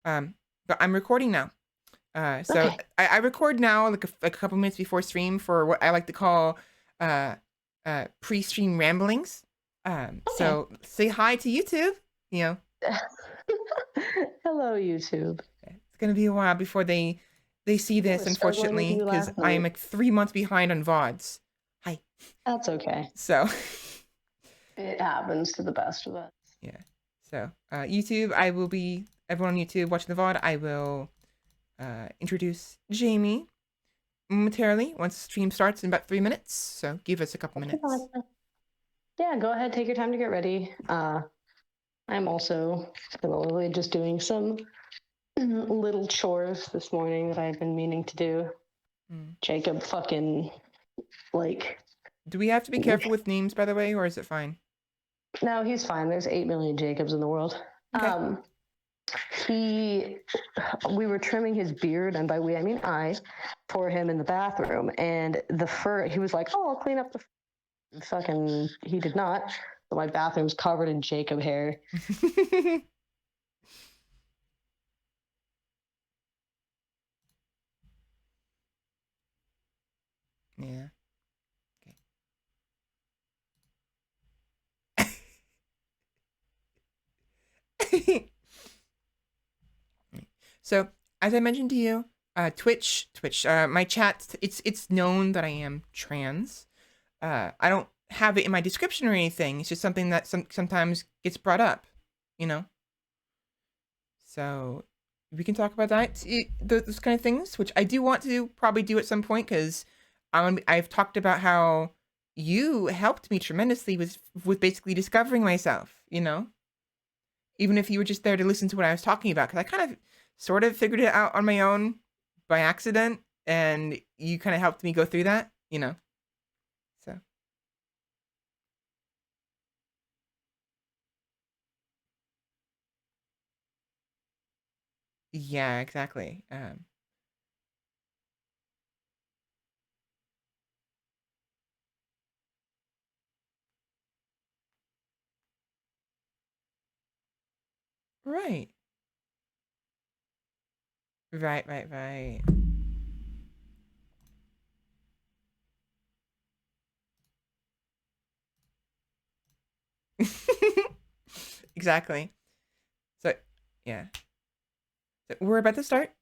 But I'm recording now. So Okay. I record now like a couple minutes before stream for what I like to call uh, pre-stream ramblings. Okay. So say hi to YouTube. You know, Hello, YouTube. it's gonna be a while before they see I this, was struggling with unfortunately, you because last I am night. like 3 months behind on VODs. Hi. That's okay. So It happens to the best of us. yeah. So YouTube, I will be everyone on YouTube watching the VOD. I will introduce Jamie momentarily once the stream starts in about 3 minutes. So give us a couple Okay, minutes. yeah, go ahead. Take your time to get ready. I'm also similarly just doing some little chores this morning that I've been meaning to do. Jacob fucking, like... Do we have to be careful with names, by the way, or is it fine? No, he's fine. There's 8 million Jacobs in the world. Okay. We were trimming his beard, and by we I mean I, for him in the bathroom, and the fur, he was like, oh, I'll clean up the fucking, he did not. So my bathroom's covered in Jacob hair. Yeah. Okay. So, as I mentioned to you, Twitch, my chat, it's known that I am trans. I don't have it in my description or anything. It's just something that sometimes gets brought up, you know. So we can talk about that, those kind of things, which I do want to probably do at some point because I've talked about how you helped me tremendously with basically discovering myself, you know. Even if you were just there to listen to what I was talking about, because I kind of sort of figured it out on my own by accident, and you kind of helped me go through that, you know. So yeah, exactly. Right, right. Exactly. So yeah, so we're about to start.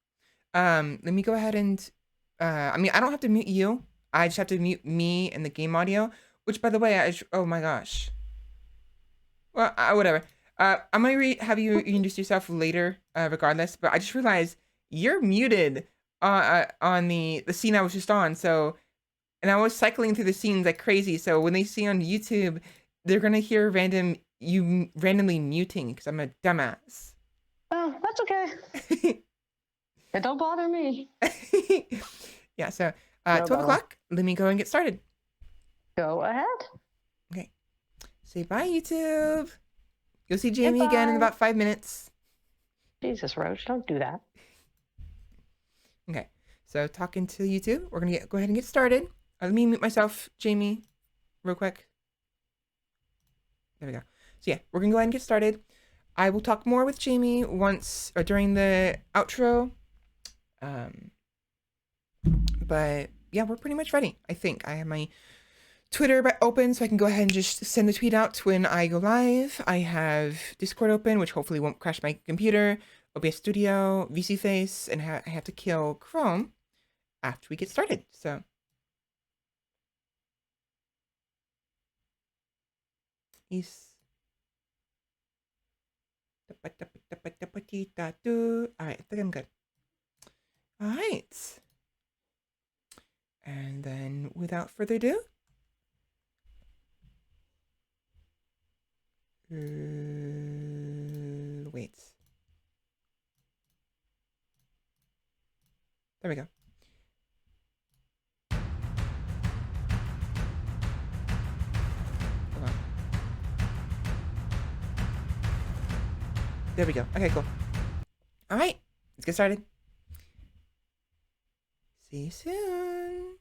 Let me go ahead and I mean, I don't have to mute you. I just have to mute me and the game audio. Which, by the way, oh my gosh. Well, whatever. I'm gonna have you introduce yourself later, regardless. But I just realized you're muted on the scene I was just on. So, and I was cycling through the scenes like crazy. So when they see on YouTube, they're gonna hear you randomly muting because I'm a dumbass. Oh, that's okay. It don't bother me. Yeah. So, No 12 bother. o'clock. Let me go and get started. Go ahead. Okay. Say bye, YouTube. You'll see Jamie again in Goodbye. about 5 minutes. Jesus, Roach, don't do that. Okay. So talking to YouTube, we're gonna go ahead and get started. Let me mute myself, Jamie, real quick. There we go. So yeah, we're gonna go ahead and get started. I will talk more with Jamie once or during the outro. Um, but yeah, we're pretty much ready. I think I have my Twitter open, so I can go ahead and just send the tweet out when I go live. I have Discord open, which hopefully won't crash my computer. OBS Studio, VC Face, and I have to kill Chrome after we get started. So is all right, I think I'm good. All right. And then without further ado, wait. There we go. Hold on. There we go. Okay, cool. All right, let's get started. See you soon.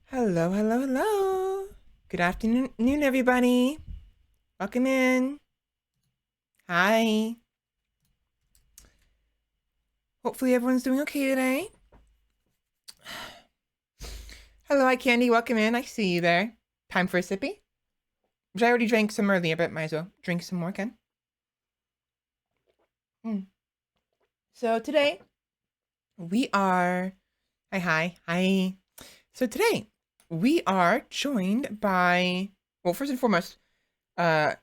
Hello, hello, hello. Good afternoon, everybody. Welcome in. Hi. Hopefully everyone's doing okay today. Hello, hi Candy. Welcome in. I see you there. Time for a sippy? Which I already drank some earlier, but might as well drink some more again. So today we are. Hi. So today we are joined by. Well, first and foremost, good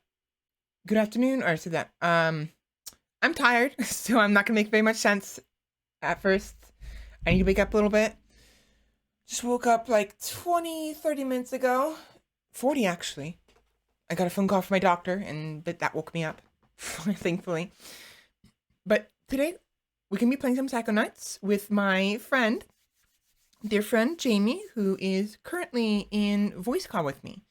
afternoon, or so that I'm tired, so I'm not gonna make very much sense at first. I need to wake up a little bit. Just woke up like 20-30 minutes ago. 40 actually. I got a phone call from my doctor and that woke me up, thankfully. But today we can be playing some Psychonauts with my friend, dear friend Jamie, who is currently in voice call with me.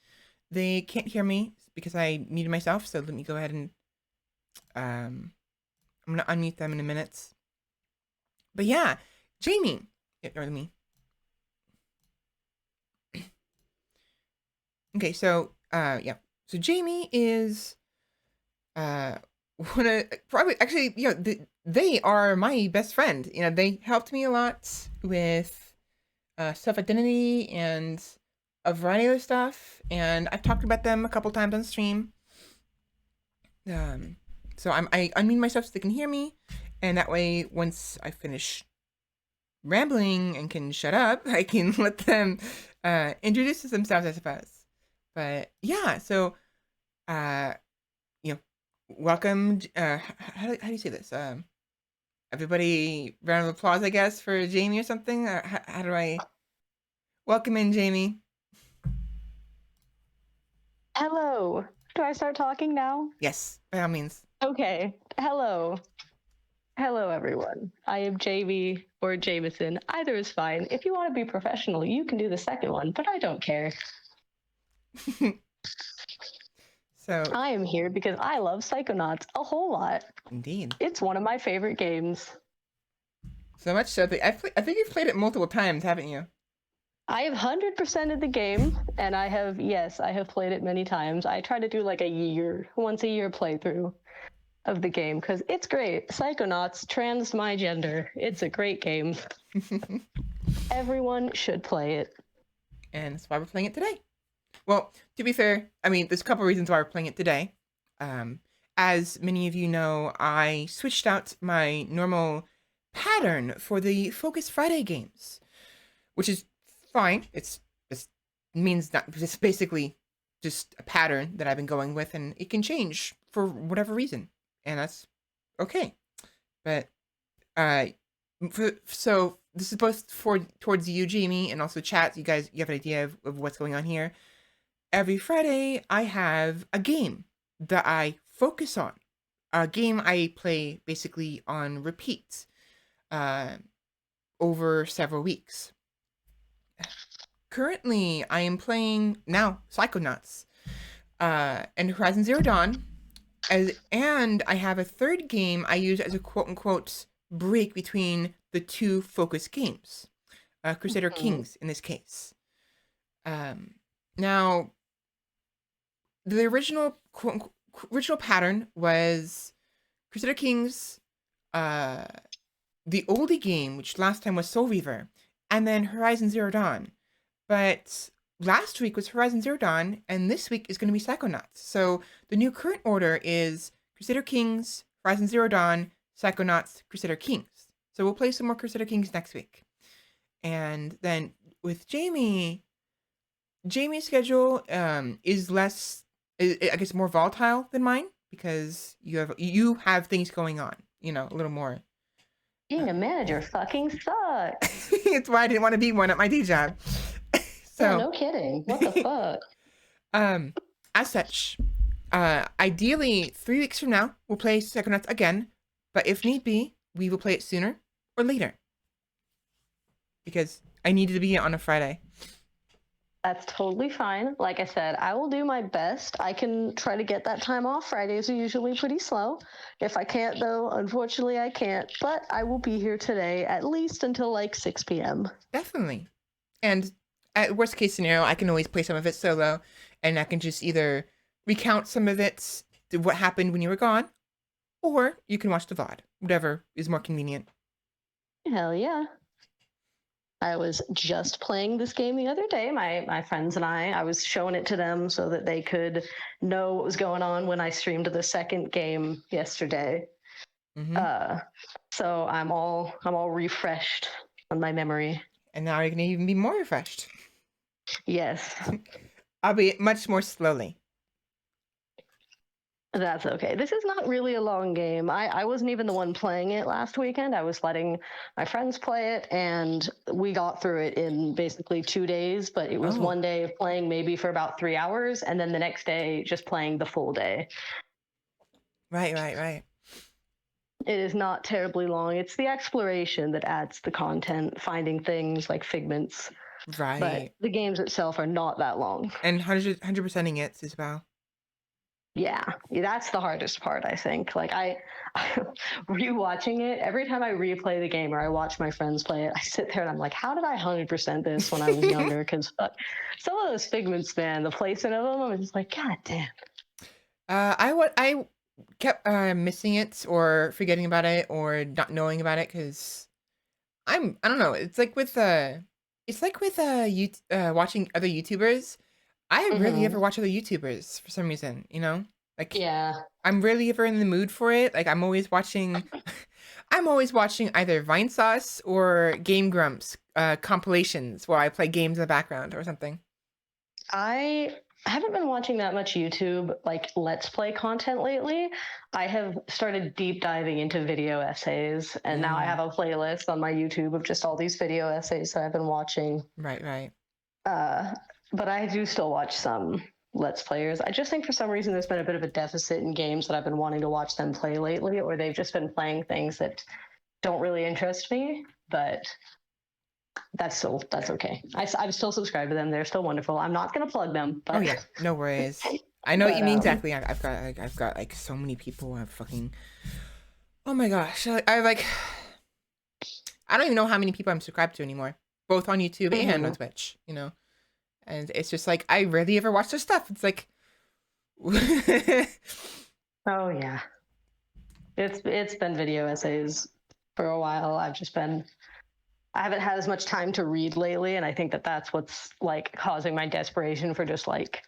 They can't hear me because I muted myself, so let me go ahead and I'm gonna unmute them in a minute. But yeah, Jamie, or me. Okay, so yeah, so Jamie is one of probably actually they are my best friend. You know, they helped me a lot with self identity and a variety of stuff, and I've talked about them a couple times on stream. So I unmute myself so they can hear me, and that way once I finish rambling and can shut up, I can let them introduce themselves, I suppose. But yeah, so you know, welcome. How do you say this? Everybody, round of applause, I guess, for Jamie or something. How do I welcome in Jamie? Hello. Do I start talking now? Yes, by all means. Okay. Hello. Hello, everyone. I am Jamie or Jameson. Either is fine. If you want to be professional, you can do the second one, but I don't care. So I am here because I love Psychonauts a whole lot. indeed, It's one of my favorite games. so much so that I think you've played it multiple times, haven't you? I have 100%ed the game, and I have played it many times. I try to do like once a year playthrough of the game because it's great. Psychonauts, trans my gender. It's a great game. Everyone should play it. And that's why we're playing it today. Well, to be fair, I mean, there's a couple reasons why we're playing it today. As many of you know, I switched out my normal pattern for the Focus Friday games, which is fine. It means not just basically just a pattern that I've been going with, and it can change for whatever reason, and that's okay. But so this is both towards you, Jamie, and also chat. You guys, you have an idea of what's going on here. Every Friday, I have a game that I focus on, a game I play basically on repeat over several weeks. Currently, I am playing now Psychonauts and Horizon Zero Dawn, and I have a third game I use as a quote-unquote break between the two focus games, Crusader Kings in this case. Now, the original pattern was Crusader Kings, the oldie game, which last time was Soul Reaver, and then Horizon Zero Dawn. But last week was Horizon Zero Dawn, and this week is going to be Psychonauts. So the new current order is Crusader Kings, Horizon Zero Dawn, Psychonauts, Crusader Kings. So we'll play some more Crusader Kings next week. And then with Jamie's schedule is less, I guess, more volatile than mine because you have things going on, you know, a little more. Being a manager fucking sucks. It's why I didn't want to be one at my day job. So yeah, no kidding. What the fuck? As such, ideally 3 weeks from now we'll play Psychonauts again, but if need be, we will play it sooner or later because I needed to be on a Friday. That's totally fine. Like I said, I will do my best. I can try to get that time off. Fridays are usually pretty slow. If I can't, though, unfortunately, I can't. But I will be here today at least until like 6 p.m. Definitely. And at worst case scenario, I can always play some of it solo, and I can just either recount some of it, what happened when you were gone, or you can watch the VOD, whatever is more convenient. Hell yeah. I was just playing this game the other day. My friends and I was showing it to them so that they could know what was going on when I streamed the second game yesterday. Mm-hmm. So I'm all refreshed on my memory. And now you're gonna even be more refreshed. Yes. Albeit much more slowly. That's okay. This is not really a long game. I wasn't even the one playing it last weekend. I was letting my friends play it, and we got through it in basically 2 days, but it was one day of playing maybe for about 3 hours, and then the next day just playing the full day. Right. It is not terribly long. It's the exploration that adds the content, finding things like figments. Right. But the games itself are not that long. And 100%ing it as well. Yeah, that's the hardest part, I think. Like I rewatching it, every time I replay the game or I watch my friends play it, I sit there and I'm like, how did I 100% this when I was younger? Because some of those figments, man, the placement of them, I was just like, God damn. I kept missing it or forgetting about it or not knowing about it because I don't know. It's like with watching other YouTubers. I rarely ever watch other YouTubers for some reason, you know? Like, yeah, I'm rarely ever in the mood for it. Like, I'm always watching either Vine Sauce or Game Grumps compilations where I play games in the background or something. I haven't been watching that much YouTube, like Let's Play content lately. I have started deep diving into video essays, and now I have a playlist on my YouTube of just all these video essays that I've been watching. Right. But I do still watch some Let's Players. I just think for some reason there's been a bit of a deficit in games that I've been wanting to watch them play lately, or they've just been playing things that don't really interest me, but that's okay. I'm still subscribed to them. They're still wonderful. I'm not going to plug them, but... Oh, yeah. No worries. I know what you mean exactly. I've got like so many people who have fucking... Oh my gosh. I don't even know how many people I'm subscribed to anymore, both on YouTube and on Twitch, you know? And it's just like, I rarely ever watch their stuff. It's like... Oh, yeah. It's been video essays for a while. I haven't had as much time to read lately, and I think that's what's like causing my desperation for just like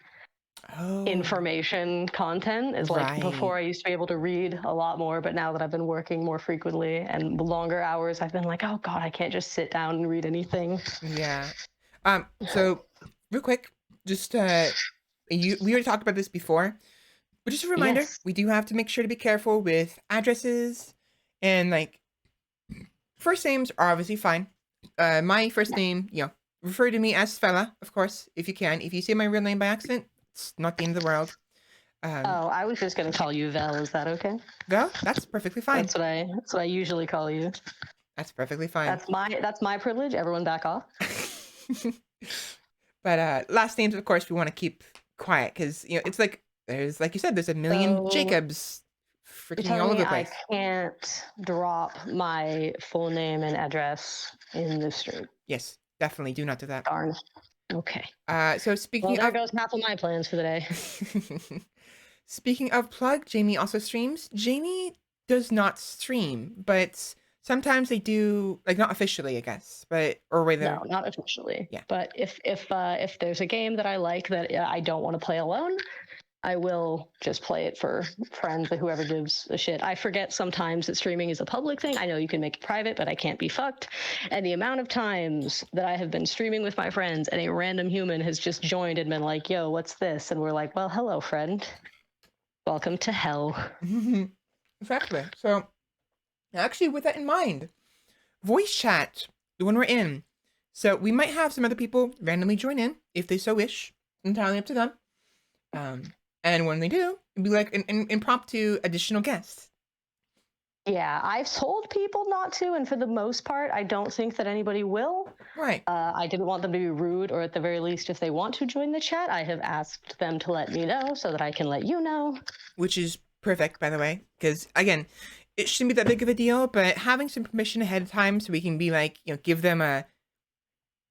information content is like before I used to be able to read a lot more, but now that I've been working more frequently and longer hours, I've been like, oh God, I can't just sit down and read anything. Yeah. So real quick, just we already talked about this before, but just a reminder, we do have to make sure to be careful with addresses, and like first names are obviously fine. My first name, refer to me as Svela, of course, if you can. If you say my real name by accident, it's not the end of the world. I was just gonna call you Vel. Is that okay? Vel, that's perfectly fine. That's what I usually call you. That's perfectly fine. That's my privilege. Everyone back off. But last names, of course, we want to keep quiet because it's like there's, like you said, there's a million Jacobs freaking all over the place. I can't drop my full name and address in the stream. Yes, definitely do not do that. Darn. Okay. So speaking there goes half of my plans for the day. Speaking of plug, Jamie also streams. Jamie does not stream, but sometimes they do, like not officially, I guess, No, not officially. Yeah. But if there's a game that I like that I don't want to play alone, I will just play it for friends or whoever gives a shit. I forget sometimes that streaming is a public thing. I know you can make it private, but I can't be fucked. And the amount of times that I have been streaming with my friends and a random human has just joined and been like, yo, what's this? And we're like, well, hello, friend. Welcome to hell. Exactly. So actually, with that in mind, voice chat, the one we're in. So we might have some other people randomly join in if they so wish. Entirely up to them. And when they do, it'd be like an impromptu additional guest. Yeah, I've told people not to, and for the most part, I don't think that anybody will. Right. I didn't want them to be rude, or at the very least, if they want to join the chat, I have asked them to let me know so that I can let you know. Which is perfect, by the way, because again, it shouldn't be that big of a deal, but having some permission ahead of time so we can be like, give them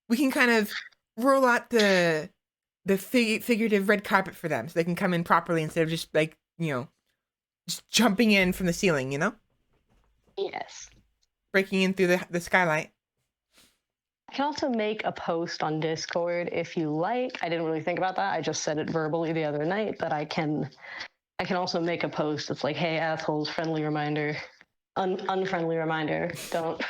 we can kind of roll out the figurative red carpet for them so they can come in properly instead of just like, just jumping in from the ceiling, Yes. breaking in through the skylight. I can also make a post on Discord if you like. I didn't really think about that. I just said it verbally the other night, but I can also make a post that's like, hey, assholes, friendly reminder. Unfriendly reminder. Don't.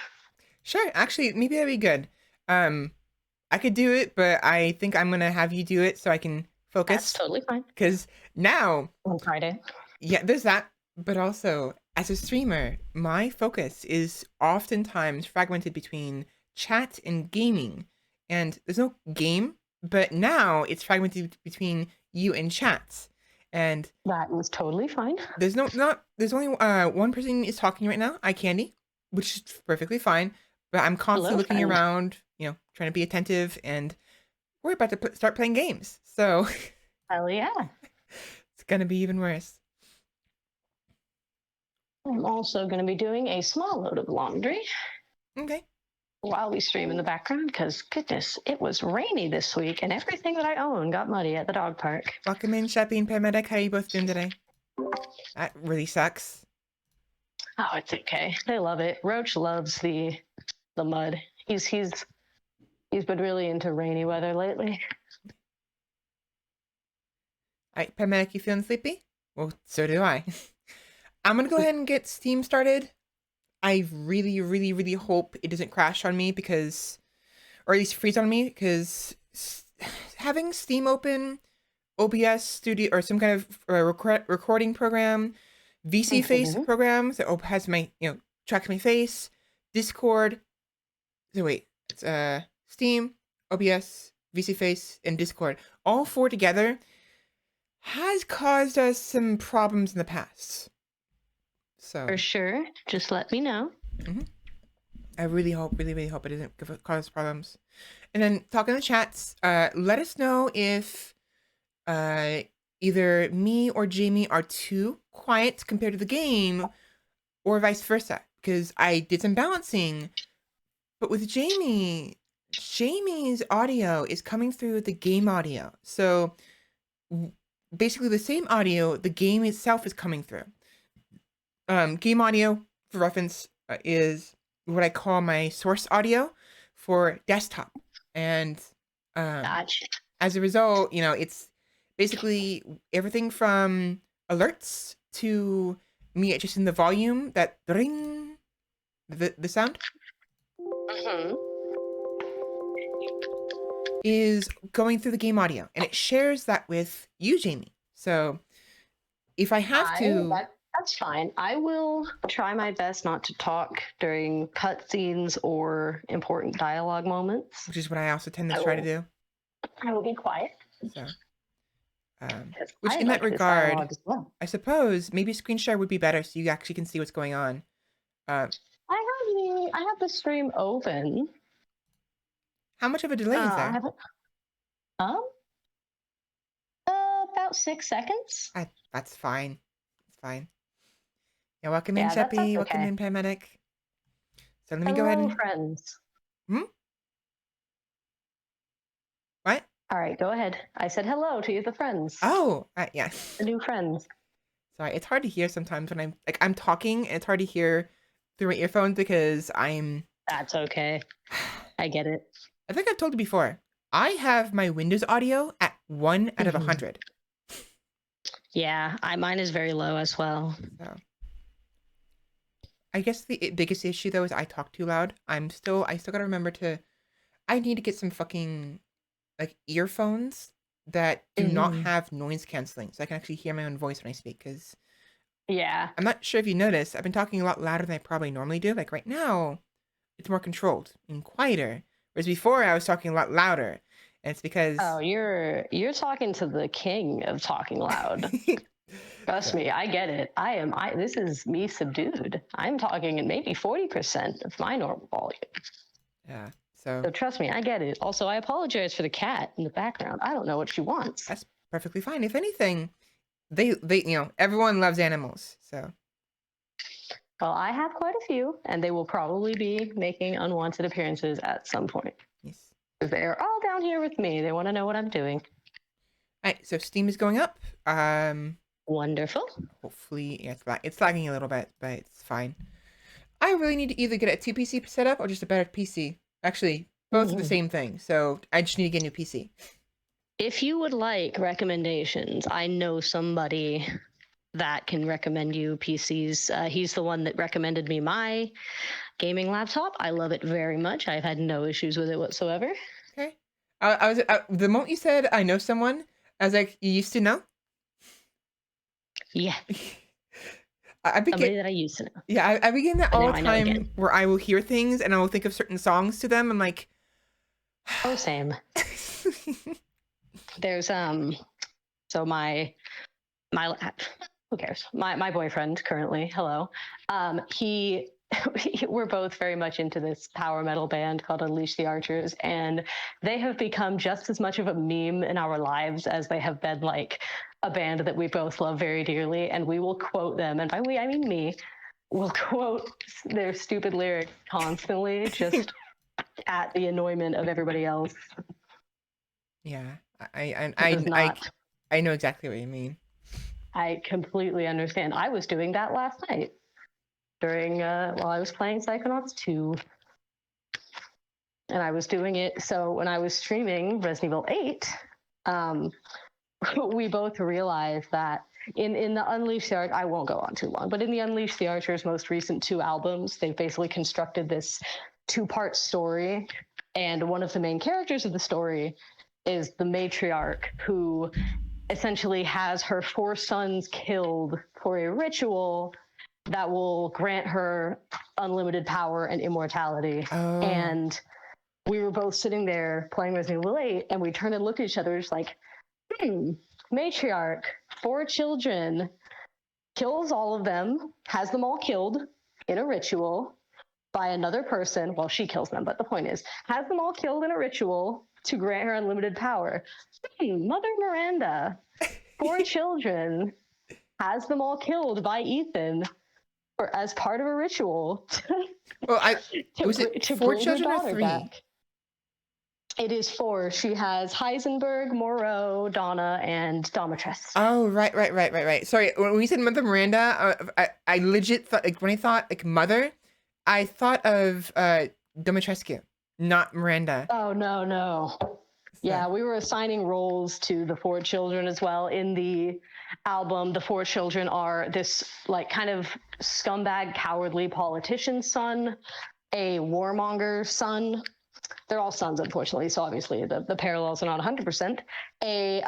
Sure, actually, maybe that'd be good. I could do it, but I think I'm gonna have you do it so I can focus. That's totally fine. Because now, On Friday. yeah, there's that. But also, as a streamer, my focus is oftentimes fragmented between chat and gaming. And there's no game, but now it's fragmented between you and chats. And that was totally fine. there's only one person is talking right now, iCandy, which is perfectly fine. But I'm constantly looking around, trying to be attentive, and we're about to start playing games. So hell yeah. It's gonna be even worse. I'm also going to be doing a small load of laundry. Okay. While we stream in the background, because goodness, it was rainy this week, and everything that I own got muddy at the dog park. Welcome in, Sheppy and Paramedic. How are you both doing today? That really sucks. Oh, it's okay. They love it. Roach loves the mud. He's been really into rainy weather lately. All right, Paramedic, you feeling sleepy? Well, so do I. I'm gonna go ahead and get Steam started. I really, really, really hope it doesn't crash on me or at least freeze on me, because having Steam open, OBS Studio, or some kind of recording program, VC Face program that has my, tracks my face, Discord. So wait, it's Steam, OBS, VC Face, and Discord. All four together has caused us some problems in the past. So for sure, just let me know. Mm-hmm. I really hope it doesn't cause problems. And then talking in the chats, let us know if either me or Jamie are too quiet compared to the game, or vice versa. Because I did some balancing, but with Jamie's audio is coming through the game audio. So basically the same audio the game itself is coming through. Game audio, for reference, is what I call my source audio for desktop. And Gotcha. As a result, it's basically everything from alerts to me adjusting the volume, that ring, the sound, is going through the game audio. And it shares that with you, Jamie. So if I have to... That's fine. I will try my best not to talk during cutscenes or important dialogue moments. Which is what I also tend to try to do. I will be quiet. So, which in that regard, I suppose maybe screen share would be better so you actually can see what's going on. I have the stream open. How much of a delay is there? About 6 seconds. That's fine. It's fine. Yeah, welcome in, Sheppy. Okay. Welcome in, Paramedic. So let me go ahead and... friends. What? All right, go ahead. I said hello to the friends. Oh, yeah. The new friends. Sorry, it's hard to hear sometimes when I'm talking, and it's hard to hear through my earphones because I'm... That's okay. I get it. I think I've told you before. I have my Windows audio at 1 out of 100. Yeah, mine is very low as well. So, I guess the biggest issue though is I talk too loud. I still gotta remember I need to get some fucking like earphones that do not have noise canceling, so I can actually hear my own voice when I speak. Because I'm not sure if you noticed, I've been talking a lot louder than I probably normally do. Like right now, it's more controlled and quieter, whereas before I was talking a lot louder. And it's because you're talking to the king of talking loud. Trust me, I get it. This is me subdued. I'm talking at maybe 40% of my normal volume. Yeah. So trust me, I get it. Also, I apologize for the cat in the background. I don't know what she wants. That's perfectly fine. If anything, they everyone loves animals. So. Well, I have quite a few, and they will probably be making unwanted appearances at some point. Yes. They're all down here with me. They want to know what I'm doing. All right, so Steam is going up. Wonderful. Hopefully, yeah, it's lagging a little bit, but it's fine. I really need to either get a 2PC setup or just a better PC. Actually, both are the same thing, so I just need to get a new PC. If you would like recommendations, I know somebody that can recommend you PCs. He's the one that recommended me my gaming laptop. I love it very much. I've had no issues with it whatsoever. Okay. I was the moment you said I know someone, I was like, you used to know? Yeah. I Somebody that I used to know. Yeah, I begin that But all now the I know again. time where I will hear things and I will think of certain songs to them. I'm like, Oh, same. There's so my who cares? My boyfriend currently, hello. We're both very much into this power metal band called Unleash the Archers, and they have become just as much of a meme in our lives as they have been like a band that we both love very dearly, and we will quote them, and by we I mean me, will quote their stupid lyrics constantly, just at the annoyment of everybody else. Yeah, I know exactly what you mean. I completely understand. I was doing that last night during while I was playing Psychonauts 2. And I was doing it, so when I was streaming Resident Evil 8, we both realized that in the Unleash the Archers, I won't go on too long, but in the Unleash the Archers' most recent 2 albums, they've basically constructed this 2-part story, and one of the main characters of the story is the matriarch, who essentially has her 4 sons killed for a ritual that will grant her unlimited power and immortality. Oh. And we were both sitting there playing Resident Evil 8, and we turned and looked at each other, just like, matriarch, 4 children, kills all of them, has them all killed in a ritual by another person. Well, she kills them, but the point is, has them all killed in a ritual to grant her unlimited power. Mother Miranda, 4 children, has them all killed by Ethan or as part of a ritual. Well, was it 4 children or 3? Back. It is 4. She has Heisenberg, Moreau, Donna, and Domitress. Oh, right. Sorry, when we said Mother Miranda, I legit thought, like, when I thought, like, Mother, I thought of Domitrescu, not Miranda. Oh, no. Yeah, we were assigning roles to the 4 children as well. In the album, the 4 children are this, like, kind of scumbag, cowardly politician's son, a warmonger son. They're all sons, unfortunately, so obviously the parallels are not 100%. A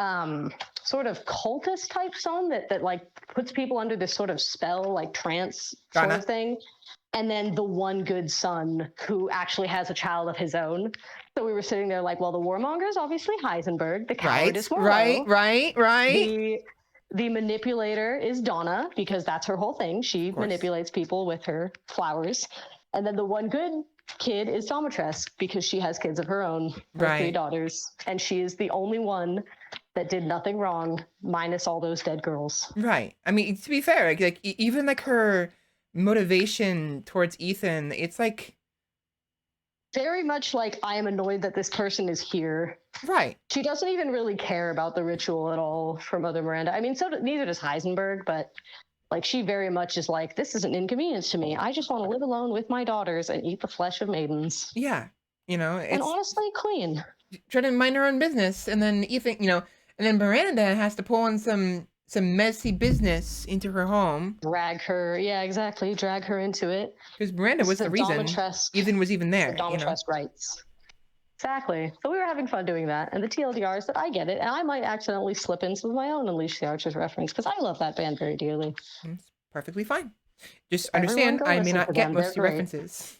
sort of cultist type son that like puts people under this sort of spell, like trance sort of thing. And then the one good son who actually has a child of his own. So we were sitting there like, well, the warmonger is obviously Heisenberg, the coward is Moreau. Right. The manipulator is Donna, because that's her whole thing. She manipulates people with her flowers. And then the one good kid is Domitress, because she has kids of her own, her 3 daughters, and she is the only one that did nothing wrong, minus all those dead girls. Right. I mean, to be fair, like even like her motivation towards Ethan, it's like very much like, I am annoyed that this person is here. Right. She doesn't even really care about the ritual at all for Mother Miranda. I mean, neither does Heisenberg, but like, she very much is like, this is an inconvenience to me. I just want to live alone with my daughters and eat the flesh of maidens. Yeah. And honestly, queen. Try to mind her own business, and then Ethan, and then Miranda has to pull in some messy business into her home. Drag her into it. Because Miranda was the reason Ethan was even there. Domitress rights. Exactly. So we were having fun doing that. And the TLDR is that I get it. And I might accidentally slip in some of my own Unleash the Archers reference, because I love that band very dearly. It's perfectly fine. Just understand, I may not get most of the references.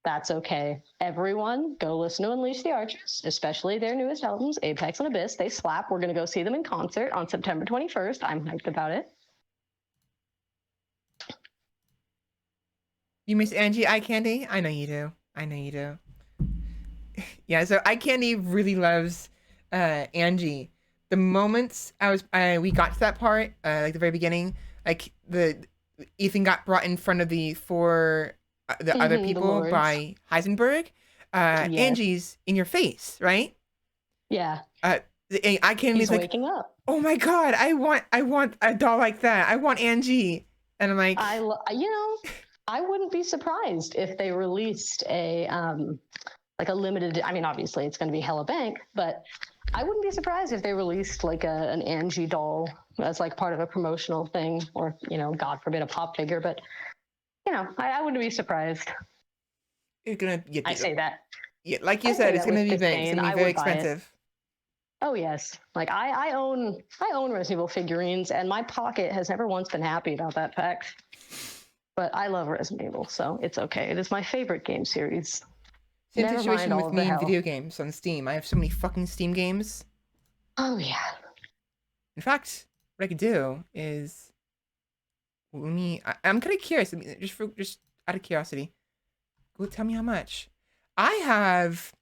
That's okay. Everyone, go listen to Unleash the Archers, especially their newest albums, Apex and Abyss. They slap. We're going to go see them in concert on September 21st. I'm hyped about it. You miss Angie Eye Candy? I know you do. Yeah, so Eye Candy really loves Angie. The moments we got to that part, like the very beginning, like Ethan got brought in front of the other people by Heisenberg. Yes. Angie's in your face, right? Yeah. Uh, I can't. He's He's like, waking up. oh my god, I want a doll like that. I want Angie, and I'm like, I wouldn't be surprised if they released a like a limited. I mean, obviously it's going to be hella bank, but I wouldn't be surprised if they released like an Angie doll as like part of a promotional thing, or God forbid, a pop figure. But I wouldn't be surprised. it's gonna I say that. yeah, like you I say said, it's that gonna with be big. It's disdain. gonna be I very would buy it. expensive. Oh yes, like I own Resident Evil figurines, and my pocket has never once been happy about that fact. But I love Resident Evil, so it's okay. It is my favorite game series. Same Never mind situation all with of the me in hell. video games on Steam. I have so many fucking Steam games. Oh yeah. In fact, what I could do is I'm kind of curious. I mean, just out of curiosity, go tell me how much. I have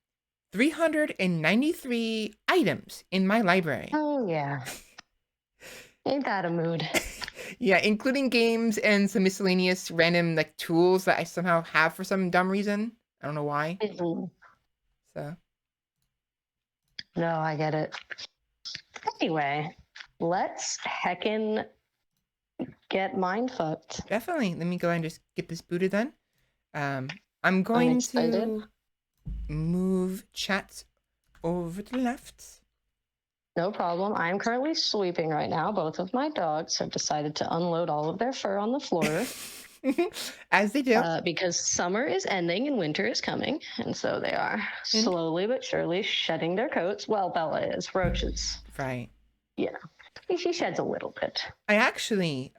393 items in my library. Oh yeah. Ain't that a mood? Yeah, including games and some miscellaneous random like tools that I somehow have for some dumb reason. I don't know why. Mm-hmm. So No, I get it. Anyway, let's heckin' get mind fucked. definitely, let me go ahead and just get this booted then. I'm going excited. to move chat over to the left. No problem. I'm currently sweeping right now. Both of my dogs have decided to unload all of their fur on the floor. As they do. Because summer is ending and winter is coming. And so they are slowly but surely shedding their coats. Well, Bella is. Roaches. Right. Yeah. She sheds a little bit. I actually,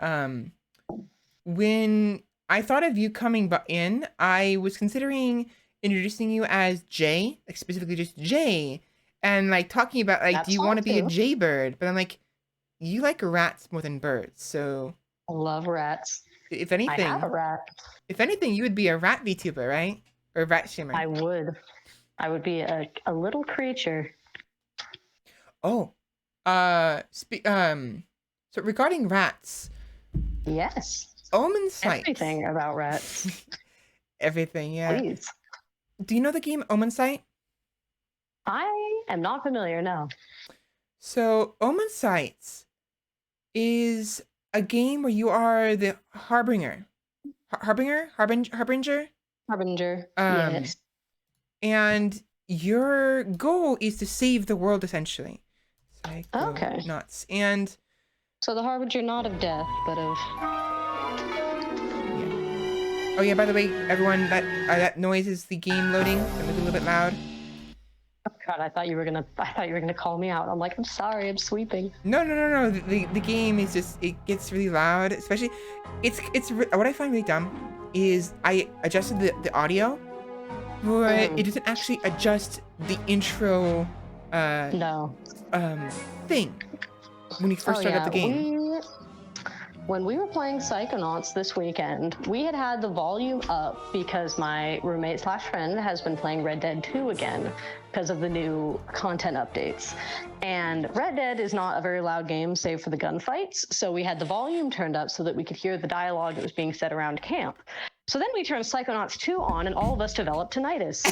when I thought of you coming in, I was considering introducing you as Jay, like specifically just Jay, and like talking about like, That's do you want to be a fine, too. jaybird? But I'm like, you like rats more than birds, so I love rats. if I have a anything, rat. you would be a rat VTuber, right? Or a rat streamer. I would. I would be a little creature. Oh, so regarding rats, Yes. Omen Sights. Everything about rats. Everything, yeah. Please. Do you know the game Omen Sight? I am not familiar, no. So, Omen Sights is a game where you are the harbinger. Harbinger? Harbinger? Harbinger. Um, Yes. And your goal is to save the world, essentially. Okay. Nuts. And So the harbinger not of death, but of oh yeah, by the way, everyone, that noise is the game loading. It was a little bit loud. oh God, I thought you were gonna call me out. I'm like, I'm sorry, I'm sweeping. No. The game is just, it gets really loud. Especially, it's what I find really dumb is I adjusted the audio, but it doesn't actually adjust the intro No. thing when you first start up the game. When we were playing Psychonauts this weekend, we had the volume up because my roommate / friend has been playing Red Dead 2 again because of the new content updates. And Red Dead is not a very loud game save for the gunfights, so we had the volume turned up so that we could hear the dialogue that was being said around camp. So then we turned Psychonauts 2 on and all of us developed tinnitus.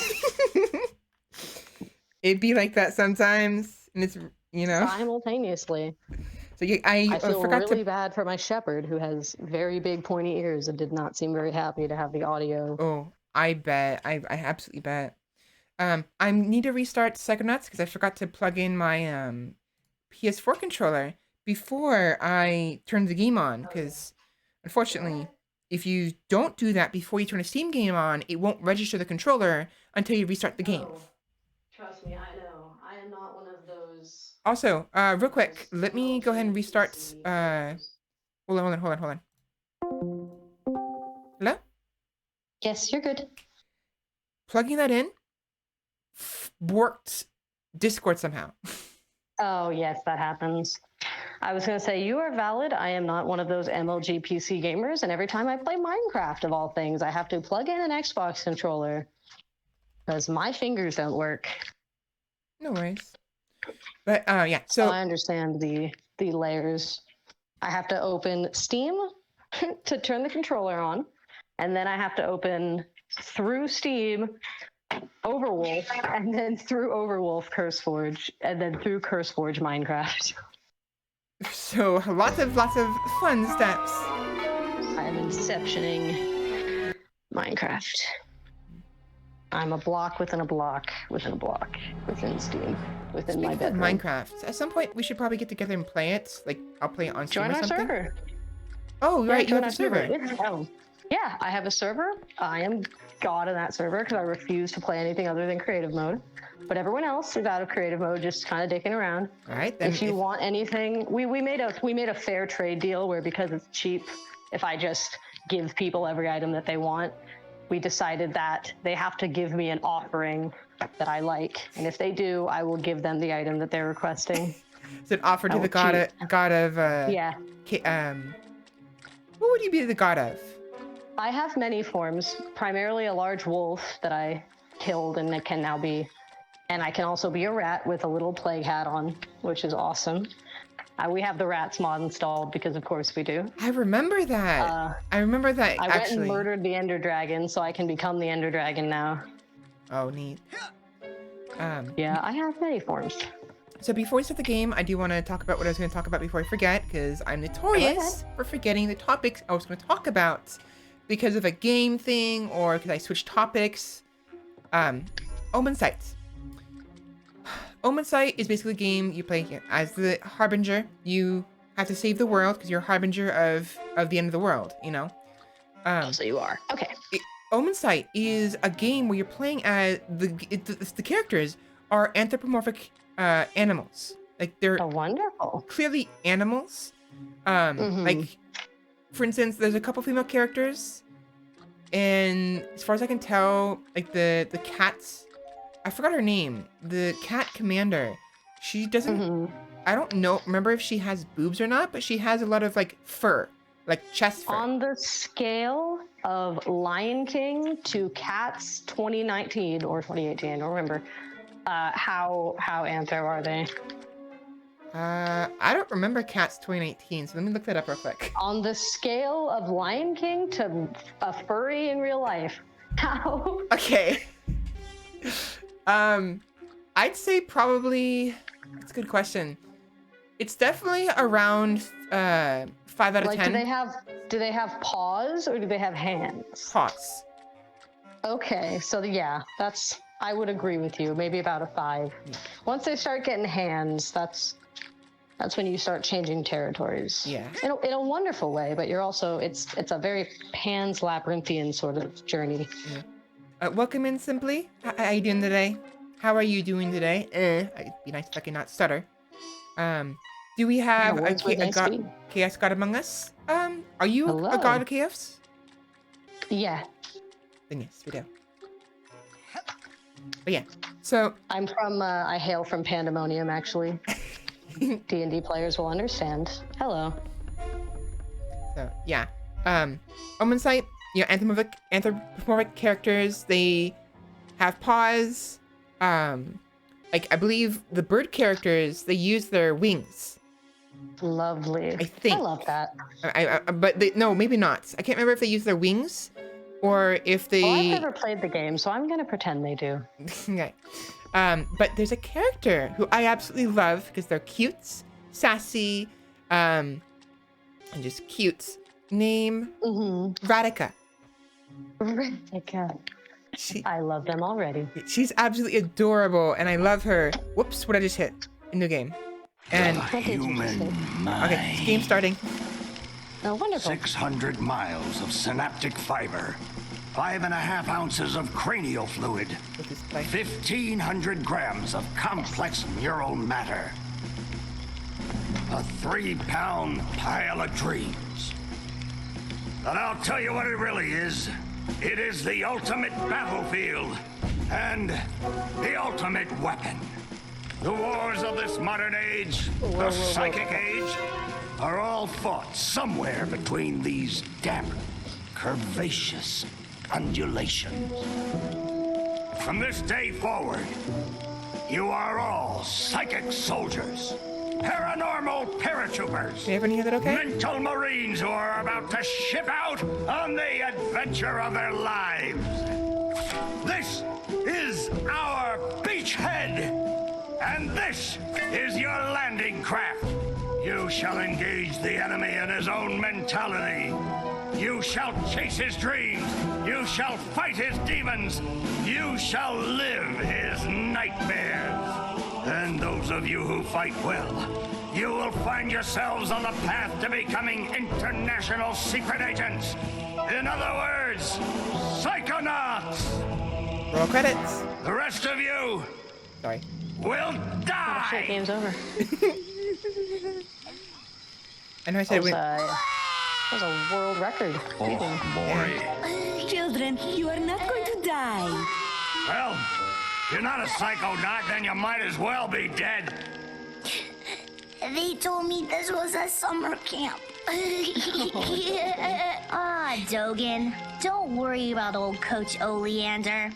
It'd be like that sometimes, and it's, Simultaneously. So I feel really bad for my shepherd who has very big pointy ears and did not seem very happy to have the audio. Oh, I bet. I absolutely bet. I need to restart Psychonauts because I forgot to plug in my PS4 controller before I turned the game on. Because unfortunately, if you don't do that before you turn a Steam game on, it won't register the controller until you restart the game. Trust me, I know. I am not one of those. Also, real quick, let me go ahead and restart. Hold on. Hello? Yes, you're good. Plugging that in worked Discord somehow. Oh, yes, that happens. I was going to say, you are valid. I am not one of those MLG PC gamers, and every time I play Minecraft, of all things, I have to plug in an Xbox controller because my fingers don't work. No worries. But yeah, so I understand the layers. I have to open Steam to turn the controller on, and then I have to open through Steam Overwolf, and then through Overwolf CurseForge, and then through CurseForge Minecraft. So lots of fun steps. I'm inceptioning Minecraft. I'm a block within a block within a block within Steam within my Speaking of bedroom. Minecraft, at some point we should probably get together and play it. Like I'll play it on Steam Join or our something. server. Oh, right, you have a server. Yeah, I have a server. I am god in that server because I refuse to play anything other than creative mode. But everyone else is out of creative mode, just kind of dicking around. All right, then. If you want anything, we made a fair trade deal where because it's cheap, if I just give people every item that they want, we decided that they have to give me an offering that I like, and if they do, I will give them the item that they're requesting. It's an offer to the god of yeah. What would you be the god of? I have many forms, primarily a large wolf that I killed and it can now be, and I can also be a rat with a little plague hat on, which is awesome. We have the rats mod installed because of course we do. I remember that. I remember that I actually. went and murdered the Ender Dragon, so I can become the Ender Dragon now. Oh, neat. Yeah, I have many forms. So before we start the game, I do want to talk about what I was going to talk about before I forget, because I'm notorious for forgetting the topics I was going to talk about because of a game thing or because I switched topics. Omen Sight. Omen Sight is basically a game you play as the Harbinger. You have to save the world because you're a Harbinger of the end of the world, you know? So you are. Okay. Omen Sight is a game where you're playing as the characters are anthropomorphic animals. Like they're wonderful. Clearly animals. Like for instance, there's a couple female characters, and as far as I can tell, like the cat's, I forgot her name. The cat commander. She doesn't. I don't know. Remember if she has boobs or not, but she has a lot of like fur, like chest fur. On the scale of Lion King to Cats 2019 or 2018, I don't remember. How antho are they? I don't remember Cats 2018, so let me look that up real quick. On the scale of Lion King to a furry in real life, how? Okay. I'd say probably. That's a good question. It's definitely around 5 out of 10. Do they have paws or do they have hands? Paws. Okay, so yeah, I would agree with you. Maybe about a 5. Yeah. Once they start getting hands, that's when you start changing territories. Yeah. In a wonderful way, but you're also it's a very Pan's Labyrinthian sort of journey. Yeah. Welcome in, Simply. How you doing today? How are you doing today? It'd be nice if I could not stutter. Do we have a chaos god among us? Are you a god of chaos? Yeah. Then yes, we do. But yeah, so I hail from Pandemonium, actually. D&D players will understand. Hello. So yeah, Omen Sight, you know, anthropomorphic characters. They have paws. Like I believe the bird characters, they use their wings. Lovely. I think. I love that. But no, maybe not. I can't remember if they use their wings or if they. Well, I've never played the game, so I'm gonna pretend they do. Okay. But there's a character who I absolutely love because they're cute, sassy, and just cute. Name Radika. Radika. I love them already. She's absolutely adorable, and I love her. Whoops! What I just hit in the game. And human mind. Okay, it's game starting. Oh, wonderful. 600 miles of synaptic fiber, 5.5 ounces of cranial fluid, 1,500 grams of complex neural matter, a 3-pound pile of dreams. But I'll tell you what it really is. It is the ultimate battlefield and the ultimate weapon. The wars of this modern age, the psychic age, are all fought somewhere between these damp, curvaceous undulations. From this day forward, you are all psychic soldiers, paranormal paratroopers, Everyone hear that okay? mental marines who are about to ship out on the adventure of their lives. This is our beachhead. And this is your landing craft. You shall engage the enemy in his own mentality. You shall chase his dreams. You shall fight his demons. You shall live his nightmares. And those of you who fight well, you will find yourselves on the path to becoming international secret agents. In other words, Psychonauts. Roll credits. The rest of you Sorry. will Shit, die. game's over. I know I said That was a world record. Maury. Children, you are not going to die. Well, if you're not a psychonaut, then you might as well be dead. They told me this was a summer camp. Ah, Dogen, don't worry about old Coach Oleander.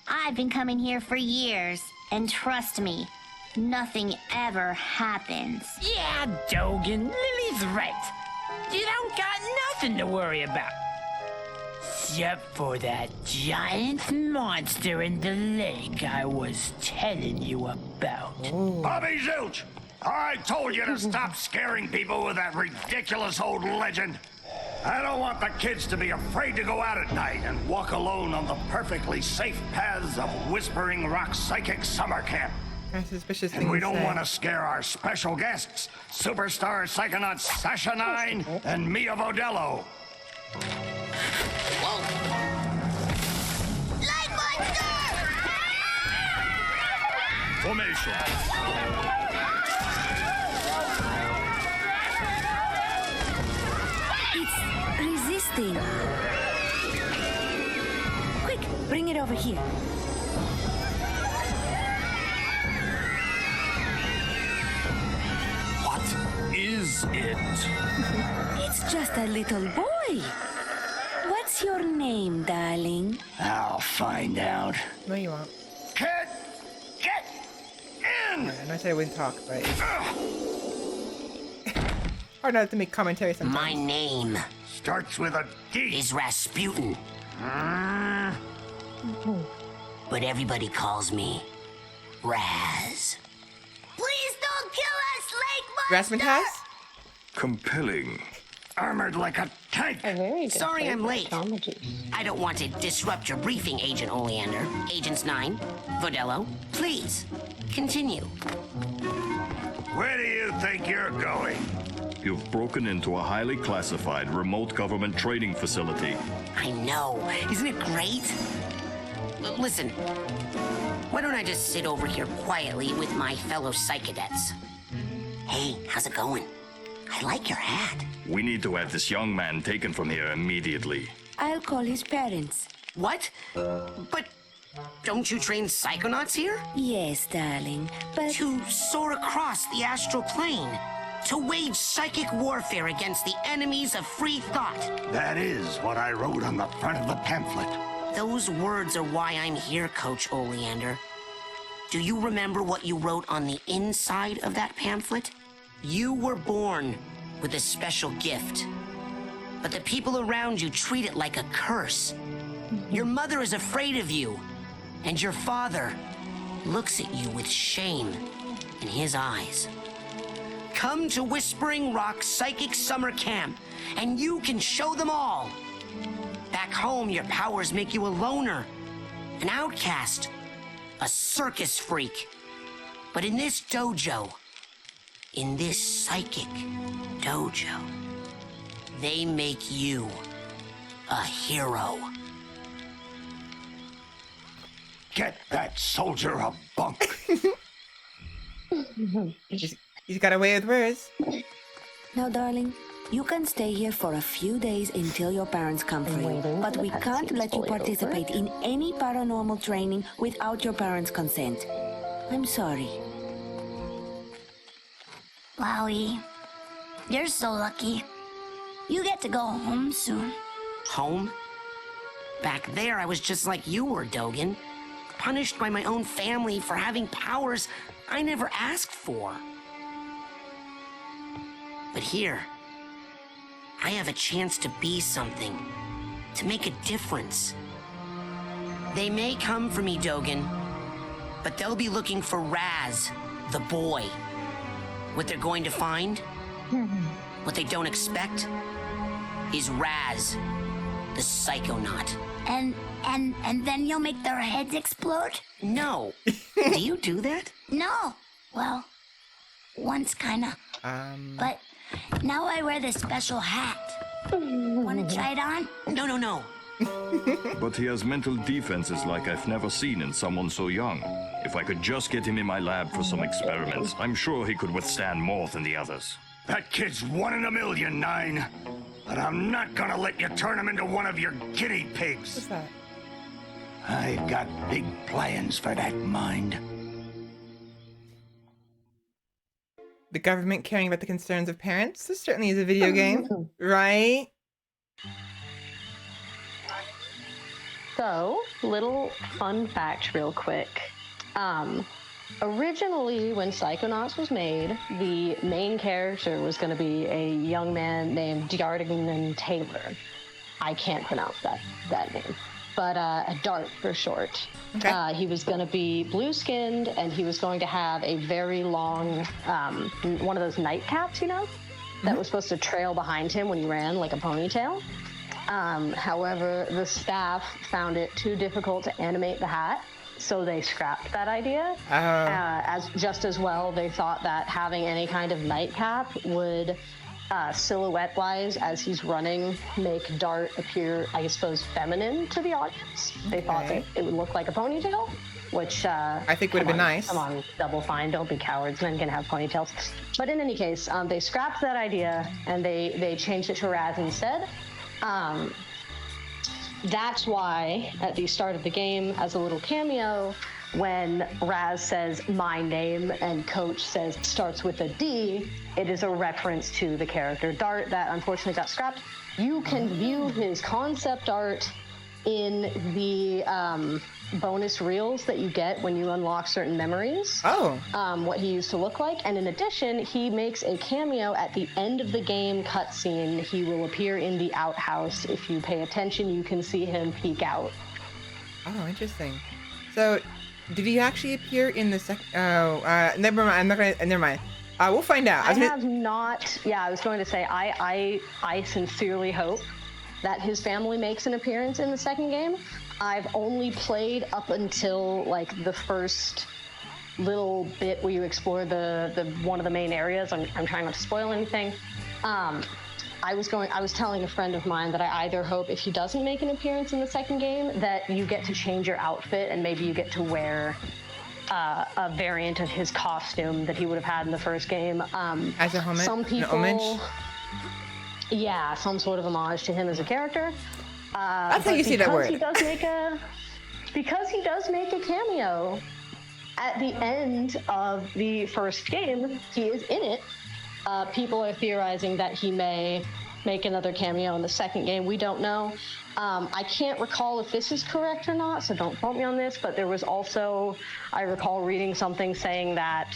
I've been coming here for years, and trust me, nothing ever happens. Yeah, Dogen, Lily's right. You don't got nothing to worry about. Except for that giant monster in the lake I was telling you about. Bobby Zilch, I told you to stop scaring people with that ridiculous old legend. I don't want the kids to be afraid to go out at night and walk alone on the perfectly safe paths of Whispering Rock Psychic Summer Camp. Suspicious And thing we to don't say. want to scare our special guests, superstar psychonauts Sasha 9 and Mia Vodello. Light monster! Formation. It's resisting. Quick, bring it over here. What is it? It's just a little boy. What's your name, darling? I'll find out. No, you won't. Kid, get in! I know I said I wouldn't talk, but it's hard not to make commentary sometimes. My name Starts with a D. is Rasputin. But everybody calls me Raz. Please don't kill us, Lake Rasmus has? Compelling. Armored like a tank. A very good Sorry I'm flavor late. comedy. I don't want to disrupt your briefing, Agent Oleander. Agents 9, Vodello, please, continue. Where do you think you're going? You've broken into a highly classified remote government training facility. I know. Isn't it great? Listen, why don't I just sit over here quietly with my fellow psychedets? Hey, how's it going? I like your hat. We need to have this young man taken from here immediately. I'll call his parents. What? But don't you train psychonauts here? Yes, darling, but To soar across the astral plane. To wage psychic warfare against the enemies of free thought. That is what I wrote on the front of the pamphlet. Those words are why I'm here, Coach Oleander. Do you remember what you wrote on the inside of that pamphlet? You were born with a special gift. But the people around you treat it like a curse. Your mother is afraid of you. And your father looks at you with shame in his eyes. Come to Whispering Rock Psychic Summer Camp, and you can show them all. Back home, your powers make you a loner, an outcast, a circus freak. But in this dojo, in this psychic dojo, they make you a hero. Get that soldier a bunk. He's got away with words. now, darling, you can stay here for a few days until your parents come for you. Waiting But for we the can't cutscenes let you fully over. participate in any paranormal training without your parents' consent. I'm sorry. Wowie, you're so lucky. You get to go home soon. Home? Back there, I was just like you were, Dogen. Punished by my own family for having powers I never asked for. But here, I have a chance to be something, to make a difference. They may come for me, Dogen, but they'll be looking for Raz, the boy. What they're going to find, what they don't expect, is Raz, the Psychonaut. And then you'll make their heads explode? No. Do you do that? No. Well, once kinda. But now I wear this special hat. Wanna try it on? No. But he has mental defenses like I've never seen in someone so young. If I could just get him in my lab for some experiments, I'm sure he could withstand more than the others. That kid's 1 in a million, Nine. But I'm not gonna let you turn him into one of your guinea pigs. What's that? I've got big plans for that mind. The government caring about the concerns of parents? This certainly is a video game, right? So, little fun fact real quick. Originally, when Psychonauts was made, the main character was going to be a young man named Dardigan Taylor. I can't pronounce that name, but Dart for short. Okay. He was going to be blue-skinned, and he was going to have a very long, one of those nightcaps, that was supposed to trail behind him when he ran, like a ponytail. However, the staff found it too difficult to animate the hat, so they scrapped that idea. As well, they thought that having any kind of nightcap would, silhouette-wise, as he's running, make Dart appear, I suppose, feminine to the audience. They thought that it would look like a ponytail, which I think would have been nice. Come on, Double Fine, don't be cowards. Men can have ponytails. But in any case, they scrapped that idea and they changed it to Raz instead. That's why at the start of the game, as a little cameo, when Raz says my name and Coach says starts with a D, it is a reference to the character Dart that unfortunately got scrapped. You can view his concept art in the bonus reels that you get when you unlock certain memories. What he used to look like. And in addition, he makes a cameo at the end of the game cutscene. He will appear in the outhouse. If you pay attention, you can see him peek out. Oh, interesting. So, did he actually appear in the second? Never mind. I'm not gonna. Never mind. We'll find out. I have not. Yeah, I was going to say I sincerely hope that his family makes an appearance in the second game. I've only played up until like the first little bit where you explore the one of the main areas. I'm trying not to spoil anything. I was telling a friend of mine that I either hope if he doesn't make an appearance in the second game that you get to change your outfit and maybe you get to wear a variant of his costume that he would have had in the first game. As a homage? Some people, an homage? Yeah, some sort of homage to him as a character. That's how you see that word. Because he does make a cameo at the end of the first game, he is in it. People are theorizing that he may make another cameo in the second game. We don't know. I can't recall if this is correct or not, so don't quote me on this, but there was also, I recall reading something saying that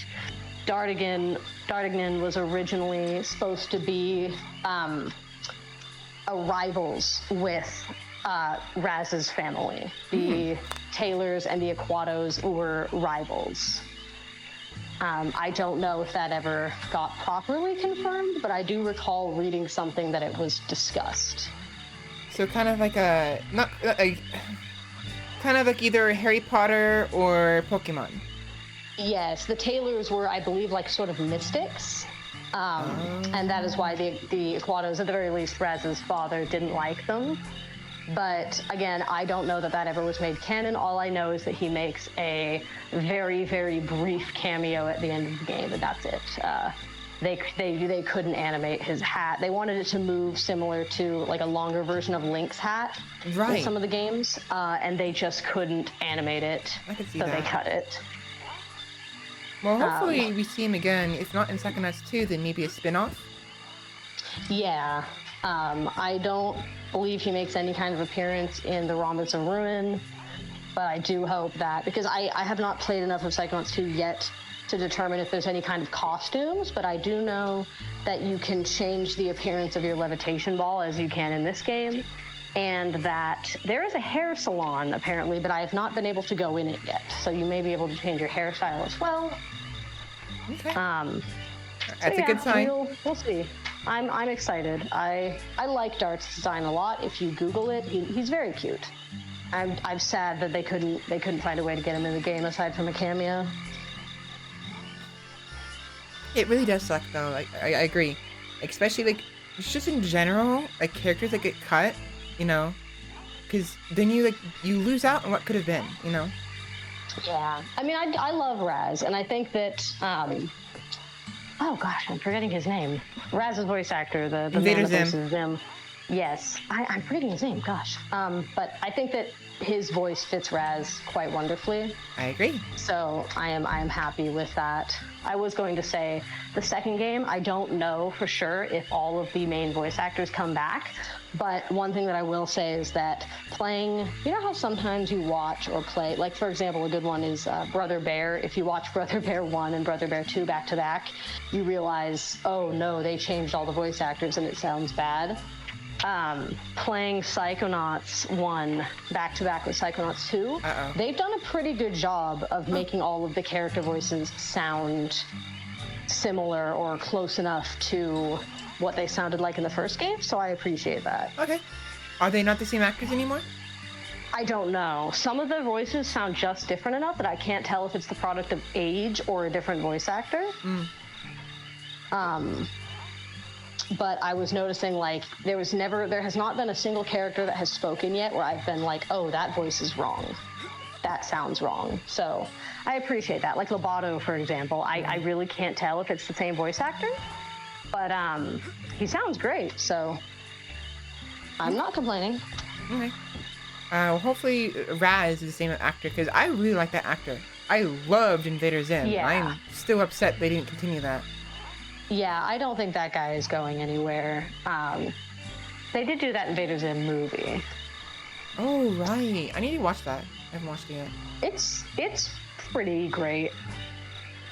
Dardigan was originally supposed to be rivals with Raz's family. The Taylors and the Aquados were rivals. I don't know if that ever got properly confirmed, but I do recall reading something that it was discussed. So kind of like kind of like either Harry Potter or Pokemon. Yes, the Taylors were, I believe, like sort of mystics. And that is why the Aquados, at the very least, Raz's father, didn't like them. But again, I don't know that ever was made canon. All I know is that he makes a very, very brief cameo at the end of the game, and that's it. They couldn't animate his hat. They wanted it to move similar to like a longer version of Link's hat in some of the games, and they just couldn't animate it. I could see so that. They cut it. Well, hopefully we see him again. If not in Psychonauts 2, then maybe a spin-off. Yeah. I don't believe he makes any kind of appearance in the Rhombus of Ruin, but I do hope that, because I have not played enough of Psychonauts 2 yet to determine if there's any kind of costumes, but I do know that you can change the appearance of your levitation ball as you can in this game. and that there is a hair salon apparently, but I have not been able to go in it yet. So you may be able to change your hairstyle as well. Okay. That's a good sign. We'll see. I'm excited. I like Dart's design a lot. If you Google it, he's very cute. I'm sad that they couldn't find a way to get him in the game aside from a cameo. It really does suck though. Like I agree, especially like just in general, like characters that get cut, you know, because then you lose out on what could have been, you know. Yeah, I mean, I love Raz, and I think that oh gosh, I'm forgetting his name. Raz's voice actor, the Invader man that Zim. voices Zim. Yes, I'm forgetting his name. Gosh, but I think that his voice fits Raz quite wonderfully. I agree. So I am happy with that. I was going to say the second game, I don't know for sure if all of the main voice actors come back, but one thing that I will say is that playing, you know how sometimes you watch or play, like for example, a good one is Brother Bear. If you watch Brother Bear 1 and Brother Bear 2 back to back, you realize, oh no, they changed all the voice actors and it sounds bad. Playing Psychonauts 1 back-to-back with Psychonauts 2, they've done a pretty good job of making all of the character voices sound similar or close enough to what they sounded like in the first game, so I appreciate that. Okay. Are they not the same actors anymore? I don't know. Some of the voices sound just different enough that I can't tell if it's the product of age or a different voice actor. But I was noticing, like, there has not been a single character that has spoken yet where I've been like, oh, that voice is wrong. That sounds wrong. So I appreciate that. Like Lobato, for example, I really can't tell if it's the same voice actor, but he sounds great, so I'm not complaining. Okay. Well, hopefully Raz is the same actor, because I really like that actor. I loved Invader Zim. Yeah. I'm still upset they didn't continue that. Yeah, I don't think that guy is going anywhere. They did do that Invader Zim movie. Oh, right. I need to watch that. I haven't watched it yet. It's pretty great.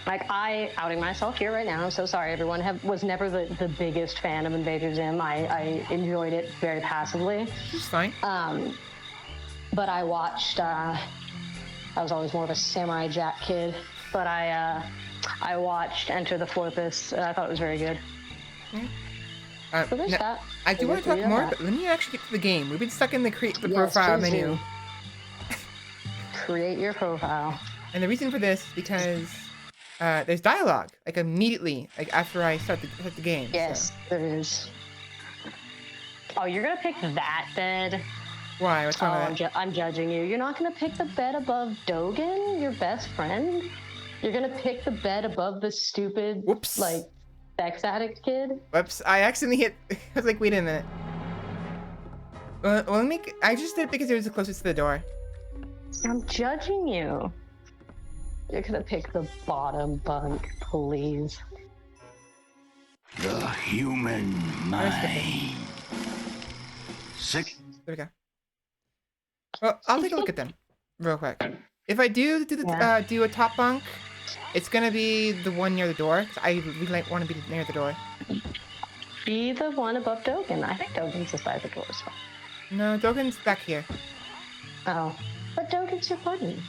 Like, outing myself here right now, I'm so sorry everyone, was never the biggest fan of Invader Zim. I enjoyed it very passively. It's fine. But I watched, I was always more of a Samurai Jack kid, but I watched Enter the Florpus. I thought it was very good. So there's that. I do want to talk more, but let me actually get to the game. We've been stuck in the create the profile menu. Create your profile. And the reason for this is because there's dialogue, like immediately, like after I start the game. Yes, so. there is. Oh, you're gonna pick that bed? Why? What's wrong with that? I'm judging you. You're not gonna pick the bed above Dogen, your best friend? You're gonna pick the bed above the stupid, whoops, like, sex addict kid? Whoops, I accidentally hit, I was like, wait a minute. Well, I just did it because it was the closest to the door. I'm judging you. You're gonna pick the bottom bunk, please. The human mind. There we go. Well, I'll take a look at them real quick. If I do a top bunk, it's gonna be the one near the door. 'Cause I really want to be near the door. Be the one above Dogen. I think Dogen's just by the door as well. No, Dogen's back here. Oh, but Dogen's your buddy.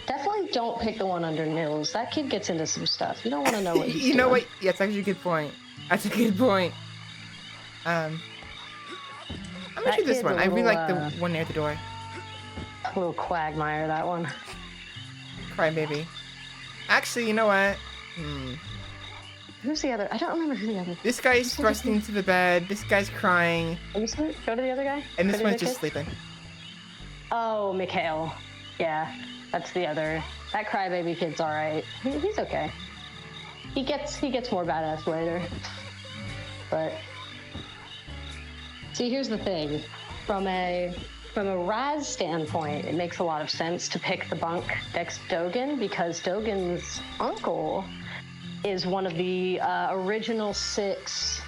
Definitely don't pick the one under Nils. That kid gets into some stuff. You don't want to know what he's You know doing. what? Yeah, it's actually a good point. That's a good point. I'm gonna choose this one. I really like the one near the door. A little quagmire, that one. Crybaby. Actually, you know what? Who's the other? I don't remember who the other. This guy's thrusting into the bed. This guy's crying. Go to the other guy. And this one's just sleeping. Oh, Mikhail. Yeah, that's the other. That crybaby kid's all right. He's okay. He gets more badass later. But see, here's the thing. From a Raz standpoint, it makes a lot of sense to pick the bunk next to Dogen because Dogen's uncle is one of the original 6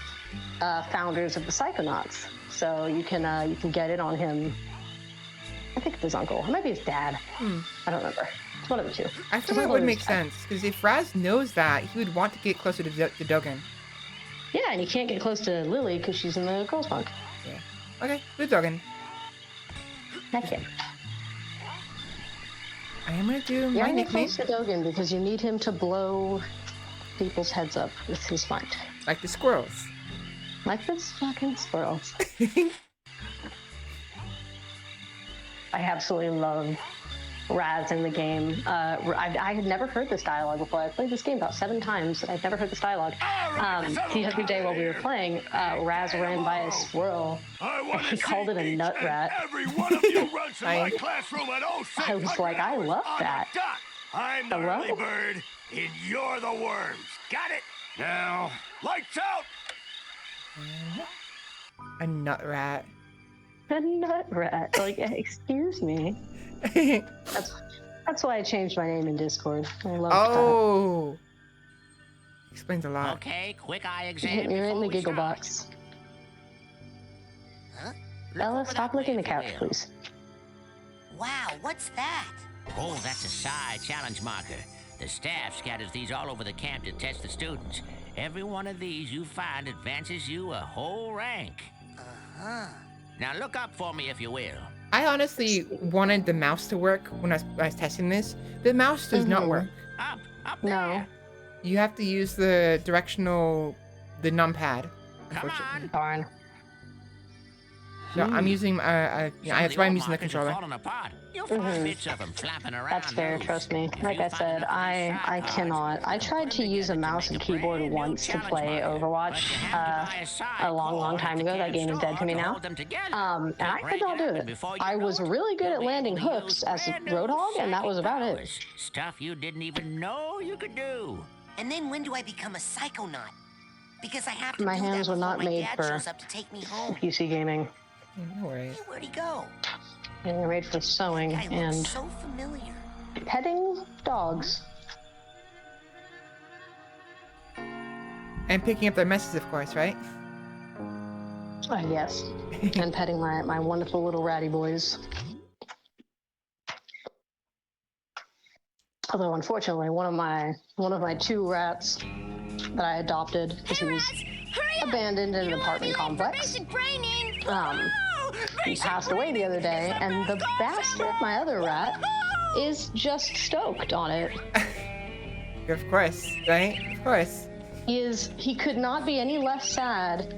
founders of the Psychonauts. So you can get it on him. I think it's his uncle. It might be his dad. I don't remember. It's one of the two. I feel like it would make sense because if Raz knows that, he would want to get closer to Dogen. Yeah, and he can't get close to Lily because she's in the girls' bunk. Yeah. Okay, good Dogen. Heck yeah. I am gonna do Yeah, my I'm nickname. close to Dogen because you need him to blow people's heads up with his mind. Like the squirrels. Like this fucking squirrels. I absolutely love Raz in the game. I had never heard this dialogue before. I played this game about 7 times. I'd never heard this dialogue. The other day while we were playing, Raz ran by a squirrel and he called it a nut rat. Every one of you runs from my I- classroom at 0600 I was like, I love on the that. dot. I'm the Hello? early bird, and you're the worms. Got it? Now, lights out! A nut rat. A nut rat. Like, excuse me. That's why I changed my name in Discord. I love Oh. Explains a lot. Okay, quick eye that. exam. Hit me right in before the we giggle start. box. Huh? Bella, Look over stop that licking the way, if you couch, will. please. Wow, what's that? Oh, that's a psi challenge marker. The staff scatters these all over the camp to test the students. Every one of these you find advances you a whole rank. Uh-huh. Now look up for me if you will. I honestly wanted the mouse to work when I was testing this. The mouse does not work. Up No. there. You have to use the numpad. Come Unfortunately. on. Darn. So I'm using that's why I'm using the controller. You'll find bits of 'em flapping around. That's fair, loose. trust me. If Like you I find said, enough of I these psy cannot. cards, I tried to put 'em use a together mouse to and make a keyboard brand new once to challenge play marker. Overwatch But you have to buy a psy a long cord time at ago. the That camp game is dead to store me to now. hold them together. And I Keep could not do right it. up, before you I know was it, really good you'll at be landing able to hooks use as a brand new Roadhog, and that was psychic about it. powers. Stuff you didn't even know you could do. And then when do I become a psychonaut? Because I have to My do hands that were before not my made dad for shows up to take me home. PC gaming. No worries. Hey, where'd he go? Getting ready for sewing Guy looks and so familiar. petting dogs. And picking up their messes, of course, right? Yes. And petting my wonderful little ratty boys. Although unfortunately, one of my 2 rats that I adopted because he was abandoned in an apartment complex. He passed away the other day, and the bastard, my other rat, is just stoked on it. Of course, right? Of course. He could not be any less sad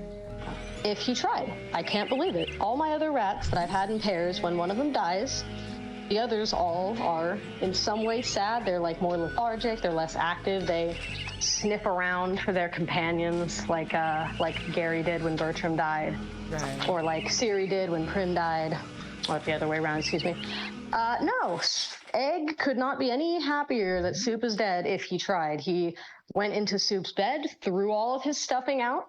if he tried. I can't believe it. All my other rats that I've had in pairs, when one of them dies, the others all are in some way sad. They're like more lethargic, they're less active, they sniff around for their companions like Gary did when Bertram died. Right. Or like Siri did when Prim died. Or the other way around, excuse me. No, Egg could not be any happier that Soup is dead if he tried. He went into Soup's bed, threw all of his stuffing out.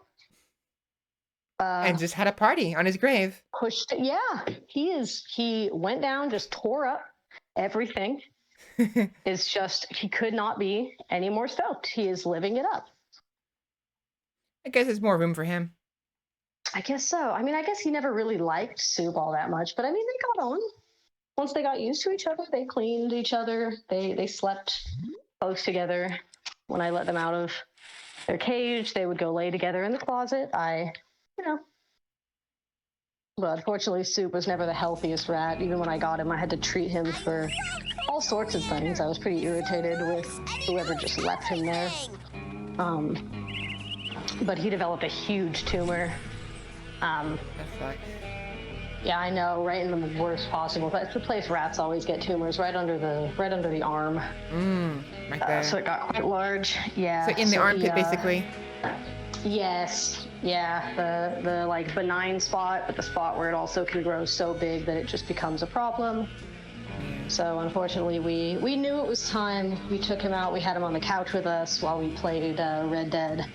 And just had a party on his grave. Pushed it. Yeah, he went down, just tore up everything. It's just, he could not be any more stoked. He is living it up. I guess there's more room for him. I guess so. I mean, I guess he never really liked Soup all that much, but I mean, they got on. Once they got used to each other, they cleaned each other. They slept close together. When I let them out of their cage, they would go lay together in the closet. But unfortunately, Soup was never the healthiest rat. Even when I got him, I had to treat him for all sorts of things. I was pretty irritated with whoever just left him there. But he developed a huge tumor. That sucks. Yeah, I know, right in the worst possible. That's the place rats always get tumors, right under the arm. Right there. So it got quite large. Yeah. So in the armpit, basically. Yes. Yeah. The like benign spot, but the spot where it also can grow so big that it just becomes a problem. So unfortunately, we knew it was time. We took him out. We had him on the couch with us while we played Red Dead.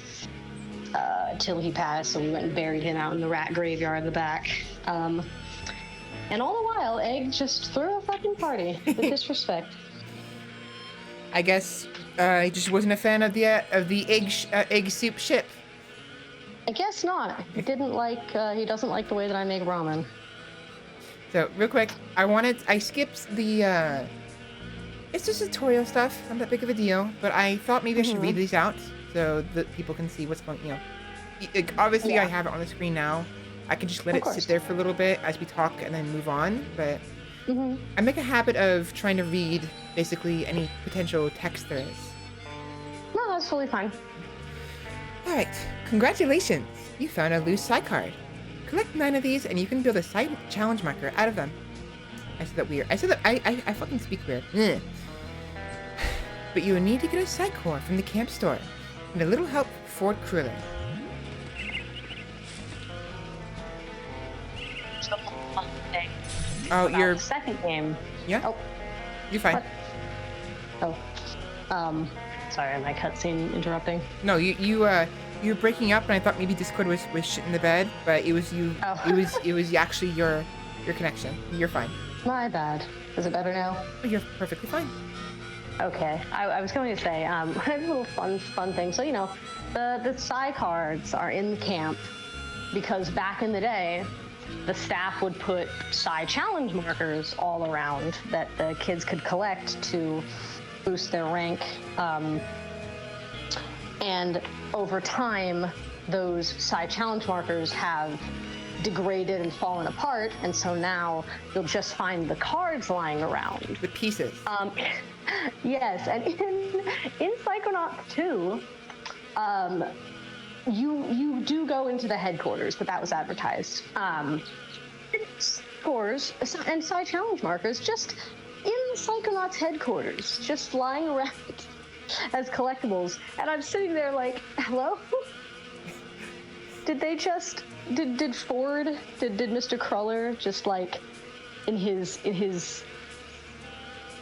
Till he passed, so we went and buried him out in the rat graveyard in the back. And all the while, Egg just threw a fucking party with disrespect. I guess he just wasn't a fan of the egg soup ship. I guess not. He didn't like. He doesn't like the way that I make ramen. So real quick, I skipped the. It's just tutorial stuff, not that big of a deal. But I thought maybe I should read these out so that people can see what's going. Obviously, I have it on the screen now. I can just let it sit there for a little bit as we talk and then move on. But I make a habit of trying to read basically any potential text there is. No, that's totally fine. All right, congratulations! You found a loose psi card. Collect 9 of these, and you can build a psi challenge marker out of them. I said that weird. I said that I fucking speak weird. Ugh. But you will need to get a psi core from the camp store, and a little help from Ford Cruller. Oh, you're The second game. yeah. Oh, You're fine. What? Oh. Sorry, my cutscene interrupting. No, you were breaking up, and I thought maybe Discord was shit in the bed, but it was you. Oh. It was actually your connection. You're fine. My bad. Is it better now? Oh, you're perfectly fine. Okay. I was going to say, a little fun thing. So, you know, the psi cards are in the camp because back in the day, the staff would put psi challenge markers all around that the kids could collect to boost their rank. And over time, those psi challenge markers have degraded and fallen apart, and so now you'll just find the cards lying around. The pieces. Yes, and in Psychonauts 2, you do go into the headquarters, but that was advertised. Scores and psi challenge markers just in the Psychonauts headquarters, just lying around as collectibles, and I'm sitting there like, hello? Did they just did Ford did Mr. Cruller just like in his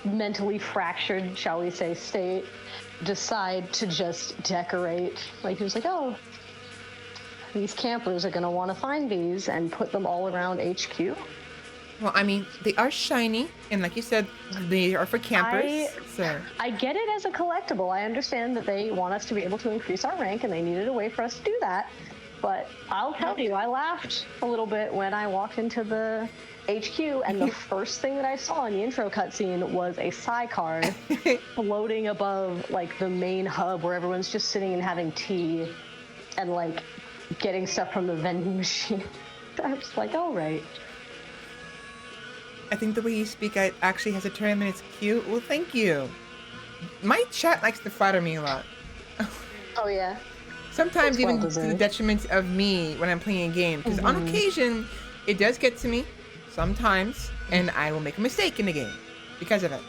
mentally fractured, shall we say, state decide to just decorate? Like he was like, oh, these campers are gonna want to find these and put them all around HQ. Well, I mean, they are shiny, and like you said, they are for campers. I get it as a collectible. I understand that they want us to be able to increase our rank, and they needed a way for us to do that. But I'll tell you, I laughed a little bit when I walked into the HQ, and the first thing that I saw in the intro cutscene was a psi card floating above like the main hub where everyone's just sitting and having tea and like getting stuff from the vending machine. I was like, all right. I think the way you speak actually has a term and it's cute. Well, thank you. My chat likes to flatter me a lot. Oh, yeah. Sometimes It's even well to the deserved. detriment of me when I'm playing a game. Because on occasion, it does get to me. Sometimes. And I will make a mistake in the game. Because of it.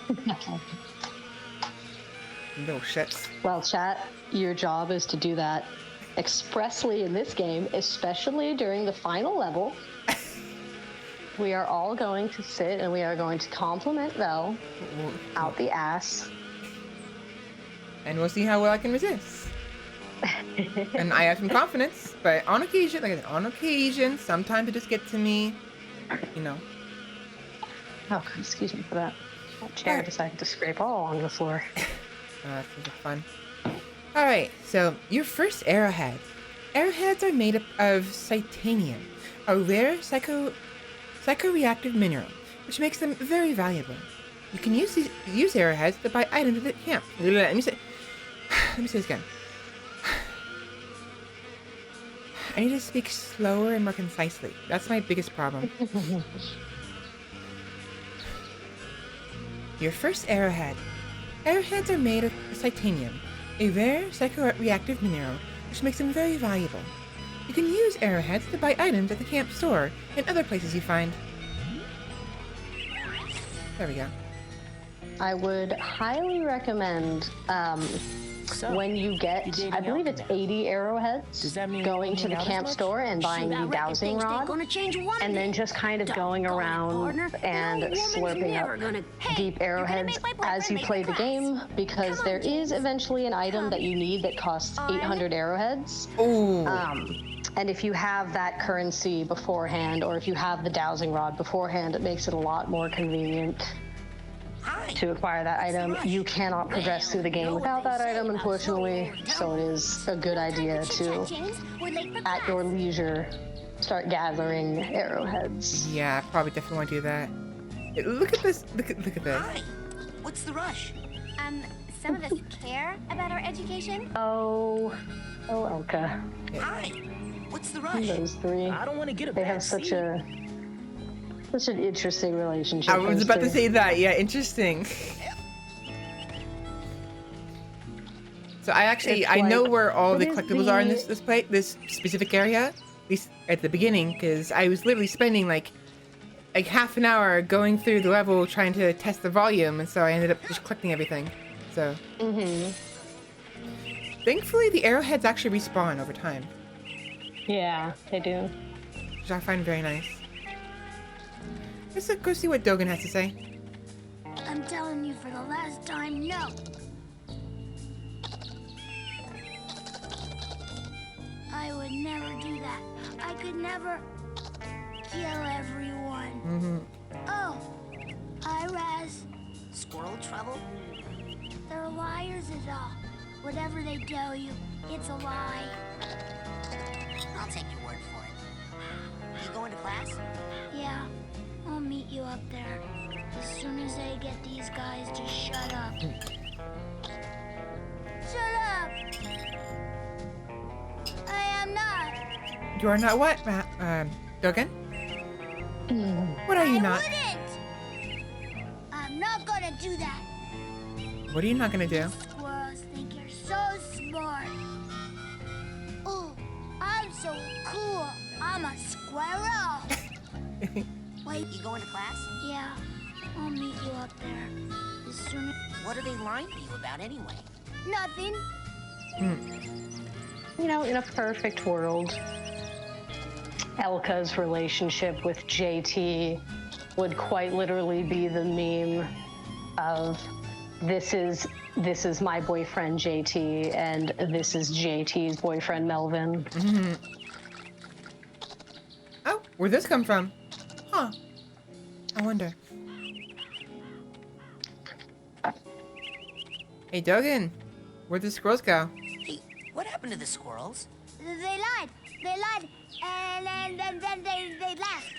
Little shits. Well, chat, your job is to do that expressly in this game, especially during the final level. We are all going to sit and we are going to compliment Vel out the ass. And we'll see how well I can resist. And I have some confidence, but on occasion, like I said, on occasion, sometimes it just gets to me, you know. Oh, excuse me for that. That chair decided to scrape all along the floor. That's fun. Alright, so your first arrowhead. Arrowheads are made up of titanium, a rare psychoreactive mineral, which makes them very valuable. You can use arrowheads to buy items at the camp. Let me say this again. I need to speak slower and more concisely. That's my biggest problem. Your first arrowhead. Arrowheads are made of titanium, a rare psychoreactive mineral, which makes them very valuable. You can use arrowheads to buy items at the camp store and other places you find. There we go. I would highly recommend when you get, I believe it's 80 arrowheads, going to the camp store and buying the dowsing rod, and then just kind of going around and slurping up deep arrowheads as you play the game, because there is eventually an item that you need that costs 800 arrowheads. Ooh. And if you have that currency beforehand, or if you have the dowsing rod beforehand, it makes it a lot more convenient to acquire that item. You cannot progress through the game without that item, unfortunately, so it is a good idea to, at your leisure, start gathering arrowheads. Yeah, I probably definitely want to do that. Look at this. Look at this. Hi. What's the rush? Some of us care about our education. Oh, Elka. Hi. What's the rush? Those three. I don't want to get a They bad have such seat. a Such an interesting relationship. I was about to those two. say that. Yeah, interesting. So I know where all the collectibles are in this specific area, at least at the beginning, because I was literally spending like half an hour going through the level trying to test the volume, and so I ended up just collecting everything. So thankfully the arrowheads actually respawn over time, Yeah, they do. which I find very nice. Let's go see what Dogen has to say. I'm telling you for the last time, no. I would never do that. I could never kill everyone. Oh, hi, Raz. Squirrel trouble? They're liars is all. Whatever they tell you, it's a lie. I'll take your word for it. You going to class? Yeah, I'll meet you up there. As soon as I get these guys to shut up. Shut up! I am not. You are not what, Dogen? What are you I not? wouldn't! I'm not gonna do that. What are you not gonna do? Squirrels think you're so smart. Ooh, I'm so cool. I'm a squirrel. Wait, You going to class? yeah, I'll meet you up there. As soon as... What are they lying to you about anyway? Nothing. You know, in a perfect world, Elka's relationship with JT would quite literally be the meme of this is my boyfriend JT and this is JT's boyfriend Melvin. Oh, where'd this come from? Huh. I wonder. Hey, Dogen. Where'd the squirrels go? Hey, what happened to the squirrels? They lied. They lied. And then they laughed.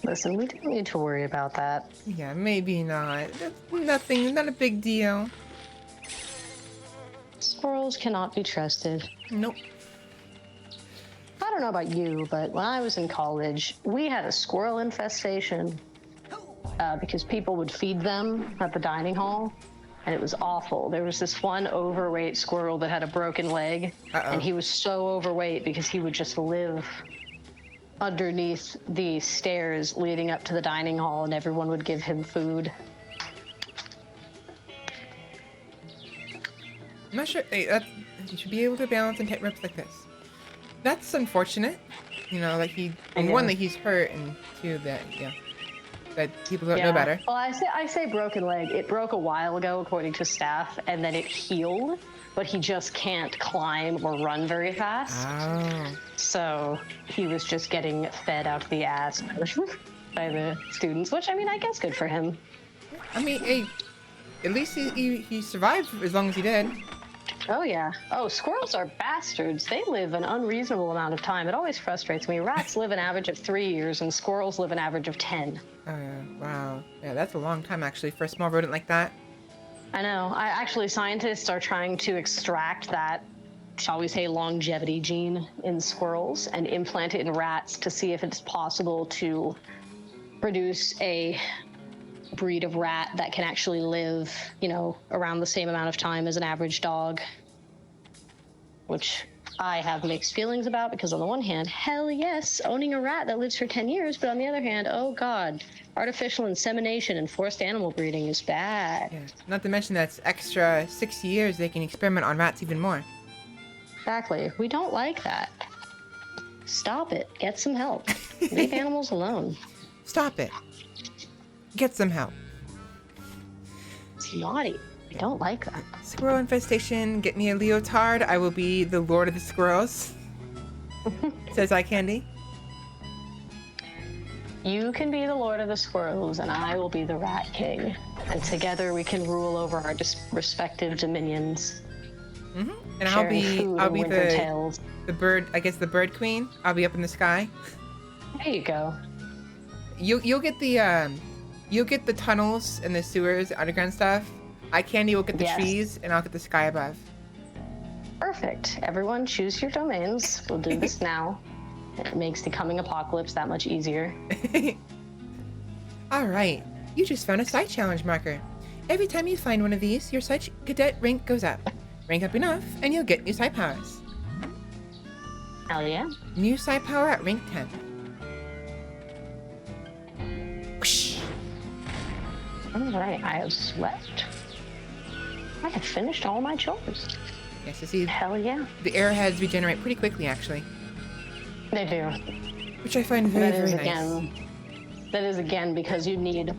Listen, we don't need to worry about that. Yeah, maybe not. That's nothing. Not a big deal. Squirrels cannot be trusted. Nope. I don't know about you, but when I was in college, we had a squirrel infestation because people would feed them at the dining hall, and it was awful. There was this one overweight squirrel that had a broken leg, and he was so overweight because he would just live underneath the stairs leading up to the dining hall, and everyone would give him food. I'm not sure. Hey, you should be able to balance and hit reps like this. That's unfortunate. You know, like one, that he's hurt, and two, that people don't know better. Well, I say broken leg. It broke a while ago, according to staff, and then it healed, but he just can't climb or run very fast. Oh. So he was just getting fed out of the ass by the students, which, I mean, I guess good for him. I mean, hey, at least he survived as long as he did. Oh, yeah. Oh, squirrels are bastards. They live an unreasonable amount of time. It always frustrates me. Rats live an average of 3 years, and squirrels live an average of 10. Oh, yeah. Wow. Yeah, that's a long time, actually, for a small rodent like that. I know. Actually, scientists are trying to extract that, shall we say, longevity gene in squirrels and implant it in rats to see if it's possible to produce a breed of rat that can actually live, you know, around the same amount of time as an average dog. Which I have mixed feelings about, because on the one hand, hell yes, owning a rat that lives for 10 years, but on the other hand, oh god, artificial insemination and forced animal breeding is bad. Yeah. Not to mention that's extra 6 years they can experiment on rats even more. Exactly. We don't like that. Stop it. Get some help. Leave animals alone. Stop it. Get some help. It's naughty. I don't like that. Squirrel infestation, get me a leotard. I will be the lord of the squirrels. Says Eye Candy. You can be the lord of the squirrels, and I will be the rat king. And together we can rule over our respective dominions. And Sharing I'll be winter tales. the bird. I guess the bird queen. I'll be up in the sky. There you go. You'll get the tunnels and the sewers, underground stuff. Eye Candy will get the trees, and I'll get the sky above. Perfect. Everyone choose your domains. We'll do this now. It makes the coming apocalypse that much easier. Alright, you just found a side challenge marker. Every time you find one of these, your side cadet rank goes up. Rank up enough, and you'll get new side powers. Hell yeah. New side power at rank 10. Whoosh. Alright, I have slept. I have finished all my chores. Yes, you see, Hell yeah. the arrowheads regenerate pretty quickly, actually. They do. Which I find very, very nice. That is again because you need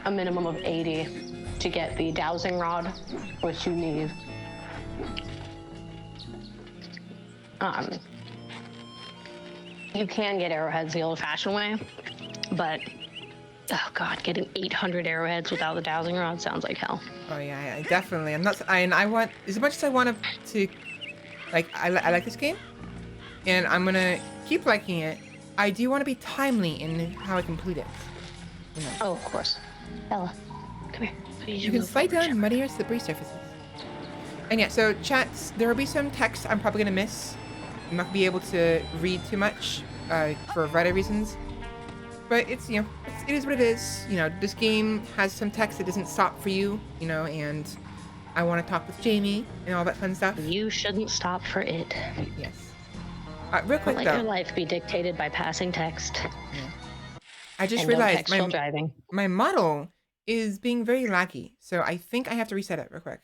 a minimum of 80 to get the dowsing rod, which you need. You can get arrowheads the old-fashioned way, but oh god, getting 800 arrowheads without the dowsing rod sounds like hell. Oh yeah, definitely. I'm not. I want as much as I want to. Like I like this game, and I'm gonna keep liking it. I do want to be timely in how I complete it. You know. Oh, of course. Bella, come here. You can slide down muddy or slippery surfaces. And yeah, so chats, there will be some text I'm probably gonna miss. I'm not gonna be able to read too much for a variety of reasons. But it's, you know, it is what it is. You know, this game has some text that doesn't stop for you, you know, and I want to talk with Jamie and all that fun stuff. You shouldn't stop for it. Yes. Real quick, Don't let your life be dictated by passing text. Yeah. I just And realized don't text while driving. my model is being very laggy, so I think I have to reset it real quick.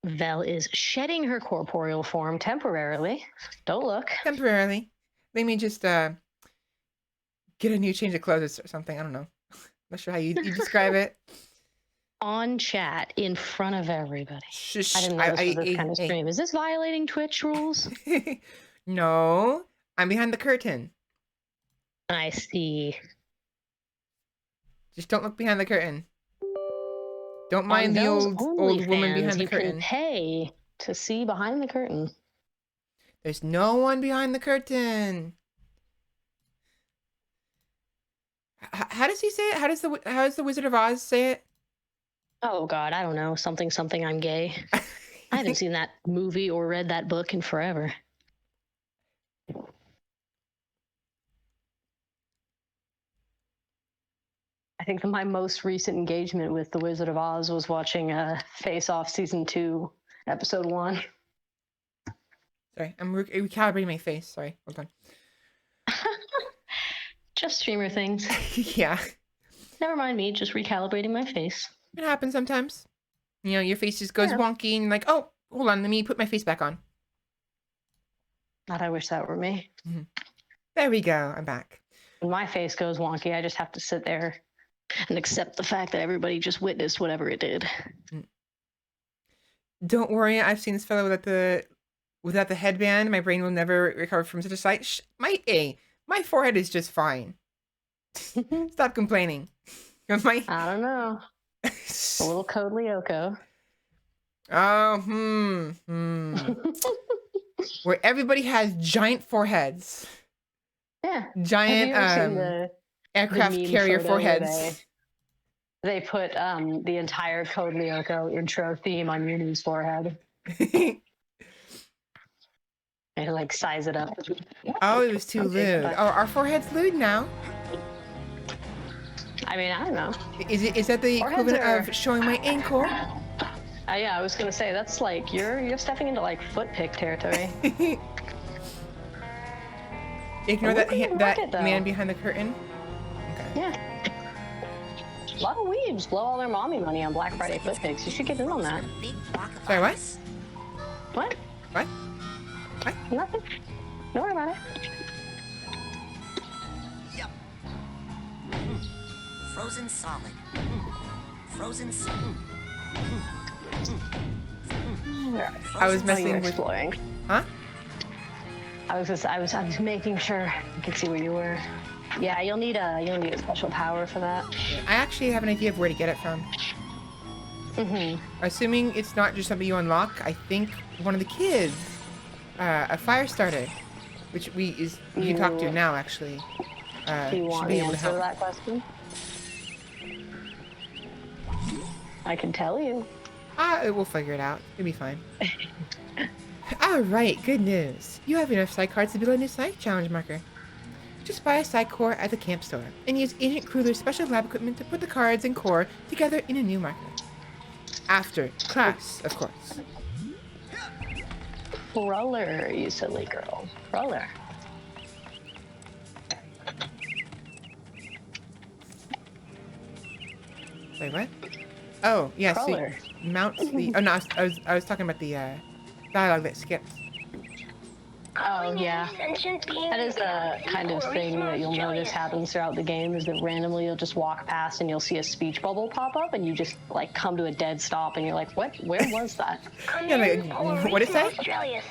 Vel is shedding her corporeal form temporarily. Don't look. Temporarily. Let me just get a new change of clothes or something. I don't know. Not sure how you describe it. On chat in front of everybody. Shush. I didn't know this was this kind of stream. Is this violating Twitch rules? No, I'm behind the curtain. I see. Just don't look behind the curtain. Don't mind the old woman behind the curtain. You can pay to see behind the curtain. There's no one behind the curtain. How does he say it? How does the Wizard of Oz say it? Oh God, I don't know. Something, I'm gay. I haven't seen that movie or read that book in forever. I think my most recent engagement with The Wizard of Oz was watching Face Off Season 2, Episode 1. Sorry, I'm recalibrating my face. Sorry, hold on. Just streamer things. Yeah. Never mind me, just recalibrating my face. It happens sometimes. You know, your face just goes wonky and you're like, oh, hold on, let me put my face back on. God, I wish that were me. Mm-hmm. There we go, I'm back. When my face goes wonky, I just have to sit there and accept the fact that everybody just witnessed whatever it did. Don't worry, I've seen this fellow without the headband. My brain will never recover from such a sight. My forehead is just fine. Stop complaining. I don't know. A little Code Lyoko. Oh, where everybody has giant foreheads. Yeah. Giant aircraft carrier foreheads. They put the entire Code Lyoko intro theme on Uni's forehead. They like size it up. Oh, it was too lewd. Oh, our forehead's lewd now. I mean, I don't know. Is that the equivalent of showing my ankle? Yeah, I was gonna say that's like you're stepping into like foot pick territory. Ignore that man behind the curtain. Okay. Yeah. A lot of weebs blow all their mommy money on Black Friday foot picks. You should get in on that. Sorry, what? What? What? What? Nothing. Don't worry about it. Yep. Frozen solid. Frozen solid. I was messing with exploring. Huh? I was making sure I could see where you were. Yeah, you'll need a special power for that. I actually have an idea of where to get it from. Assuming it's not just something you unlock, I think one of the kids, a fire starter, which you can talk to now actually. Do you want the answer to that question? I can tell you. We'll figure it out. It'll be fine. Alright, good news. You have enough Psych cards to build a new Psych challenge marker. Just buy a Psych core at the camp store and use Agent Kruger's special lab equipment to put the cards and core together in a new marker. After class, of course. Roller, you silly girl. Roller. Wait, what? Oh, yeah, Crawler. so mounts the... Oh, no, I was talking about the dialogue that skips. Oh, yeah. That is the kind of thing that you'll notice happens throughout the game, is that randomly you'll just walk past and you'll see a speech bubble pop up and you just, like, come to a dead stop and you're like, what? Where was that? Yeah, like, what did it say?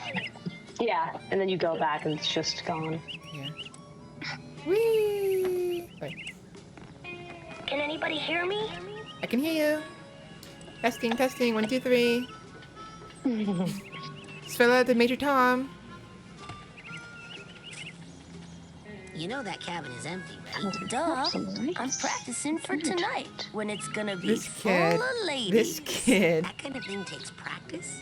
Yeah, and then you go back and it's just gone. Yeah. Whee! Wait. Can anybody hear me? I can hear you. Testing, testing, 1, 2, 3. Svela, the Major Tom. You know that cabin is empty, right? Duh. I'm practicing for tonight when it's gonna be This full kid. of ladies. This kid. That kind of thing takes practice.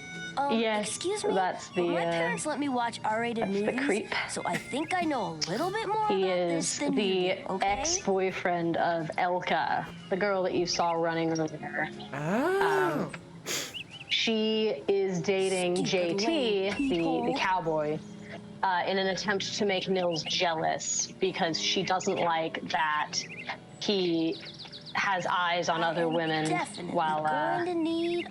Yes, Excuse me. that's the, My parents let me watch R-rated that's the movies, creep. so I think I know a little bit more He about is this than the you do, okay? ex-boyfriend of Elka, the girl that you saw running earlier. Oh. She is dating Stupid lame JT, people. the cowboy, in an attempt to make Nils jealous because she doesn't like that he has eyes on other women Definitely while going to need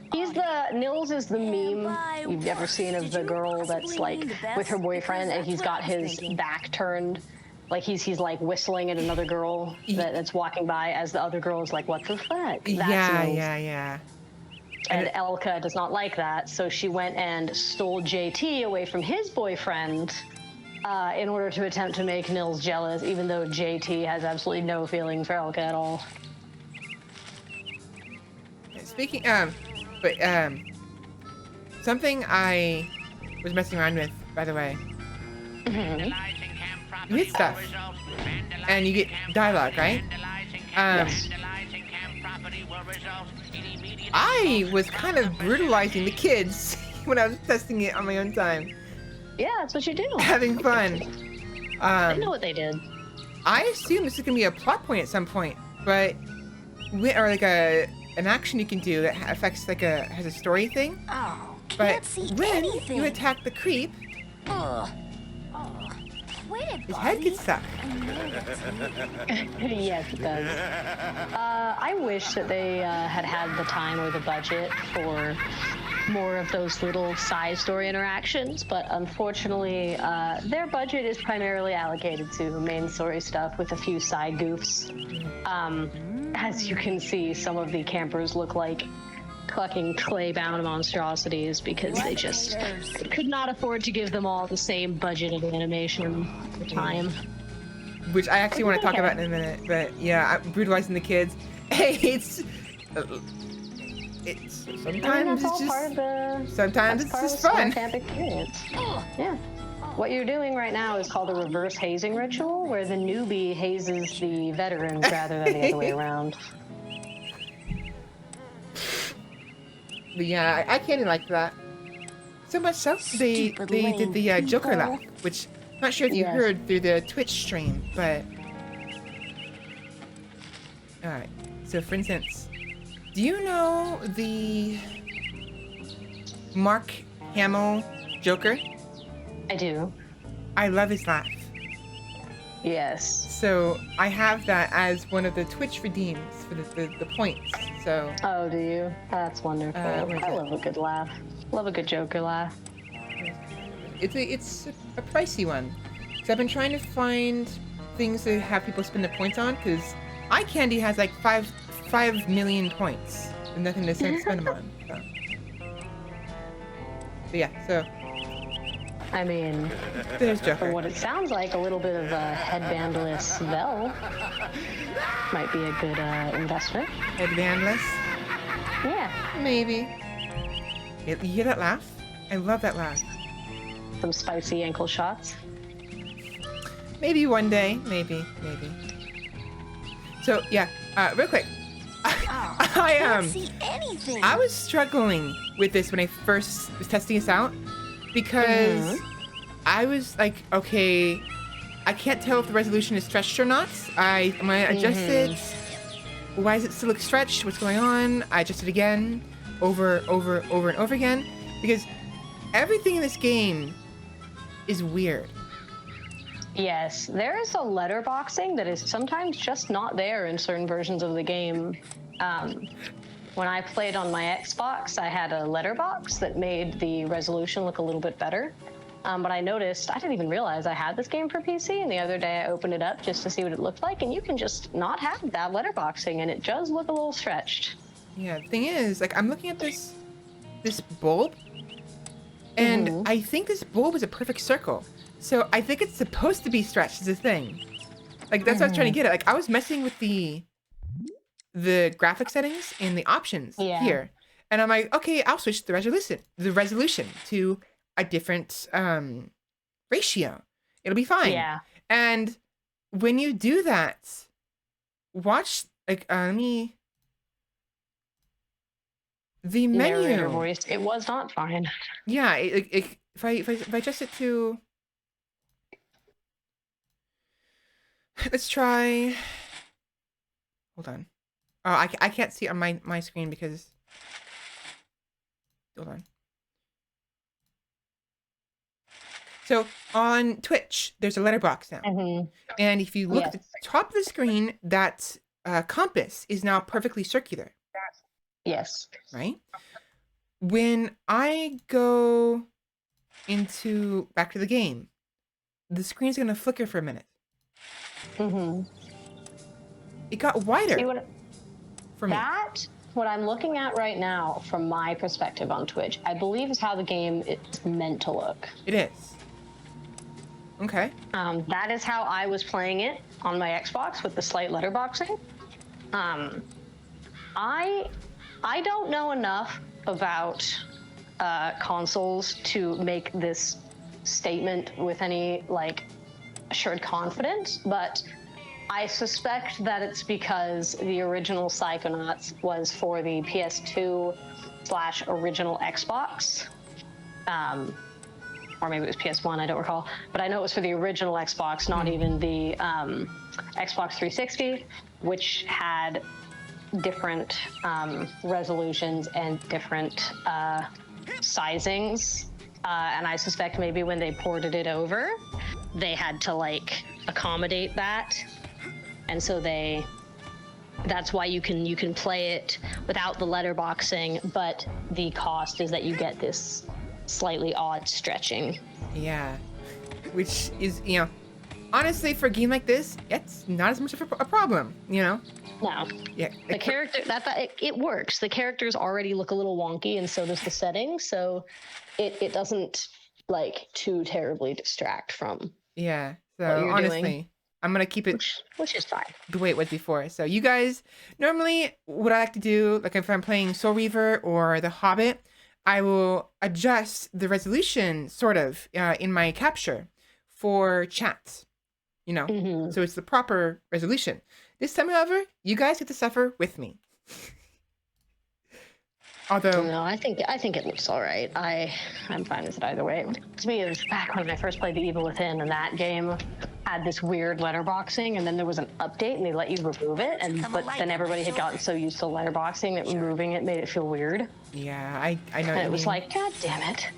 Nils is the meme you've ever seen of the girl that's like with her boyfriend and he's got his back turned, like he's like whistling at another girl that's walking by as the other girl is like, what the fuck? That's Yeah, Nils. yeah. And Elka does not like that, so she went and stole JT away from his boyfriend in order to attempt to make Nils jealous, even though JT has absolutely no feeling for Elka at all. Speaking, something I was messing around with, by the way. You hit stuff, and you get dialogue, right? I was kind of brutalizing the kids when I was testing it on my own time. Yeah, that's what you do. Having fun. I know what they did. I assume this is gonna be a plot point at some point, but or like an action you can do that affects like has a story thing. Oh, But can't see when anything. you attack the creep, Ugh. Oh, quit it, his head buddy. gets stuck. Yes, it does. I wish that they had the time or the budget for more of those little side story interactions, but unfortunately, their budget is primarily allocated to main story stuff with a few side goofs. As you can see, some of the campers look like fucking clay-bound monstrosities because they just could not afford to give them all the same budget of animation at the time. Which I actually want to talk about in a minute, but yeah, I'm brutalizing the kids. Hey, it's sometimes it's just sometimes it's just fun. Camp experience. Yeah. What you're doing right now is called a reverse hazing ritual, where the newbie hazes the veterans rather than the other way around. But yeah, I can't like that. So much so, they Stupid did the lame Joker people. laugh, which I'm not sure if you Yes. heard through the Twitch stream, but... Alright, so for instance, do you know the Mark Hamill Joker? I do. I love his laugh. Yes. So I have that as one of the Twitch redeems for the points, so... Oh, do you? That's wonderful. where's I that? love a good laugh. Love a good Joker laugh. It's a pricey one. So I've been trying to find things to have people spend their points on, because Eye Candy has like 5 million points, and nothing to spend them on. So. But yeah, so I mean, there's for Joker. what it sounds like, a little bit of a headbandless Svela might be a good investment. Advanless, Yeah. maybe. You hear that laugh? I love that laugh. Some spicy ankle shots. Maybe one day, maybe. So yeah, real quick. Can't see anything. I was struggling with this when I first was testing this out, because I was like, okay, I can't tell if the resolution is stretched or not. I'm gonna adjust it. Why does it still look stretched? What's going on? I adjust it again, over and over again, because everything in this game is weird. Yes, there is a letterboxing that is sometimes just not there in certain versions of the game. When I played on my Xbox, I had a letterbox that made the resolution look a little bit better. But I noticed, I didn't even realize I had this game for PC, and the other day I opened it up just to see what it looked like, and you can just not have that letterboxing, and it does look a little stretched. Yeah, the thing is, like, I'm looking at this bulb, and I think this bulb is a perfect circle. So I think it's supposed to be stretched as a thing. Like, that's what I was trying to get at. Like, I was messing with the graphic settings in the options here. And I'm like, okay, I'll switch the resolution to a different ratio. It'll be fine. Yeah. And when you do that, watch, like, the Narrator menu. voice, it was not fine. Yeah, if I adjust it to, let's try. Hold on. Oh, I can't see it on my screen because. Hold on. So on Twitch, there's a letterbox now, and if you look at the top of the screen, that compass is now perfectly circular. Yes. Right? When I go back to the game, the screen's gonna flicker for a minute. It got wider for me. That, what I'm looking at right now, from my perspective on Twitch, I believe is how the game is meant to look. It is. Okay. That is how I was playing it on my Xbox with the slight letterboxing. I don't know enough about consoles to make this statement with any like assured confidence, but I suspect that it's because the original Psychonauts was for the PS2/original Xbox. Or maybe it was PS1, I don't recall. But I know it was for the original Xbox, not even the Xbox 360, which had different resolutions and different sizings. And I suspect maybe when they ported it over, they had to like accommodate that. And so that's why you can play it without the letterboxing, but the cost is that you get this slightly odd stretching. Yeah, which is, honestly, for a game like this, it's not as much of a problem, No. Yeah. The character, it works. The characters already look a little wonky, and so does the setting, so it doesn't, like, too terribly distract from Yeah, so what you're honestly, doing. I'm gonna keep it Which is fine. the way it was before. So you guys, normally what I like to do, like if I'm playing Soul Reaver or The Hobbit, I will adjust the resolution sort of in my capture for chat, so it's the proper resolution. This time, however, you guys get to suffer with me. Although, No, I think it looks all right. I'm fine with it either way. To me, it was back when I first played The Evil Within, and that game had this weird letterboxing, and then there was an update, and they let you remove it, but then everybody had gotten so used to letterboxing that removing it made it feel weird. yeah, I know. And it was like, God damn it.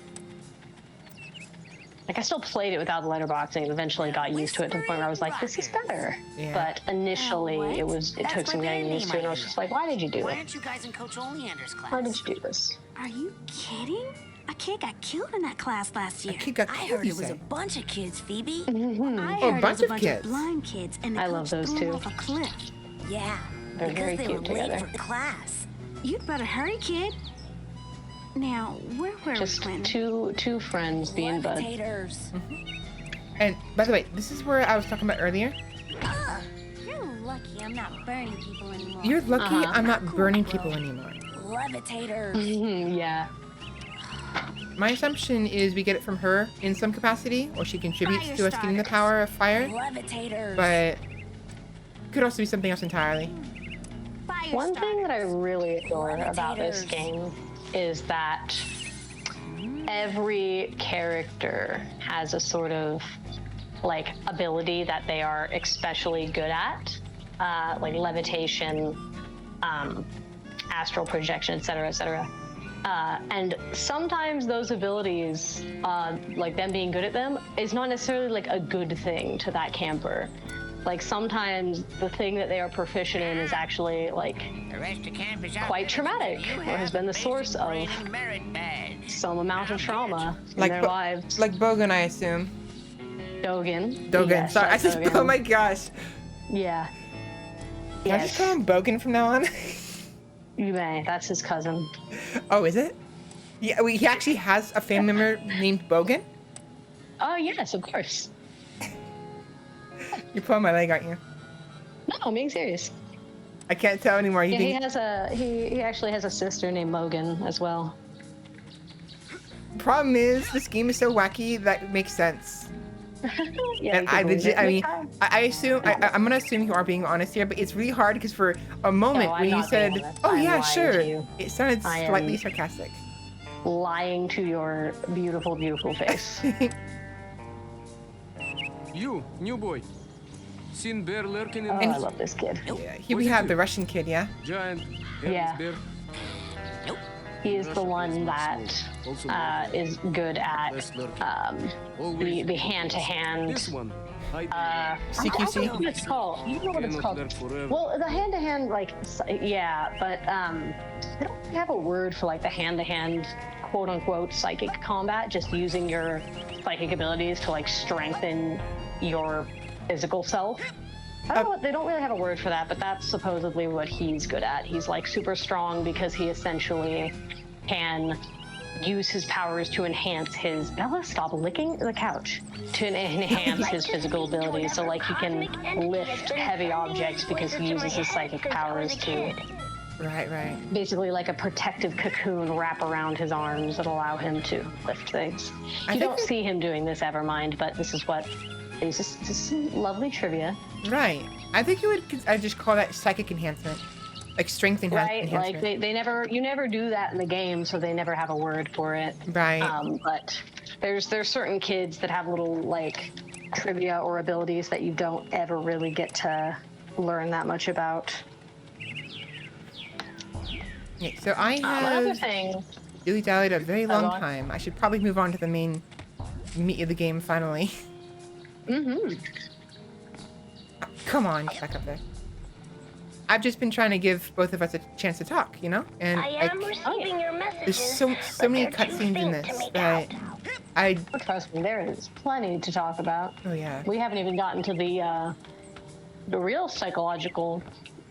Like, I still played it without the letterboxing and eventually got used to it to the point where I was like, this is better. Yeah. But initially, it took some getting used to, and I was just like, why did you do Why it? aren't you guys in Coach Oleander's class? Why did you do this? Are you kidding? A kid got killed in that class last year. kid got I killed, heard you it was say? a bunch of kids, Phoebe. I Oh, a heard bunch it was of a bunch kids. of blind kids, and the I coach love those threw too. them off a cliff. Yeah, They're because very they cute were late together. for class. You'd better hurry, kid. Now, where were Just we, Quinn? two friends being buds. Levitators. And by the way, this is where I was talking about earlier. You're lucky I'm not burning people anymore. You're lucky I'm not burning people anymore. Levitators. Yeah. My assumption is we get it from her in some capacity, or she contributes to us getting the power of fire, Levitators. but could also be something else entirely. One thing that I really adore about this game is that every character has a sort of like ability that they are especially good at, like levitation, astral projection, etc., etc. And sometimes those abilities, like them being good at them, is not necessarily like a good thing to that camper. Like sometimes the thing that they are proficient in is actually like quite traumatic, or has been the source of some amount of trauma in their lives. Like Bogan, I assume. Dogan. Dogan. Yes, Sorry, I like just. Dogan. Oh my gosh. Yeah. Can I just call him Bogan from now on? You may. That's his cousin. Oh, is it? Yeah, he actually has a family member named Bogan? Oh, yes, of course. You're pulling my leg, aren't you? No, I'm being serious. I can't tell anymore. Yeah, he actually has a sister named Mogan as well. Problem is, this game is so wacky that it makes sense. Yeah, And I assume, I'm gonna assume you are being honest here, but it's really hard because for a moment when you said, "Oh yeah, sure," it sounded slightly sarcastic. Lying to your beautiful, beautiful face. You, new boy. Seen bear lurking in Oh, I love this kid. Yeah, here we have the Russian kid, yeah? Giant Yeah. bear. He is the one that is good at the hand-to-hand. This one. CQC? I don't know what it's called. You know what it's called. Well, the hand-to-hand, like, yeah, but they don't really have a word for like the hand-to-hand, quote-unquote, psychic combat. Just using your psychic abilities to like strengthen your physical self. I don't know what, they don't really have a word for that, but that's supposedly what he's good at. He's like super strong because he essentially can use his powers to enhance his... Bella, stop licking the couch. To enhance his physical abilities. So like he can lift heavy objects because he uses his psychic powers to... Right. Basically like a protective cocoon wrap around his arms that allow him to lift things. You don't see him doing this, Evermind, but this is what... This is some lovely trivia. Right. I think I'd just call that psychic enhancement. Like strength enhancement. Right, like you never do that in the game, so they never have a word for it. Right. But there's certain kids that have little like trivia or abilities that you don't ever really get to learn that much about. Yeah, so I Another have thing. dilly-dallied a very long go on. time. I should probably move on to the main meat of the game finally. Mm-hmm. Come on, get back up there. I've just been trying to give both of us a chance to talk, you know? And I am receiving your messages. there's so many cutscenes in this that Trust me, there is plenty to talk about. Oh yeah. We haven't even gotten to the real psychological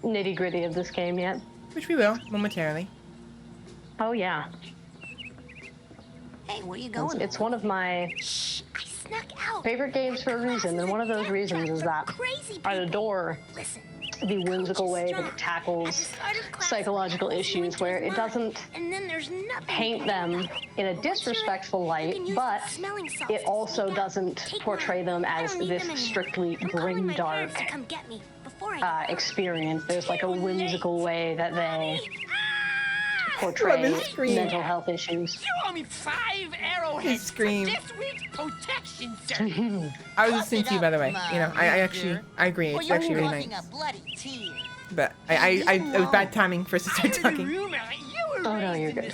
nitty-gritty of this game yet. Which we will momentarily. Oh yeah. Hey, where you going? It's one of my Snuck out. favorite games for a reason, and one of those reasons is that I adore the whimsical way that it tackles psychological issues, where it doesn't paint them in a disrespectful light, but it also doesn't portray them as this strictly grim-dark experience. There's like a whimsical way that they portray mental health issues. You owe me 5 arrowheads for this week's protection service. I was listening to you, by the way. You know, I agree. It's actually really nice. But it was bad timing for us to start talking. Oh no, you're good.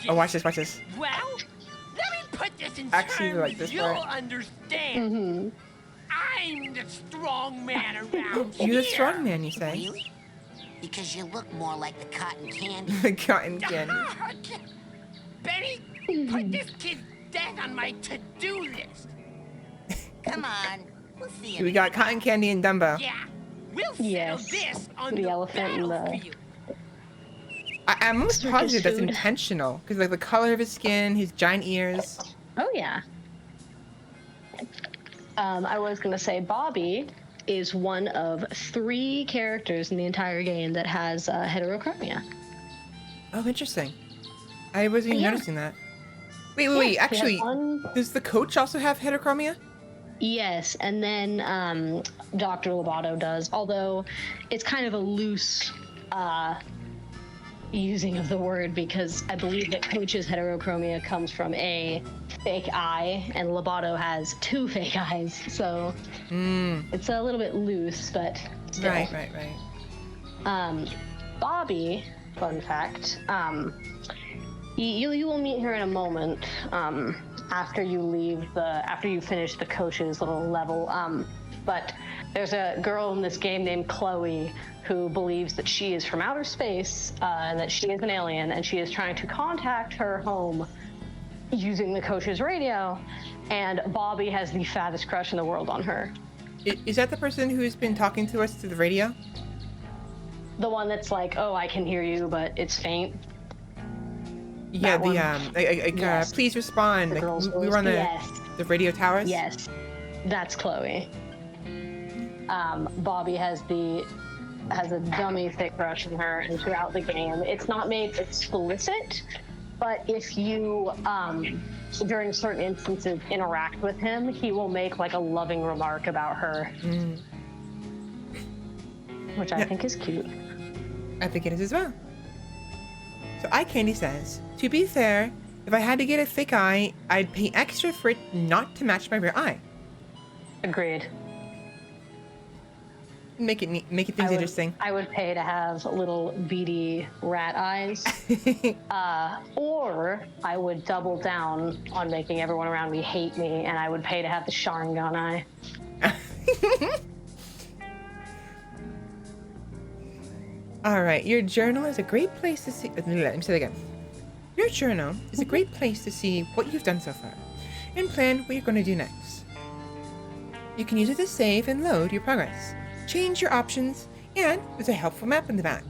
Oh, watch this. Well, let me put this in Actually, terms like this you'll part. understand. I'm the strong man around You're the here. strong man, you say? Really? Because you look more like the cotton candy. The cotton candy. Benny, put this kid's death on my to-do list. Come on, we'll see We got cotton candy and Dumbo. Yeah, we'll settle this on the elephant and the... battlefield. I'm almost positive that's intentional, because like the color of his skin, his giant ears. Oh yeah. I was gonna say Bobby is one of 3 characters in the entire game that has heterochromia. Oh, interesting. I wasn't even noticing that. Wait. Actually, does the coach also have heterochromia? Yes, and then Dr. Lovato does, although it's kind of a loose using of the word because I believe that Coach's heterochromia comes from a fake eye, and Lobato has 2 fake eyes, so it's a little bit loose, but still. Right. Bobby, fun fact, you will meet her in a moment after you finish the Coach's little level. But there's a girl in this game named Chloe who believes that she is from outer space and that she is an alien, and she is trying to contact her home using the Coach's radio, and Bobby has the fattest crush in the world on her. Is that the person who's been talking to us through the radio? The one that's like, oh, I can hear you, but it's faint. Yeah, that yes. Please respond. Like, we were on the radio towers? Yes, that's Chloe. Bobby has a dummy thick crush on her, and throughout the game, it's not made explicit, but if you, during certain instances, interact with him, he will make like a loving remark about her, which I think is cute. I think it is as well. So iCandy says, to be fair, if I had to get a fake eye, I'd pay extra for it not to match my real eye. Agreed. Make it things interesting. I would pay to have little beady rat eyes, or I would double down on making everyone around me hate me, and I would pay to have the Sharingan eye. All right, your journal is a great place to see. Let me say that again. Your journal is a great place to see what you've done so far, and plan what you're going to do next. You can use it to save and load your progress. Change your options, and there's a helpful map in the back.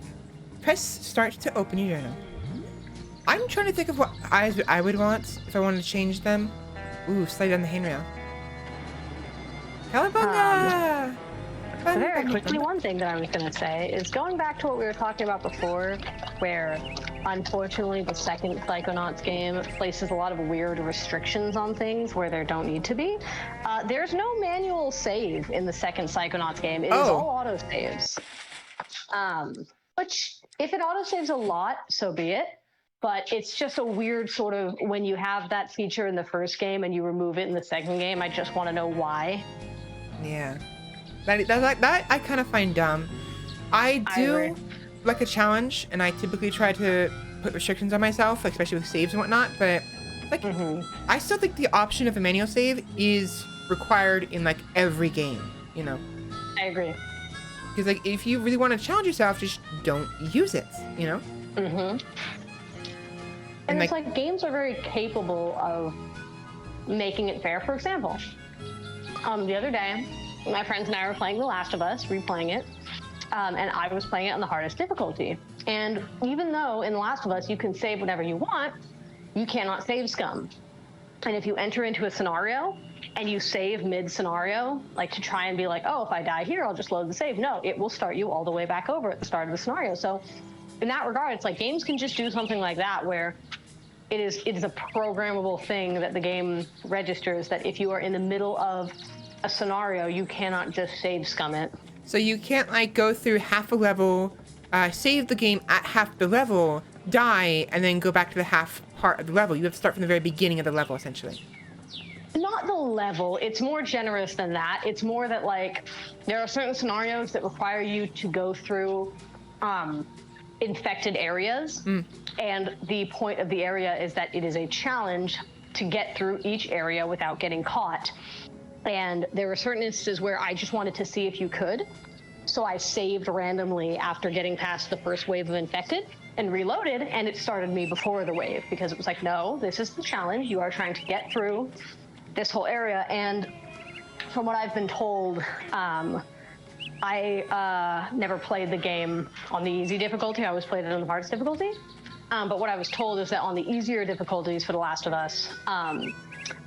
Press start to open your journal. I'm trying to think of what eyes I would want if I wanted to change them. Ooh, slide down the handrail. Cowabunga! Very quickly, one thing that I was going to say is going back to what we were talking about before, where unfortunately the second Psychonauts game places a lot of weird restrictions on things where there don't need to be. There's no manual save in the second Psychonauts game. It is all autosaves. Which, if it autosaves a lot, so be it. But it's just a weird sort of, when you have that feature in the first game and you remove it in the second game, I just want to know why. Yeah. That I kind of find dumb. I do like a challenge, and I typically try to put restrictions on myself, like, especially with saves and whatnot, but like, I still think the option of a manual save is required in like every game, you know? I agree. Because like, if you really want to challenge yourself, just don't use it, you know? And it's like games are very capable of making it fair. For example, the other day, my friends and I were playing The Last of Us, replaying it, and I was playing it on the hardest difficulty. And even though in The Last of Us you can save whatever you want, you cannot save scum. And if you enter into a scenario and you save mid-scenario, like to try and be like, oh, if I die here, I'll just load the save. No, it will start you all the way back over at the start of the scenario. So in that regard, it's like games can just do something like that where it is a programmable thing that the game registers that if you are in the middle of a scenario, you cannot just save scum it. So you can't like go through half a level, save the game at half the level, die, and then go back to the half part of the level. You have to start from the very beginning of the level, essentially. Not the level. It's more generous than that. It's more that like there are certain scenarios that require you to go through infected areas, and the point of the area is that it is a challenge to get through each area without getting caught. And there were certain instances where I just wanted to see if you could. So I saved randomly after getting past the first wave of infected and reloaded, and it started me before the wave because it was like, no, this is the challenge. You are trying to get through this whole area. And from what I've been told, I never played the game on the easy difficulty. I always played it on the hardest difficulty. But what I was told is that on the easier difficulties for The Last of Us,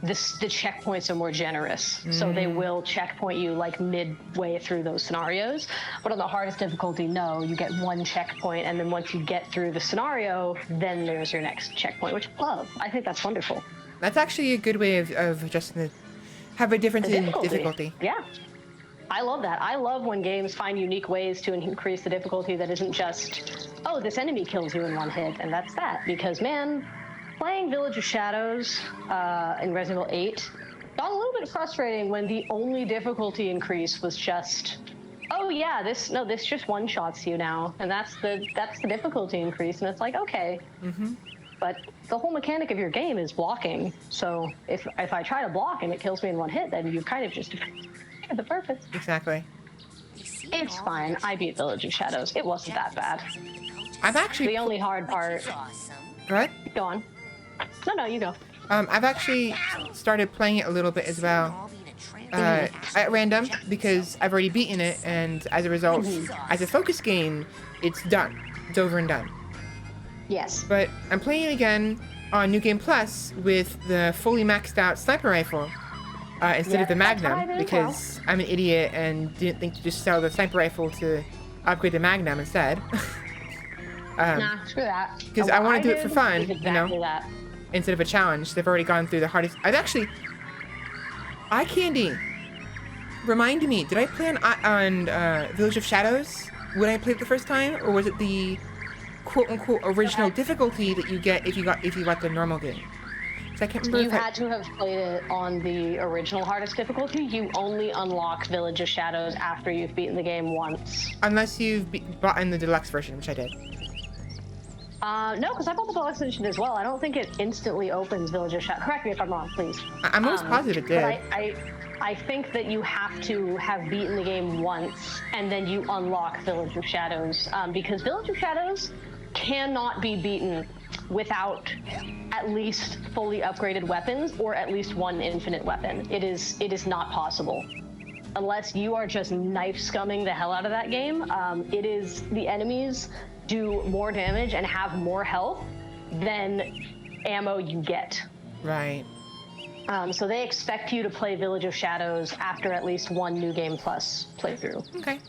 the checkpoints are more generous. So they will checkpoint you like midway through those scenarios. But on the hardest difficulty, no, you get one checkpoint, and then once you get through the scenario, then there's your next checkpoint, which I love. I think that's wonderful. That's actually a good way of adjusting have a difference in difficulty. Yeah. I love that. I love when games find unique ways to increase the difficulty that isn't just, oh, this enemy kills you in one hit, and that's that. Because, man, playing Village of Shadows in Resident Evil 8 got a little bit frustrating when the only difficulty increase was just, oh yeah, this just one-shots you now, and that's the difficulty increase, and it's like, okay. But the whole mechanic of your game is blocking, so if I try to block and it kills me in one hit, then you've kind of just defeated the purpose. Exactly. It's fine. I beat Village of Shadows. It wasn't that bad. I've actually... The only hard part... Go ahead. Go on. No, you go. I've actually started playing it a little bit as well. At random, because I've already beaten it, and as a result, as a focus game, it's done. It's over and done. Yes. But I'm playing it again on New Game Plus with the fully maxed out sniper rifle instead of the Magnum, because I'm an idiot and didn't think to just sell the sniper rifle to upgrade the Magnum instead. Nah, screw that. Because I want to do it for fun, exactly you know, that. instead of a challenge. They've already gone through the hardest. I've actually... Eye Candy, remind me, did I play on Village of Shadows when I played it the first time, or was it the quote-unquote original difficulty that you get if you got the normal game? I can't remember. You had to have played it on the original hardest difficulty. You only unlock Village of Shadows after you've beaten the game once. Unless you've bought in the deluxe version, which I did. No, because I bought the deluxe edition as well. I don't think it instantly opens Village of Shadows. Correct me if I'm wrong, please. I'm almost positive it did. But I think that you have to have beaten the game once, and then you unlock Village of Shadows, because Village of Shadows cannot be beaten without at least fully upgraded weapons or at least one infinite weapon. It is not possible. Unless you are just knife scumming the hell out of that game, the enemies do more damage and have more health than ammo you get. Right. So they expect you to play Village of Shadows after at least one New Game Plus playthrough. Okay.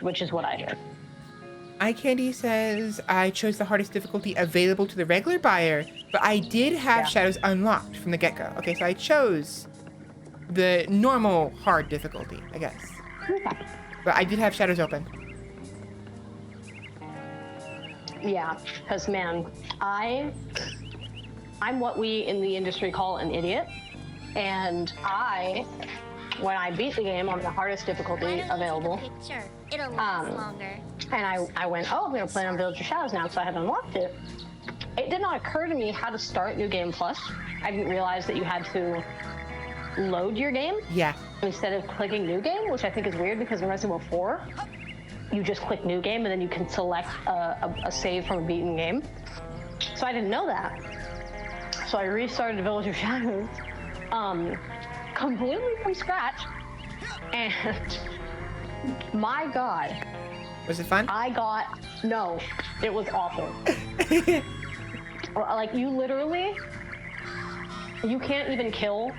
Which is what I did. Eye Candy says, I chose the hardest difficulty available to the regular buyer, but I did have Shadows unlocked from the get-go. Okay, so I chose the normal hard difficulty, I guess. Okay. But I did have Shadows open. Yeah, because man, I'm what we in the industry call an idiot, and when I beat the game on the hardest difficulty available, It'll last longer. And I went, oh, I'm gonna play on Village of Shadows now because I had unlocked it. It did not occur to me how to start New Game Plus. I didn't realize that you had to load your game. Yeah. Instead of clicking New Game, which I think is weird because in Resident Evil 4, you just click New Game and then you can select a save from a beaten game. So I didn't know that. So I restarted Village of Shadows completely from scratch, and my God. Was it fun? No, it was awful. Like, you can't even kill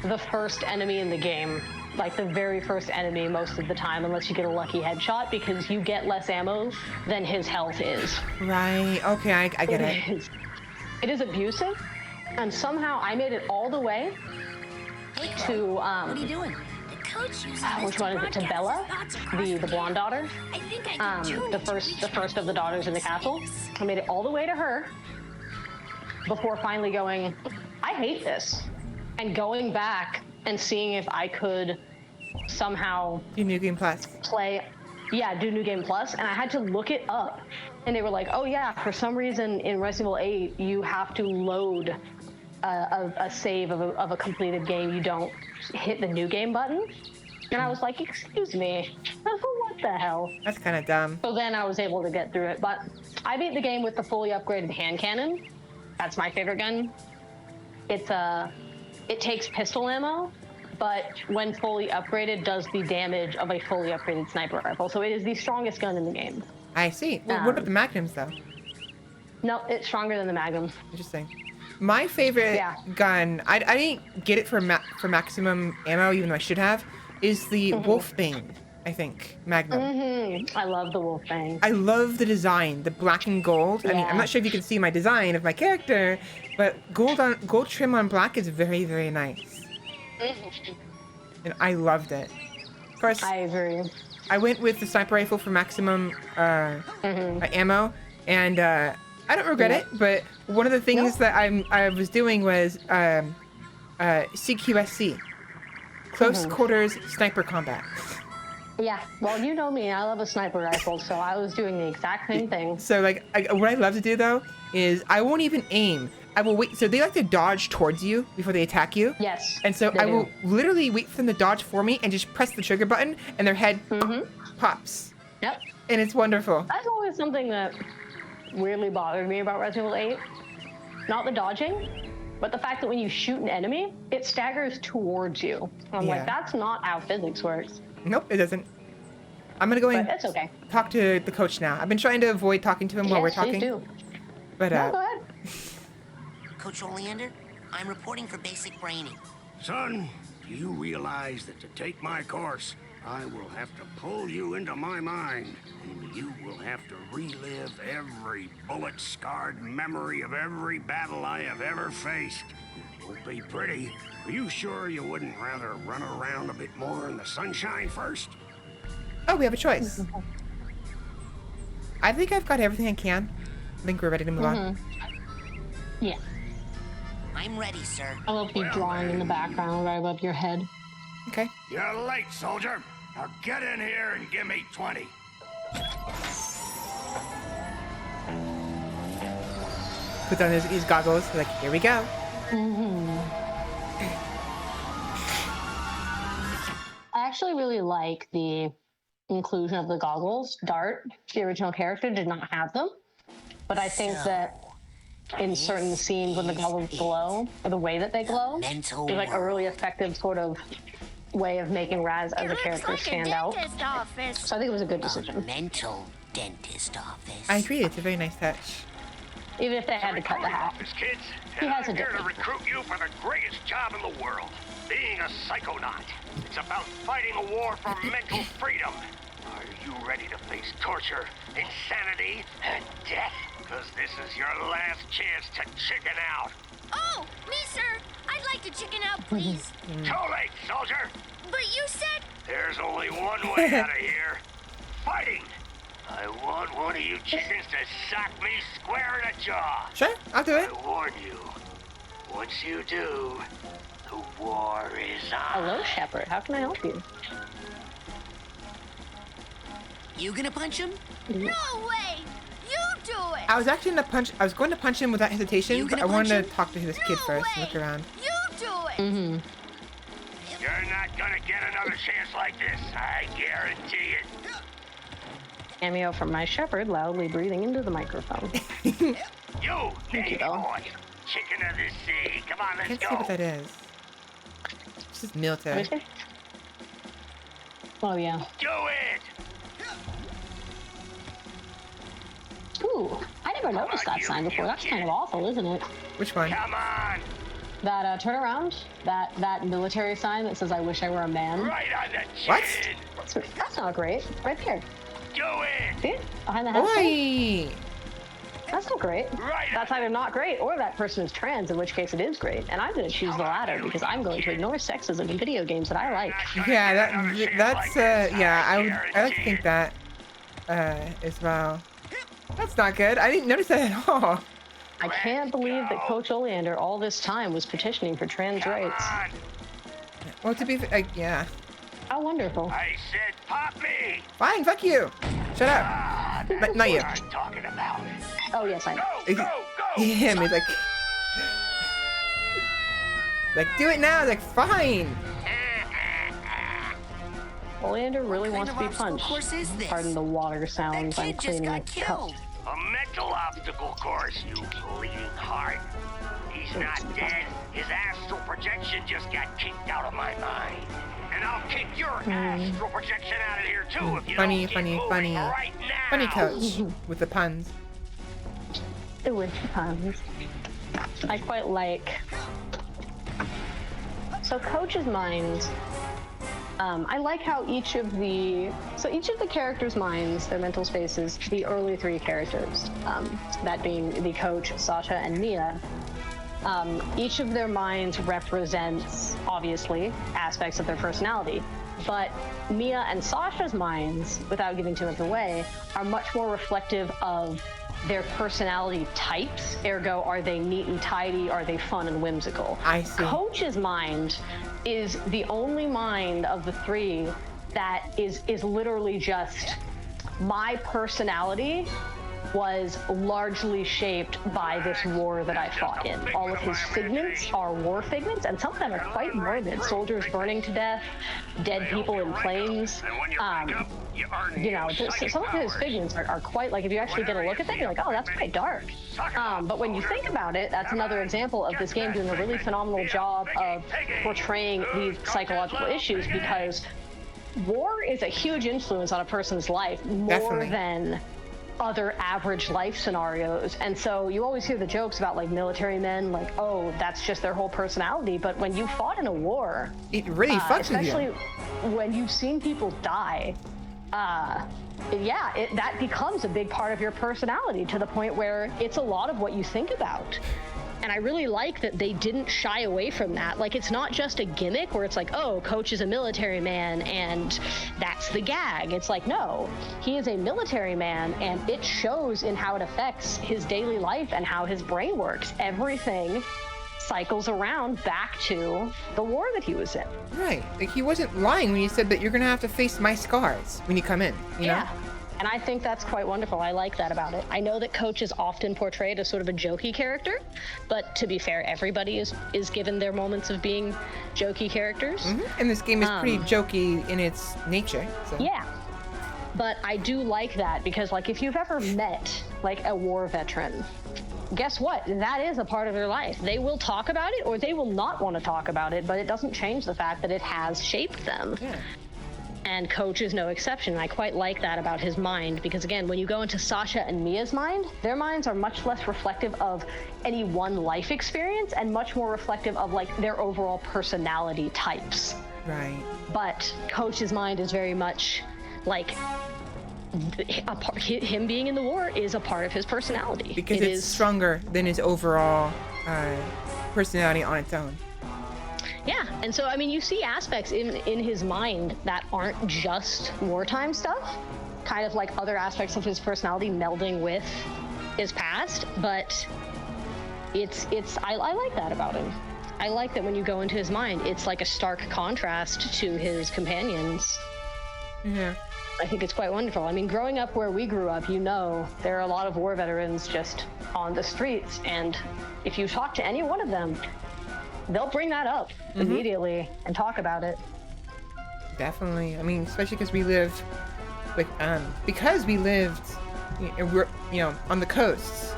the first enemy in the game, like the very first enemy most of the time, unless you get a lucky headshot, because you get less ammo than his health is. Right, okay, I get it. It is abusive, and somehow I made it all the way to, What are you doing? which one is it? To Bella, the blonde daughter. I think I did too. The first of the daughters in the castle. I made it all the way to her before finally going, I hate this, and going back and seeing if I could somehow do New Game Plus. Do New Game Plus, and I had to look it up, and they were like, oh yeah, for some reason in Resident Evil 8 you have to load a save of a completed game. You don't hit the New Game button. And I was like, excuse me, what the hell? That's kind of dumb. So then I was able to get through it, but I beat the game with the fully upgraded hand cannon. That's my favorite gun. It takes pistol ammo, but when fully upgraded does the damage of a fully upgraded sniper rifle. So it is the strongest gun in the game. I see. Well, what about the Magnums though? No, it's stronger than the Magnum. Interesting. My favorite gun, I didn't get it for maximum ammo, even though I should have, is the Wolfbane, I think, Magnum. I love the Wolfbane. I love the design, the black and gold. I mean, I'm not sure if you can see my design of my character, but gold trim on black is very, very nice. And I loved it. Of course, I agree. I went with the sniper rifle for maximum ammo, and I don't regret it. But one of the things that I was doing was CQSC, close quarters sniper combat. Yeah, well, you know me. I love a sniper rifle, so I was doing the exact same thing. So, like, what I love to do, though, is I won't even aim. I will wait. So they like to dodge towards you before they attack you. Yes. And so I will literally wait for them to dodge for me and just press the trigger button, and their head pops. Yep. And it's wonderful. That's always something that weirdly bothered me about Resident Evil 8. Not the dodging, but the fact that when you shoot an enemy, it staggers towards you. I'm like, that's not how physics works. Nope, it doesn't. I'm gonna go and that's okay. talk to the coach now. I've been trying to avoid talking to him while we're talking. Please do. But no, go ahead. Coach Oleander, I'm reporting for basic braining. Son, do you realize that to take my course, I will have to pull you into my mind, and you will have to relive every bullet-scarred memory of every battle I have ever faced. It won't be pretty. Are you sure you wouldn't rather run around a bit more in the sunshine first? Oh, we have a choice. I think I've got everything I can. I think we're ready to move on. Yeah. I'm ready, sir. I love you drawing in the background right above your head. Okay. You're late, soldier. Now get in here and give me 20. Puts on his goggles. Like, here we go. I actually really like the inclusion of the goggles. Dart, the original character, did not have them. But I think that in certain scenes when the goggles glow, or the way that they glow, it's like a really effective sort of way of making Raz as a character stand out. So I think it was a good decision. A mental dentist office. I agree. It's a very nice touch. Even if they had to cut the hat. Kids, He has a I'm here to different recruit you for the greatest job in the world, being a psychonaut. It's about fighting a war for mental freedom. Are you ready to face torture, insanity, and death? Because this is your last chance to chicken out. Oh, me, sir. I'd like to chicken out, please. Too late, soldier. But you said... There's only one way out of here. Fighting. I want one of you chickens to sock me square in the jaw. Sure, I'll do it. I warn you. Once you do, the war is on. Hello, Shepard. How can I help you? You gonna punch him? No way! You do it! I was actually gonna punch. I was going to punch him without hesitation, but I wanted to talk to this kid first. way. Look around. You do it! You're not gonna get another chance like this. I guarantee it. Cameo from my Shepard, loudly breathing into the microphone. You, Thank you, Danny Bella. boy. Chicken of the sea. Come on, I let's can't go. see what that is. This is military. Oh, yeah. Do it. Ooh, I never noticed that sign before. That's kind of awful, isn't it? Which one? Come on. That turnaround, that military sign that says "I wish I were a man." Right on the What? chin. That's not great. Right there. Do it. See it? Behind the house. Oi! That's not great. Right. That's either not great or that person is trans, in which case it is great. And I'm going to choose the latter because I'm going to ignore sexism in video games that I like. Yeah, that's yeah. I like to think that as well. That's not good. I didn't notice that at all. I can't believe that Coach Oleander all this time was petitioning for trans rights. Well, to be yeah. How wonderful. I said pop me. Fine, fuck you. Shut up. Not you. What I'm talking about. Oh, yes, I know. Go. Him is like, do it now. Like, fine. Oleander really wants to be obstacle punched. course is this? Pardon the water sounds. That I'm kid just cleaning a got cup. killed. A mental obstacle course, you bleeding heart. He's not dead. His astral projection just got kicked out of my mind. And I'll kick your astral projection out of here too if you Funny, don't get moving right now. funny coach with the puns. The witch puns. I quite like. So Coach's minds. I like how each of the characters' minds, their mental spaces, the early three characters, that being the Coach, Sasha, and Mia, Each of their minds represents, obviously, aspects of their personality. But Mia and Sasha's minds, without giving too much away, are much more reflective of their personality types. Ergo, are they neat and tidy? Are they fun and whimsical? I see. Coach's mind is the only mind of the three that is literally just, my personality was largely shaped by this war that I fought in. All of his figments are war figments, and some of them are quite morbid. Soldiers burning to death, dead people in flames. You know, some of his figments are quite, like, if you actually get a look at them, you're like, oh, that's quite dark. But when you think about it, that's another example of this game doing a really phenomenal job of portraying these psychological issues, because war is a huge influence on a person's life, more than other average life scenarios. And so you always hear the jokes about, like, military men, like, oh, that's just their whole personality. But when you fought in a war, it really fucks with you. Especially when you've seen people die, that becomes a big part of your personality, to the point where it's a lot of what you think about. And I really like that they didn't shy away from that. Like, it's not just a gimmick where it's like, oh, Coach is a military man and that's the gag. It's like, no, he is a military man, and it shows in how it affects his daily life and how his brain works. Everything cycles around back to the war that he was in. Right. Like, he wasn't lying when he said that you're going to have to face my scars when you come in, you know? And I think that's quite wonderful. I like that about it. I know that Coach is often portrayed as sort of a jokey character, but to be fair, everybody is given their moments of being jokey characters. Mm-hmm. And this game is pretty jokey in its nature. So. Yeah. But I do like that, because, like, if you've ever met, like, a war veteran, guess what? That is a part of their life. They will talk about it, or they will not want to talk about it, but it doesn't change the fact that it has shaped them. Yeah. And Coach is no exception. I quite like that about his mind, because, again, when you go into Sasha and Mia's mind, their minds are much less reflective of any one life experience and much more reflective of, like, their overall personality types. Right. But Coach's mind is very much like him being in the war is a part of his personality. Because it's stronger than his overall personality on its own. Yeah, and so, I mean, you see aspects in his mind that aren't just wartime stuff, kind of like other aspects of his personality melding with his past, but I like that about him. I like that when you go into his mind, it's like a stark contrast to his companions. Yeah. I think it's quite wonderful. I mean, growing up where we grew up, you know, there are a lot of war veterans just on the streets, and if you talk to any one of them, they'll bring that up immediately and talk about it. Definitely. I mean, especially because we live, like, because we lived, we're, you know, on the coasts,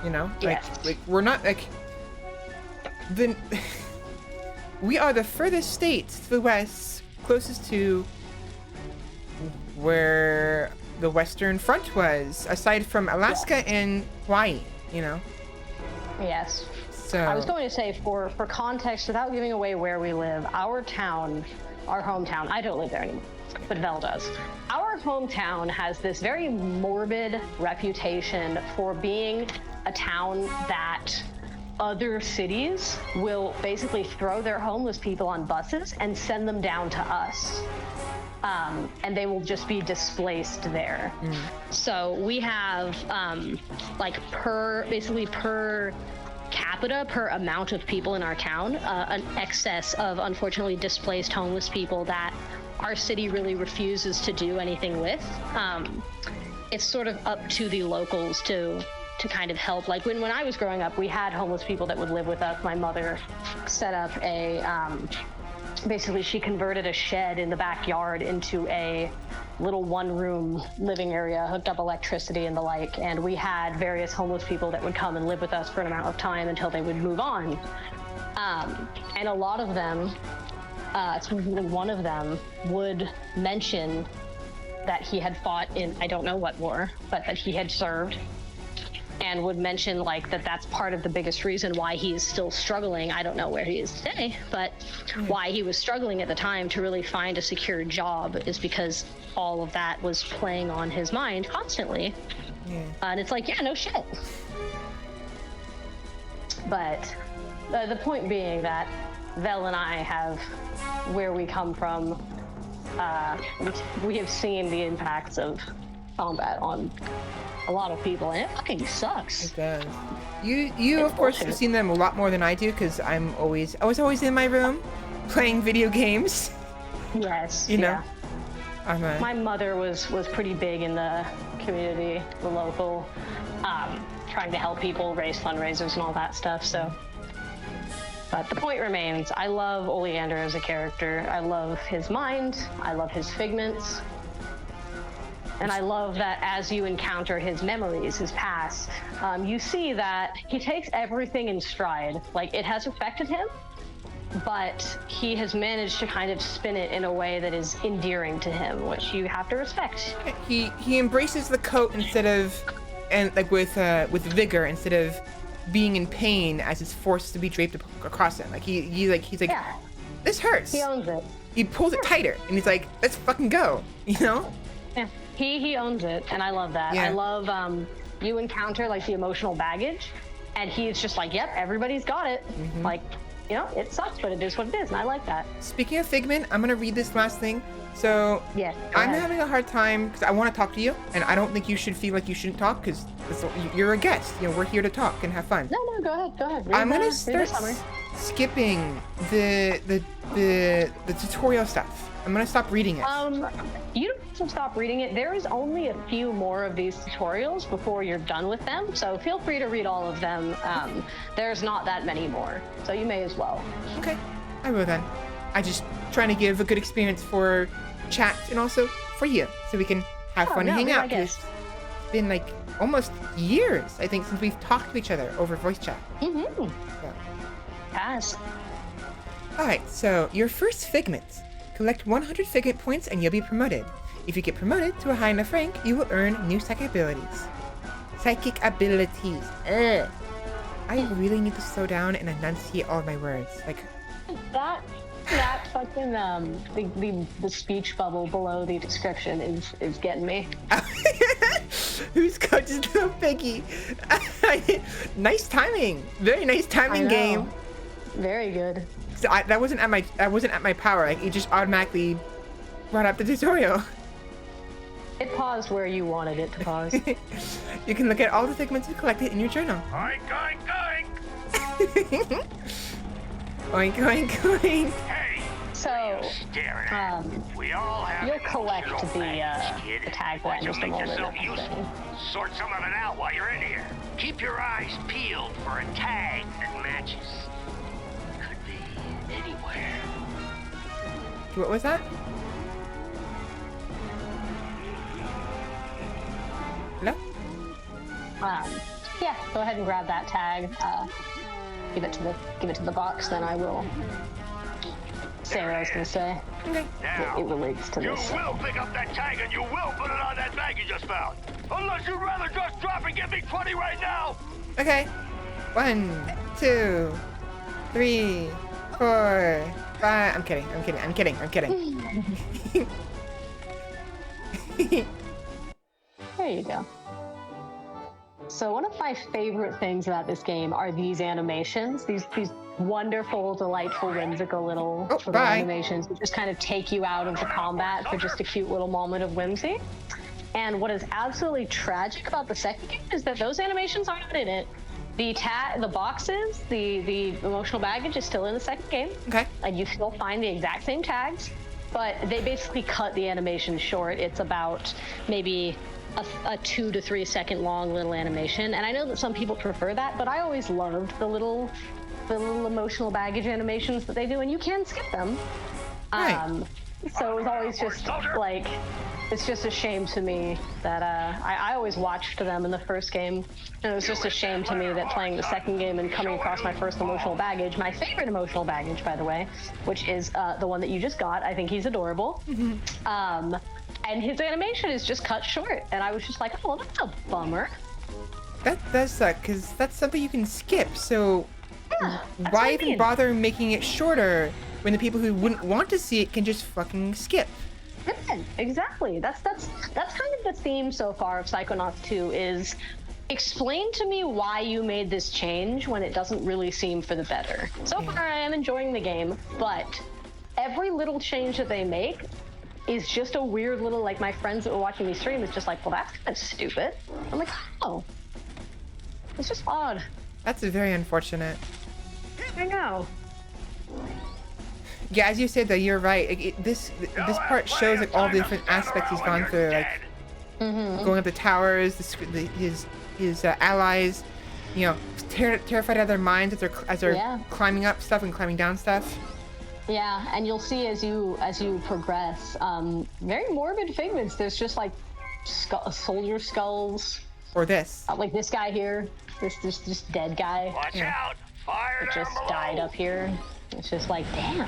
you know, like we're not like we are the furthest state to the west, closest to where the Western Front was, aside from Alaska and Hawaii, you know. Yes. So I was going to say, for context, without giving away where we live, our town, our hometown, I don't live there anymore, but Vel does. Our hometown has this very morbid reputation for being a town that other cities will basically throw their homeless people on buses and send them down to us. And they will just be displaced there. So we have, like, per capita, per amount of people in our town, an excess of unfortunately displaced homeless people that our city really refuses to do anything with. It's sort of up to the locals to kind of help. Like, when I was growing up, we had homeless people that would live with us. My mother set up a basically she converted a shed in the backyard into a little one-room living area, hooked up electricity and the like, and we had various homeless people that would come and live with us for an amount of time until they would move on. And a lot of them, specifically one of them, would mention that he had fought in, I don't know what war, but that he had served, and would mention, like, that's part of the biggest reason why he is still struggling. I don't know where he is today, but why he was struggling at the time to really find a secure job is because all of that was playing on his mind constantly. And it's like, yeah, no shit. But The point being that Vel and I have, where we come from, we have seen the impacts of combat on a lot of people, and it fucking sucks. It does. You of course have seen them a lot more than I do, because I was always in my room playing video games. Yes. You know. Yeah. My mother was pretty big in the community, the local, trying to help people raise fundraisers and all that stuff. So, but the point remains, I love Oleander as a character. I love his mind. I love his figments. And I love that as you encounter his memories, his past, you see that he takes everything in stride. Like, it has affected him, but he has managed to kind of spin it in a way that is endearing to him, which you have to respect. He embraces the coat instead of, and like with vigor instead of being in pain as it's forced to be draped across him. Like he's like, yeah. This hurts. He owns it. He pulls it tighter, and he's like, let's fucking go. You know? Yeah. He owns it, and I love that. Yeah. I love you encounter like the emotional baggage, and he's just like, yep, everybody's got it. Mm-hmm. Like, you know, it sucks, but it is what it is, and I like that. Speaking of Figment, I'm gonna read this last thing. So, yes, I'm having a hard time because I want to talk to you, and I don't think you should feel like you shouldn't talk because you're a guest. You know, we're here to talk and have fun. No, go ahead. I'm gonna start skipping the tutorial stuff. I'm gonna stop reading it. You don't have to stop reading it. There is only a few more of these tutorials before you're done with them, so feel free to read all of them. There's not that many more, so you may as well. Okay, I will then. I just trying to give a good experience for chat and also for you, so we can have fun and hang out. It's been like almost years, I think, since we've talked to each other over voice chat. Mm-hmm. Yes. All right, so your first Figment. Collect 100 Figment points and you'll be promoted. If you get promoted to a high enough rank, you will earn new psychic abilities. Ugh. I really need to slow down and enunciate all of my words. Like that fucking the speech bubble below the description is getting me. Who's Coach's little piggy? Nice timing. Very nice timing game. Very good. So that wasn't at my power. Like, it just automatically brought up the tutorial. It paused where you wanted it to pause. You can look at all the Figments you collected in your journal. Oink, oink, oink! Oink, oink, oink. Hey, so, you'll collect the tag for in just a moment. Sort some of it out while you're in here. Keep your eyes peeled for a tag that matches. Could be anywhere. What was that? Hello? Yeah, go ahead and grab that tag. Give it to the box, then I will say what I was gonna say. Okay. Now, it relates to this. You will pick up that tag and you will put it on that bag you just found. Unless you'd rather just drop and give me 20 right now. Okay. 1, 2, 3, 4, 5. I'm kidding. There you go. So one of my favorite things about this game are these animations, these wonderful, delightful, whimsical little animations that just kind of take you out of the combat for just a cute little moment of whimsy. And what is absolutely tragic about the second game is that those animations aren't in it. The boxes, the emotional baggage is still in the second game. Okay. And you still find the exact same tags, but they basically cut the animation short. It's about maybe a 2 to 3 second long little animation, and I know that some people prefer that, but I always loved the little emotional baggage animations that they do, and you can skip them. Right. So it was always just like, it's just a shame to me that I always watched them in the first game, and it was just a shame to me that playing the second game and coming across my first emotional baggage, my favorite emotional baggage, by the way, which is the one that you just got. I think he's adorable. Mm-hmm. And his animation is just cut short, and I was just like, oh, that's a bummer. That does suck, because that's something you can skip, so yeah, why even bother making it shorter when the people who wouldn't want to see it can just fucking skip? Yeah, exactly. That's kind of the theme so far of Psychonauts 2 is explain to me why you made this change when it doesn't really seem for the better. So far, I am enjoying the game, but every little change that they make is just a weird little, like, my friends that were watching me stream is just like, well, that's kind of stupid. I'm like, oh, it's just odd. That's very unfortunate. I know. Yeah, as you said, though, you're right. This part shows like all the different aspects he's gone through, like going up the towers, his allies, you know, terrified out of their minds as they're climbing up stuff and climbing down stuff. Yeah, and you'll see as you progress, very morbid figments. There's just like soldier skulls. Or this. Like this guy here, this dead guy. Watch out! Fire that down just below. died up here. It's just like, damn.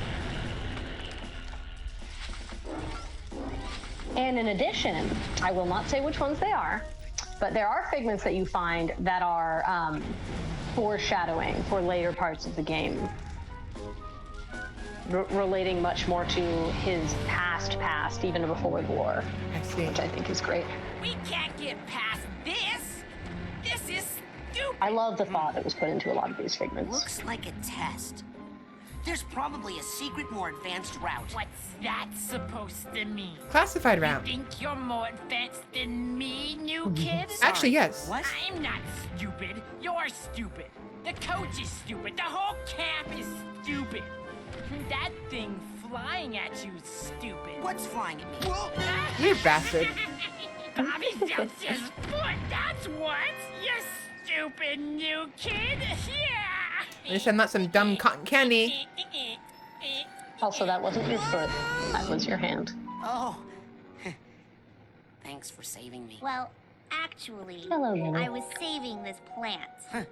And in addition, I will not say which ones they are, but there are figments that you find that are foreshadowing for later parts of the game. Relating much more to his past, even before the war. I see. Which I think is great. We can't get past this. This is stupid. I love the thought that was put into a lot of these figments. Looks like a test. There's probably a secret, more advanced route. What's that supposed to mean? Classified route. You think you're more advanced than me, new kid? Actually, yes. What? I'm not stupid. You're stupid. The coach is stupid. The whole camp is stupid. That thing flying at you is stupid. What's flying at me? You bastard. Bobby jumped his foot. That's what. You stupid new kid. Yeah. I just said not some dumb cotton candy. Also, that wasn't your foot. That was your hand. Oh. Thanks for saving me. Well, actually, Hello, Lily. I was saving this plant.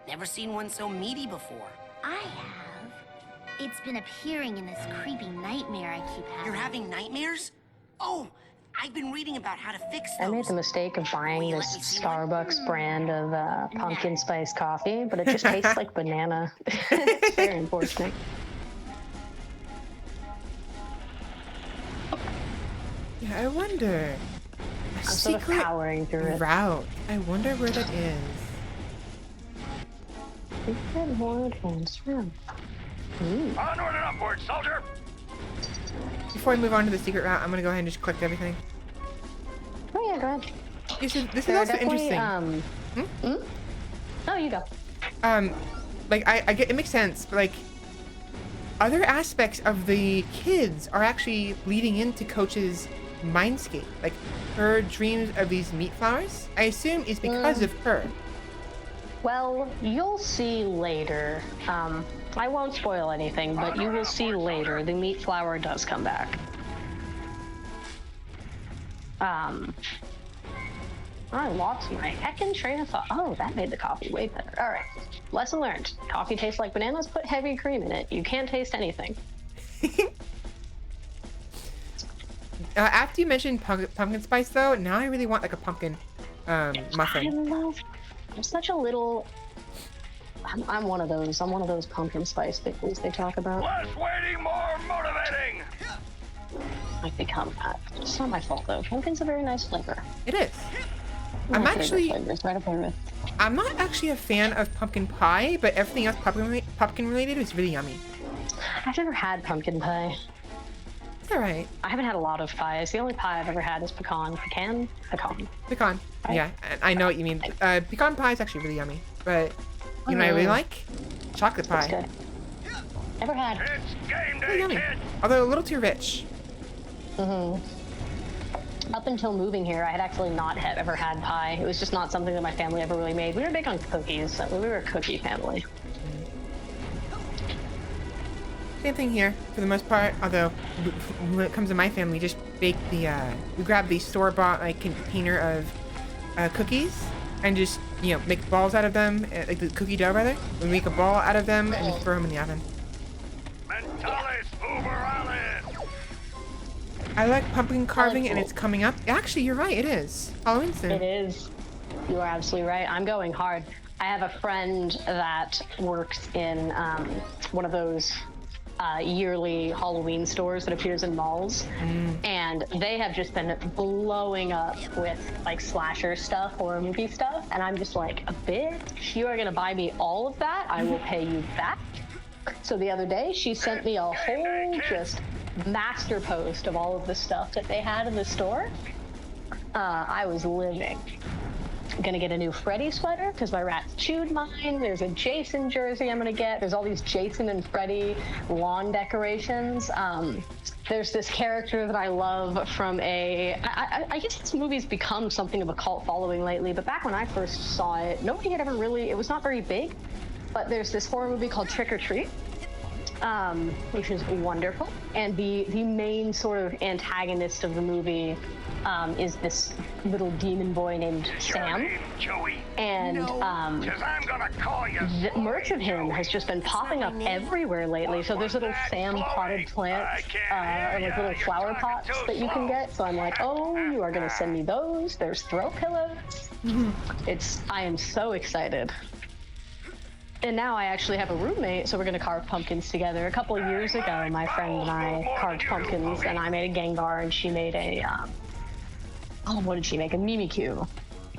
Never seen one so meaty before. I have. It's been appearing in this creepy nightmare I keep having. You're having nightmares? Oh, I've been reading about how to fix those. I made the mistake of buying this Starbucks brand of pumpkin spice coffee, but it just tastes like banana. It's very unfortunate. Yeah, I wonder. I'm sort of powering through it. Route. I wonder where that is. Secret more advanced route. Onward and upward, soldier! Before we move on to the secret route, I'm gonna go ahead and just collect everything. Oh yeah, go ahead. This is There are also definitely, interesting. No, you go. Like I get it makes sense, but like other aspects of the kids are actually leading into Coach's mindscape. Like her dreams of these meat flowers, I assume, is because of her. Well, you'll see later. I won't spoil anything, but you will see later. The meat flower does come back. I lost my heckin' train of thought. Oh, that made the coffee way better. All right, lesson learned. Coffee tastes like bananas. Put heavy cream in it. You can't taste anything. After you mentioned pumpkin spice, though, now I really want like a pumpkin muffin. I'm such a little. I'm one of those. I'm one of those pumpkin spice pickles they talk about. Less waiting, more motivating! I've become that. It's not my fault though. Pumpkin's a very nice flavor. It is. I'm My favorite actually. flavor. It's right up there with. I'm not actually a fan of pumpkin pie, but everything else pumpkin related is really yummy. I've never had pumpkin pie. It's alright. I haven't had a lot of pies. The only pie I've ever had is pecan. Pecan. Right. Yeah, I know what you mean. Pecan pie is actually really yummy, but you know what I really like? Chocolate pie. Good. Never had. It's game Really day, yummy. kid! Although a little too rich. Up until moving here, I had actually not ever had pie. It was just not something that my family ever really made. We were big on cookies. We were a cookie family. Same thing here, for the most part. Although, when it comes to my family, we just bake the, we grab the store-bought, like, container of cookies, and just, you know, make balls out of them, like the cookie dough, rather. We make a ball out of them, and just throw them in the oven. Mentalis uber allen! I like pumpkin carving, and it's coming up. Actually, you're right, it is. Halloween soon. It is. You are absolutely right. I'm going hard. I have a friend that works in one of those yearly Halloween stores that appears in malls, and they have just been blowing up with like slasher stuff, horror movie stuff, and I'm just like, bitch, you are gonna buy me all of that? I will pay you back. So the other day, she sent me a whole just master post of all of the stuff that they had in the store. I was living. I'm gonna get a new Freddy sweater because my rats chewed mine. There's a Jason jersey I'm gonna get. There's all these Jason and Freddy lawn decorations. There's this character that I love from I guess this movie's become something of a cult following lately, but back when I first saw it, nobody had ever really, it was not very big, but there's this horror movie called Trick or Treat, which is wonderful. And the main sort of antagonist of the movie is this little demon boy named Sam. And the merch of him has just been popping up everywhere lately. So there's little Sam potted plants, or like little flower pots that you can get. So I'm like, oh, you are gonna send me those. There's throw pillows. I am so excited. And now I actually have a roommate, so we're gonna carve pumpkins together. A couple of years ago, my friend and I carved pumpkins, and I made a Gengar, and she made a, what did she make? A Mimikyu.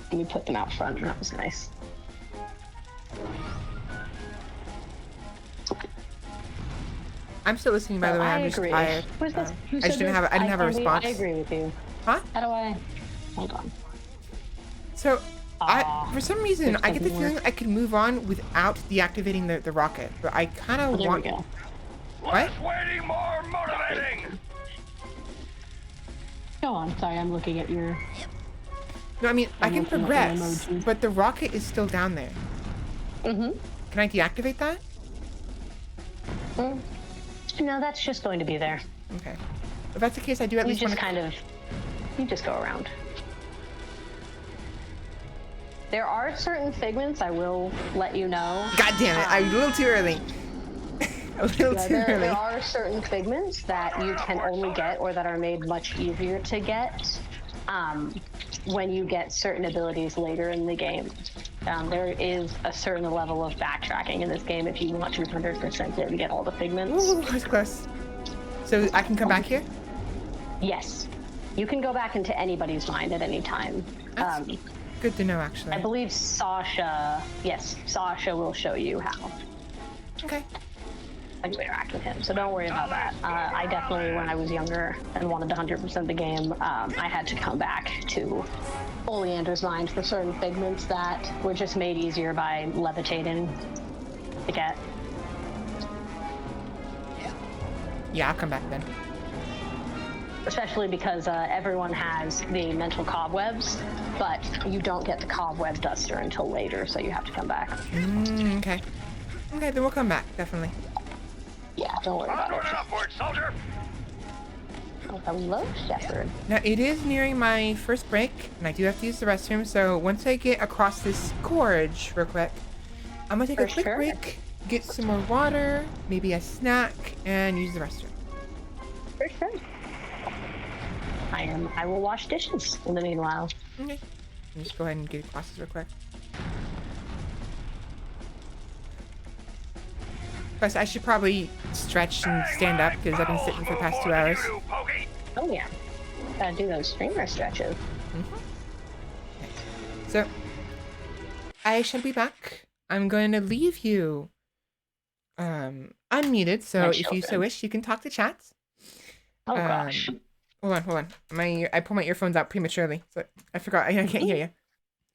And we put them out front, and that was nice. I'm still listening, by the way. I'm just tired. I didn't have a response. I agree with you. Huh? How do I? Hold on. So, for some reason, I get the feeling I could move on without deactivating the rocket, but I kind of want. There we go. What? Waiting more motivating. Go on. Sorry, I'm looking at your. No, I mean I can progress, but the rocket is still down there. Can I deactivate that? No, that's just going to be there. Okay. If that's the case, I do at least want to. You just go around. There are certain figments, I will let you know. God damn it, I'm a little too early. There are certain figments that you can only get or that are made much easier to get when you get certain abilities later in the game. There is a certain level of backtracking in this game if you want to 100% it and get all the figments. Ooh, that's close. So I can come back here? Yes. You can go back into anybody's mind at any time. Good to know, actually. I believe Sasha will show you how. Okay. You interact with him, so don't worry about that. I definitely, when I was younger and wanted to 100% the game, I had to come back to Oleander's mind for certain figments that were just made easier by levitating to get. Yeah, I'll come back then. Especially because everyone has the mental cobwebs, but you don't get the cobweb duster until later, so you have to come back. Okay. Okay, then we'll come back, definitely. Yeah, don't worry about it. Upward, soldier. Oh, hello, Shepard. Now, it is nearing my first break, and I do have to use the restroom, so once I get across this gorge real quick, I'm gonna take a quick break, get some more water, maybe a snack, and use the restroom. For sure. I will wash dishes in the meanwhile. Okay. Just go ahead and get across this real quick. Plus, I should probably stretch and stand up because I've been sitting for the past 2 hours. Oh yeah, gotta do those streamer stretches. Okay. So, I shall be back. I'm going to leave you unmuted, so if you so wish, you can talk to chat. Oh gosh. Hold on. I pulled my earphones out prematurely, so I forgot. I can't hear you.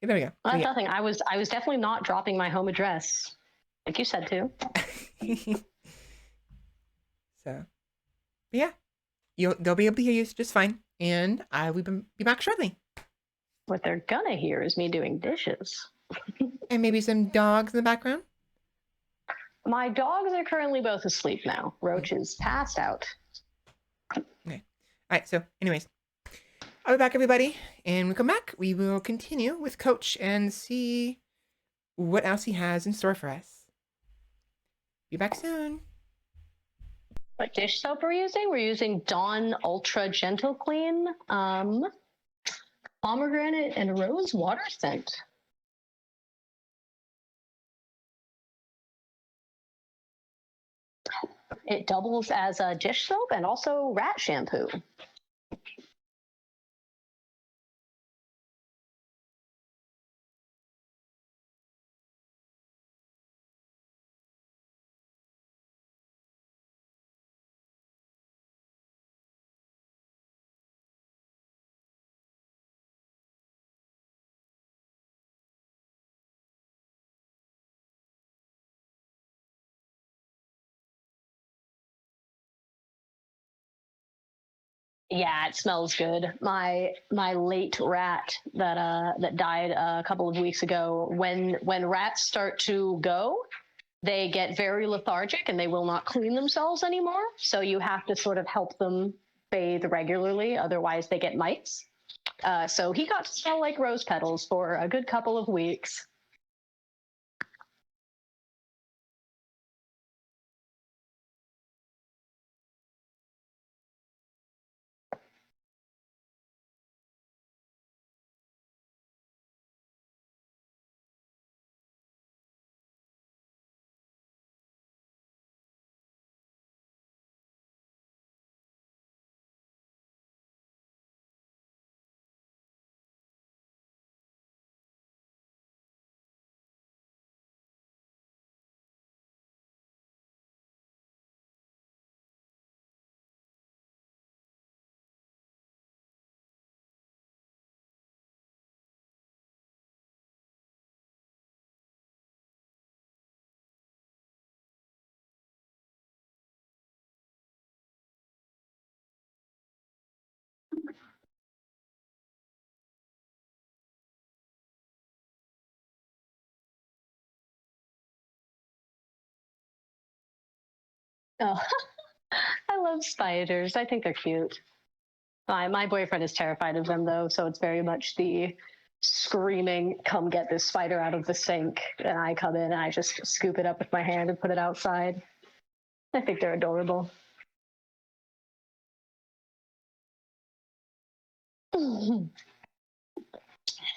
Yeah, there we go. Well, that's nothing. I was definitely not dropping my home address, like you said to. So, yeah, they'll be able to hear you just fine, and I will be back shortly. What they're gonna hear is me doing dishes. And maybe some dogs in the background. My dogs are currently both asleep now. Roach is passed out. Okay. All right. So, anyways, I'll be back, everybody, and when we come back, we will continue with Coach and see what else he has in store for us. Be back soon. What dish soap are we using? We're using Dawn Ultra Gentle Clean, pomegranate and rose water scent. It doubles as a dish soap and also rat shampoo. Yeah, it smells good. My late rat that died a couple of weeks ago. When rats start to go, they get very lethargic and they will not clean themselves anymore. So you have to sort of help them bathe regularly, otherwise they get mites. So he got to smell like rose petals for a good couple of weeks. Oh, I love spiders. I think they're cute. My boyfriend is terrified of them though, so it's very much the screaming, "Come get this spider out of the sink!" And I come in and I just scoop it up with my hand and put it outside. I think they're adorable.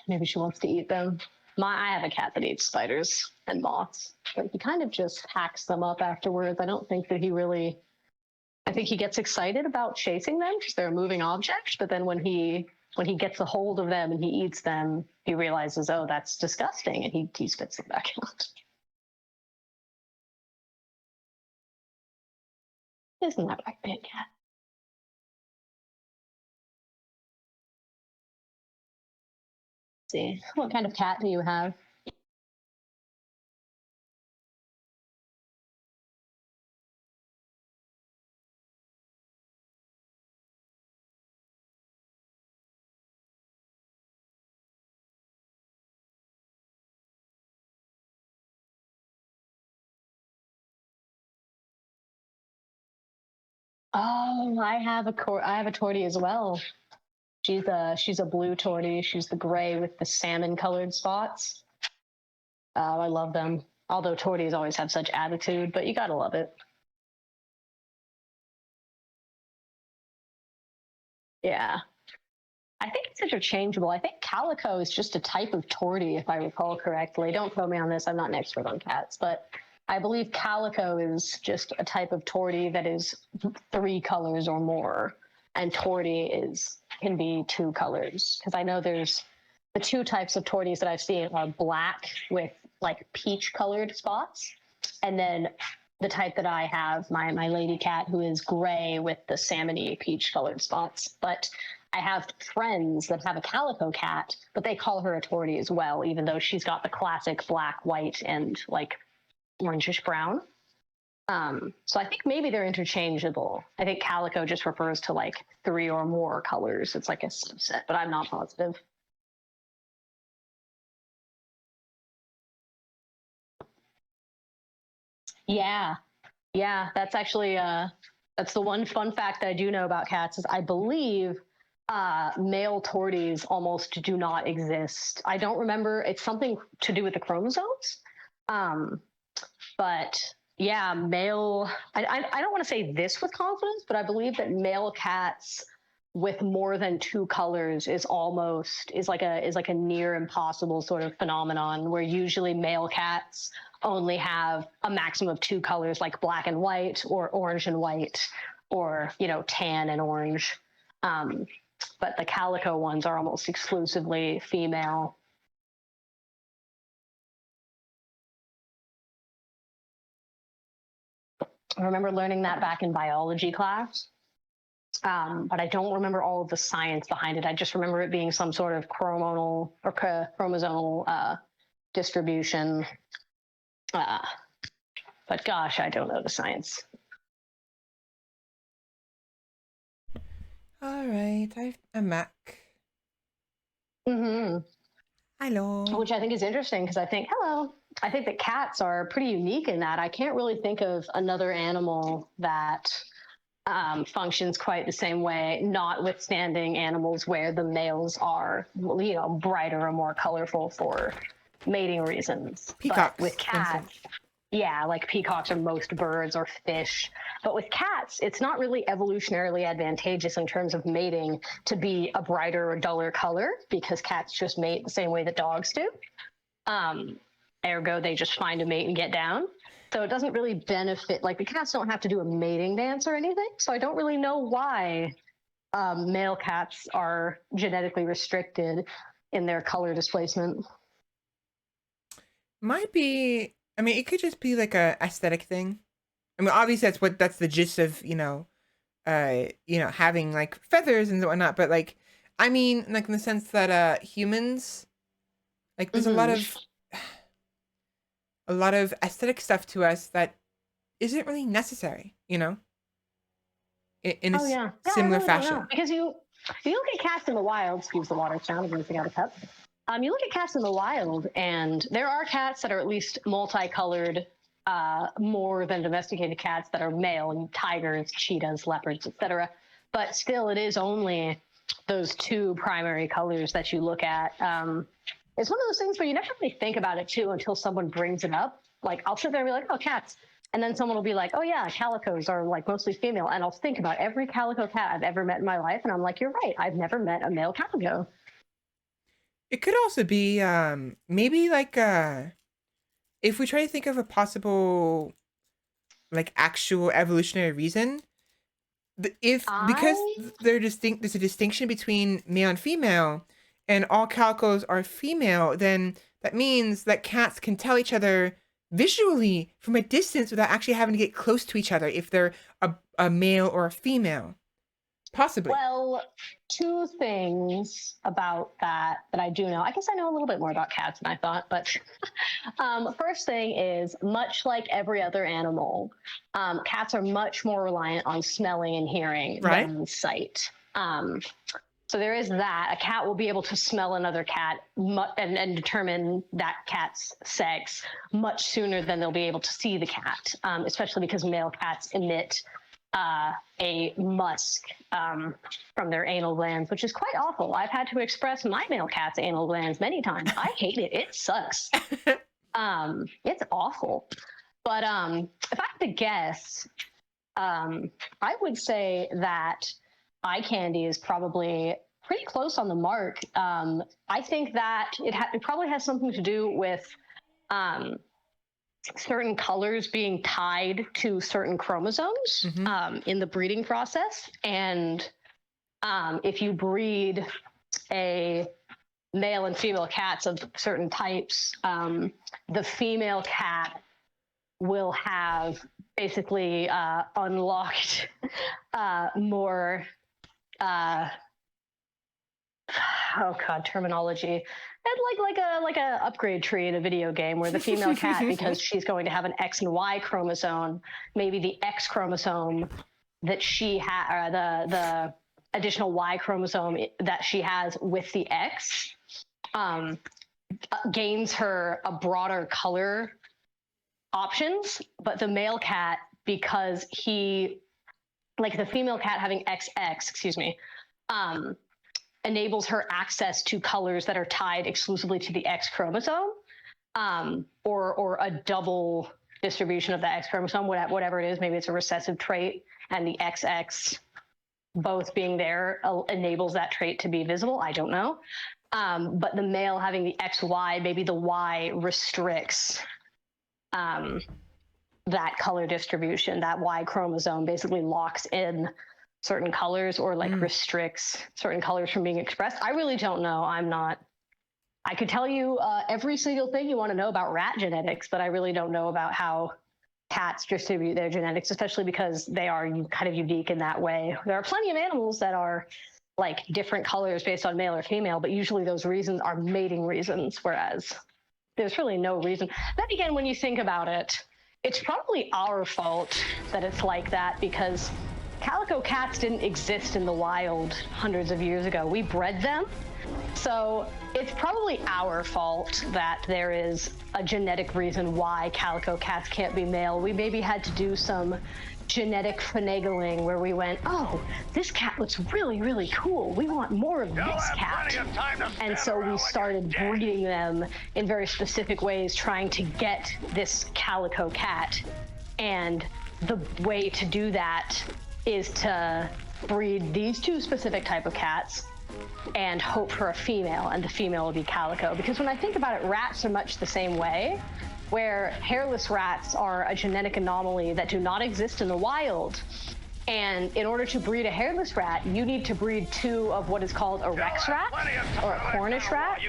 Maybe she wants to eat them. I have a cat that eats spiders and moths, but he kind of just hacks them up afterwards. I don't think that he really. I think he gets excited about chasing them because they're a moving object, but then when he gets a hold of them and he eats them, he realizes, oh, that's disgusting, and he spits them back out. Isn't that right, big cat? Let's see, what kind of cat do you have? Oh, I have a tortie as well. She's a blue tortie. She's the gray with the salmon colored spots. Oh, I love them. Although torties always have such attitude, but you gotta love it. Yeah. I think it's interchangeable. I think calico is just a type of tortie, if I recall correctly. Don't quote me on this. I'm not an expert on cats, but I believe calico is just a type of tortie that is 3 colors or more, and tortie can be 2 colors. Because I know there's the 2 types of torties that I've seen are black with like peach colored spots, and then the type that I have, my lady cat, who is gray with the salmony peach colored spots. But I have friends that have a calico cat, but they call her a tortie as well, even though she's got the classic black, white, and like orangish brown. So I think maybe they're interchangeable. I think calico just refers to like 3 or more colors. It's like a subset, but I'm not positive. Yeah. Yeah, that's actually that's the one fun fact that I do know about cats is I believe male torties almost do not exist. I don't remember. It's something to do with the chromosomes. But yeah, male. I don't want to say this with confidence, but I believe that male cats with more than 2 colors is like a near impossible sort of phenomenon, where usually male cats only have a maximum of 2 colors, like black and white or orange and white, or, you know, tan and orange. But the calico ones are almost exclusively female. I remember learning that back in biology class, but I don't remember all of the science behind it. I just remember it being some sort of chromosomal distribution. But gosh, I don't know the science. All right, I'm Mac. Mm-hmm. Hello. Which I think is interesting because I think that cats are pretty unique in that I can't really think of another animal that functions quite the same way, notwithstanding animals where the males are, you know, brighter or more colorful for mating reasons. Peacocks, but with cats, yeah, like peacocks or most birds or fish. But with cats, it's not really evolutionarily advantageous in terms of mating to be a brighter or duller color because cats just mate the same way that dogs do. Ergo, they just find a mate and get down. So it doesn't really benefit, like the cats don't have to do a mating dance or anything. So I don't really know why male cats are genetically restricted in their color displacement. Might be, I mean, it could just be like a aesthetic thing. I mean, obviously that's the gist of, having like feathers and whatnot. But like, I mean, like in the sense that humans, like there's a lot of aesthetic stuff to us that isn't really necessary, you know, in a similar fashion. Because you look at cats in the wild, excuse the water sound, I'm rinsing out a cup. You look at cats in the wild, and there are cats that are at least multicolored, more than domesticated cats that are male, and tigers, cheetahs, leopards, etc. But still, it is only those 2 primary colors that you look at. It's one of those things where you never really think about it, too, until someone brings it up. Like, I'll sit there and be like, oh, cats. And then someone will be like, oh, yeah, calicos are, like, mostly female. And I'll think about every calico cat I've ever met in my life. And I'm like, you're right. I've never met a male calico. It could also be maybe like if we try to think of a possible like actual evolutionary reason, because there's a distinction between male and female, and all calicos are female, then that means that cats can tell each other visually from a distance without actually having to get close to each other if they're a male or a female. Possibly. Well, 2 things about that I do know. I guess I know a little bit more about cats than I thought, but first thing is, much like every other animal, cats are much more reliant on smelling and hearing than sight. So there is that. A cat will be able to smell another cat and determine that cat's sex much sooner than they'll be able to see the cat, especially because male cats emit a musk from their anal glands, which is quite awful. I've had to express my male cat's anal glands many times. I hate it. It sucks. It's awful. But if I had to guess, I would say that eye candy is probably pretty close on the mark. I think that it probably has something to do with certain colors being tied to certain chromosomes in the breeding process. And if you breed a male and female cats of certain types, the female cat will have basically unlocked more terminology. And like a upgrade tree in a video game where the female cat, because she's going to have an X and Y chromosome, maybe the X chromosome that she has, the additional Y chromosome that she has with the X, gains her a broader color options. But the male cat, because the female cat having XX, enables her access to colors that are tied exclusively to the X chromosome, or a double distribution of the X chromosome, whatever it is. Maybe it's a recessive trait, and the XX both being there enables that trait to be visible. I don't know. But the male having the XY, maybe the Y restricts that color distribution. That Y chromosome basically locks in certain colors or like restricts certain colors from being expressed. I really don't know. I could tell you every single thing you want to know about rat genetics, but I really don't know about how cats distribute their genetics, especially because they are kind of unique in that way. There are plenty of animals that are like different colors based on male or female, but usually those reasons are mating reasons, whereas there's really no reason. Then again, when you think about it, it's probably our fault that it's like that, because calico cats didn't exist in the wild hundreds of years ago. We bred them. So it's probably our fault that there is a genetic reason why calico cats can't be male. We maybe had to do some genetic finagling where we went, oh, this cat looks really, really cool. We want more of this cat. And so we started breeding them in very specific ways, trying to get this calico cat. And the way to do that is to breed these two specific type of cats and hope for a female, and the female will be calico. Because when I think about it, rats are much the same way, where hairless rats are a genetic anomaly that do not exist in the wild. And in order to breed a hairless rat, you need to breed two of what is called a Rex rat or a Cornish rat.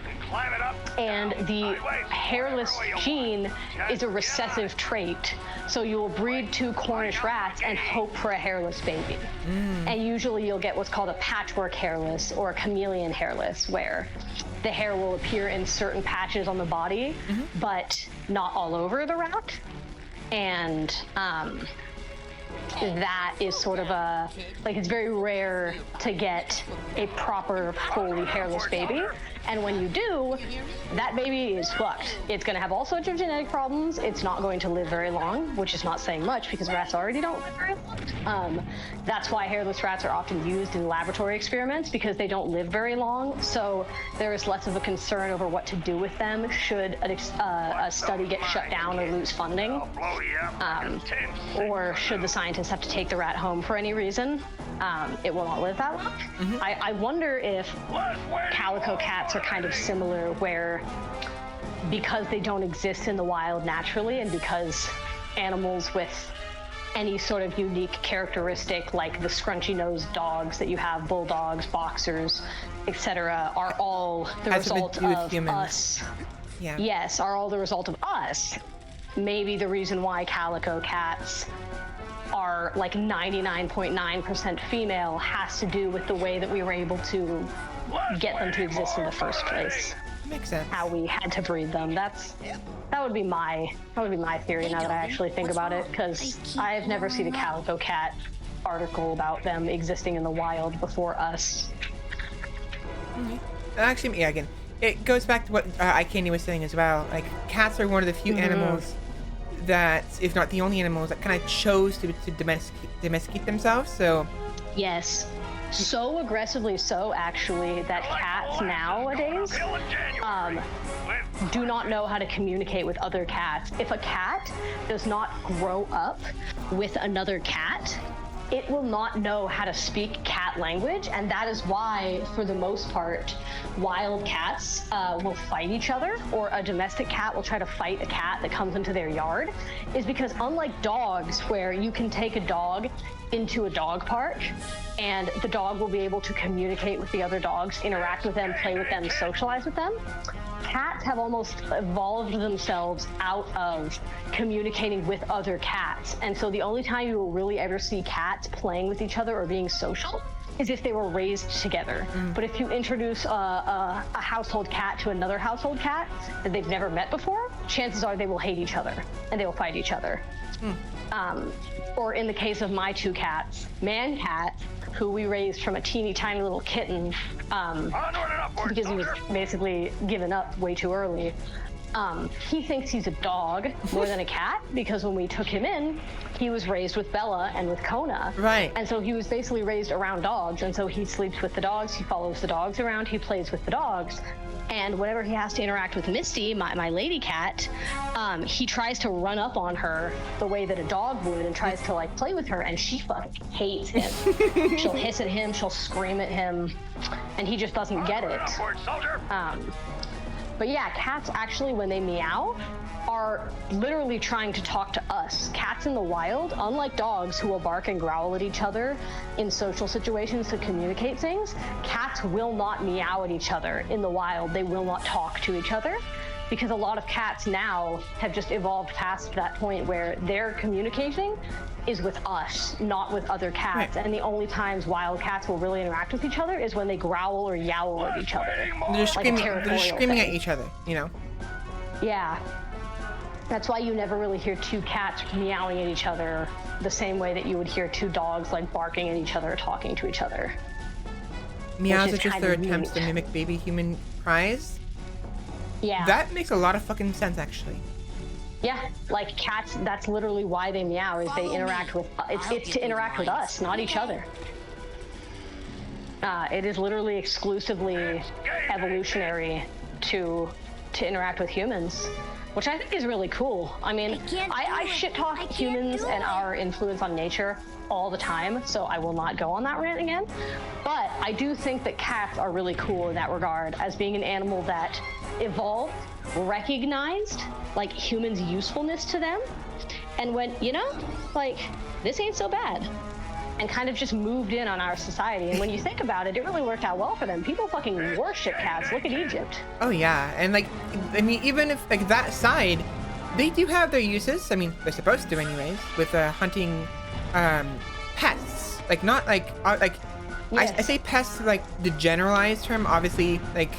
And the hairless gene is a recessive trait. So you will breed two Cornish rats and hope for a hairless baby. And usually you'll get what's called a patchwork hairless or a chameleon hairless, where the hair will appear in certain patches on the body, but not all over the rat. And that is sort of it's very rare to get a proper, fully hairless baby. And when you do, that baby is fucked. It's going to have all sorts of genetic problems. It's not going to live very long, which is not saying much because rats already don't live very long. That's why hairless rats are often used in laboratory experiments, because they don't live very long. So there is less of a concern over what to do with them should a study get shut down or lose funding. Or should the scientists have to take the rat home for any reason. It will not live that long. I wonder if calico cats are kind of similar, where because they don't exist in the wild naturally, and because animals with any sort of unique characteristic, like the scrunchy-nosed dogs that you have, bulldogs, boxers, etc., are all the result of us. Yeah. Yes, are all the result of us. Maybe the reason why calico cats are like 99.9% female has to do with the way that we were able to get them to exist in the first place. Makes sense. How we had to breed them. That would be my theory now that I actually think about it, because I've never seen a calico cat article about them existing in the wild before us. Actually, yeah, again, it goes back to what Candy was saying as well. Like, cats are one of the few animals that, if not the only animals, that kind of chose to domesticate themselves. So yes, so aggressively so, actually, that cats nowadays do not know how to communicate with other cats. If a cat does not grow up with another cat, it will not know how to speak cat language, and that is why, for the most part, wild cats will fight each other, or a domestic cat will try to fight a cat that comes into their yard, is because unlike dogs, where you can take a dog into a dog park, and the dog will be able to communicate with the other dogs, interact with them, play with them, socialize with them, cats have almost evolved themselves out of communicating with other cats. And so the only time you will really ever see cats playing with each other or being social is if they were raised together. But if you introduce a household cat to another household cat that they've never met before, chances are they will hate each other and they will fight each other. Or in the case of my two cats, Man Cat, who we raised from a teeny tiny little kitten, because he was basically given up way too early. He thinks he's a dog more than a cat, because when we took him in, he was raised with Bella and with Kona. Right. And so he was basically raised around dogs, and so he sleeps with the dogs, he follows the dogs around, he plays with the dogs. And whenever he has to interact with Misty, my lady cat, he tries to run up on her the way that a dog would and tries to like play with her, and she fucking hates him. She'll hiss at him, she'll scream at him, and he just doesn't get it. But yeah, cats actually, when they meow, are literally trying to talk to us. Cats in the wild, unlike dogs who will bark and growl at each other in social situations to communicate things, cats will not meow at each other in the wild. They will not talk to each other, because a lot of cats now have just evolved past that point where they're communicating is with us, not with other cats. Right. And the only times wild cats will really interact with each other is when they growl or yowl at each other. They're screaming at each other, you know? Yeah. That's why you never really hear two cats meowing at each other the same way that you would hear two dogs like barking at each other or talking to each other. Meows are just their attempts to mimic baby human cries? Yeah. That makes a lot of fucking sense, actually. Yeah, like cats, that's literally why they meow, is they interact with, it's to interact with us, not each other. It is literally exclusively evolutionary to interact with humans, which I think is really cool. I mean, I shit talk humans and our influence on nature all the time, so I will not go on that rant again. But I do think that cats are really cool in that regard, as being an animal that evolved, recognized like humans' usefulness to them, and went, you know, like, this ain't so bad, and kind of just moved in on our society. And when you think about it, it really worked out well for them. People fucking worship cats. Look at Egypt. Oh yeah, and like, I mean, even if like that side, they do have their uses. I mean, they're supposed to anyways, with hunting pests. Like, not like yes. I say pests like the generalized term. Obviously, like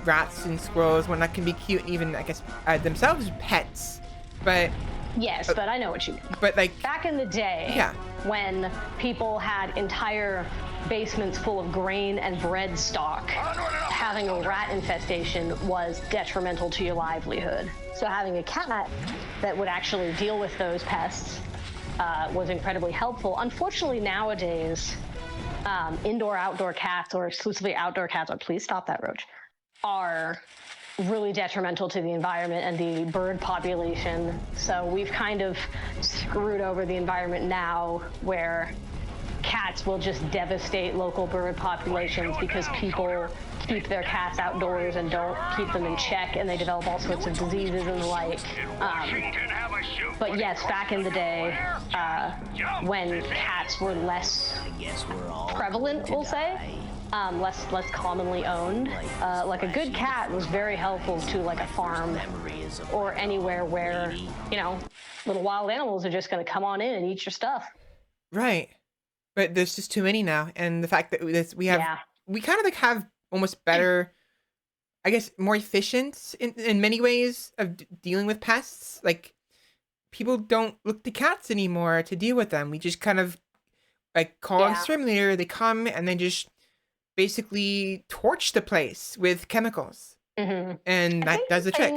rats and squirrels, whatnot, can be cute, and even I guess themselves pets. But yes, but I know what you mean. But like back in the day, yeah, when people had entire basements full of grain and bread stock, having a rat infestation was detrimental to your livelihood. So having a cat that would actually deal with those pests was incredibly helpful. Unfortunately, nowadays, indoor-outdoor cats, or exclusively outdoor cats, or please stop that, Roach, are really detrimental to the environment and the bird population. So we've kind of screwed over the environment now, where cats will just devastate local bird populations because people keep their cats outdoors and don't keep them in check, and they develop all sorts of diseases and the like. But yes, back in the day, when cats were less prevalent, we'll say, less commonly owned, like a good cat was very helpful to like a farm or anywhere where, you know, little wild animals are just going to come on in and eat your stuff. Right. But there's just too many now, and the fact that we kind of like have almost better, I guess, more efficient in many ways of dealing with pests. Like, people don't look to cats anymore to deal with them. We just kind of like call an exterminator. They come and they just basically torch the place with chemicals, and that does the trick.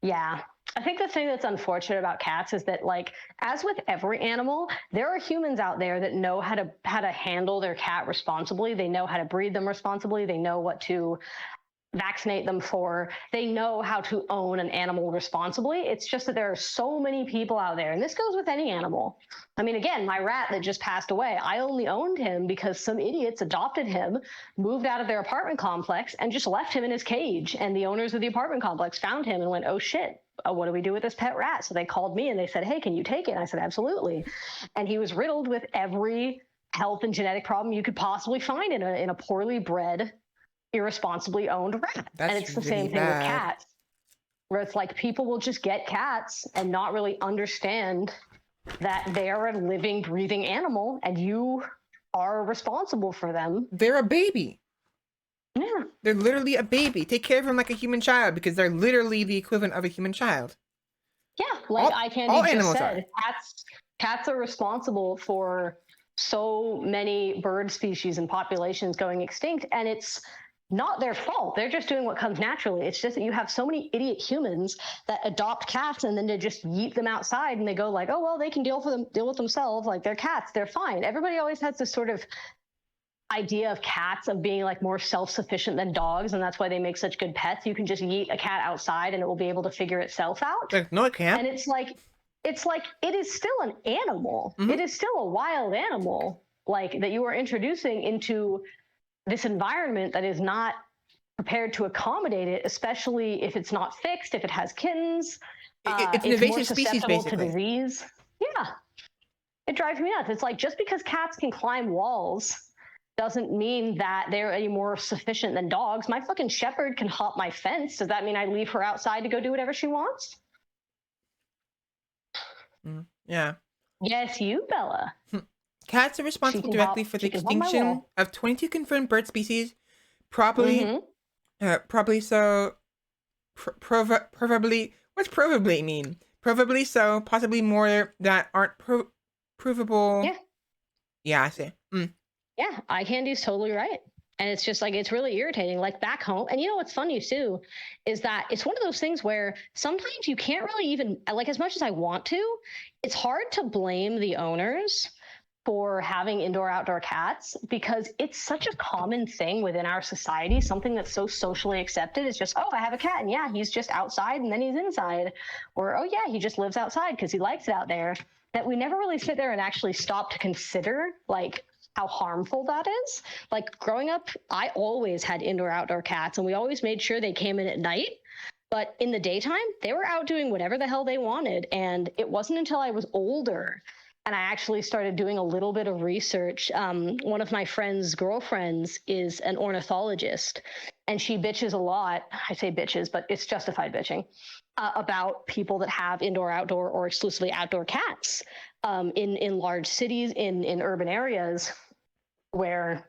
Yeah. I think the thing that's unfortunate about cats is that, like, as with every animal, there are humans out there that know how to handle their cat responsibly. They know how to breed them responsibly. They know what to vaccinate them for. They know how to own an animal responsibly. It's just that there are so many people out there, and this goes with any animal. I mean, again, my rat that just passed away, I only owned him because some idiots adopted him, moved out of their apartment complex, and just left him in his cage. And the owners of the apartment complex found him and went, oh shit, what do we do with this pet rat? So they called me and they said, hey, can you take it? And I said, absolutely. And he was riddled with every health and genetic problem you could possibly find in a poorly bred, irresponsibly owned rat. And it's the same thing with cats, where it's like people will just get cats and not really understand that they are a living, breathing animal, and you are responsible for them. They're a baby. Yeah. They're literally a baby. Take care of them like a human child, because they're literally the equivalent of a human child. Yeah, like I Candy just said, cats are responsible for so many bird species and populations going extinct, and it's not their fault. They're just doing what comes naturally. It's just that you have so many idiot humans that adopt cats and then they just yeet them outside, and they go like, oh, well, they can deal with themselves. Like, they're cats, they're fine. Everybody always has this sort of idea of cats of being like more self-sufficient than dogs, and that's why they make such good pets. You can just yeet a cat outside and it will be able to figure itself out. No, it can't. And it's like it is still an animal. It is still a wild animal, like, that you are introducing into this environment that is not prepared to accommodate it, especially if it's not fixed, if it has kittens. It's an more invasive species, susceptible to basically. disease. Yeah, it drives me nuts. It's like, just because cats can climb walls doesn't mean that they're any more sufficient than dogs. My fucking shepherd can hop my fence. Does that mean I leave her outside to go do whatever she wants? Yeah. Yes, you, Bella. Cats are responsible directly for the extinction of 22 confirmed bird species. Probably, probably so. Probably. What's probably mean? Probably so. Possibly more that aren't provable. Yeah. Yeah, I see. Yeah, eye candy's totally right. And it's just like, it's really irritating. Like back home, and you know what's funny too, is that it's one of those things where sometimes you can't really even, like, as much as I want to, it's hard to blame the owners for having indoor-outdoor cats, because it's such a common thing within our society. Something that's so socially accepted is just, oh, I have a cat, and yeah, he's just outside and then he's inside. Or, oh yeah, he just lives outside because he likes it out there. That we never really sit there and actually stop to consider, like, how harmful that is. Like growing up, I always had indoor-outdoor cats, and we always made sure they came in at night. But in the daytime, they were out doing whatever the hell they wanted. And it wasn't until I was older and I actually started doing a little bit of research. One of my friend's girlfriends is an ornithologist, and she bitches a lot. I say bitches, but it's justified bitching about people that have indoor, outdoor, or exclusively outdoor cats in large cities, in urban areas, where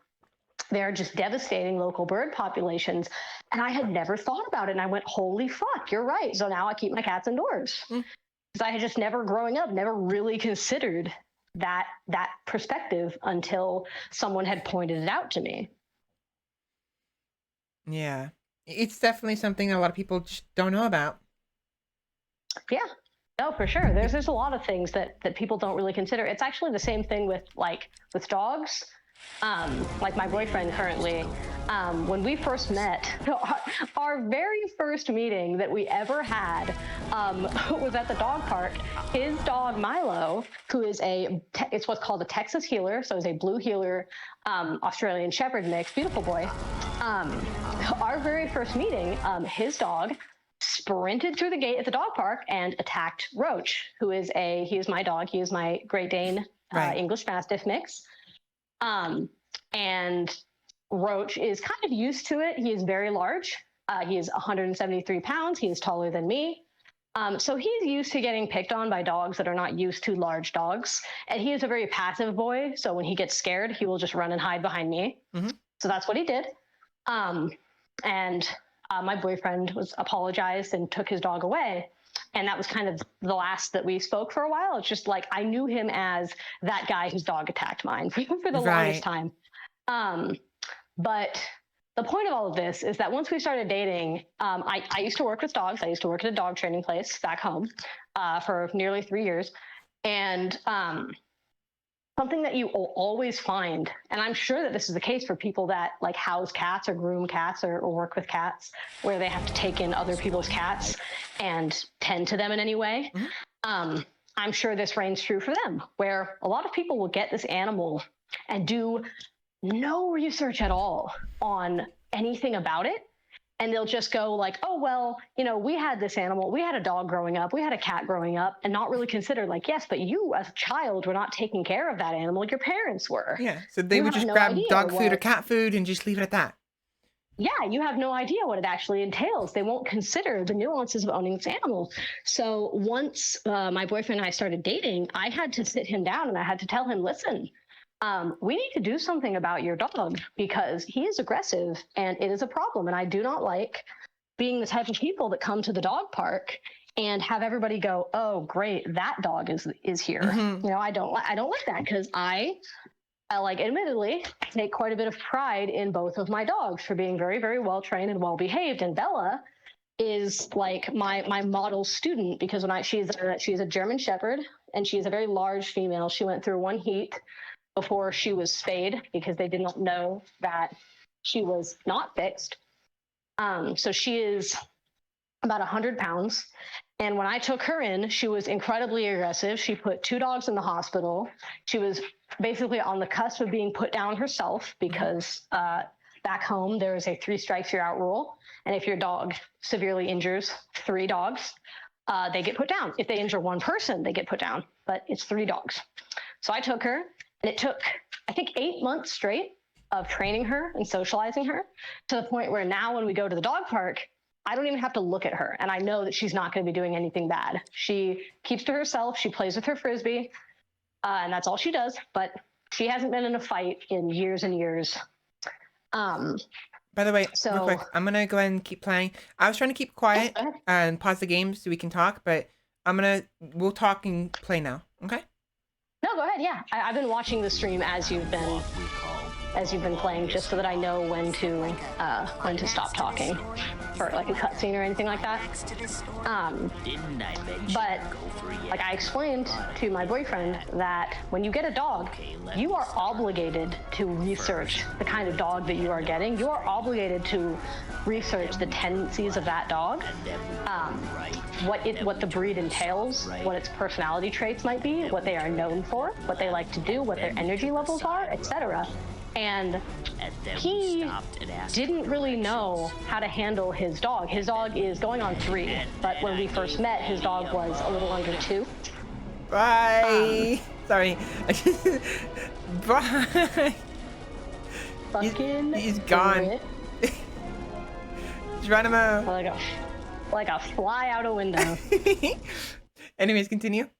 they're just devastating local bird populations. And I had never thought about it. And I went, holy fuck, you're right. So now I keep my cats indoors. Because I had just never, growing up, never really considered that perspective until someone had pointed it out to me. Yeah. It's definitely something that a lot of people just don't know about. Yeah. No, for sure. There's a lot of things that people don't really consider. It's actually the same thing with dogs. Like my boyfriend currently, when we first met, our very first meeting that we ever had was at the dog park. His dog Milo, who is it's what's called a Texas Heeler, so is a blue heeler Australian Shepherd mix, beautiful boy. Our very first meeting, his dog sprinted through the gate at the dog park and attacked Roach, he is my dog. He is my Great Dane English Mastiff mix. And Roach is kind of used to it. He is very large. He is 173 pounds. He is taller than me. So he's used to getting picked on by dogs that are not used to large dogs. And he is a very passive boy. So when he gets scared, he will just run and hide behind me. So that's what he did. And my boyfriend apologized and took his dog away. And that was kind of the last that we spoke for a while. It's just like, I knew him as that guy whose dog attacked mine for the longest time. But the point of all of this is that once we started dating, I used to work with dogs. I used to work at a dog training place back home for nearly 3 years. And something that you will always find, and I'm sure that this is the case for people that like house cats or groom cats or work with cats, where they have to take in other people's cats and tend to them in any way. I'm sure this reigns true for them, where a lot of people will get this animal and do no research at all on anything about it. And they'll just go like, oh, well, we had this animal. We had a dog growing up. We had a cat growing up, and not really consider like, yes, but you as a child were not taking care of that animal. Your parents were. Yeah. So they would just grab dog food or cat food and just leave it at that. Yeah. You have no idea what it actually entails. They won't consider the nuances of owning this animal. So once my boyfriend and I started dating, I had to sit him down and I had to tell him, listen, we need to do something about your dog because he is aggressive and it is a problem. And I do not like being the type of people that come to the dog park and have everybody go, oh, great, that dog is here. I don't like that because I admittedly take quite a bit of pride in both of my dogs for being very, very well trained and well behaved. And Bella is like my model student because she's a German Shepherd and she's a very large female. She went through one heat before she was spayed because they did not know that she was not fixed. So she is about 100 pounds. And when I took her in, she was incredibly aggressive. She put 2 dogs in the hospital. She was basically on the cusp of being put down herself because back home, there is a 3 strikes you're out rule. And if your dog severely injures 3 dogs, they get put down. If they injure 1 person, they get put down. But it's 3 dogs. So I took her, and it took, I think, 8 months straight of training her and socializing her to the point where now when we go to the dog park, I don't even have to look at her. And I know that she's not going to be doing anything bad. She keeps to herself. She plays with her Frisbee. And that's all she does. But she hasn't been in a fight in years and years. By the way, real quick, I'm going to go ahead and keep playing. I was trying to keep quiet and pause the game so we can talk, but we'll talk and play now. Okay? No, go ahead. Yeah. I've been watching the stream as you've been playing, just so that I know when to stop talking for like a cutscene or anything like that. But like I explained to my boyfriend that when you get a dog, you are obligated to research the kind of dog that you are getting. You are obligated to research the tendencies of that dog, what the breed entails, what its personality traits might be, what they are known for, what they like to do, what their energy levels are, etc. And he didn't really know how to handle his dog. His dog is going on 3, but when we first met, his dog was a little under 2. Bye. Sorry. Bye. He's gone. Geronimo. Like a fly out a window. Anyways, continue.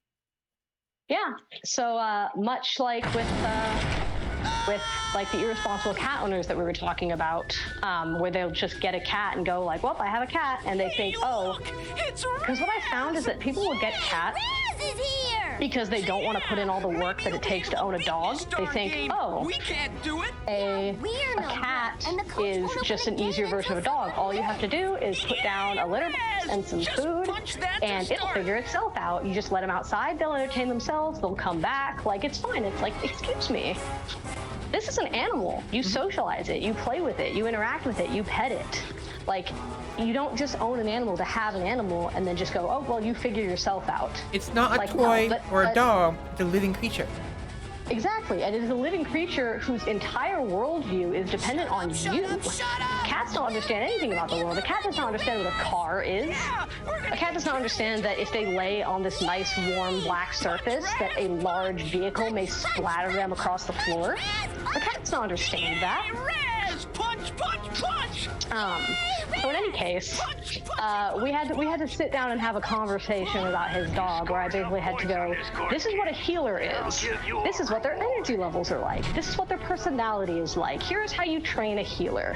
Yeah. So much like with like the irresponsible cat owners that we were talking about, where they'll just get a cat and go like, well, I have a cat, and they think, oh, because what I found is that people will get cats because they don't want to put in all the work that it takes to own a dog. They think, oh, a cat is just an easier version of a dog. All you have to do is put down a litter box and some food, and it'll figure itself out. You just let them outside, they'll entertain themselves, they'll come back, like it's fine. It's like, excuse me. This is an animal. You socialize it, you play with it, you interact with it, you pet it. Like, you don't just own an animal to have an animal and then just go, oh, well, you figure yourself out. It's not a toy or a dog, it's a living creature. Exactly, and it is a living creature whose entire worldview is dependent on you. Cats don't understand anything about the world. A cat does not understand what a car is. A cat does not understand that if they lay on this nice, warm, black surface, that a large vehicle may splatter them across the floor. A cat does not understand that. So in any case, we had to sit down and have a conversation about his dog, where I basically had to go, this is what a healer is. This is what their energy levels are like. This is what their personality is like. Here's how you train a healer.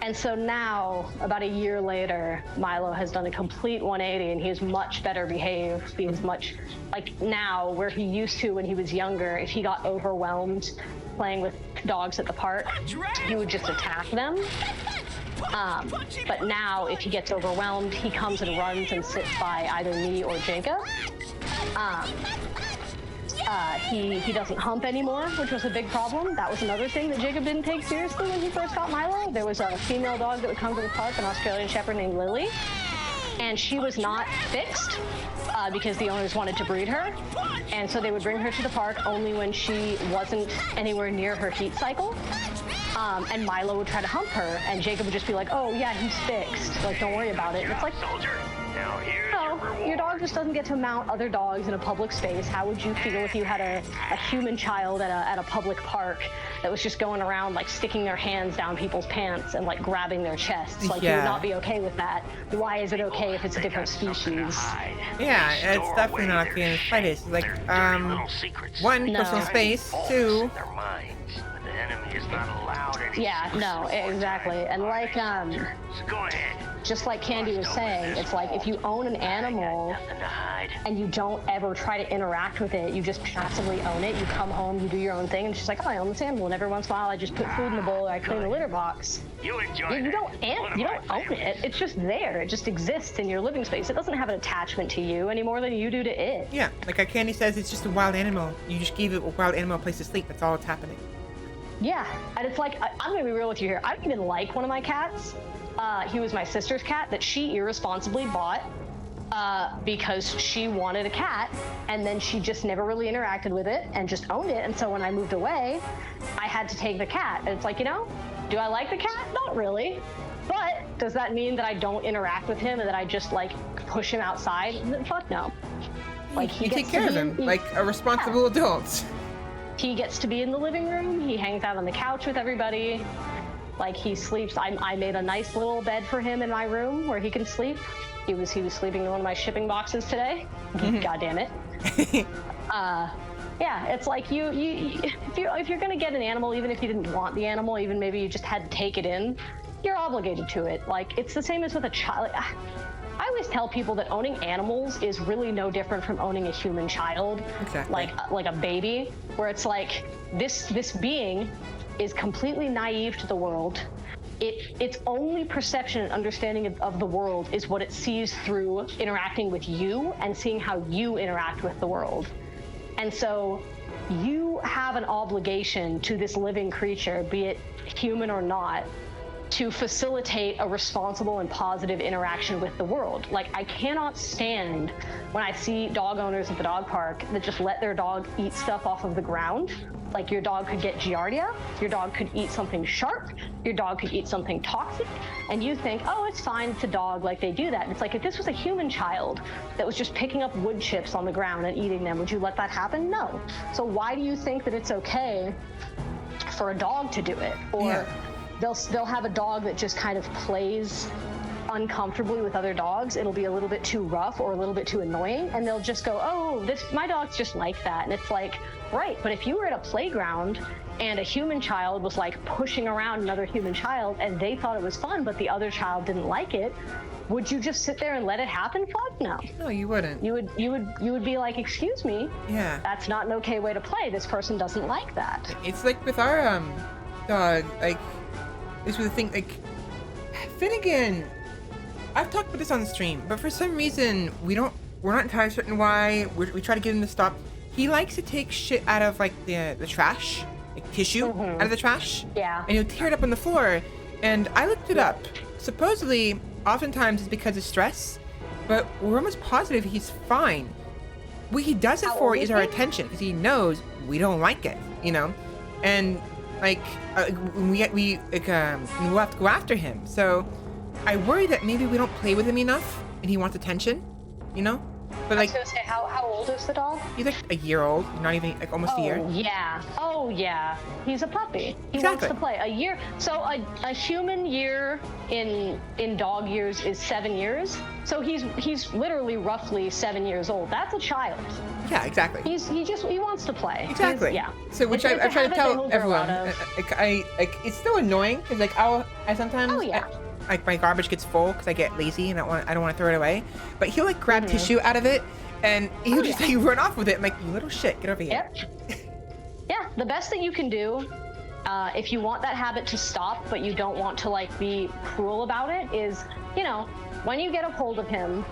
And so now, about a year later, Milo has done a complete 180, and he's much better behaved. He's much, like now, where he used to when he was younger, if he got overwhelmed playing with dogs at the park, he would just attack them. But now, if he gets overwhelmed, he comes and runs and sits by either me or Jacob. He doesn't hump anymore, which was a big problem. That was another thing that Jacob didn't take seriously when he first got Milo. There was a female dog that would come to the park, an Australian Shepherd named Lily, and she was not fixed because the owners wanted to breed her. And so they would bring her to the park only when she wasn't anywhere near her heat cycle. And Milo would try to hump her, and Jacob would just be like, oh, yeah, he's fixed. Like, don't worry about it. And it's like, no, your dog just doesn't get to mount other dogs in a public space. How would you feel if you had a human child at a public park that was just going around, like, sticking their hands down people's pants and, like, grabbing their chests? Like, you would not be okay with that. Why is it okay if it's a different species? Yeah, it's definitely not okay in the slightest. Like, one, personal space, 2... Yeah, no, exactly. And like, just like Candy was saying, it's like if you own an animal and you don't ever try to interact with it, you just passively own it, you come home, you do your own thing, and it's just like, oh, I own this animal, and every once in a while I just put food in the bowl, or I clean the litter box. You don't own it, it's just there, it just exists in your living space. It doesn't have an attachment to you any more than you do to it. Yeah, like Candy says, it's just a wild animal. You just gave it a wild animal a place to sleep, that's all that's happening. Yeah, and it's like, I'm gonna be real with you here. I don't even like one of my cats. He was my sister's cat that she irresponsibly bought because she wanted a cat, and then she just never really interacted with it and just owned it. And so when I moved away, I had to take the cat. And it's like, you know, Do I like the cat? Not really. But does that mean that I don't interact with him and that I just like push him outside? Fuck no. Like you take care of him like a responsible adult. He gets to be in the living room. He hangs out on the couch with everybody. Like he sleeps. I made a nice little bed for him in my room where he can sleep. He was sleeping in one of my shipping boxes today. God damn it. Yeah, it's like if you're gonna get an animal, even if you didn't want the animal, even maybe you just had to take it in, you're obligated to it. Like it's the same as with a child. I always tell people that owning animals is really no different from owning a human child. Exactly. Like a baby, where it's like this being is completely naive to the world. Its only perception and understanding of the world is what it sees through interacting with you and seeing how you interact with the world. And so you have an obligation to this living creature, be it human or not, to facilitate a responsible and positive interaction with the world. Like, I cannot stand when I see dog owners at the dog park that just let their dog eat stuff off of the ground. Like, your dog could get giardia, your dog could eat something sharp, your dog could eat something toxic, and you think, oh, it's fine, it's a dog, like they do that. And it's like, if this was a human child that was just picking up wood chips on the ground and eating them, would you let that happen? No. So why do you think that it's okay for a dog to do it? Or they'll have a dog that just kind of plays uncomfortably with other dogs. It'll be a little bit too rough or a little bit too annoying, and they'll just go, oh, my dog's just like that. And it's like, right, but if you were at a playground and a human child was like pushing around another human child and they thought it was fun, but the other child didn't like it, would you just sit there and let it happen? Fuck no. No, you wouldn't. You would be like, excuse me. Yeah. That's not an okay way to play. This person doesn't like that. It's like with our dog, like this was the thing, like Finnegan. I've talked about this on the stream, but for some reason we're not entirely certain why. We try to get him to stop. He likes to take shit out of like the trash, like tissue out of the trash. Yeah. And he'll tear it up on the floor. And I looked it up. Supposedly, oftentimes it's because of stress, but we're almost positive he's fine. What he does it for is our attention, because he knows we don't like it, you know. And like we'll have to go after him. So I worry that maybe we don't play with him enough, and he wants attention, you know. But like, I was gonna say, how old is the dog? He's like a year old, not even like almost a year. Oh yeah, he's a puppy. He wants to play. A year. So a human year in dog years is 7 years. So he's literally roughly 7 years old. That's a child. Yeah, exactly. He wants to play. Exactly. Yeah. So which I try to tell everyone. I it's still annoying because like I sometimes. Oh yeah. Like my garbage gets full because I get lazy and I don't want to throw it away. But he'll like grab tissue out of it and he'll just like run off with it. I'm like, you little shit, get over here. Yep. Yeah, the best that you can do if you want that habit to stop, but you don't want to like be cruel about it, is, you know, when you get a hold of him,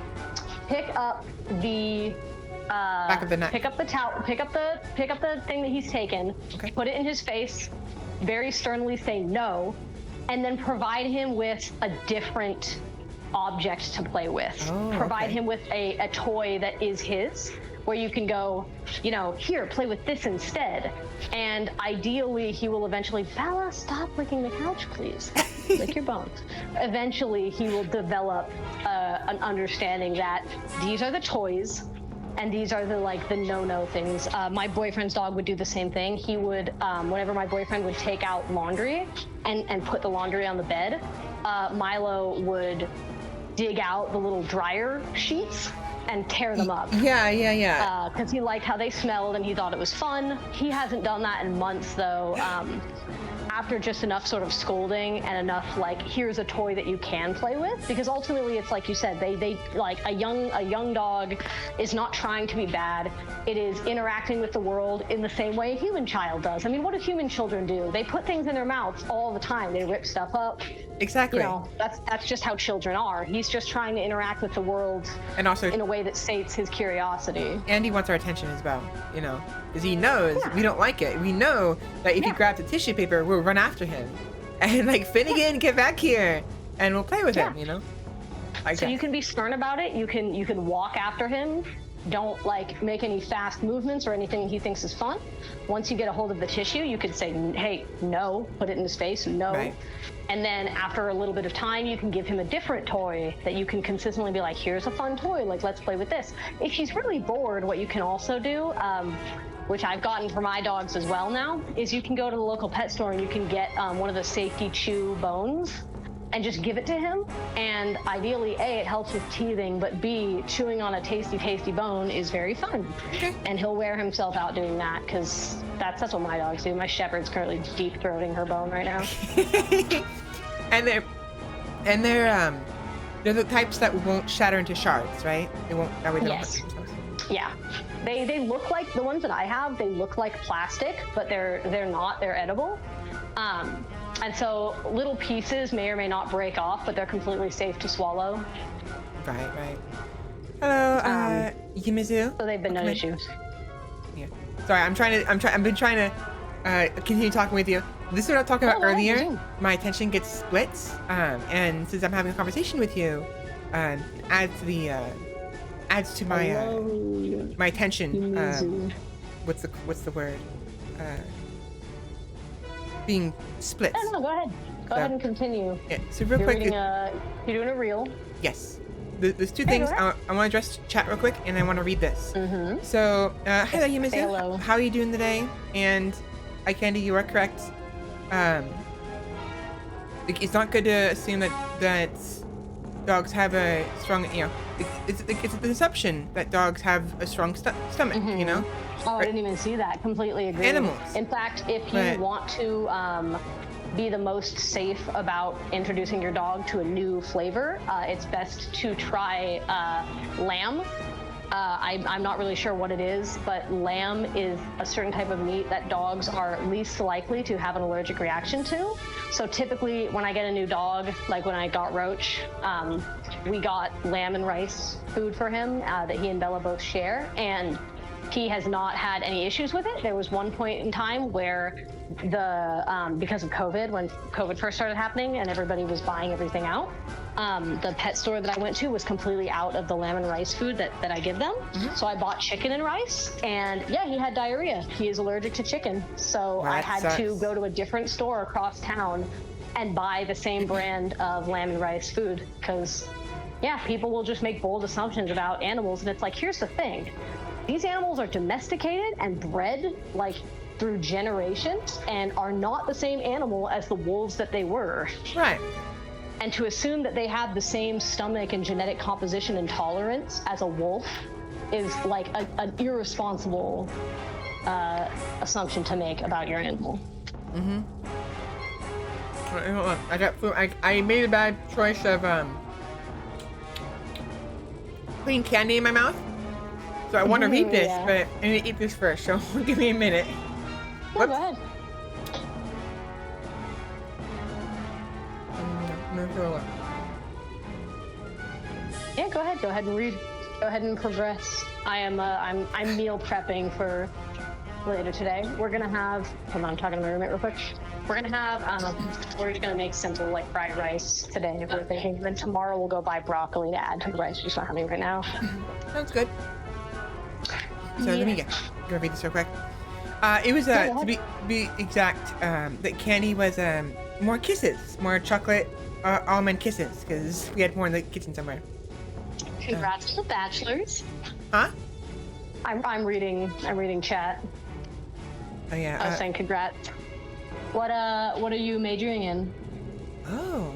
pick up the back of the neck. Pick up the towel. Pick up the thing that he's taken. Okay. Put it in his face. Very sternly say no. And then provide him with a different object to play with. Provide him with a toy that is his, where you can go, you know, here, play with this instead. And ideally, he will eventually, Bella, stop licking the couch, please. Lick your bones. Eventually, he will develop an understanding that these are the toys, and these are the no-no things. My boyfriend's dog would do the same thing. He would, whenever my boyfriend would take out laundry and put the laundry on the bed, Milo would dig out the little dryer sheets and tear them up. Yeah. Because he liked how they smelled and he thought it was fun. He hasn't done that in months though. After just enough sort of scolding and enough like, here's a toy that you can play with, because ultimately it's like you said, they like a young dog is not trying to be bad. It is interacting with the world in the same way a human child does. I mean, what do human children do? They put things in their mouths all the time. They rip stuff up. Exactly. You know, that's just how children are. He's just trying to interact with the world, and also in a way that sates his curiosity. And he wants our attention as well, you know, because he knows we don't like it. We know that if he grabs the tissue paper, we'll run after him, and like, Finnegan, get back here, and we'll play with him, you know. So you can be stern about it. You can walk after him don't like make any fast movements or anything he thinks is fun. Once you get a hold of the tissue, you could say, hey, no, put it in his face, no. Right. And then after a little bit of time, you can give him a different toy that you can consistently be like, here's a fun toy, like, let's play with this. If he's really bored, what you can also do, which I've gotten for my dogs as well now, is you can go to the local pet store and you can get one of the safety chew bones and just give it to him. And ideally, A, it helps with teething, but B, chewing on a tasty, tasty bone is very fun. Okay. And he'll wear himself out doing that, because that's what my dogs do. My shepherd's currently deep throating her bone right now. and they're the types that won't shatter into shards, right? They won't. That way they don't Yes. hurt themselves. Yeah. They look like, the ones that I have, they look like plastic, but they're not. They're edible. And so little pieces may or may not break off, but they're completely safe to swallow. Right. Hello, Yimizu. So they've been no issues. Yeah. Sorry, I've been trying to continue talking with you. This is what I was talking about earlier. My attention gets split, and since I'm having a conversation with you, adds to my my attention. What's the word? Being split. No, go ahead. Go ahead and continue. Yeah. So real quick. You're doing a reel. Yes. There's two things. I want to address chat real quick, and I want to read this. Mm-hmm. So, hi there, Yimizu. Hello. How are you doing today? And Candy, you are correct. It's not good to assume that dogs have a strong, it's the assumption that dogs have a strong stomach, you know? Oh, I didn't even see that. Completely agree. Animals. In fact, if you want to be the most safe about introducing your dog to a new flavor, it's best to try lamb. I'm not really sure what it is, but lamb is a certain type of meat that dogs are least likely to have an allergic reaction to. So typically when I get a new dog, like when I got Roach, we got lamb and rice food for him that he and Bella both share, and he has not had any issues with it. There was one point in time where because of COVID, when COVID first started happening and everybody was buying everything out, the pet store that I went to was completely out of the lamb and rice food that I give them. Mm-hmm. So I bought chicken and rice, and yeah, he had diarrhea. He is allergic to chicken. So I had to go to a different store across town and buy the same brand of lamb and rice food, because yeah, people will just make bold assumptions about animals, and it's like, here's the thing. These animals are domesticated and bred like through generations and are not the same animal as the wolves that they were. Right. And to assume that they have the same stomach and genetic composition and tolerance as a wolf is like an irresponsible assumption to make about your animal. Mm-hmm. Hold on. I got food. I made a bad choice of putting candy in my mouth. So I want to read this, but I'm going to eat this first, so give me a minute. No, go ahead. Yeah, go ahead. Go ahead and read. Go ahead and progress. I'm meal prepping for later today. We're gonna have. Hold on, I'm talking to my roommate real quick. We're gonna have. We're just gonna make simple like fried rice today. We're thinking. And then tomorrow we'll go buy broccoli to add to the rice. We just don't have any right now. Sounds good. So let me go read this real quick. It was to be exact. That candy was more kisses, more chocolate almond kisses, because we had more in the kitchen somewhere. Congrats to the bachelors. Huh? I'm reading chat. Oh yeah. I was saying congrats. What are you majoring in? Oh.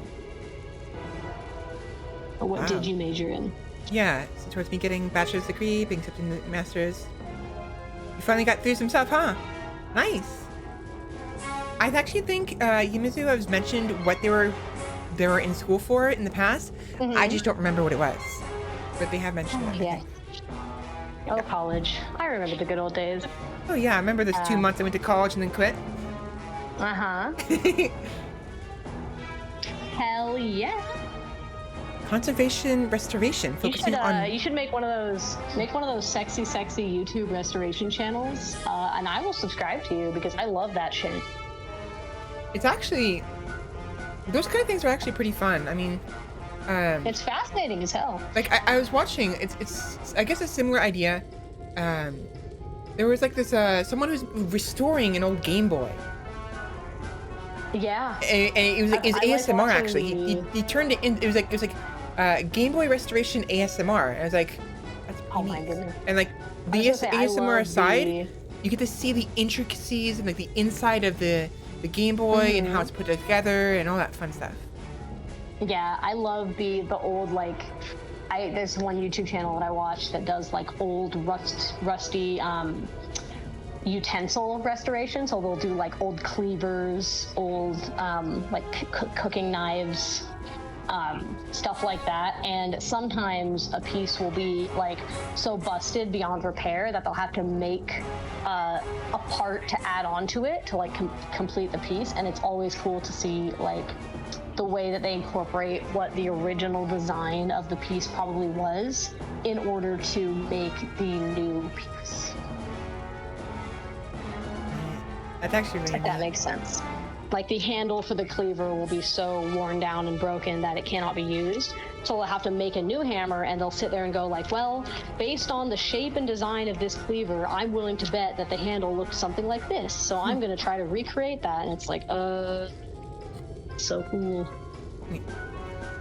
Or what did you major in? Yeah, so towards me getting bachelor's degree, being accepted in the master's. You finally got through some stuff, huh? Nice. I actually think Yimizu has mentioned what they were in school for in the past. Mm-hmm. I just don't remember what it was, but they have mentioned it. Yeah. Oh, college. I remember the good old days. Oh yeah, I remember those 2 months I went to college and then quit. Hell yeah. Conservation restoration, focusing on. You should make one of those sexy YouTube restoration channels, and I will subscribe to you because I love that shit. It's actually, those kind of things are actually pretty fun. I mean, It's fascinating as hell. Like I was watching, it's I guess a similar idea. There was like this someone who's restoring an old Game Boy. Yeah. And it was like his ASMR actually. He turned it in. It was like Game Boy restoration ASMR. And I was like, that's pretty my neat. goodness. And like the ASMR aside, you get to see the intricacies and like the inside of the Game Boy and how it's put together and all that fun stuff. Yeah, I love the old like. There's one YouTube channel that I watch that does like old rusty utensil restoration. So they'll do like old cleavers, old like cooking knives, stuff like that. And sometimes a piece will be like so busted beyond repair that they'll have to make a part to add on to it to like complete the piece. And it's always cool to see like the way that they incorporate what the original design of the piece probably was in order to make the new piece. That's actually really If that neat. makes sense. Like the handle for the cleaver will be so worn down and broken that it cannot be used. So they'll have to make a new hammer and they'll sit there and go like, well, based on the shape and design of this cleaver, I'm willing to bet that the handle looks something like this. So I'm going to try to recreate that. And it's like, so cool.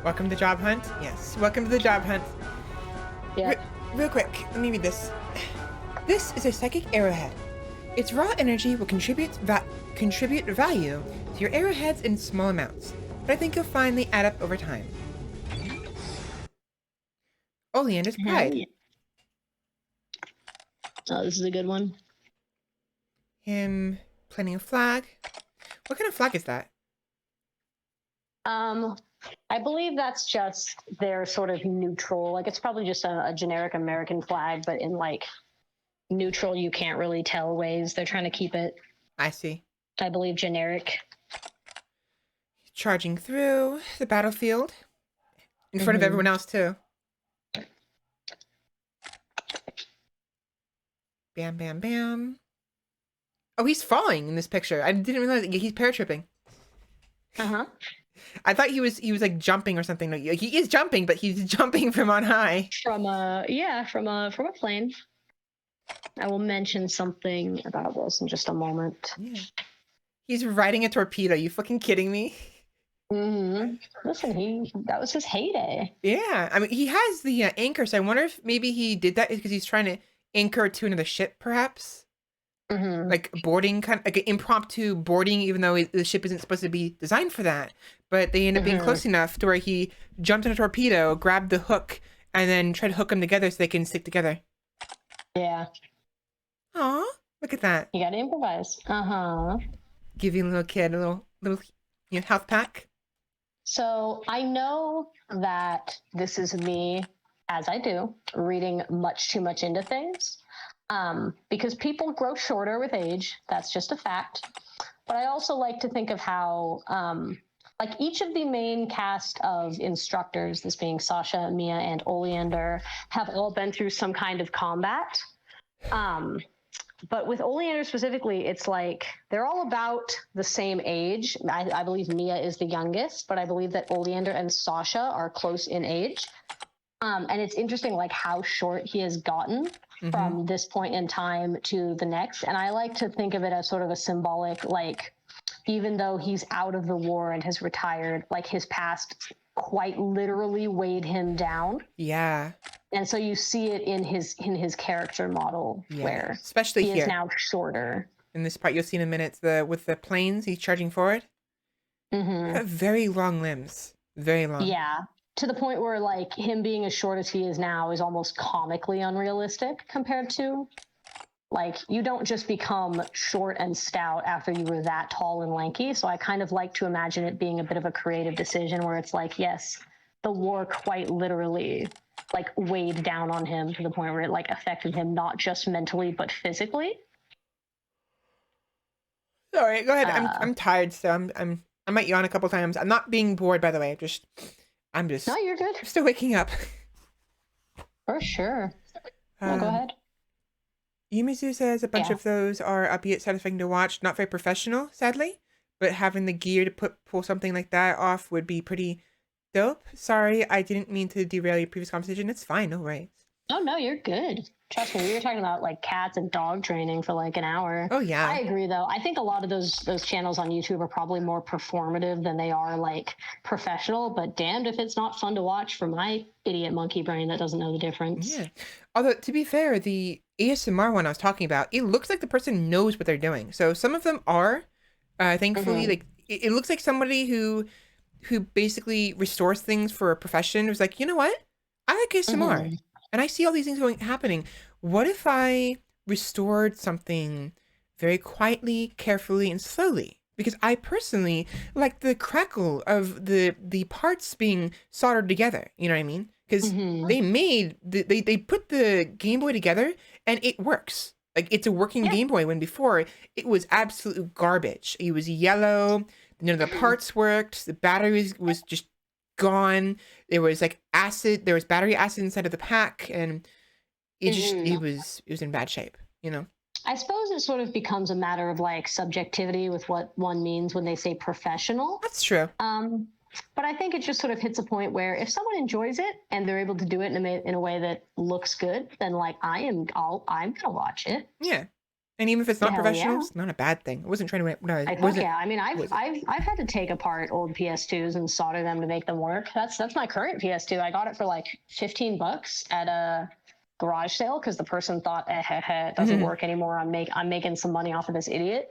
Welcome to Job Hunt. Yes, welcome to the Job Hunt. Yeah. Real quick, let me read this. This is a psychic arrowhead. Its raw energy will contribute value to your arrowheads in small amounts, but I think you'll find they add up over time. Oleander's Pride. Oh, this is a good one. Him planting a flag. What kind of flag is that? I believe that's just their sort of neutral, like it's probably just a generic American flag, but in like neutral, you can't really tell ways. They're trying to keep it, I see. I believe, generic. Charging through the battlefield. In front of everyone else, too. Bam, bam, bam. Oh, he's falling in this picture. I didn't realize he's paratripping. Uh-huh. I thought he was like jumping or something. Like, he is jumping, but he's jumping from on high. From a plane. I will mention something about this in just a moment. Yeah. He's riding a torpedo. You fucking kidding me? Listen, that was his heyday. Yeah. I mean, he has the anchor, so I wonder if maybe he did that because he's trying to anchor to another ship, perhaps. Like boarding, kind of like an impromptu boarding, even though the ship isn't supposed to be designed for that. But they end up being close enough to where he jumped in a torpedo, grabbed the hook, and then tried to hook them together so they can stick together. Yeah. Aw, look at that. You gotta improvise. Giving a little kid a little health pack. So I know that this is me, as I do, reading much too much into things. Because people grow shorter with age. That's just a fact. But I also like to think of how, like each of the main cast of instructors, this being Sasha, Mia, and Oleander, have all been through some kind of combat. But with Oleander specifically, it's like they're all about the same age. I believe Mia is the youngest, but I believe that Oleander and Sasha are close in age. And it's interesting, like how short he has gotten from this point in time to the next. And I like to think of it as sort of a symbolic, like, even though he's out of the war and has retired, like his past quite literally weighed him down. Yeah. And so you see it in his character model, where especially he here. is now shorter. In this part, you'll see in a minute, with the planes, he's charging forward. Very long limbs. Very long. Yeah. To the point where, like, him being as short as he is now is almost comically unrealistic compared to, like, you don't just become short and stout after you were that tall and lanky. So I kind of like to imagine it being a bit of a creative decision where it's like, yes, the war quite literally, like, weighed down on him to the point where it, like, affected him not just mentally but physically. Sorry, go ahead. I'm tired, so I might yawn a couple times. I'm not being bored, by the way. I'm just. No, you're good. I'm still waking up. For sure. No, go ahead. Yumizu says a bunch of those are upbeat, satisfying to watch. Not very professional, sadly, but having the gear to pull something like that off would be pretty Dope. Sorry, I didn't mean to derail your previous conversation. It's fine. No worries. Oh no, you're good. Trust me, we were talking about like cats and dog training for like an hour. Oh yeah. I agree though. I think a lot of those channels on YouTube are probably more performative than they are like professional, but damned if it's not fun to watch for my idiot monkey brain that doesn't know the difference. Yeah. Although to be fair, the ASMR one I was talking about, it looks like the person knows what they're doing. So some of them are, thankfully, like it looks like somebody who basically restores things for a profession. It was like, you know what? I like ASMR. And I see all these things happening. What if I restored something very quietly, carefully, and slowly? Because I personally like the crackle of the parts being soldered together. You know what I mean? Because they put the Game Boy together and it works. Like it's a working Game Boy, when before it was absolute garbage. It was yellow. None of the parts worked. The battery was just gone. There was like acid. There was battery acid inside of the pack, and it just it was in bad shape. You know. I suppose it sort of becomes a matter of like subjectivity with what one means when they say professional. That's true. But I think it just sort of hits a point where if someone enjoys it and they're able to do it in a way that looks good, then like I'm gonna watch it. Yeah. And even if it's not professional, it's not a bad thing. I wasn't trying to. No, I mean, I've had to take apart old PS2s and solder them to make them work. That's my current PS2. I got it for like $15 at a garage sale because the person thought, it doesn't work anymore. I'm making some money off of this idiot.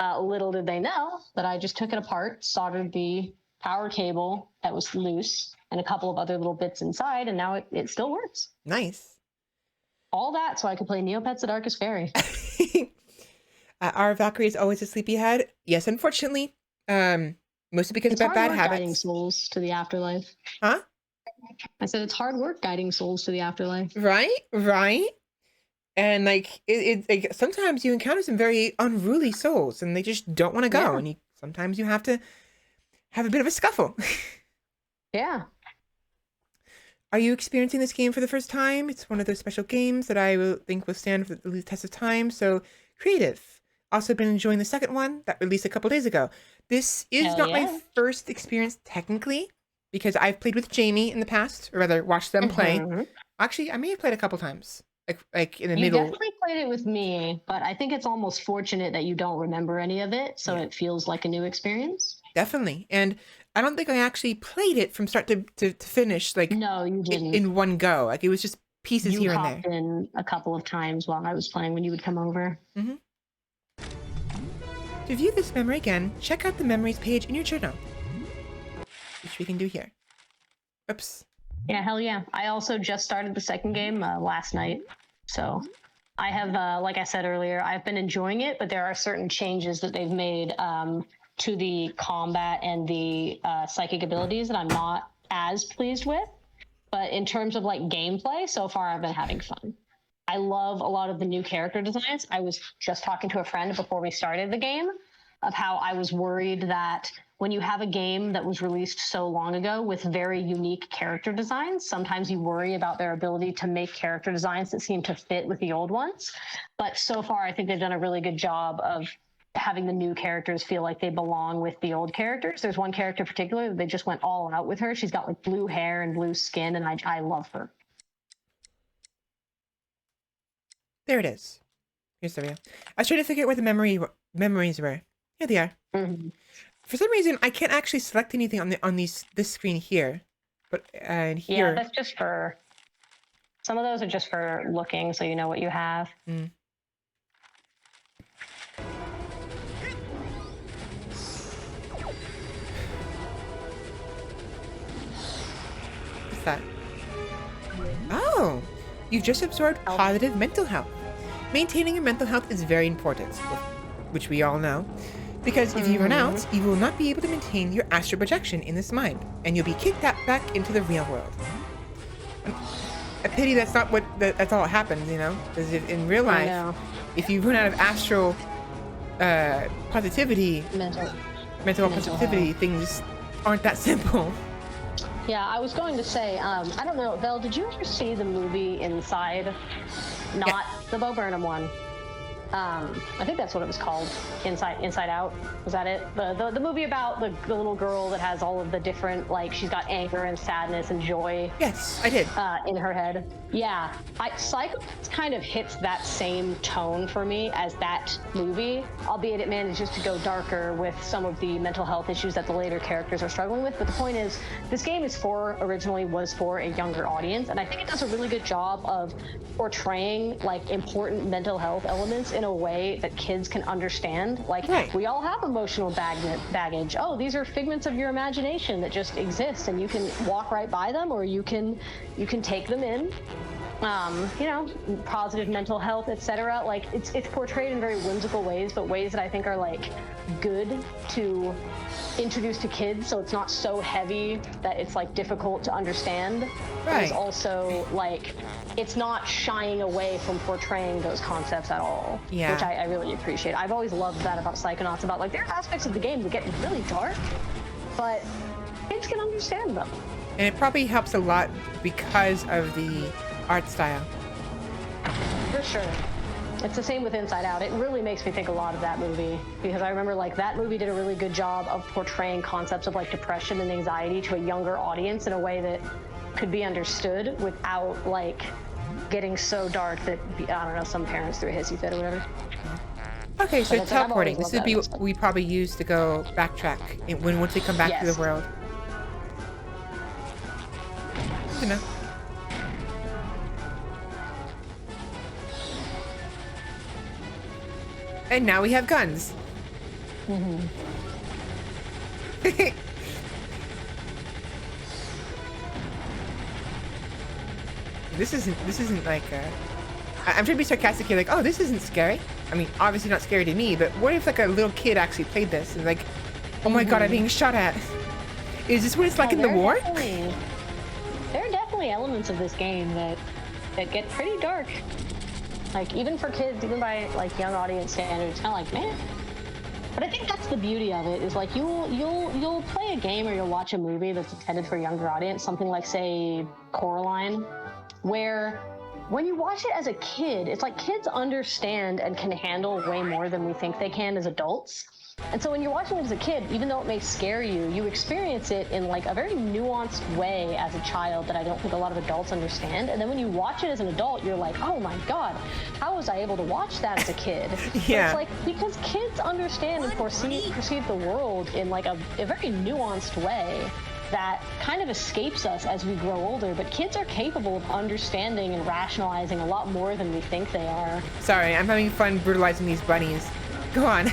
Little did they know that I just took it apart, soldered the power cable that was loose, and a couple of other little bits inside, and now it still works. Nice. All that so I could play Neopets: The Darkest Fairy. Our Valkyrie is always a sleepyhead. Yes, unfortunately. Mostly because of bad habits. Guiding souls to the afterlife. Huh? I said it's hard work guiding souls to the afterlife. Right. And like it's like sometimes you encounter some very unruly souls, and they just don't want to go, and sometimes you have to have a bit of a scuffle. Yeah. Are you experiencing this game for the first time? It's one of those special games that I think will stand for the test of time. So creative. Also been enjoying the second one that released a couple days ago. This is not my first experience technically, because I've played with Jamie in the past, or rather watched them play. Actually, I may have played a couple times, like in the middle. You definitely played it with me, but I think it's almost fortunate that you don't remember any of it, so it feels like a new experience. Definitely. And I don't think I actually played it from start to finish, like no, you didn't. In one go. Like it was just pieces here and there. You hopped in a couple of times while I was playing when you would come over. To view this memory again, check out the memories page in your journal, which we can do here. Oops. Yeah, hell yeah. I also just started the second game last night. So I have, like I said earlier, I've been enjoying it, but there are certain changes that they've made to the combat and the psychic abilities that I'm not as pleased with. But in terms of like gameplay, so far I've been having fun. I love a lot of the new character designs. I was just talking to a friend before we started the game of how I was worried that when you have a game that was released so long ago with very unique character designs, sometimes you worry about their ability to make character designs that seem to fit with the old ones. But so far, I think they've done a really good job of having the new characters feel like they belong with the old characters. There's one character in particular that they just went all out with her. She's got like blue hair and blue skin, and I love her. There it is. Here's the video. I was trying to figure out where the memories were. Here they are. For some reason, I can't actually select anything on this screen here, but here. Yeah, that's just for. Some of those are just for looking, so you know what you have. What's that? Oh, you've just absorbed positive mental health. Maintaining your mental health is very important, which we all know. Because if you run out, you will not be able to maintain your astral projection in this mind, and you'll be kicked back into the real world. A pity that's not that's all that happens, you know? Because in real life, if you run out of astral positivity, mental positivity, things aren't that simple. Yeah, I was going to say, I don't know, Vel, did you ever see the movie Inside? Not the Bo Burnham one. I think that's what it was called. Inside Out. Was that it? The movie about the little girl that has all of the different, like, she's got anger and sadness and joy. Yes, I did. In her head. Yeah. Psychonauts kind of hits that same tone for me as that movie, albeit it manages to go darker with some of the mental health issues that the later characters are struggling with. But the point is, this game originally was for a younger audience, and I think it does a really good job of portraying, like, important mental health elements in a way that kids can understand. Like, we all have emotional baggage. Oh, these are figments of your imagination that just exist, and you can walk right by them, or you can take them in. You know, positive mental health, etc. Like, it's portrayed in very whimsical ways, but ways that I think are, like, good to introduce to kids, so it's not so heavy that it's, like, difficult to understand. But it's also, like, it's not shying away from portraying those concepts at all, which I really appreciate. I've always loved that about Psychonauts, about, like, there are aspects of the game that get really dark, but kids can understand them. And it probably helps a lot because of the art style. For sure. It's the same with Inside Out. It really makes me think a lot of that movie, because I remember, like, that movie did a really good job of portraying concepts of, like, depression and anxiety to a younger audience in a way that could be understood without, like, getting so dark that, I don't know, some parents threw a hissy fit or whatever. Okay, so teleporting. This would be what we probably use to go backtrack once we come back to the world. You know. And now we have guns. This isn't like I'm trying to be sarcastic here, like, oh, this isn't scary. I mean, obviously not scary to me, but what if, like, a little kid actually played this and, like, oh my god, I'm being shot at. Is this what it's like in the war? There are definitely elements of this game that get pretty dark. Like, even for kids, even by, like, young audience standards, it's kind of like, man. But I think that's the beauty of it, is, like, you'll play a game or you'll watch a movie that's intended for a younger audience, something like, say, Coraline, where when you watch it as a kid, it's like kids understand and can handle way more than we think they can as adults. And so when you're watching it as a kid, even though it may scare you, you experience it in, like, a very nuanced way as a child that I don't think a lot of adults understand. And then when you watch it as an adult, you're like, oh my god, how was I able to watch that as a kid? Yeah. It's like, because kids understand and perceive the world in, like, a very nuanced way that kind of escapes us as we grow older, but kids are capable of understanding and rationalizing a lot more than we think they are. Sorry, I'm having fun brutalizing these bunnies. Go on.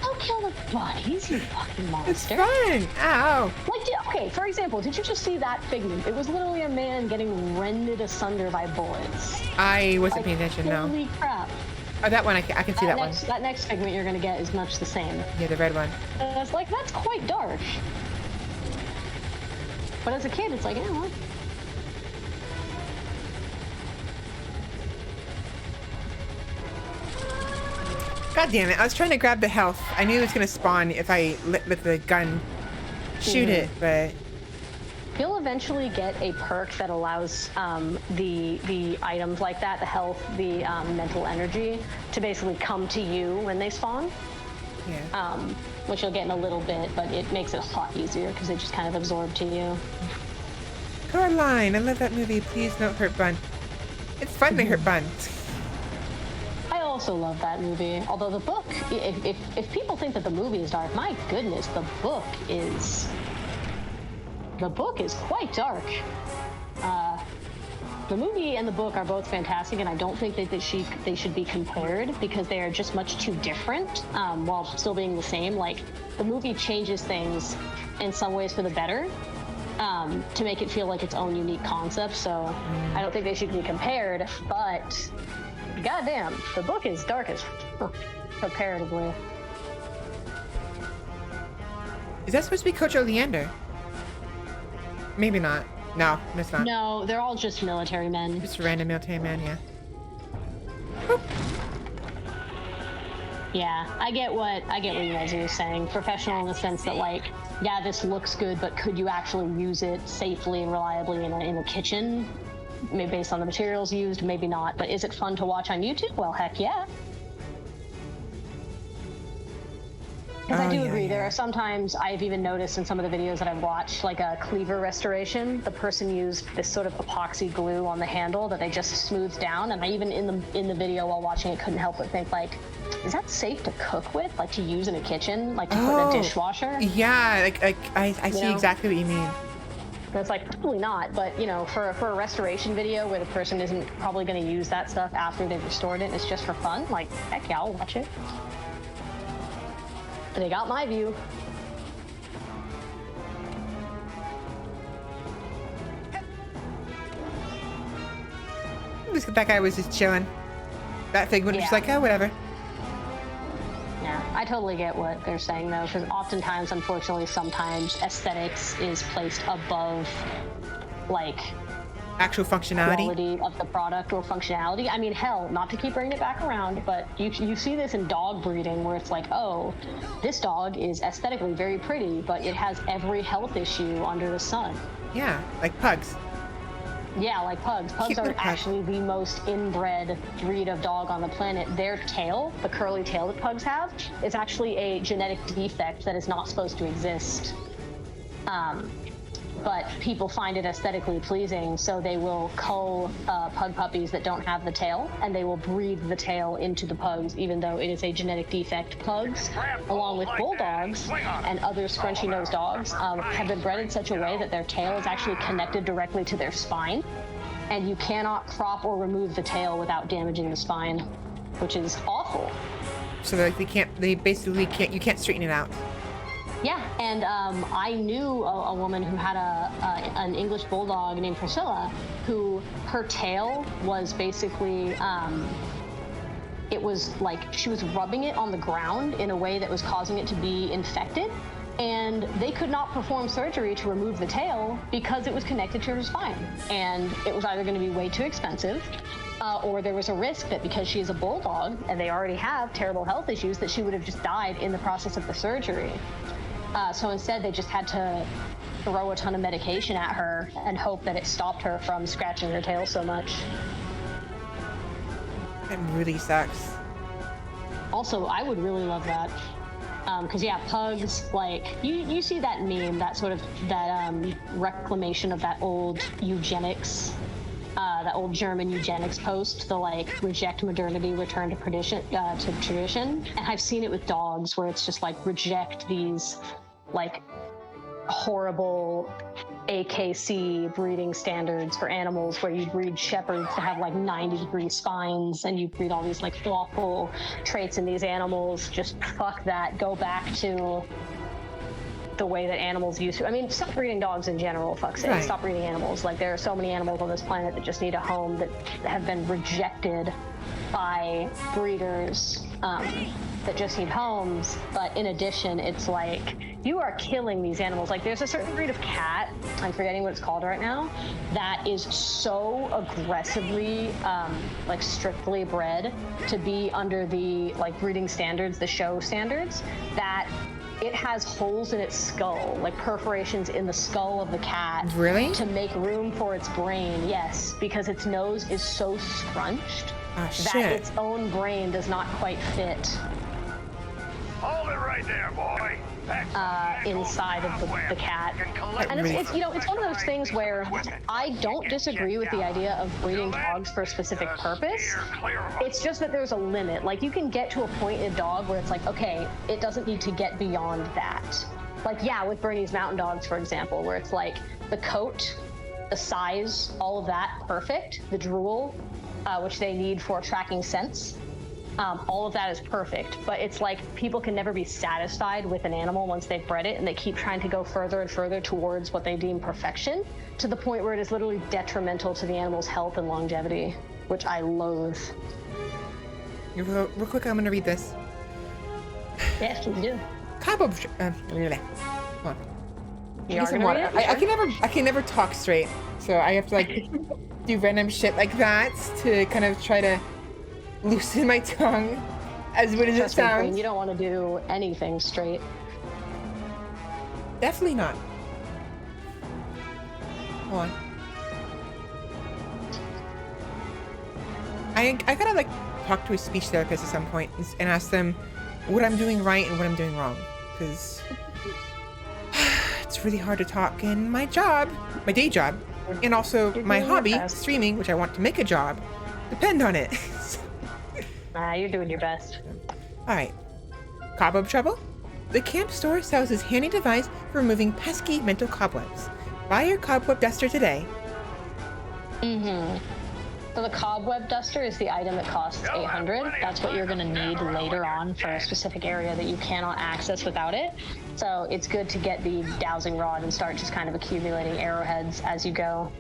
Don't kill the bunnies, you fucking monster. It's fun. Ow. Like, okay, for example, did you just see that figment? It was literally a man getting rended asunder by bullets. I wasn't like, paying attention, no. Holy crap. Oh, that one, I can see that one. That next figment you're going to get is much the same. Yeah, the red one. It's like, that's quite dark. But as a kid, it's like, yeah, well. God damn it, I was trying to grab the health. I knew it was going to spawn if I let the gun shoot it, but... You'll eventually get a perk that allows the items like that, the health, the mental energy, to basically come to you when they spawn. Yeah. Which you'll get in a little bit, but it makes it a lot easier because they just kind of absorb to you. Coraline, I love that movie. Please don't hurt Bun. It's fun to hurt Bun. I also love that movie. Although the book, if people think that the movie is dark, my goodness, the book is quite dark. The movie and the book are both fantastic, and I don't think that they should be compared because they are just much too different while still being the same. Like, the movie changes things in some ways for the better to make it feel like its own unique concept, so I don't think they should be compared, but goddamn, the book is dark as comparatively. Is that supposed to be Coach Oleander? Maybe not. No, it's not. No, they're all just military men. Just random military men, yeah. Boop. Yeah, I get what you guys are saying. Professional in the sense that, like, yeah, this looks good, but could you actually use it safely and reliably in a kitchen? Maybe based on the materials used, maybe not. But is it fun to watch on YouTube? Well, heck yeah. Because I Oh, do yeah, agree, there yeah. are sometimes I've even noticed in some of the videos that I've watched, like a cleaver restoration, the person used this sort of epoxy glue on the handle that they just smoothed down, and I even in the video while watching it couldn't help but think like, is that safe to cook with, like to use in a kitchen, like to put in a dishwasher? Yeah, like I see know? exactly what you mean. And it's like, probably not, but you know, for a restoration video where the person isn't probably going to use that stuff after they've restored it, it's just for fun, like, heck yeah, I'll watch it. They got my view. That guy was just chilling. That Figment was just like, oh, whatever. Yeah, I totally get what they're saying though, because oftentimes, unfortunately, sometimes aesthetics is placed above, like, actual functionality. Quality of the product or functionality. I mean, hell, not to keep bringing it back around, but you see this in dog breeding where it's like, oh, this dog is aesthetically very pretty, but it has every health issue under the sun. Yeah, like pugs. Yeah, like pugs. Pugs are actually the most inbred breed of dog on the planet. Their tail, the curly tail that pugs have, is actually a genetic defect that is not supposed to exist. But people find it aesthetically pleasing, so they will cull pug puppies that don't have the tail, and they will breed the tail into the pugs, even though it is a genetic defect. Pugs, along with bulldogs and other scrunchy-nosed dogs, have been bred in such a way that their tail is actually connected directly to their spine, and you cannot crop or remove the tail without damaging the spine, which is awful. So like they basically can't, you can't straighten it out. Yeah, and I knew a woman who had an English bulldog named Priscilla, who her tail was basically, it was like she was rubbing it on the ground in a way that was causing it to be infected, and they could not perform surgery to remove the tail because it was connected to her spine, and it was either going to be way too expensive, or there was a risk that because she is a bulldog and they already have terrible health issues, that she would have just died in the process of the surgery. So instead, they just had to throw a ton of medication at her and hope that it stopped her from scratching her tail so much. It really sucks. Also, I would really love that. Because, yeah, pugs, like, you see that meme, that sort of, that reclamation of that old eugenics, that old German eugenics post, the, like, reject modernity, return to tradition. And I've seen it with dogs, where it's just, like, reject these, like, horrible AKC breeding standards for animals, where you breed shepherds to have like 90-degree spines, and you breed all these like awful traits in these animals. Just fuck that. Go back to the way that animals used to. I mean, stop breeding dogs in general, fuck's sake. Stop breeding animals. Like, there are so many animals on this planet that just need a home, that have been rejected by breeders, that just need homes. But in addition, it's like, you are killing these animals. Like, there's a certain breed of cat, I'm forgetting what it's called right now, that is so aggressively, like, strictly bred to be under the, like, breeding standards, the show standards, that it has holes in its skull, like perforations in the skull of the cat. Really? To make room for its brain, yes, because its nose is so scrunched that its own brain does not quite fit. Hold it right there, boy. Inside of the cat. And it's you know, it's one of those things where I don't disagree with the idea of breeding dogs for a specific purpose. It's just that there's a limit. Like, you can get to a point in a dog where it's like, okay, it doesn't need to get beyond that. Like, yeah, with Bernese Mountain Dogs, for example, where it's like the coat, the size, all of that, perfect. The drool, which they need for tracking scents. All of that is perfect, but it's like people can never be satisfied with an animal once they've bred it, and they keep trying to go further and further towards what they deem perfection, to the point where it is literally detrimental to the animal's health and longevity, which I loathe. Real quick, I'm gonna read this. Yes, you do. Cobweb. Hold on. You Some water. I can never talk straight, so I have to like do random shit like that to kind of try to loosen my tongue as weird as it sounds. You don't want to do anything straight. Definitely not. Hold on. I gotta like talk to a speech therapist at some point and ask them what I'm doing right and what I'm doing wrong. because it's really hard to talk in my job, my day job, and also my hobby, streaming, which I want to make a job, depend on it. You're doing your best. All right. Cobweb trouble? The camp store sells this handy device for removing pesky mental cobwebs. Buy your cobweb duster today. So the cobweb duster is the item that costs $800. That's what you're going to need later on for a specific area that you cannot access without it. So it's good to get the dowsing rod and start just kind of accumulating arrowheads as you go.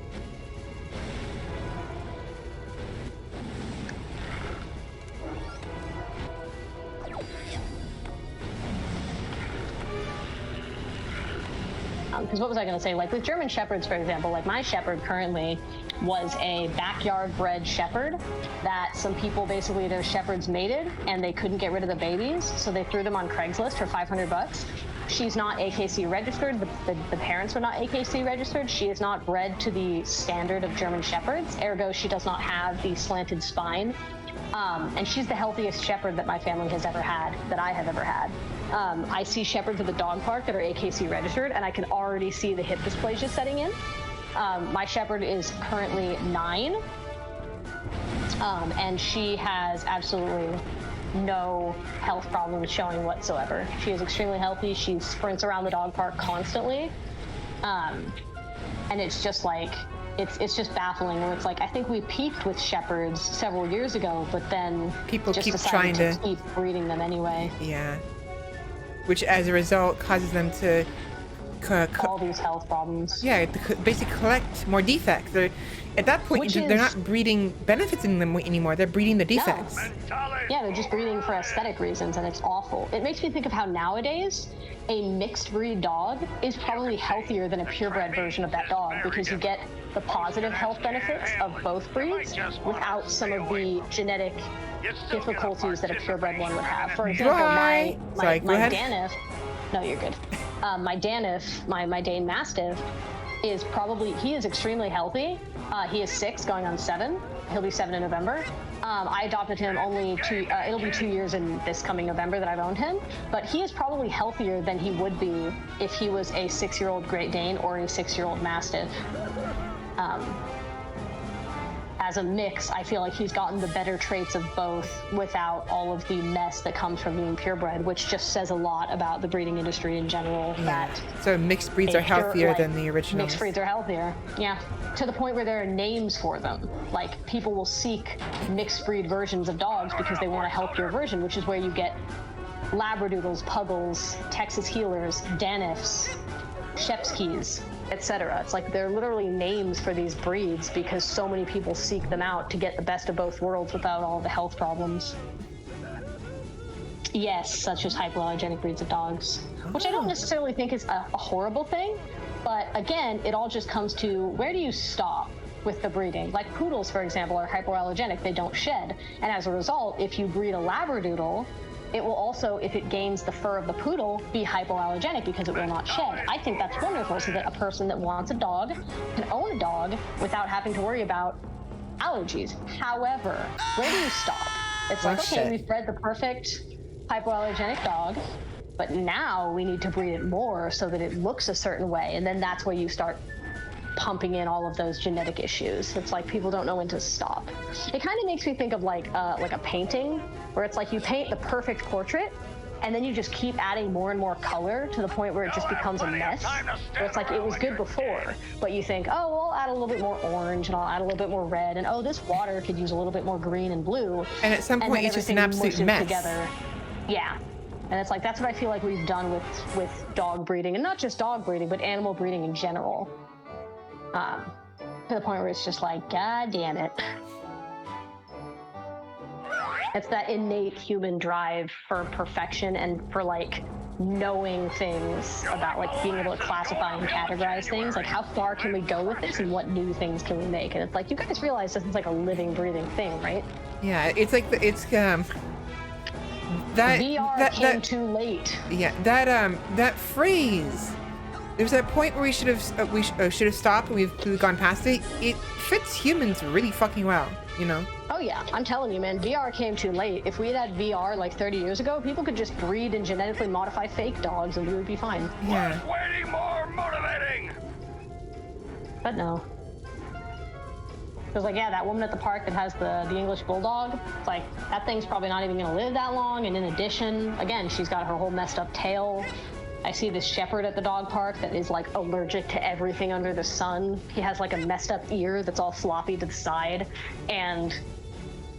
Because what was I going to say? Like with German Shepherds, for example, like my Shepherd currently was a backyard bred Shepherd that some people basically, their Shepherds mated and they couldn't get rid of the babies. So they threw them on Craigslist for $500. She's not AKC registered. The parents were not AKC registered. She is not bred to the standard of German Shepherds. Ergo, she does not have the slanted spine. And she's the healthiest Shepherd that my family has ever had, that I have ever had. I see Shepherds at the dog park that are AKC registered, and I can already see the hip dysplasia setting in. My Shepherd is currently 9, and she has absolutely no health problems showing whatsoever. She is extremely healthy. She sprints around the dog park constantly. And it's just like, it's just baffling where it's like, I think we peaked with Shepherds several years ago, but then people just keep decided trying to keep breeding them anyway. Yeah. Which as a result causes them to all these health problems. Yeah, to basically collect more defects. They're, at that point, they're not breeding benefits in them anymore. They're breeding the defects. No. Yeah, they're just breeding for aesthetic reasons, and it's awful. It makes me think of how nowadays a mixed breed dog is probably healthier than a purebred version of that dog because you get the positive health benefits of both breeds without some of the genetic difficulties that a purebred one would have. For example, my Daniff. No, you're good. My Daniff, my Dane Mastiff, he is extremely healthy. He is 6, going on 7. He'll be 7 in November. I adopted him it'll be 2 years in this coming November that I've owned him, but he is probably healthier than he would be if he was a 6-year-old Great Dane or a 6-year-old Mastiff. As a mix, I feel like he's gotten the better traits of both without all of the mess that comes from being purebred, which just says a lot about the breeding industry in general. Yeah. So mixed breeds are healthier than the originals. Mixed breeds are healthier, yeah. To the point where there are names for them. Like, people will seek mixed breed versions of dogs because they want a healthier version, which is where you get Labradoodles, Puggles, Texas Healers, Daniffs, Shepskis, etc. It's like they're literally names for these breeds because so many people seek them out to get the best of both worlds without all the health problems. Yes, such as hypoallergenic breeds of dogs, which I don't necessarily think is a horrible thing, but again, it all just comes to where do you stop with the breeding? Like poodles, for example, are hypoallergenic, they don't shed, and as a result, if you breed a Labradoodle, it will also, if it gains the fur of the poodle, be hypoallergenic because it will not shed. I think that's wonderful so that a person that wants a dog can own a dog without having to worry about allergies. However, where do you stop? It's like, okay, we've bred the perfect hypoallergenic dog, but now we need to breed it more so that it looks a certain way, and then that's where you start pumping in all of those genetic issues. It's like people don't know when to stop. It kind of makes me think of like a painting, where it's like you paint the perfect portrait, and then you just keep adding more and more color to the point where it just becomes a mess. Where it's like it was good before, but you think, oh, well, I'll add a little bit more orange, and I'll add a little bit more red, and oh, this water could use a little bit more green and blue. And at some point, it's just an absolute mess. Together. Yeah. And it's like, that's what I feel like we've done with dog breeding, and not just dog breeding, but animal breeding in general. To the point where it's just like, God damn it. It's that innate human drive for perfection and for like knowing things about like being able to classify and categorize things. Like, how far can we go with this and what new things can we make? And it's like, you guys realize this is like a living, breathing thing, right? Yeah, it's like that VR came too late. Yeah, that phrase There was that point where we should have stopped and we've gone past it. It fits humans really fucking well, you know. Oh yeah, I'm telling you, man, VR came too late. If we had VR like 30 years ago, people could just breed and genetically modify fake dogs and we would be fine. Yeah. Waiting more motivating. But no. It was like, yeah, that woman at the park that has the English bulldog, it's like, that thing's probably not even gonna live that long. And in addition, again, she's got her whole messed up tail. I see this shepherd at the dog park that is like allergic to everything under the sun. He has like a messed up ear that's all floppy to the side. And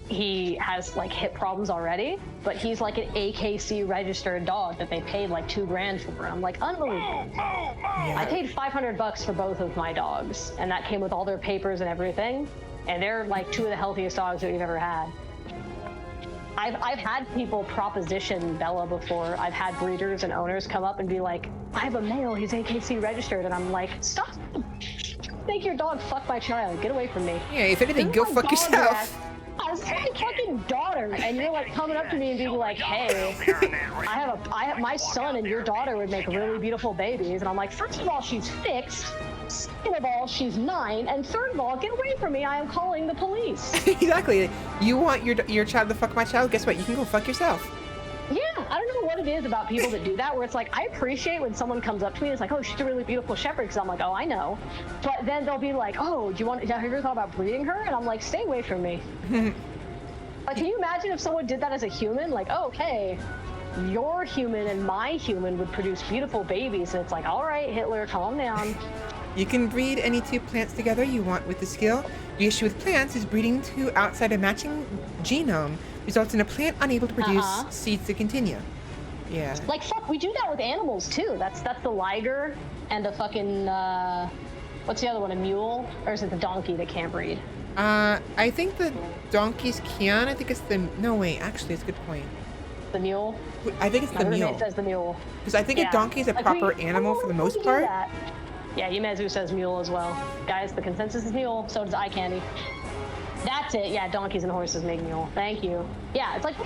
he has like hip problems already, but he's like an AKC registered dog that they paid like $2,000 for. I'm like, unbelievable. Yeah. I paid $500 for both of my dogs, and that came with all their papers and everything. And they're like two of the healthiest dogs that we've ever had. I've had people proposition Bella before. I've had breeders and owners come up and be like, I have a male, he's AKC registered, and I'm like, stop. Make your dog fuck my child. Get away from me. Yeah, if anything, go fuck yourself. As my fucking daughter, and you're like coming up to me and being like, hey, I have my son and your daughter would make really beautiful babies. And I'm like, first of all, she's fixed. Second of all, she's 9. And third of all, get away from me. I am calling the police. Exactly. You want your child to fuck my child? Guess what? You can go fuck yourself. Yeah, I don't know what it is about people that do that, where it's like, I appreciate when someone comes up to me and it's like, oh, she's a really beautiful shepherd, because I'm like, oh, I know. But then they'll be like, oh, have you ever thought about breeding her? And I'm like, stay away from me. Like, can you imagine if someone did that as a human? Like, oh, okay, your human and my human would produce beautiful babies. And it's like, all right, Hitler, calm down. You can breed any two plants together you want with the skill. The issue with plants is breeding two outside a matching genome results in a plant unable to produce seeds to continue. Yeah. Like, fuck, we do that with animals too. That's the liger and a fucking what's the other one? A mule, or is it the donkey that can't breed? I think the donkeys can. I think it's the wait. Actually, it's a good point. The mule. I think it's the mule. It says the mule. Because I think a donkey is a proper animal for the most part. That. Yeah, Yumezu says mule as well. Guys, the consensus is mule. So does eye candy. That's it. Yeah, donkeys and horses make mule. Thank you. Yeah, it's like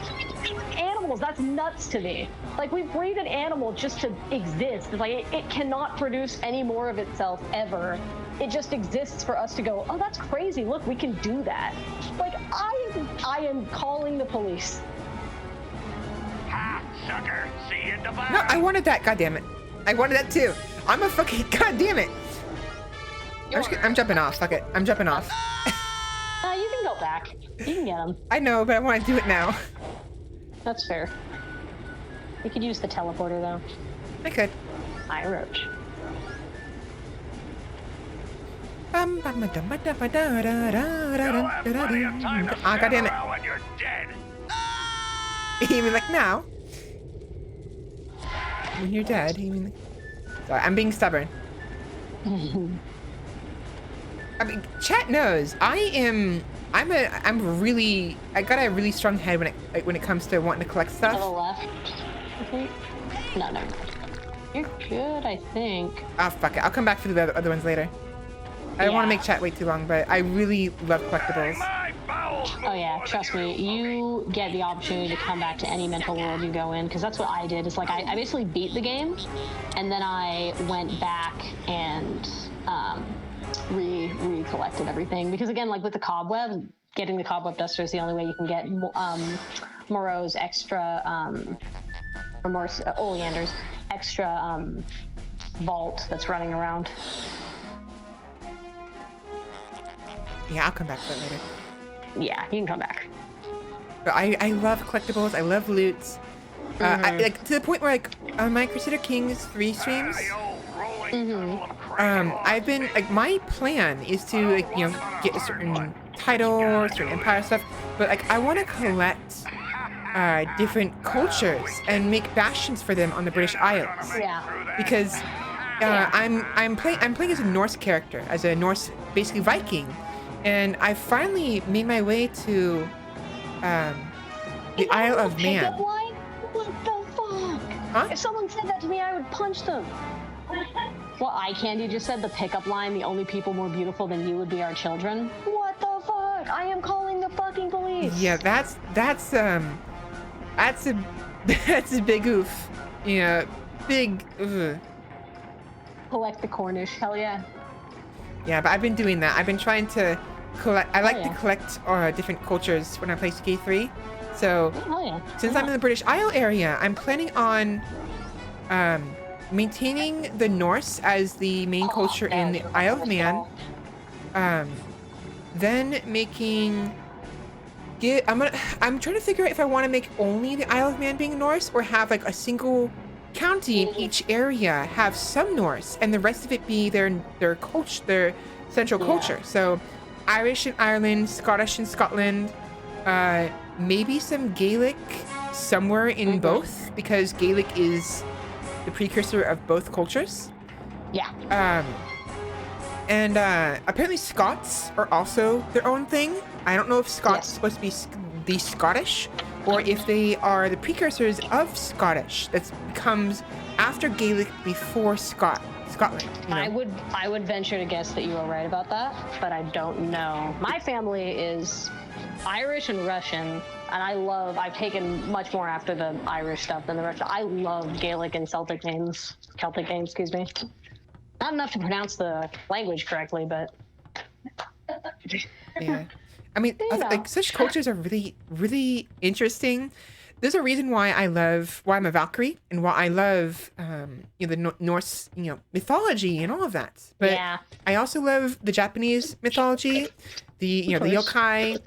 animals. That's nuts to me. Like, we breed an animal just to exist. It's like it cannot produce any more of itself ever. It just exists for us to go, oh, that's crazy. Look, we can do that. Like, I am calling the police. Ha, sucker. See you in the back. No, I wanted that. God damn it. I wanted that too. I'm a fucking. God damn it. I'm jumping off. Fuck it. I'm jumping off. You can go back. You can get them. I know, but I want to do it now. That's fair. You could use the teleporter though. I could. I roach. Ah, God damn it. When you're dead. You mean like now? When you're dead, you mean... Sorry, I'm being stubborn. I mean, chat knows. I got a really strong head when it comes to wanting to collect stuff. To the left, I think. No, never mind. You're good, I think. Ah, fuck it. I'll come back for the other ones later. I don't want to make chat wait too long, but I really love collectibles. Oh yeah, trust me, you get the opportunity to come back to any mental world you go in, because that's what I did. It's like I basically beat the game, and then I went back and re-collected everything. Because again, like with the cobweb, getting the cobweb duster is the only way you can get Moreau's extra, or more Oleander's extra vault that's running around. Yeah, I'll come back for it later. Yeah, you can come back. But I love collectibles. I love loots. Like to the point where like on my Crusader Kings 3 streams, I've been like my plan is to like get a certain title or certain empire stuff, but like I want to collect different cultures and make bastions for them on the British Isles. Yeah. Because I'm playing as a Norse character, as a Norse basically Viking. And I finally made my way to the Isle of Man. What the fuck? Huh? If someone said that to me, I would punch them. Well, eye candy just said the pickup line, the only people more beautiful than you would be our children. What the fuck? I am calling the fucking police. Yeah, that's a big oof. Yeah, big. Ugh. Collect the Cornish. Hell yeah. Yeah, but I've been doing that. I've been trying to collect. I like Oh, to yeah. collect different cultures when I play SK3. So Oh yeah. since I'm in the British Isle area, I'm planning on maintaining the Norse as the main culture in the Isle of Man. Then making. I'm trying to figure out if I want to make only the Isle of Man being Norse, or have like a single county in each area have some Norse, and the rest of it be their culture, their central culture. So, Irish in Ireland, Scottish in Scotland, maybe some Gaelic somewhere in both, because Gaelic is the precursor of both cultures. Yeah. And apparently Scots are also their own thing. I don't know if Scots are supposed to be the Scottish, or if they are the precursors of Scottish. That comes after Gaelic, before Scotland. You know? I would venture to guess that you are right about that, but I don't know. My family is Irish and Russian, and I've taken much more after the Irish stuff than the Russian. I love Gaelic and Celtic names, excuse me. Not enough to pronounce the language correctly, but yeah. I mean, like, such cultures are really, really interesting. There's a reason why I'm a Valkyrie, and why I love, the Norse, mythology and all of that. But yeah. I also love the Japanese mythology, the yokai,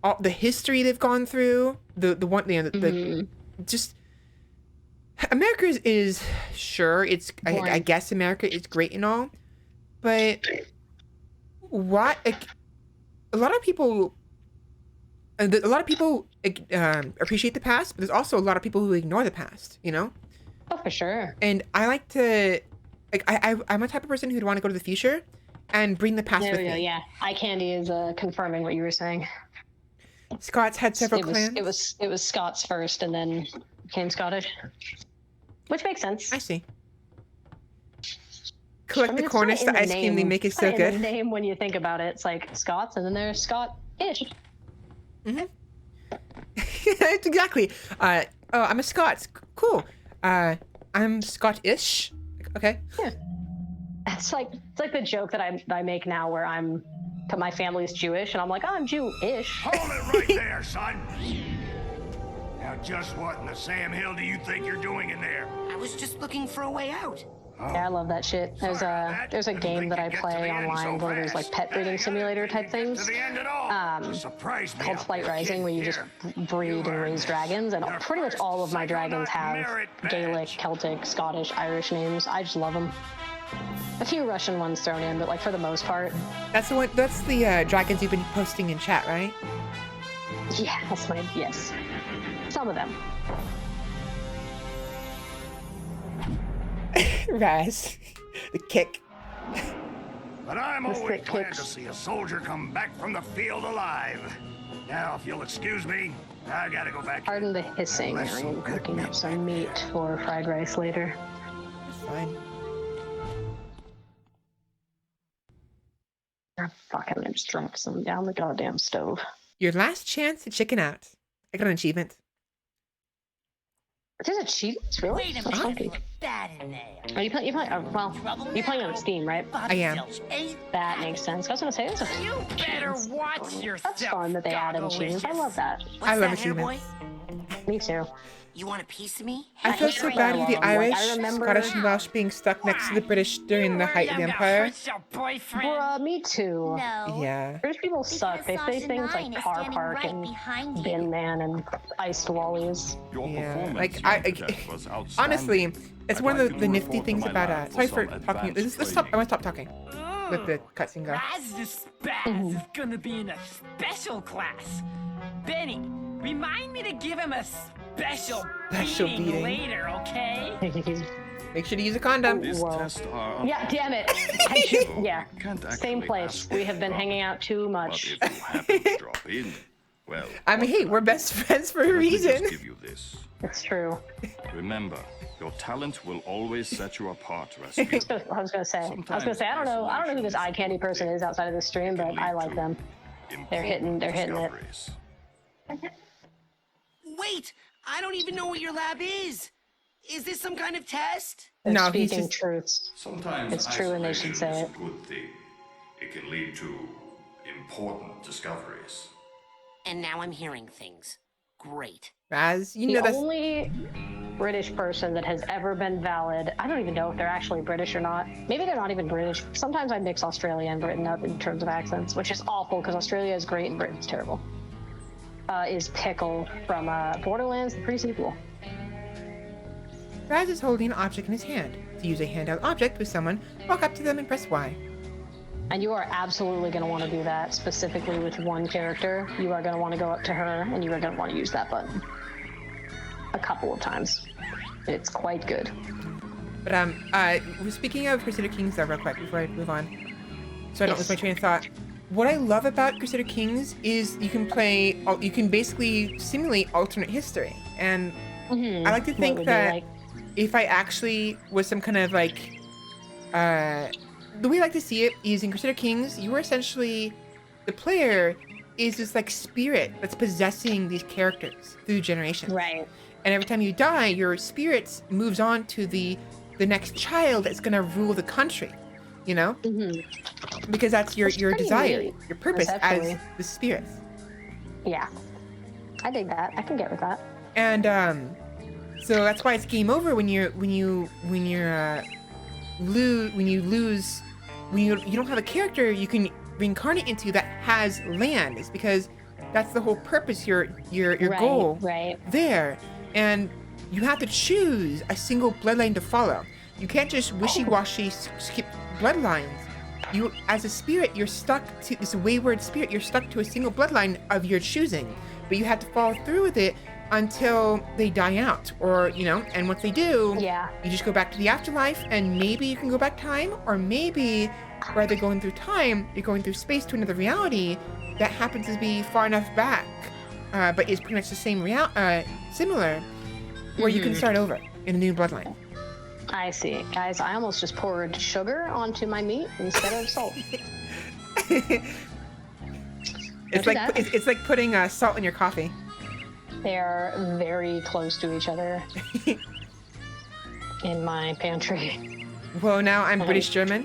all the history they've gone through, just America is sure, it's I guess America is great and all, but what a lot of people appreciate the past, but there's also a lot of people who ignore the past, Oh, for sure. And I like to, I'm a type of person who'd want to go to the future and bring the past There with we go. me. Yeah, eye candy is confirming what you were saying. Scots had several clans. It was Scots first, and then became Scottish, which makes sense. I see. Collect the Cornish, the ice cream they make is so good. The name, when you think about it, it's like Scots, and then there's Scot-ish. Mm-hmm. Exactly. I'm a Scot. Cool. I'm Scottish. Okay. Yeah. It's like the joke that I make now, where my family's Jewish, and I'm like, oh, I'm Jew-ish. Hold it right there, son. Now, just what in the Sam Hill do you think you're doing in there? I was just looking for a way out. Yeah, I love that shit. There's a game that I play online, one of those like pet breeding simulator type things, called Flight Rising, where you just breed and raise dragons, and pretty much all of my dragons have Gaelic, Celtic, Scottish, Irish names. I just love them. A few Russian ones thrown in, but like for the most part. That's the one. That's the dragons you've been posting in chat, right? Yeah, yes. Some of them. Raz. The kick. But I'm always glad to see a soldier come back from the field alive. Now, if you'll excuse me, I gotta go back. Pardon the hissing. I am cooking up some meat for fried rice later. That's fine. Oh, fuck, I'm gonna just drop some down the goddamn stove. Your last chance to chicken out. I got an achievement. There's achievements, really? Wait a minute, look bad in there. Are you playing? You're playing on Steam, right? I am. That makes sense. I was gonna say, there's a You better watch yourself. That's fun that they added achievements. I love that. I love that, hair boy? achievements. Me too. You want a piece of me? I feel so bad with the Irish, I remember- Scottish, and Welsh being stuck next to the British during the height of the Empire. Bruh, me too. No. Yeah. British people suck. They say Sasha things Nine like is car standing park right and behind you. bin man and iced wallies. Your Yeah, performance, like Unitech, was honestly, outstanding. it's I'd one like of you the to nifty report to things my about lab sorry for for some talking. advanced Let's stop. I training. want to stop talking. Let the cutscene go. Raz the Spaz is gonna be in a special class. Benny, remind me to give him a special beating later, okay? Make sure to use a condom. These tests are Yeah, damn it. Yeah, Can't same actually place. ask We have been for hanging out too But much. if you happen to drop in, well, I mean, hey, we're best friends for a let me just reason. give you this. It's true. Remember, your talent will always set you apart, Rasputin. I was gonna say. I don't know who this eye candy person is outside of the stream, but I like them. They're hitting it. Discoveries. Wait! I don't even know what your lab is. Is this some kind of test? They're No, he's speaking just- truths. Sometimes It's true and they should isolation say is it. a good thing. It can lead to important discoveries. And now I'm hearing things. Great. Raz, you The know that's only British person that has ever been valid, I don't even know if they're actually British or not. Maybe they're not even British. Sometimes I mix Australia and Britain up in terms of accents, which is awful because Australia is great and Britain's terrible. Is Pickle from Borderlands, the pre-sequel. Raz is holding an object in his hand. To use a handheld object with someone, walk up to them and press Y. And you are absolutely going to want to do that, specifically with one character. You are going to want to go up to her, and you are going to want to use that button a couple of times. It's quite good. But speaking of Crusader Kings though, real quick before I move on, so I don't lose my train of thought. What I love about Crusader Kings is you can basically simulate alternate history, and I like to think that if I actually was some kind of like, the way I like to see it is in Crusader Kings, you are essentially, the player is this like spirit that's possessing these characters through generations. Right. And every time you die, your spirit moves on to the next child that's gonna rule the country, you know? Mm-hmm. Because that's your desire, neat, your purpose as the spirit. Yeah. I dig that. I can get with that. And so that's why it's game over when you don't have a character you can reincarnate into that has land. It's because that's the whole purpose, your goal there. And you have to choose a single bloodline to follow. You can't just wishy-washy skip bloodlines. You, as a spirit, you're stuck to this wayward spirit. You're stuck to a single bloodline of your choosing, but you have to follow through with it until they die out, or and once they do, you just go back to the afterlife, and maybe you can go back time, or maybe rather going through time, you're going through space to another reality that happens to be far enough back, but is pretty much the same similar, where you can start over in a new bloodline. I see. Guys, I almost just poured sugar onto my meat instead of salt. It's like putting salt in your coffee. They are very close to each other in my pantry. Well, now I'm British German.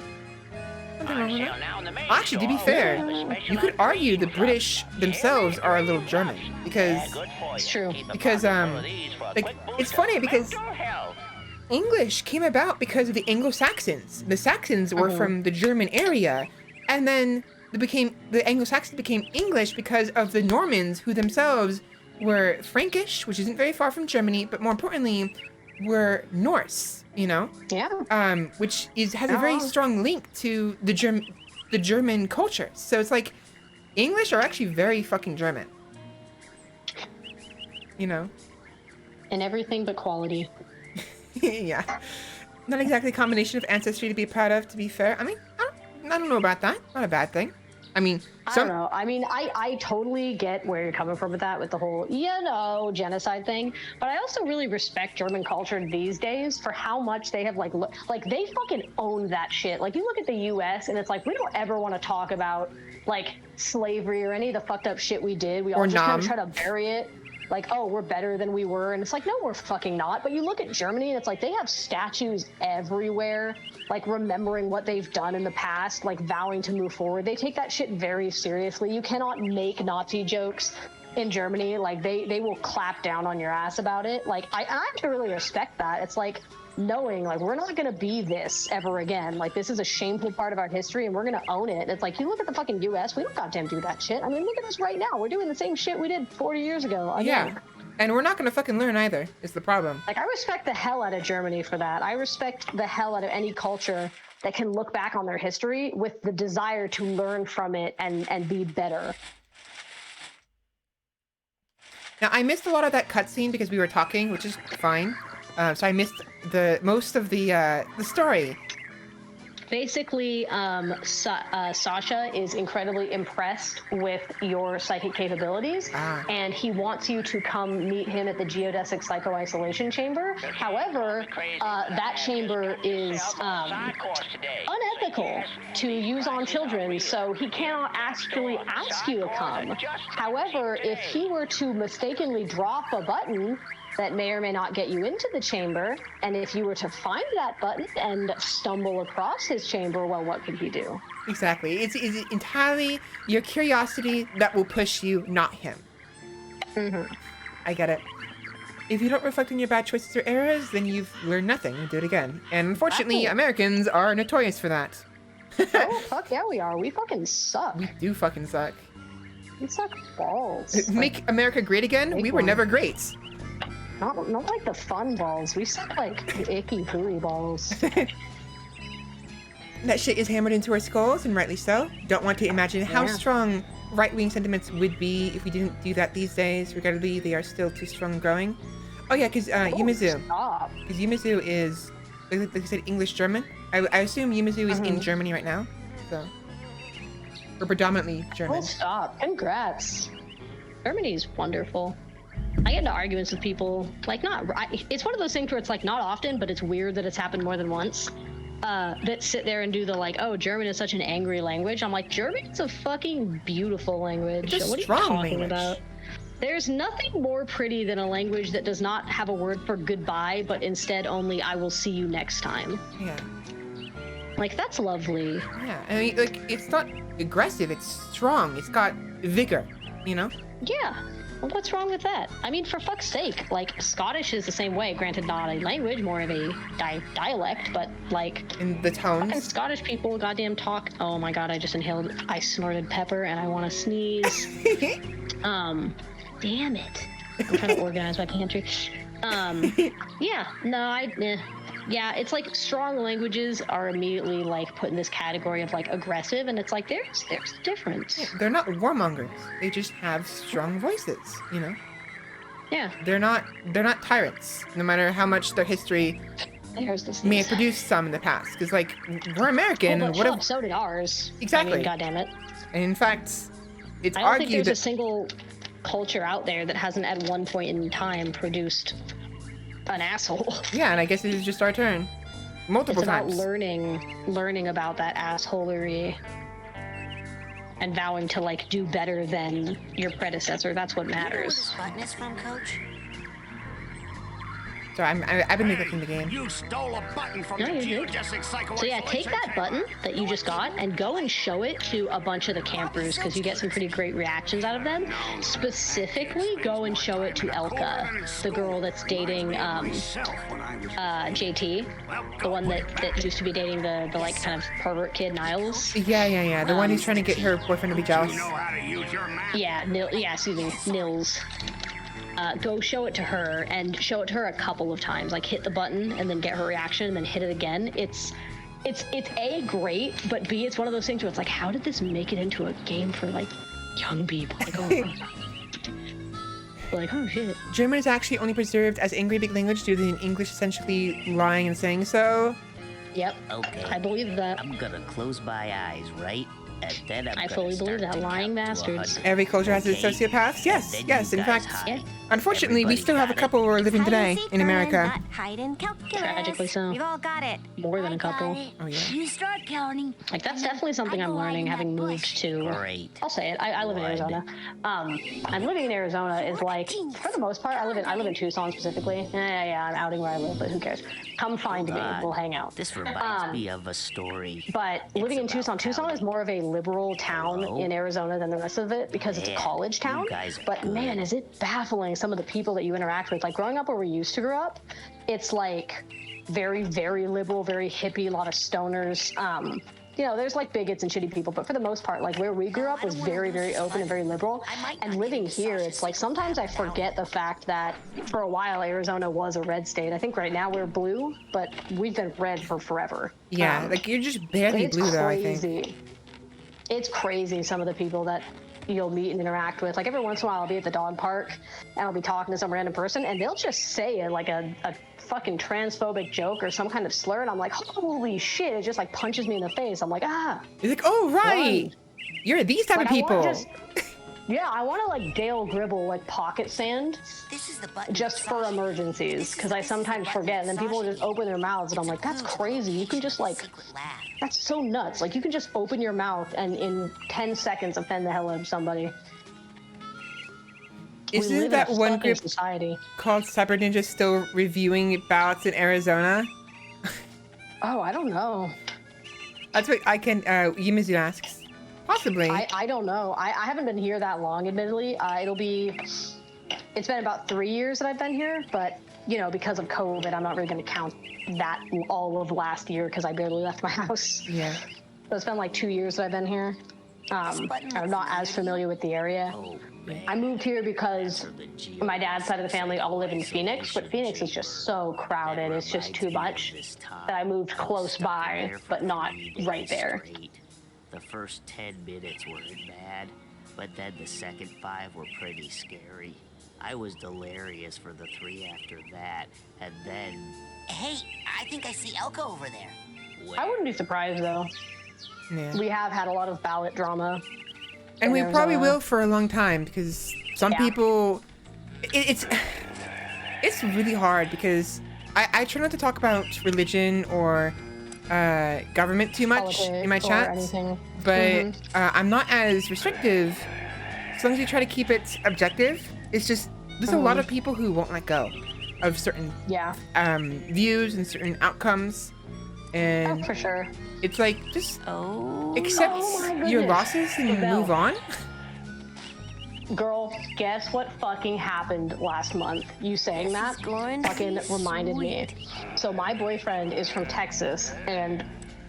Actually, to be fair, you could argue the British themselves are a little German because it's true. Because like it's funny because English came about because of the Anglo-Saxons. The Saxons were from the German area, and then the Anglo-Saxons became English because of the Normans, who themselves were Frankish, which isn't very far from Germany, but more importantly, were Norse. Yeah. Which has a very strong link to the German culture. So it's like English are actually very fucking German. In everything but quality. Yeah. Not exactly a combination of ancestry to be proud of, to be fair. I mean, I don't know about that. Not a bad thing. I mean, I don't know. I mean, I totally get where you're coming from with that, with the whole, genocide thing. But I also really respect German culture these days for how much they have, like they fucking own that shit. Like, you look at the U.S. and it's like, we don't ever want to talk about, like, slavery or any of the fucked up shit we did. We all just kind of try to bury it. Like, oh, we're better than we were. And it's like, no, we're fucking not. But you look at Germany and it's like, they have statues everywhere, like remembering what they've done in the past, like vowing to move forward. They take that shit very seriously. You cannot make Nazi jokes in Germany. Like, they will clap down on your ass about it. Like, I actually really respect that. It's like, knowing, like, we're not going to be this ever again. Like, this is a shameful part of our history and we're going to own it. It's like, you look at the fucking US, we don't goddamn do that shit. I mean, look at us right now. We're doing the same shit we did 40 years ago. Again. Yeah. And we're not going to fucking learn either, is the problem. Like, I respect the hell out of Germany for that. I respect the hell out of any culture that can look back on their history with the desire to learn from it and be better. Now, I missed a lot of that cutscene because we were talking, which is fine. So I missed most of the story. Basically, Sasha is incredibly impressed with your psychic capabilities, and he wants you to come meet him at the geodesic psycho-isolation chamber. However, that chamber is unethical to use on children, so he cannot actually ask you to come. However, if he were to mistakenly drop a button, that may or may not get you into the chamber. And if you were to find that button and stumble across his chamber, well, what could he do? Exactly. It's entirely your curiosity that will push you, not him. Mm-hmm. I get it. If you don't reflect on your bad choices or errors, then you've learned nothing and do it again. And unfortunately, Americans are notorious for that. Oh, fuck yeah, we are. We fucking suck. We do fucking suck. We suck balls. Make America great again? We were never great. Not like the fun balls. We suck like the icky hooey balls. That shit is hammered into our skulls, and rightly so. Don't want to imagine how strong right-wing sentiments would be if we didn't do that these days. Regrettably, they are still too strong and growing. Oh yeah, because Yumizu. Because Yumizu is, like I said, English-German. I assume Yumizu is in Germany right now. So. We're predominantly German. Oh, stop. Congrats. Germany's wonderful. I get into arguments with people, like it's one of those things where it's like not often, but it's weird that it's happened more than once. That sit there and do the like, oh, German is such an angry language. I'm like, German is a fucking beautiful language. It's a what are you strong talking language. about? There's nothing more pretty than a language that does not have a word for goodbye, but instead only I will see you next time. Yeah. Like, that's lovely. Yeah, I mean, like, it's not aggressive, it's strong, it's got vigor, you know? Yeah. Well, what's wrong with that? I mean, for fuck's sake, like, Scottish is the same way. Granted, not a language, more of a dialect, but, like... In the tones? Fucking Scottish people goddamn talk... Oh my god, I snorted pepper and I want to sneeze. Damn it. I'm trying to organize my pantry. Yeah, no, yeah, it's like strong languages are immediately like put in this category of like aggressive, and it's like there's a difference. Yeah, they're not warmongers. They just have strong voices, you know? Yeah. They're not tyrants, no matter how much their history may have produced some in the past. Because, like, we're American. Oh, but so did ours. Exactly. I mean, goddammit. And in fact, it's I don't argued think there's a single culture out there that hasn't at one point in time produced an asshole. Yeah, and I guess it is just our turn. Multiple times. It's about learning about that assholery and vowing to like do better than your predecessor. That's what matters. You know where this button is from, Coach? So I've been neglecting the game. You stole a button from the geodesic psycho. So yeah, take that button that you just got and go and show it to a bunch of the campers because you get some pretty great reactions out of them. Specifically, go and show it to Elka, the girl that's dating JT, the one that used to be dating the like kind of pervert kid Niles. Yeah. The one who's trying to get her boyfriend to be jealous. Yeah, Nils. Go show it to her and show it to her a couple of times. Like hit the button and then get her reaction and then hit it again. It's A, great, but B, it's one of those things where it's like, how did this make it into a game for like young people? Like, oh shit. German is actually only preserved as angry big language due to English essentially lying and saying so. Yep. Okay. I believe that. I'm gonna close my eyes, right? And then I fully believe that. Lying bastards. Every culture has its sociopaths. Yes. In fact, unfortunately, we still have a couple who are living today in America. Hide and calculus. Tragically so. We've all got it. More than a couple. Oh yeah. You start counting. Like that's definitely something I'm learning, having moved to. Great. I'll say it. I live in Arizona. I'm living in Arizona is like, for the most part, I live in Tucson specifically. Yeah, I'm outing where I live, but who cares? Come find me. We'll hang out. This reminds me of a story. But living in Tucson is more of a liberal town in Arizona than the rest of it because it's a college town. But man, is it baffling some of the people that you interact with. Like growing up where we used to grow up, it's like very, very liberal, very hippie, a lot of stoners. You know, there's like bigots and shitty people, but for the most part, like where we grew up was very, very open and very liberal. And living here, it's like sometimes I forget the fact that for a while Arizona was a red state. I think right now we're blue, but we've been red for forever. Yeah, like you're just barely blue though, I think. It's crazy some of the people that you'll meet and interact with. Like every once in a while I'll be at the dog park and I'll be talking to some random person and they'll just say like a fucking transphobic joke or some kind of slur and I'm like, holy shit, it just like punches me in the face. I'm like, You're like, oh right, you're these type of people. I want to like Dale Gribble like pocket sand This is the button just for emergencies because I sometimes forget and then people just open their mouths and I'm like, that's crazy. You can just like, that's so nuts. Like you can just open your mouth and in 10 seconds offend the hell out of somebody. Isn't live that in a one fucking group society. called Cyber Ninja still reviewing ballots in Arizona? Oh, I don't know. That's what I can. Yimizu asks. Possibly. I don't know. I haven't been here that long, admittedly. It's been about 3 years that I've been here, but you know, because of COVID, I'm not really going to count that all of last year because I barely left my house. Yeah. So it's been like 2 years that I've been here. I'm not as familiar with the area. I moved here because my dad's side of the family all live in Phoenix, but Phoenix is just so crowded. It's just too much that I moved close by, but not right there. The first 10 minutes weren't bad, but then the second 5 were pretty scary. I was delirious for the 3 after that, and then... Hey, I think I see Elko over there. I wouldn't be surprised, though. Yeah. We have had a lot of ballot drama. And we probably will for a long time because some people... It's really hard because I try not to talk about religion or government too much in my chats, but I'm not as restrictive as long as you try to keep it objective. It's just there's a lot of people who won't let go of certain views and certain outcomes, and for sure it's like just accept your losses and move on. Girl, guess what fucking happened last month? You saying that fucking reminded me. So my boyfriend is from Texas, and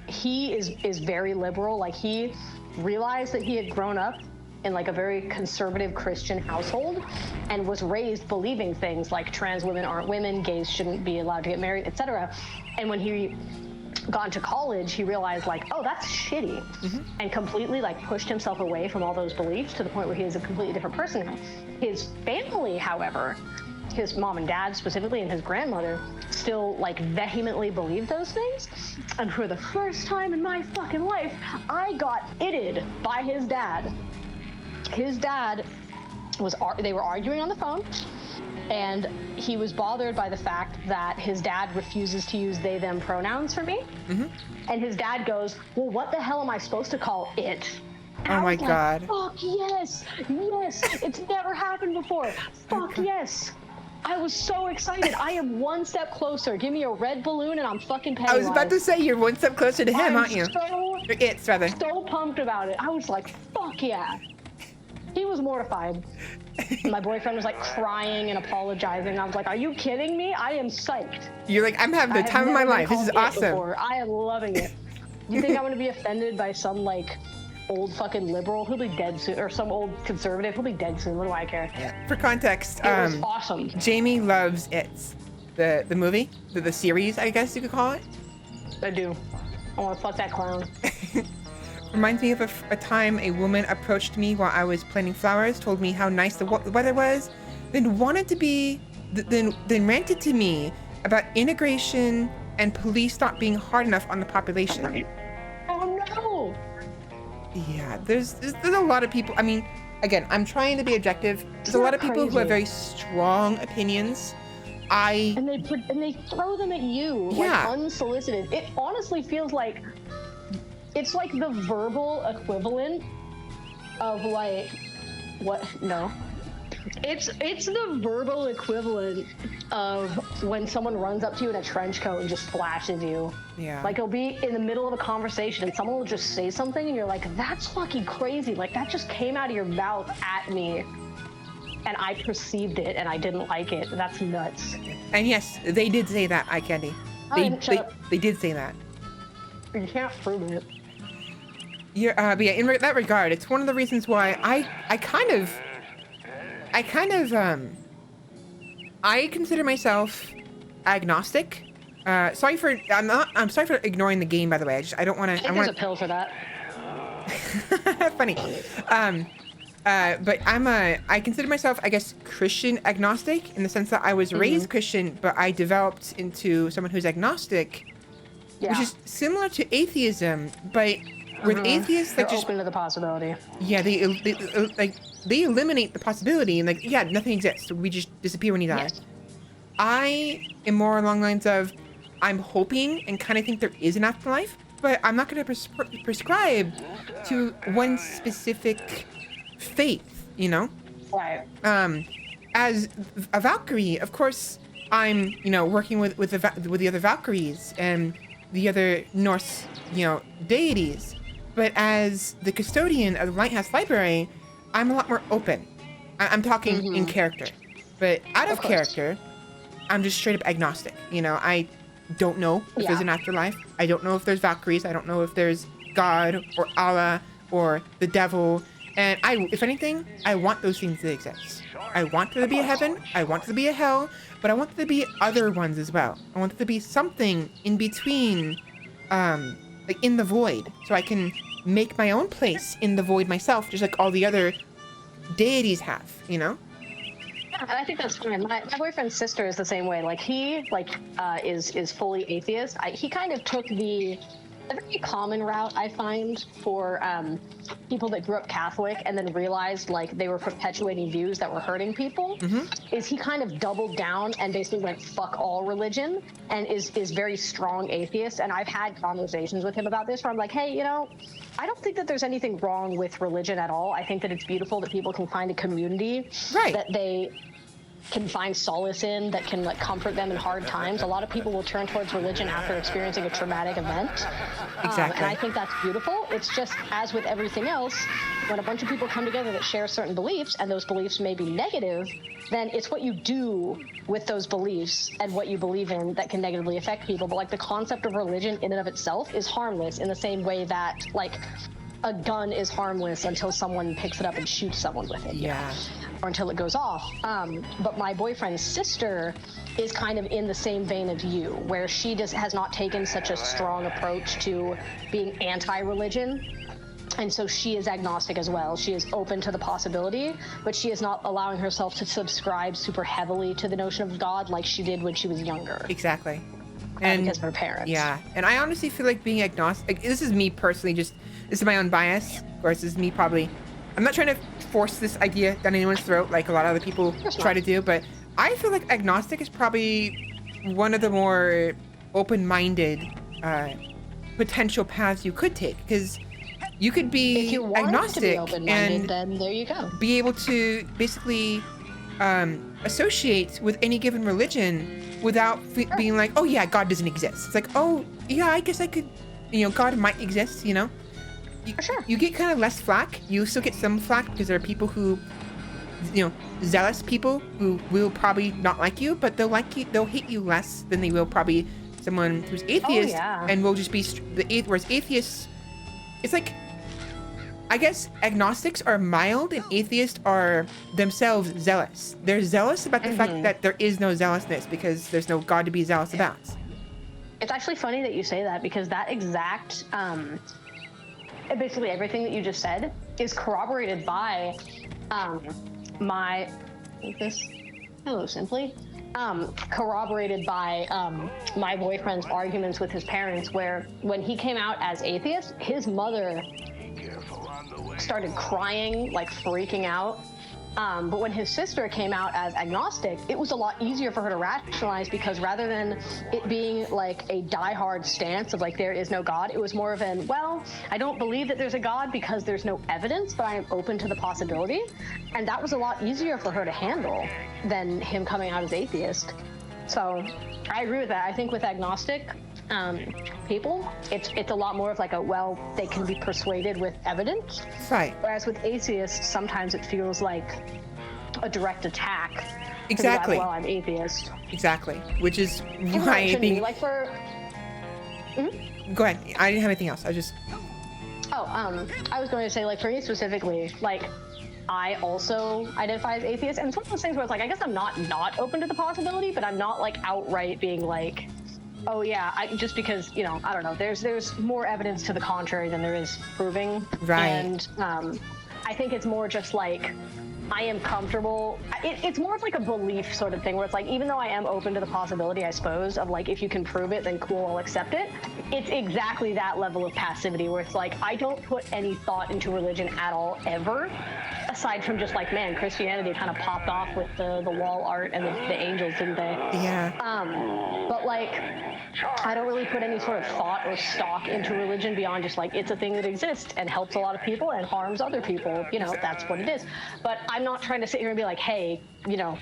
he is very liberal. Like, he realized that he had grown up in like a very conservative Christian household and was raised believing things like trans women aren't women, gays shouldn't be allowed to get married, etc. And when he got into college, he realized like, oh, that's shitty, and completely like pushed himself away from all those beliefs to the point where he is a completely different person now. His family, however, his mom and dad specifically and his grandmother still like vehemently believe those things. And for the first time in my fucking life, I got itted by his dad. His dad they were arguing on the phone, and he was bothered by the fact that his dad refuses to use they, them pronouns for me. And his dad goes, well, what the hell am I supposed to call it? And oh my God. Fuck yes, it's never happened before. Fuck yes. I was so excited. I am one step closer. Give me a red balloon and I'm fucking Pennywise. I was about to say you're one step closer to him, aren't you? So pumped about it. I was like, fuck yeah. He was mortified. My boyfriend was like crying and apologizing. I was like, are you kidding me? I am psyched. You're like, I'm having the time of my life. This is awesome. Before. I am loving it. You think I'm going to be offended by some like old fucking liberal? He'll be dead soon. Or some old conservative? He'll be dead soon. What do I care? Yeah. For context, it was awesome. Jamie loves It. The movie, the series, I guess you could call it. I do. I want to fuck that clown. Reminds me of a time a woman approached me while I was planting flowers, told me how nice the weather was, then ranted to me about integration and police not being hard enough on the population. Oh no! Yeah, there's a lot of people. I mean, again, I'm trying to be objective. There's a lot of people who have very strong opinions. And they throw them at you like unsolicited. It honestly feels like it's like the verbal equivalent of like what? No. It's the verbal equivalent of when someone runs up to you in a trench coat and just flashes you. Yeah. Like it'll be in the middle of a conversation and someone will just say something and you're like, that's fucking crazy. Like that just came out of your mouth at me. And I perceived it and I didn't like it. That's nuts. And yes, they did say that, iCandy. They did say that. You can't prove it. But yeah, in that regard, it's one of the reasons why I consider myself agnostic. I'm sorry for ignoring the game, by the way. I don't want to. There's a pill for that. Funny. But I consider myself, I guess, Christian agnostic in the sense that I was raised Christian, but I developed into someone who's agnostic, which is similar to atheism, but with atheists, they're open to the possibility. Yeah, they eliminate the possibility and like, nothing exists. We just disappear when you die. Yes. I am more along the lines of, I'm hoping and kind of think there is an afterlife, but I'm not going to prescribe to one specific faith, you know? Right. as a Valkyrie, of course, I'm, working with the other Valkyries and the other Norse, deities. But as the custodian of the Lighthouse Library, I'm a lot more open. I'm talking in character. But out of character, I'm just straight up agnostic. I don't know if there's an afterlife. I don't know if there's Valkyries. I don't know if there's God or Allah or the devil. And if anything, I want those things to exist. I want there to be a heaven. I want there to be a hell. But I want there to be other ones as well. I want there to be something in between, like in the void. So I can make my own place in the void myself, just like all the other deities have, Yeah, and I think that's fine. My boyfriend's sister is the same way. Like he is fully atheist. He kind of took the very common route, I find, for people that grew up Catholic and then realized like they were perpetuating views that were hurting people. Is he kind of doubled down and basically went fuck all religion and is very strong atheist. And I've had conversations with him about this where I'm like, hey, I don't think that there's anything wrong with religion at all. I think that it's beautiful that people can find a community that they can find solace in, that can like comfort them in hard times. A lot of people will turn towards religion after experiencing a traumatic event. Exactly. And I think that's beautiful. It's just, as with everything else, when a bunch of people come together that share certain beliefs and those beliefs may be negative, then it's what you do with those beliefs and what you believe in that can negatively affect people. But like the concept of religion in and of itself is harmless in the same way that like a gun is harmless until someone picks it up and shoots someone with it. Yeah. Or until it goes off. But my boyfriend's sister is kind of in the same vein of you, where she just has not taken such a strong approach to being anti-religion. And so she is agnostic as well. She is open to the possibility, but she is not allowing herself to subscribe super heavily to the notion of God like she did when she was younger. Exactly. And because of her parents. Yeah. And I honestly feel like being agnostic, this is me personally, this is my own bias. Of course, this is me probably, I'm not trying to force this idea down anyone's throat like a lot of other people try to do, but I feel like agnostic is probably one of the more open-minded potential paths you could take, because you could be agnostic and then there you go. Be able to basically associate with any given religion without being like, oh yeah, God doesn't exist. It's like, oh yeah, I guess I could, God might exist, You get kind of less flack. You still get some flack because there are people who, zealous people who will probably not like you, but they'll like you. They'll hate you less than they will probably someone who's atheist and will just be whereas atheists, it's like, I guess agnostics are mild and atheists are themselves zealous. They're zealous about the fact that there is no zealousness because there's no God to be zealous about. It's actually funny that you say that, because that exact basically everything that you just said is corroborated by corroborated by my boyfriend's arguments with his parents, where when he came out as atheist, his mother started crying, like freaking out. But when his sister came out as agnostic, it was a lot easier for her to rationalize, because rather than it being like a diehard stance of like there is no God, it was more of an, well, I don't believe that there's a God because there's no evidence, but I am open to the possibility. And that was a lot easier for her to handle than him coming out as atheist. So I agree with that. I think with agnostic people, it's a lot more of like a, well, they can be persuaded with evidence. Right. Whereas with atheists, sometimes it feels like a direct attack. Exactly. Well, I'm atheist. Exactly. Which is why I think. Like for. Go ahead. I didn't have anything else. I just. I was going to say, like, for me specifically, like, I also identify as atheist, and it's one of those things where it's like, I guess I'm not open to the possibility, but I'm not like outright being like, oh yeah, just because, I don't know, there's more evidence to the contrary than there is proving. Right. And I think it's more just like, I am comfortable. It's more of like a belief sort of thing, where it's like, even though I am open to the possibility, I suppose, of like, if you can prove it, then cool, I'll accept it. it's exactly that level of passivity where it's like, I don't put any thought into religion at all, ever. Aside from just like, man, Christianity kind of popped off with the wall art and the angels, didn't they? Yeah. But like, I don't really put any sort of thought or stock into religion beyond just like, it's a thing that exists and helps a lot of people and harms other people. You know, that's what it is. But I'm not trying to sit here and be like, hey, you know,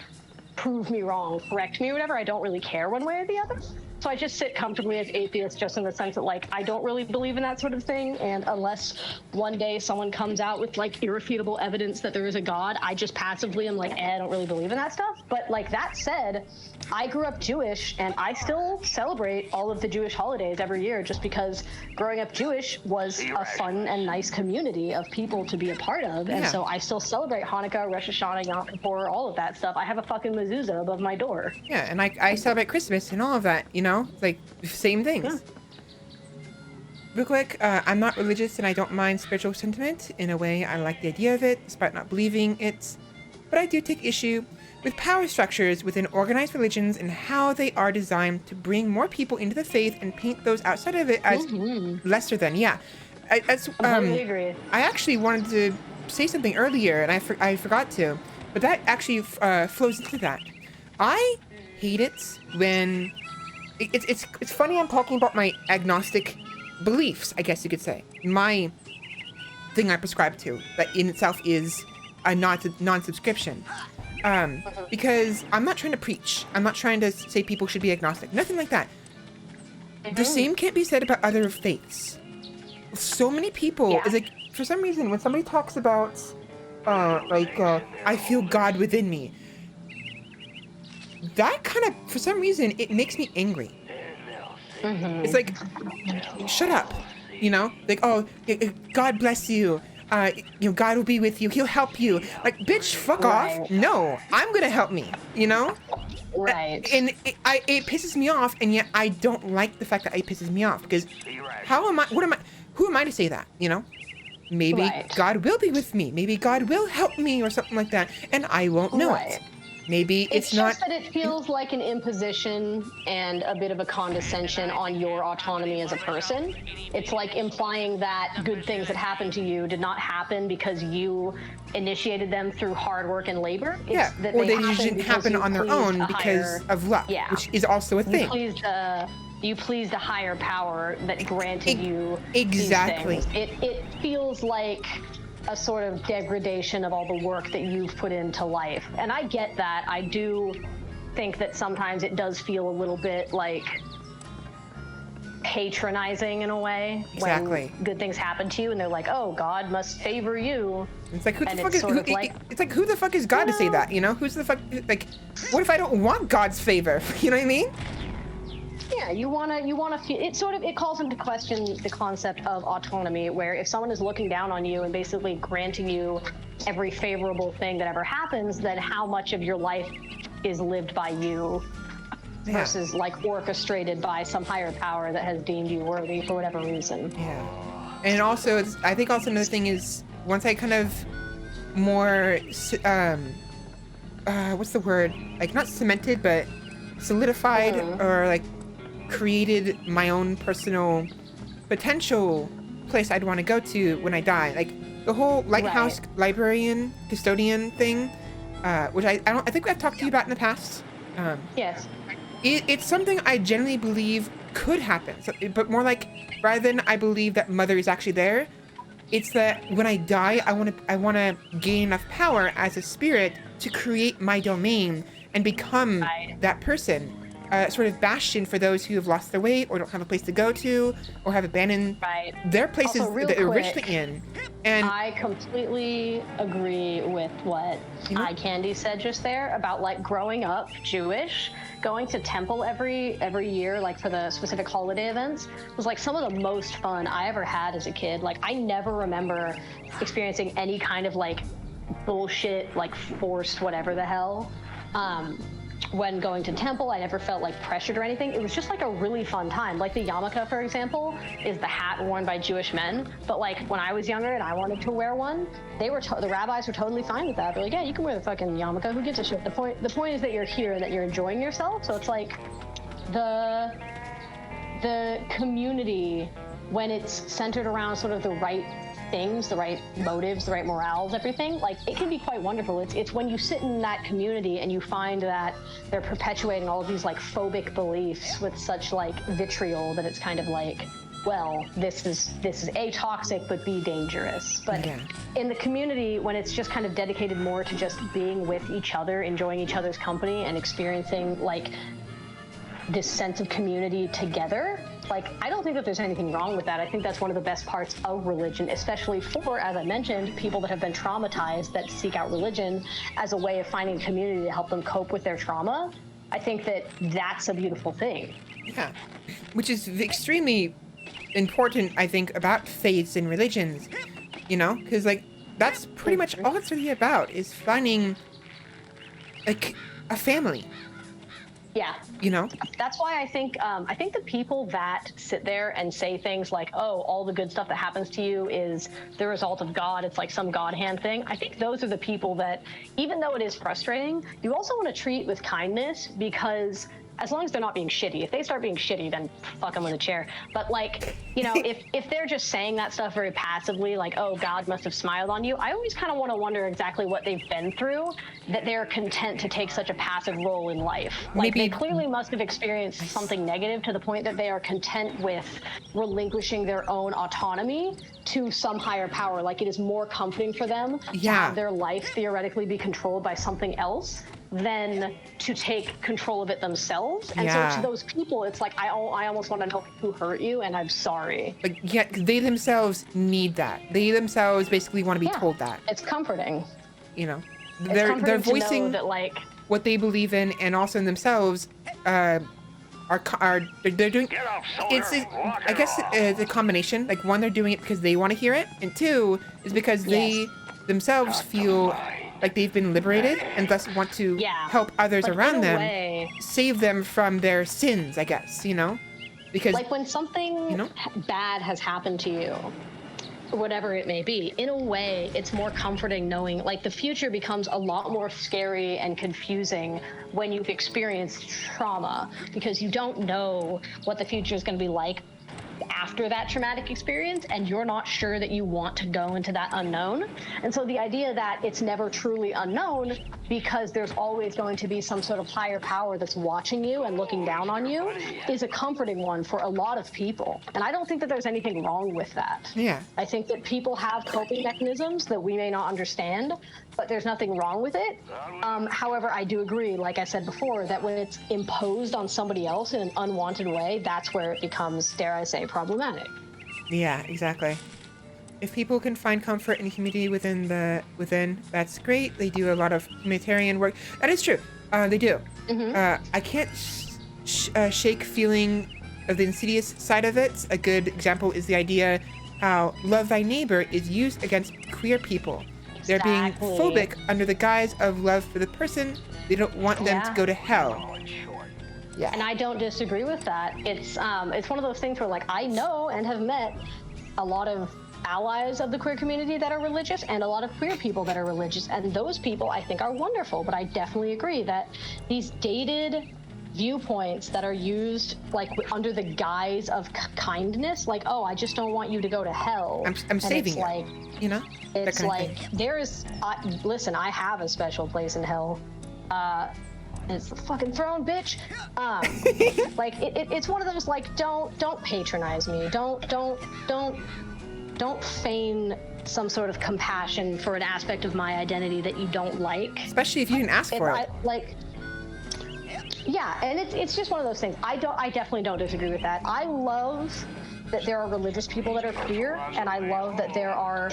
prove me wrong, correct me or whatever. I don't really care one way or the other. So I just sit comfortably as atheist, just in the sense that, like, I don't really believe in that sort of thing. And unless one day someone comes out with, like, irrefutable evidence that there is a God, I just passively am like, I don't really believe in that stuff. But, like, that said, I grew up Jewish, and I still celebrate all of the Jewish holidays every year, just because growing up Jewish was a fun and nice community of people to be a part of. And so I still celebrate Hanukkah, Rosh Hashanah, Yom Kippur, all of that stuff. I have a fucking mezuzah above my door. Yeah, and I celebrate Christmas and all of that, you know? Like, same things. Yeah. Real quick, I'm not religious and I don't mind spiritual sentiment. In a way, I like the idea of it, despite not believing it. But I do take issue with power structures within organized religions and how they are designed to bring more people into the faith and paint those outside of it as lesser than. Yeah. I agree. I actually wanted to say something earlier and I forgot to, but that actually flows into that. I hate it when... It's funny I'm talking about my agnostic beliefs, I guess you could say. My thing I prescribe to, that in itself is a non-subscription. Because I'm not trying to preach. I'm not trying to say people should be agnostic. Nothing like that. The same can't be said about other faiths. So many people, it's like, for some reason, when somebody talks about, I feel God within me, that kind of, for some reason, it makes me angry. It's like, shut up, you know? Like, oh, God bless you. You know, God will be with you. He'll help you. Like, bitch, fuck off. No, I'm gonna help me, you know? Right. And it pisses me off, and yet I don't like the fact that it pisses me off, because who am I to say that, you know? Maybe God will be with me. Maybe God will help me or something like that, and I won't know it. Maybe it's not... just that it feels like an imposition and a bit of a condescension on your autonomy as a person. It's like implying that good things that happened to you did not happen because you initiated them through hard work and labor. It's that or they didn't happen on their own because of luck, which is also a thing. You pleased a higher power that granted you exactly. these things. It feels like a sort of degradation of all the work that you've put into life. And I get that. I do think that sometimes it does feel a little bit like patronizing in a way. Exactly. When good things happen to you and they're like, oh, God must favor you. It's like, who the fuck is God to say that, you know? Who's the fuck, like, what if I don't want God's favor? You know what I mean? Yeah, you wanna feel it calls into question the concept of autonomy, where if someone is looking down on you and basically granting you every favorable thing that ever happens, then how much of your life is lived by you versus like orchestrated by some higher power that has deemed you worthy for whatever reason. Yeah. And also I think also another thing is, once I kind of more what's the word? Like, not cemented, but solidified or like created my own personal potential place I'd want to go to when I die. Like the whole lighthouse librarian custodian thing, which I think I've talked to you about in the past. Yes. It's something I genuinely believe could happen, but more like, rather than I believe that Mother is actually there, it's that when I die, I want to gain enough power as a spirit to create my domain and become that person. Sort of bastion for those who have lost their way or don't have a place to go to or have abandoned their places that they're originally in. And I completely agree with what Eye Candy said just there about like growing up Jewish, going to temple every year, like for the specific holiday events, was like some of the most fun I ever had as a kid. Like I never remember experiencing any kind of like bullshit, like forced whatever the hell. When going to temple, I never felt like pressured or anything. It was just like a really fun time. Like the yarmulke, for example, is the hat worn by Jewish men. But like when I was younger and I wanted to wear one, the rabbis were totally fine with that. They're like, yeah, you can wear the fucking yarmulke. Who gives a shit? The point is that you're here and that you're enjoying yourself. So it's like the community, when it's centered around sort of the right things, the right motives, the right morals, everything, like it can be quite wonderful. It's when you sit in that community and you find that they're perpetuating all of these like phobic beliefs with such like vitriol that it's kind of like, well, this is A, toxic, but B, dangerous. But in the community, when it's just kind of dedicated more to just being with each other, enjoying each other's company, and experiencing like this sense of community together, like, I don't think that there's anything wrong with that. I think that's one of the best parts of religion, especially for, as I mentioned, people that have been traumatized that seek out religion as a way of finding a community to help them cope with their trauma. I think that that's a beautiful thing. Yeah, which is extremely important, I think, about faiths and religions, you know, because like that's pretty much all it's really about, is finding like a family. Yeah, you know, that's why I think the people that sit there and say things like, oh, all the good stuff that happens to you is the result of God, it's like some God hand thing, I think those are the people that, even though it is frustrating, you also want to treat with kindness, because as long as they're not being shitty. If they start being shitty, then fuck them with a chair. But like, you know, if they're just saying that stuff very passively, like, oh, God must have smiled on you, I always kind of want to wonder exactly what they've been through that they're content to take such a passive role in life. Like, they clearly must have experienced something negative to the point that they are content with relinquishing their own autonomy to some higher power. Like, it is more comforting for them to have their life theoretically be controlled by something else than to take control of it themselves. And so to those people, it's like, I almost want to know who hurt you, and I'm sorry. Like, yeah, they themselves need that. They themselves basically want to be told that. It's comforting. You know, they're voicing that, like, what they believe in, and also in themselves they're doing. I guess it's a combination. Like, one, they're doing it because they want to hear it, and two is because they themselves feel like they've been liberated and thus want to help others like, around them, save them from their sins, I guess, you know? Because, like, when something bad has happened to you, whatever it may be, in a way, it's more comforting knowing, like, the future becomes a lot more scary and confusing when you've experienced trauma, because you don't know what the future is going to be like after that traumatic experience, and you're not sure that you want to go into that unknown. And so the idea that it's never truly unknown, because there's always going to be some sort of higher power that's watching you and looking down on you, is a comforting one for a lot of people. And I don't think that there's anything wrong with that. Yeah. I think that people have coping mechanisms that we may not understand, but there's nothing wrong with it. However, I do agree, like I said before, that when it's imposed on somebody else in an unwanted way, that's where it becomes, dare I say, problematic. Yeah, exactly. If people can find comfort and community within, that's great. They do a lot of humanitarian work. That is true. They do. I can't shake feeling of the insidious side of it. A good example is the idea how love thy neighbor is used against queer people. They're being phobic under the guise of love for the person. They don't want them to go to hell. Yeah. And I don't disagree with that. It's one of those things where, like, I know and have met a lot of allies of the queer community that are religious, and a lot of queer people that are religious, and those people I think are wonderful. But I definitely agree that these dated viewpoints that are used like under the guise of kindness, like, oh, I just don't want you to go to hell. I'm saving you. Like, you know? It's like, listen, I have a special place in hell. It's the fucking throne, bitch. Like, it's one of those, like, don't patronize me. Don't feign some sort of compassion for an aspect of my identity that you don't like. Especially if you didn't ask for it. Yeah, and it's just one of those things. I definitely don't disagree with that. I love that there are religious people that are queer, and I love that there are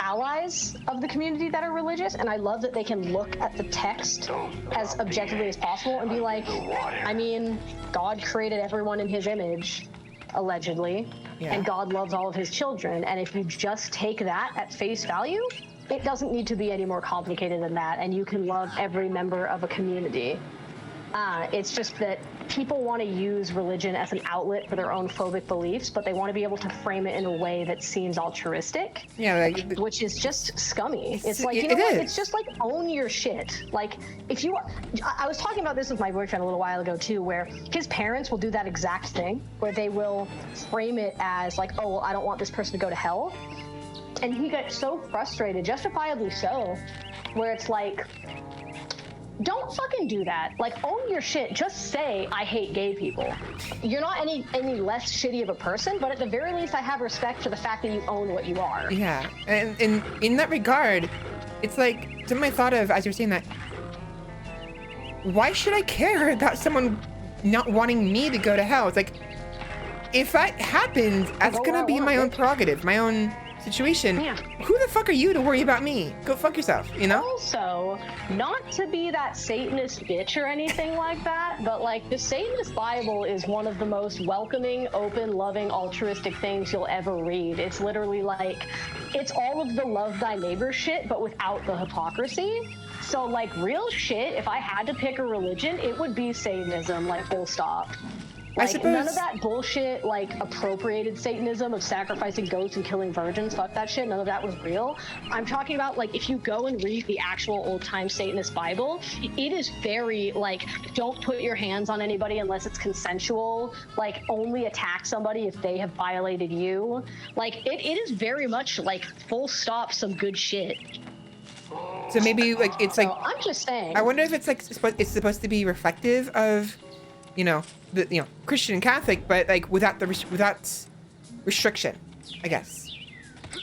allies of the community that are religious, and I love that they can look at the text as objectively as possible and be like, I mean, God created everyone in his image, allegedly, and God loves all of his children, and if you just take that at face value, it doesn't need to be any more complicated than that, and you can love every member of a community. It's just that people want to use religion as an outlet for their own phobic beliefs, but they want to be able to frame it in a way that seems altruistic. Yeah, like, which is just scummy. It's like, you it know what? is. It's just like, own your shit. Like, if you, I was talking about this with my boyfriend a little while ago too, where his parents will do that exact thing, where they will frame it as like, oh, well, I don't want this person to go to hell. And he got so frustrated, justifiably so, where it's like, don't fucking do that. Like, own your shit. Just say, I hate gay people. You're not any less shitty of a person, but at the very least, I have respect for the fact that you own what you are. Yeah, and in that regard, it's like, something I thought of as you were saying that, why should I care about someone not wanting me to go to hell? It's like, if that happens, that's gonna be my own prerogative, my own situation. Yeah. Who the fuck are you to worry about me? Go fuck yourself, you know? Also, not to be that Satanist bitch or anything like that, but like the Satanist Bible is one of the most welcoming, open, loving, altruistic things you'll ever read. It's literally like, it's all of the love thy neighbor shit, but without the hypocrisy. So like, real shit, if I had to pick a religion, it would be Satanism, like, full stop. Like, none of that bullshit, like, appropriated Satanism of sacrificing goats and killing virgins, fuck that shit, none of that was real. I'm talking about, like, if you go and read the actual old-time Satanist Bible, it is very, like, don't put your hands on anybody unless it's consensual, like, only attack somebody if they have violated you. Like, it is very much, like, full stop some good shit. So maybe, like, it's like... I'm just saying. I wonder if it's, like, it's supposed to be reflective of, you know, the, you know, Christian and Catholic, but like without restriction, I guess.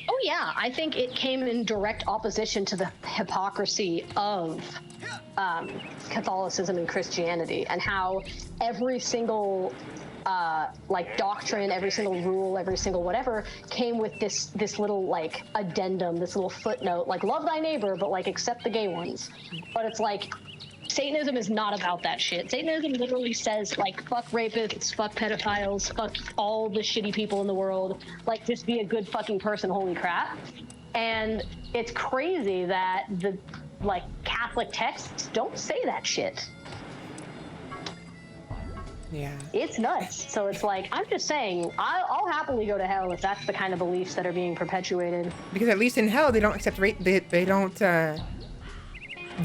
Oh yeah, I think it came in direct opposition to the hypocrisy of Catholicism and Christianity, and how every single like doctrine, every single rule, every single whatever came with this little like addendum, this little footnote, like love thy neighbor, but like accept the gay ones. But it's like, Satanism is not about that shit. Satanism literally says, like, fuck rapists, fuck pedophiles, fuck all the shitty people in the world. Like, just be a good fucking person, holy crap. And it's crazy that the, like, Catholic texts don't say that shit. Yeah. It's nuts. So it's like, I'm just saying, I'll happily go to hell if that's the kind of beliefs that are being perpetuated. Because at least in hell, they don't accept rape, they don't,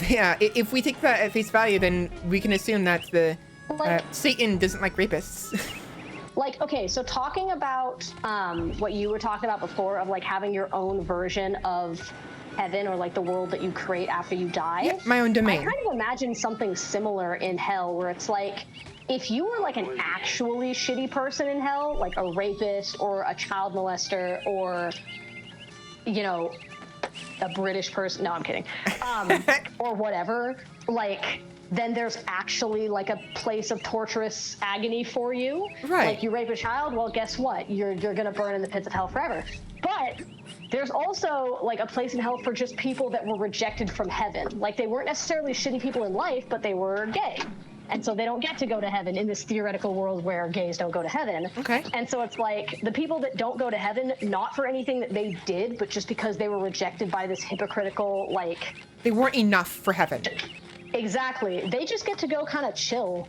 yeah, if we take that at face value, then we can assume that the Satan doesn't like rapists. Like, okay, so talking about what you were talking about before of like having your own version of heaven or like the world that you create after you die. Yeah, my own domain. I kind of imagine something similar in hell where it's like, if you were like an actually shitty person in hell, like a rapist or a child molester or, you know, a British person, no, I'm kidding, or whatever, like, then there's actually like a place of torturous agony for you. Right. Like, you rape a child, well, guess what? You're gonna burn in the pits of hell forever. But there's also like a place in hell for just people that were rejected from heaven. Like, they weren't necessarily shitty people in life, but they were gay. And so they don't get to go to heaven in this theoretical world where gays don't go to heaven. Okay. And so it's like the people that don't go to heaven, not for anything that they did, but just because they were rejected by this hypocritical, like... They weren't enough for heaven. Exactly. They just get to go kind of chill,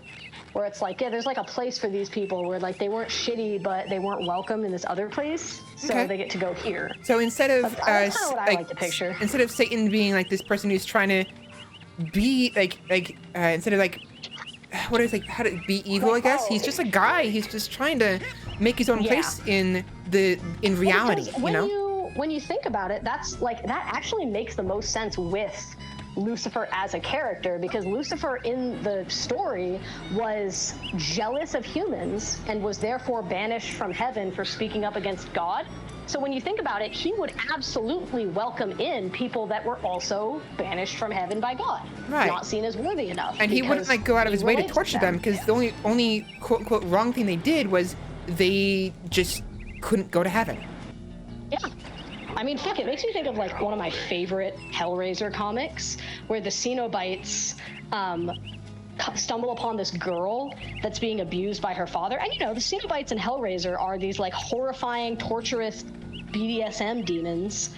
where it's like, yeah, there's like a place for these people where like they weren't shitty, but they weren't welcome in this other place. So they get to go here. So instead of... That's kind of what I like to picture. Instead of Satan being like this person who's trying to be instead of like... What is like how to be evil? I guess he's just a guy. He's just trying to make his own place in reality. When you think about it, that's like that actually makes the most sense with Lucifer as a character, because Lucifer in the story was jealous of humans and was therefore banished from heaven for speaking up against God. So when you think about it, he would absolutely welcome in people that were also banished from heaven by God, not seen as worthy enough. And he wouldn't like go out of his way to torture them, because the only quote unquote wrong thing they did was they just couldn't go to heaven. Yeah. I mean, fuck, it makes me think of like one of my favorite Hellraiser comics, where the Cenobites stumble upon this girl that's being abused by her father. And you know, the Cenobites in Hellraiser are these like horrifying, torturous BDSM demons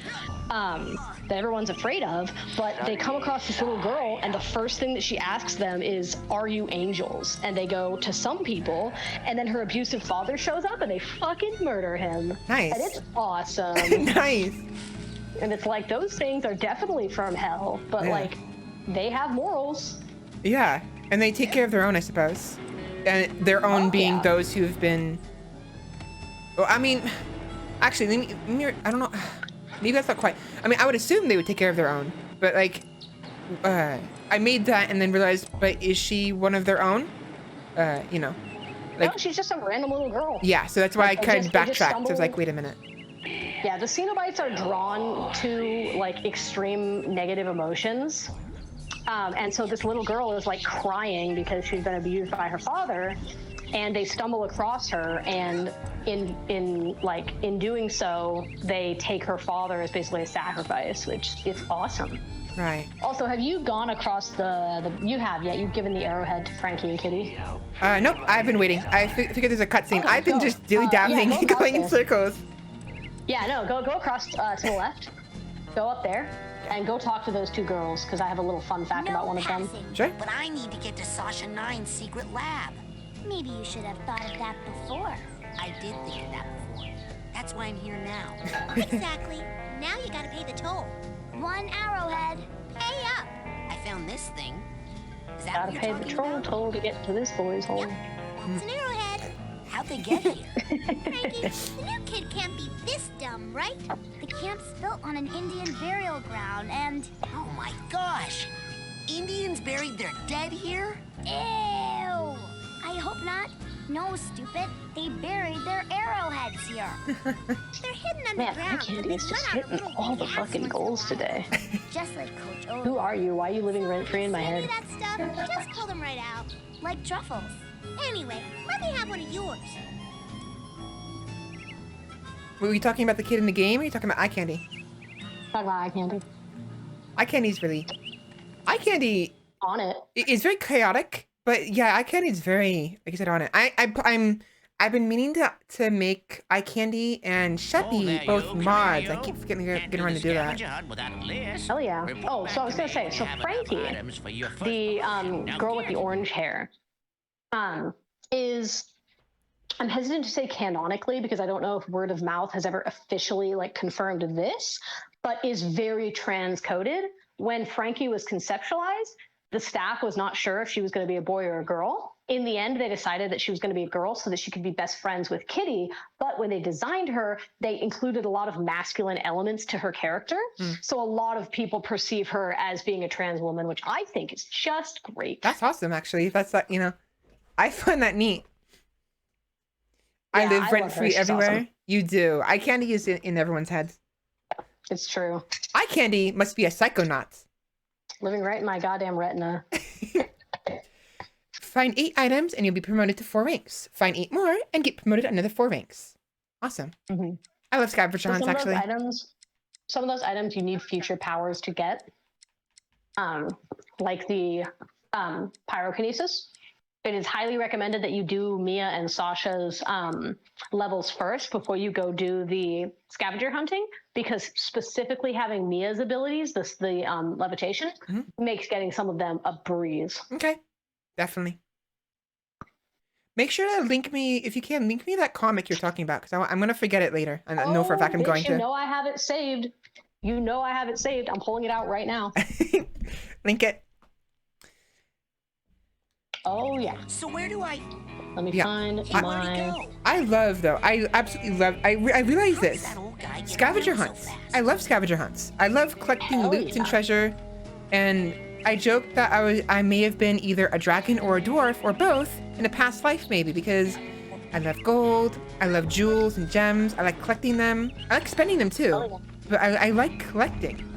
that everyone's afraid of, but they come across this little girl, and the first thing that she asks them is, "Are you angels?" And they go to some people, and then her abusive father shows up, and they fucking murder him. Nice. And it's awesome. Nice. And it's like, those things are definitely from hell, but like, they have morals. Yeah, and they take care of their own, I suppose. And their own being those who've been... Well, I mean, actually, let me, I don't know. Maybe that's not quite... I mean, I would assume they would take care of their own. But, like, I made that and then realized, but is she one of their own? You know. Like, No, she's just some random little girl. Yeah, so that's why I kind of they just backtracked. So I was stumble- like, wait a minute. Yeah, the Cenobites are drawn to like extreme negative emotions. And so this little girl is like crying because she's been abused by her father, and they stumble across her, and in doing so, they take her father as basically a sacrifice, which is awesome. Right. Also, have you gone across you have, yeah, you've given the arrowhead to Frankie and Kitty? Nope, I've been waiting. I figured there's a cutscene. Oh, I've been go. just dilly-dabbling, Yeah, go going in there. circles. Yeah, no, go across to the left, go up there, and go talk to those two girls, because I have a little fun fact about one of them. Sure. But I need to get to Sasha 9's secret lab. Maybe you should have thought of that before. I did think of that before. That's why I'm here now. Exactly. Now you gotta pay the toll. 1 arrowhead. Pay up. I found this thing. Is that Gotta what you're pay the talking troll about? toll to get to this boy's home. That's an arrowhead. How'd they get here? Frankie, the new kid can't be this dumb, right? The camp's built on an Indian burial ground, and... Oh my gosh! Indians buried their dead here? Ew! I hope not. No, stupid. They buried their arrowheads here. They're hidden Man, underground. my candy is just hitting all the fucking goals today. Just like Coach O. Who are you? Why are you living rent-free in my Do head? that stuff. Just pull them right out. Like truffles. Anyway, let me have one of yours. Were you talking about the kid in the game, or are you talking about eye candy? Talk about eye candy. Eye candy's really... Eye candy On it. is very chaotic, but yeah, eye candy is very, like I said, on it. I've been meaning to make eye candy and Sheppy both mods. I keep forgetting to get around to do that. Hell yeah. Oh, so I was gonna say, so Frankie, the girl with the orange hair, is, I'm hesitant to say canonically because I don't know if word of mouth has ever officially like confirmed this, but is very transcoded. When Frankie was conceptualized, the staff was not sure if she was going to be a boy or a girl. In the end, they decided that she was going to be a girl so that she could be best friends with Kitty. But when they designed her, they included a lot of masculine elements to her character. So a lot of people perceive her as being a trans woman, which I think is just great. That's awesome, actually. That's like, you know, I find that neat. I Yeah, live I love rent her. free She's everywhere. awesome. You do. Eye candy is in everyone's heads. It's true. Eye candy must be a Psychonauts. Living right in my goddamn retina. Find 8 items and you'll be promoted to 4 ranks. Find 8 more and get promoted another 4 ranks. Awesome. I love scavenger hunts, actually. Some of those items you need future powers to get. Like the pyrokinesis. It is highly recommended that you do Mia and Sasha's levels first before you go do the scavenger hunting, because specifically having Mia's abilities, the levitation, makes getting some of them a breeze. Okay, definitely. Make sure to link me, if you can, link me that comic you're talking about, because I'm going to forget it later. I know for a fact I'm going to. You know I have it saved. You know I have it saved. I'm pulling it out right now. Link it. Oh, yeah. So where do I... Let me find my... I love, though. I absolutely love... I realize this. Scavenger hunts. I love scavenger hunts. I love collecting loot and treasure. And I joke that I may have been either a dragon or a dwarf or both in a past life, maybe, because I love gold. I love jewels and gems. I like collecting them. I like spending them, too. But I like collecting.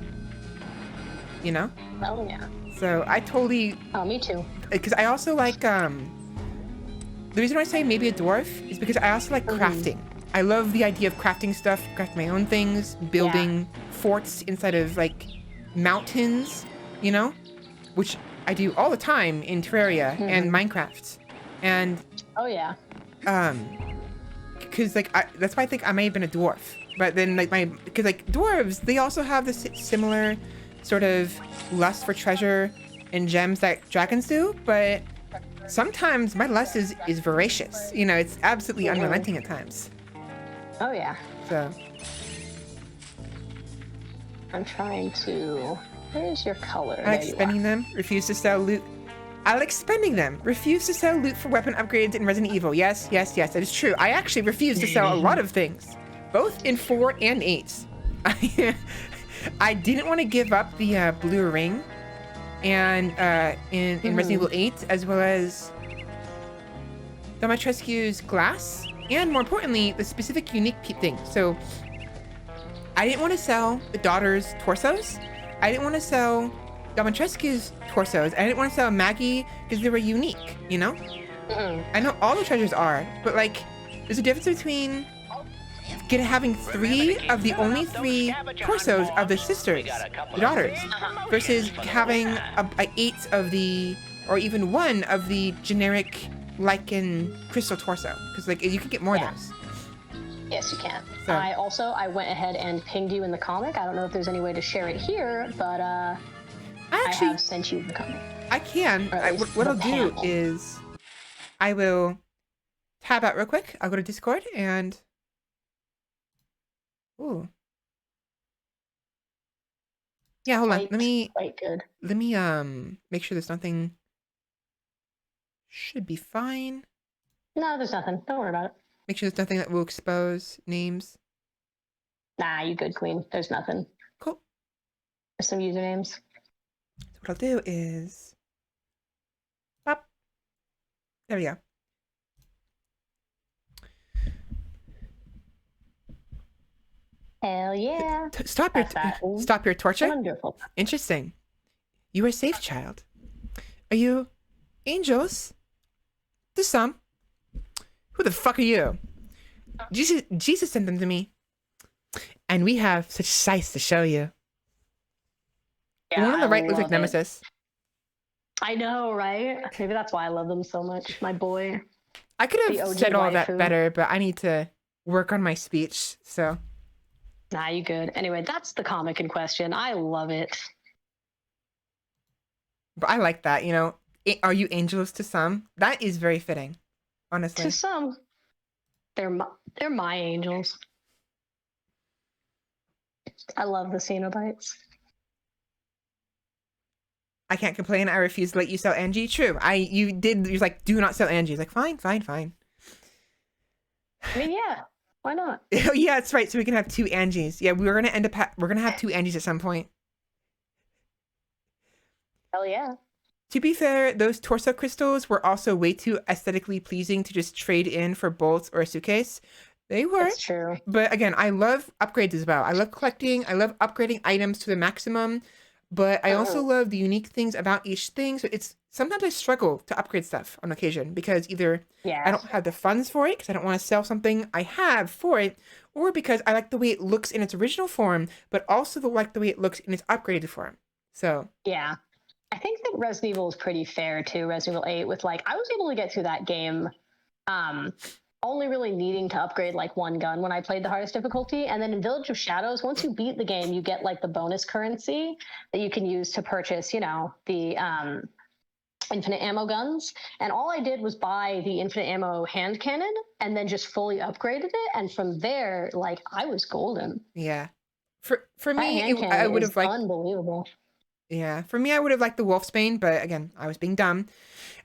You know? Oh, yeah. So I totally... Oh, me too. Because I also like, the reason why I say maybe a dwarf is because I also like crafting. I love the idea of crafting stuff, craft my own things, building forts inside of, like, mountains, you know? Which I do all the time in Terraria and Minecraft. And... Oh, yeah. Because, like, that's why I think I may have been a dwarf. But then like because like dwarves, they also have this similar sort of lust for treasure and gems that dragons do, but sometimes my lust is voracious. You know, it's absolutely unrelenting at times. Oh yeah. So I'm trying to. Where's your color? I like spending them. Refuse to sell loot. I like spending them. Refuse to sell loot for weapon upgrades in Resident Evil. Yes, yes, yes. That is true. I actually refuse to sell a lot of things, both in 4 and 8. I didn't want to give up the blue ring, and in Resident Evil 8, as well as Dimitrescu's glass, and more importantly, the specific unique thing. So I didn't want to sell the daughter's torsos. I didn't want to sell Dimitrescu's torsos. I didn't want to sell Maggie because they were unique, you know? I know all the treasures are, but like, there's a difference between having 3 of the only 3 torsos of the sisters, the daughters, versus having 8 of the, or even 1 of the generic lichen crystal torso, because like you can get more of those. Yes, you can. So. I went ahead and pinged you in the comic. I don't know if there's any way to share it here, but I have sent you the comic. I can. What I'll do is I will tab out real quick. I'll go to Discord and yeah, hold on. Let me make sure there's nothing. Should be fine. No, there's nothing. Don't worry about it. Make sure there's nothing that will expose names. Nah, you good, Queen. There's nothing. Cool. There's some usernames. So what I'll do is pop. There we go. Hell yeah. Stop your torture. Wonderful. Interesting. You are safe, child. Are you angels? To some. Who the fuck are you? Jesus sent them to me. And we have such sights to show you. Yeah, the one on the right looks like Nemesis. I know, right? Maybe that's why I love them so much. My boy. I could have said all that better, but I need to work on my speech, so. Nah, you good. Anyway, that's the comic in question. I love it. But I like that, you know. Are you angels to some? That is very fitting, honestly. To some. They're my angels. I love the Cenobites. I can't complain. I refuse to let you sell Angie. True. You was like, do not sell Angie. It's like, fine. I mean, yeah. Why not? Yeah, that's right. So we can have 2 Angies. Yeah, we're gonna have 2 Angies at some point. Hell yeah. To be fair, those torso crystals were also way too aesthetically pleasing to just trade in for bolts or a suitcase. They were. That's true. But again, I love upgrades as well. I love collecting. I love upgrading items to the maximum. But I also love the unique things about each thing. So sometimes I struggle to upgrade stuff on occasion because either I don't have the funds for it because I don't want to sell something I have for it, or because I like the way it looks in its original form, but also like the way it looks in its upgraded form. So yeah. I think that Resident Evil is pretty fair too. Resident Evil 8 with I was able to get through that game only really needing to upgrade 1 gun when I played the hardest difficulty. And then in Village of Shadows, once you beat the game, you get the bonus currency that you can use to purchase, the infinite ammo guns. And all I did was buy the infinite ammo hand cannon and then just fully upgraded it. And from there, I was golden. Yeah. For me, I would have liked unbelievable. Yeah, for me, I would have liked the Wolfsbane, but again, I was being dumb.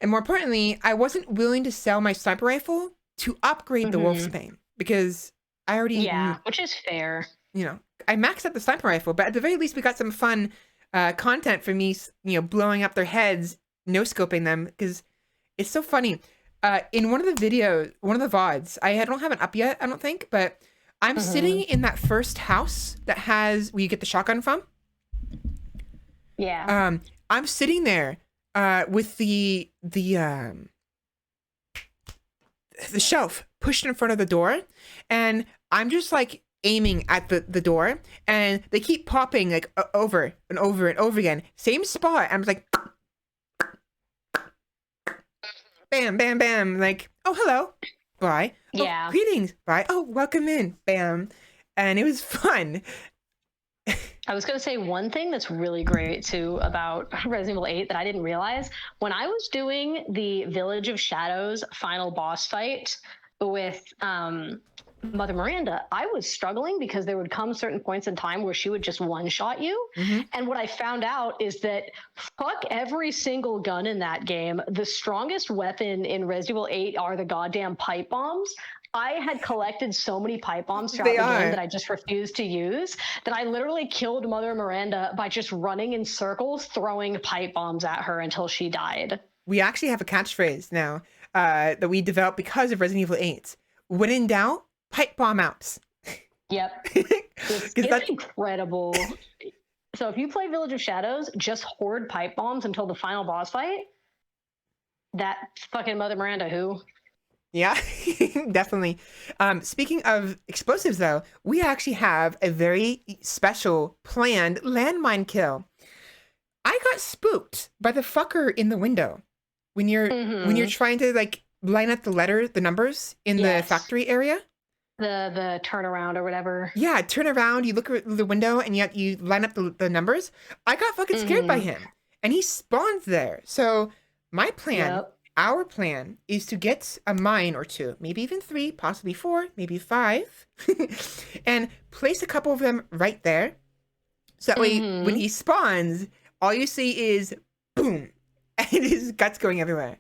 And more importantly, I wasn't willing to sell my sniper rifle to upgrade the Wolfsbane because I already... Yeah, which is fair. I maxed out the sniper rifle, but at the very least, we got some fun content for me, blowing up their heads, no-scoping them, because it's so funny. In one of the videos, one of the VODs, I don't have it up yet, I don't think, but I'm sitting in that first house that has, where you get the shotgun from. Yeah. I'm sitting there with the shelf pushed in front of the door, and I'm just aiming at the door, and they keep popping over and over and over again. Same spot. I'm just bam, bam, bam. Oh, hello. Bye. Yeah. Oh, greetings. Bye. Oh, welcome in. Bam. and it was fun. I was going to say one thing that's really great too about Resident Evil 8 that I didn't realize. When I was doing the Village of Shadows final boss fight with Mother Miranda, I was struggling because there would come certain points in time where she would just one-shot you. And what I found out is that fuck every single gun in that game. The strongest weapon in Resident Evil 8 are the goddamn pipe bombs. I had collected so many pipe bombs throughout the game that I just refused to use that I literally killed Mother Miranda by just running in circles, throwing pipe bombs at her until she died. We actually have a catchphrase now that we developed because of Resident Evil 8. When in doubt, pipe bomb out. Yep. It's incredible. So if you play Village of Shadows, just hoard pipe bombs until the final boss fight. That fucking Mother Miranda who... Yeah, definitely. Speaking of explosives, though, we actually have a very special planned landmine kill. I got spooked by the fucker in the window when you're trying to like line up the numbers in the factory area. The turnaround or whatever. Yeah, turn around. You look at the window and yet you line up the numbers. I got fucking scared by him, and he spawns there. So my plan. Our plan is to get a mine or two, maybe even 3, possibly 4, maybe 5, and place a couple of them right there. So that way, when he spawns, all you see is boom, and his guts going everywhere.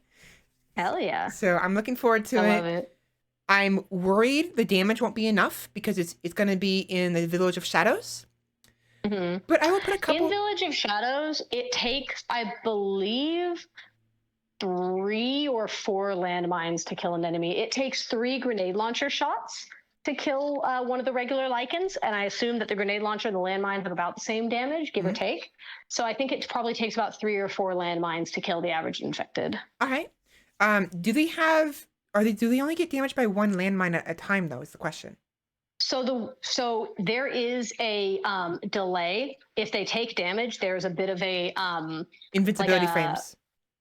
Hell yeah. So I'm looking forward to it. I love it. I'm worried the damage won't be enough because it's going to be in the Village of Shadows. But I will put a couple... In Village of Shadows, it takes, I believe... 3 or 4 landmines to kill an enemy. It takes 3 grenade launcher shots to kill one of the regular lichens, and I assume that the grenade launcher and the landmines have about the same damage, give or take. So I think it probably takes about 3 or 4 landmines to kill the average infected. All right. Do they only get damaged by 1 landmine at a time, though, is the question. So there is a delay. If they take damage, there's a bit of a... invincibility frames.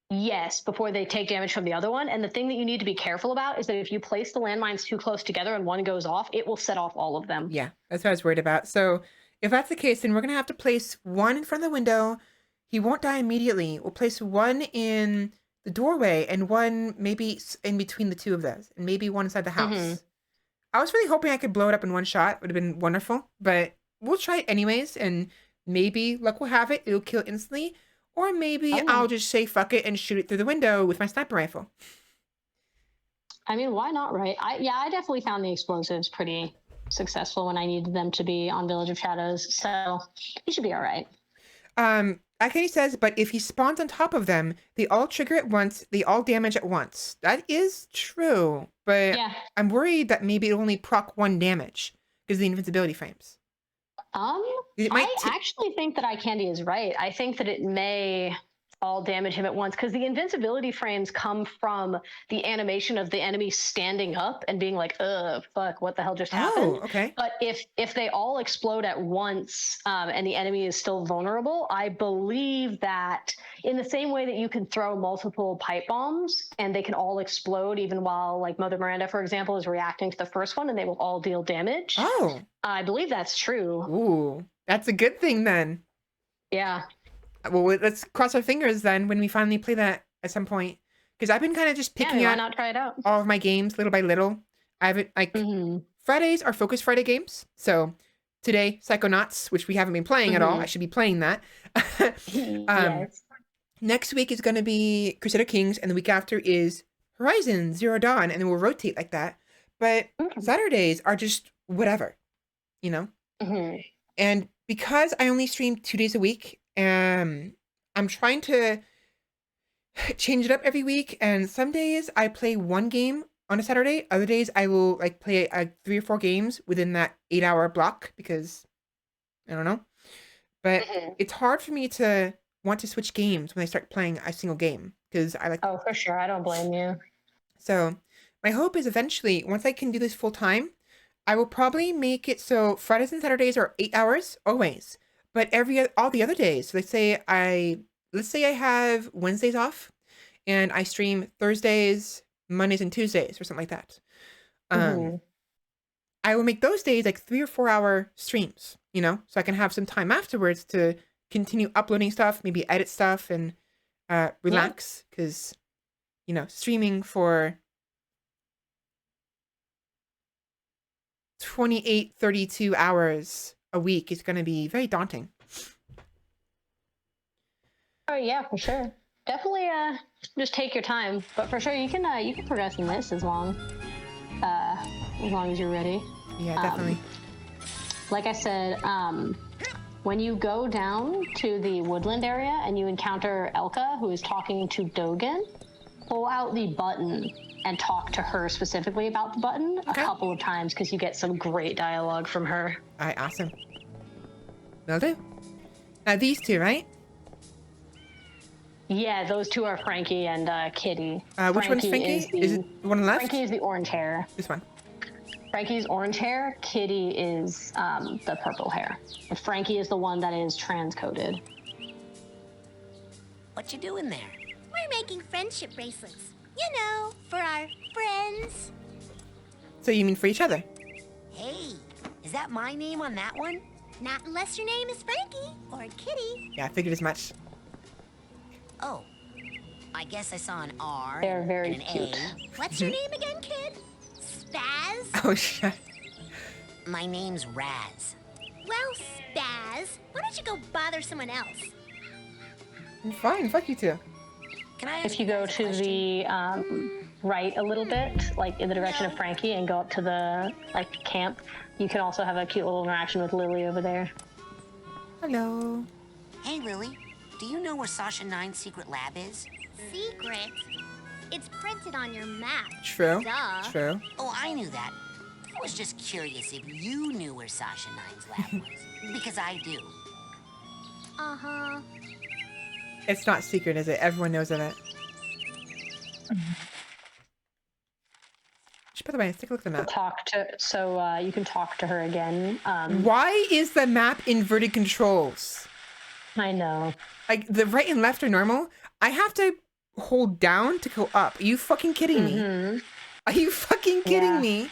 Yes, before they take damage from the other one. And the thing that you need to be careful about is that if you place the landmines too close together and one goes off, it will set off all of them. Yeah, that's what I was worried about. So if that's the case, then we're going to have to place 1 in front of the window. He won't die immediately. We'll place 1 in the doorway and 1 maybe in between the 2 of those, and maybe 1 inside the house. I was really hoping I could blow it up in 1 shot. It would have been wonderful, but we'll try it anyways, and maybe luck will have it. It'll kill instantly. Or maybe I'll just say fuck it and shoot it through the window with my sniper rifle. I mean, why not, right? I definitely found the explosives pretty successful when I needed them to be on Village of Shadows, so he should be all right. Akane says, but if he spawns on top of them, they all trigger at once, they all damage at once. That is true, but I'm worried that maybe it'll only proc 1 damage because of the invincibility frames. I actually think that iCandy is right. I think that it may all damage him at once because the invincibility frames come from the animation of the enemy standing up and being like, fuck, what the hell just happened? Okay. But if they all explode at once and the enemy is still vulnerable, I believe that in the same way that you can throw multiple pipe bombs and they can all explode even while, like, Mother Miranda, for example, is reacting to the first one and they will all deal damage. I believe that's true. Ooh, that's a good thing then. Yeah. Well, let's cross our fingers then when we finally play that at some point. Because I've been kind of just picking why not try it out? all of my games little by little. I haven't, like, Fridays are Focus Friday games. So today, Psychonauts, which we haven't been playing at all. I should be playing that. Yes. Next week is going to be Crusader Kings, and the week after is Horizon Zero Dawn, and then we'll rotate like that. But Saturdays are just whatever, you know? And because I only stream 2 days a week, I'm trying to change it up every week, and some days I play 1 game on a Saturday. Other days I will like play 3 or 4 games within that 8-hour block because I don't know. But it's hard for me to want to switch games when I start playing a single game because I like. Oh, for sure. I don't blame you. So my hope is eventually, once I can do this full time, I will probably make it so Fridays and Saturdays are 8 hours always. But all the other days, so let's say I have Wednesdays off, and I stream Thursdays, Mondays, and Tuesdays, or something like that. I will make those days like 3 or 4 hour streams, you know, so I can have some time afterwards to continue uploading stuff, maybe edit stuff and relax. Because, you know, streaming for 28, 32 hours a week is going to be very daunting. Oh yeah, for sure. Definitely just take your time, but for sure you can progress in this as long as you're ready. Yeah, definitely. Like I said, when you go down to the woodland area and you encounter Elka, who is talking to Dogen, pull out the button and talk to her specifically about the button a couple of times, because you get some great dialogue from her. All right, awesome. Will do. Now these two, right? Yeah, those two are Frankie and Kitty. Which one's Frankie? Is it the one on the left? Frankie is the orange hair. This one. Frankie's orange hair. Kitty is the purple hair. And Frankie is the one that is transcoded. What you doing there? We're making friendship bracelets. You know, for our friends. So you mean for each other? Hey, is that my name on that one? Not unless your name is Frankie or Kitty. Yeah, I figured as much. Oh, I guess I saw an R They're very and an cute. A. What's your name again, kid? Spaz? Oh, shit. My name's Raz. Well, Spaz, why don't you go bother someone else? Fine, fuck you two. Can I ask If you go to the right a little bit, like in the direction of Frankie, and go up to the camp, you can also have a cute little interaction with Lily over there. Hello. Hey, Lily. Do you know where Sasha 9's secret lab is? Secret? It's printed on your map. True. Duh. True. Oh, I knew that. I was just curious if you knew where Sasha 9's lab was. Because I do. Uh-huh. It's not secret, is it? Everyone knows of it. By the way, let's take a look at the map. You can talk to her again. Why is the map inverted controls? I know. Like, the right and left are normal. I have to hold down to go up. Are you fucking kidding me? Are you fucking kidding me?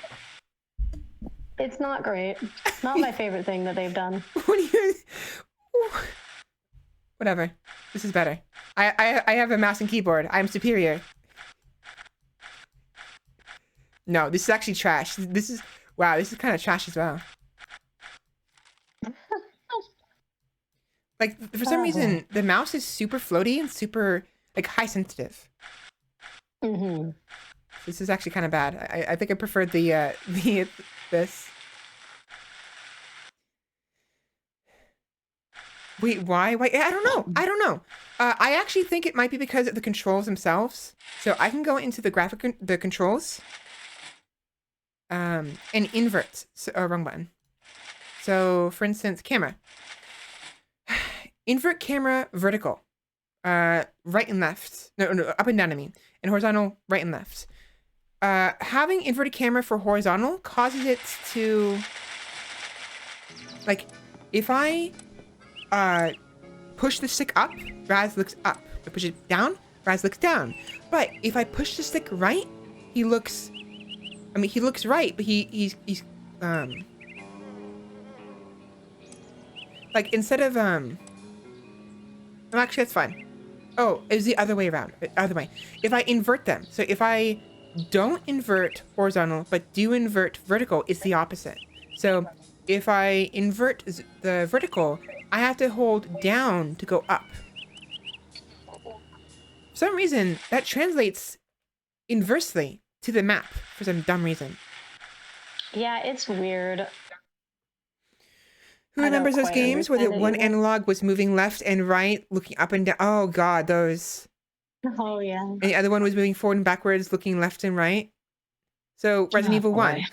It's not great. Not my favorite thing that they've done. What do you... Whatever. This is better. I have a mouse and keyboard. I'm superior. No, this is actually trash. This is... Wow, this is kind of trash as well. Like, for some reason, the mouse is super floaty and super, like, high sensitive. This is actually kind of bad. I think I preferred this. Wait, why? Wait, I don't know. I don't know. I actually think it might be because of the controls themselves. So I can go into the controls, and invert. So, wrong button. So, for instance, camera. Invert camera vertical. Right and left. No, up and down, I mean. And horizontal, right and left. Having inverted camera for horizontal causes it to... Like, if I push the stick up, Raz looks up. If I push it down, Raz looks down. But if I push the stick right, he looks... I mean, he looks right, but he's like, instead of, actually, that's fine. Oh, it was the other way around. Other way. If I invert them, so if I don't invert horizontal, but do invert vertical, it's the opposite. So if I invert the vertical, I have to hold down to go up. For some reason, that translates inversely to the map for some dumb reason. Yeah, it's weird. Who remembers those games where the one analog was moving left and right, looking up and down? Oh god, those. Oh yeah. And the other one was moving forward and backwards, looking left and right. So Resident Evil 1.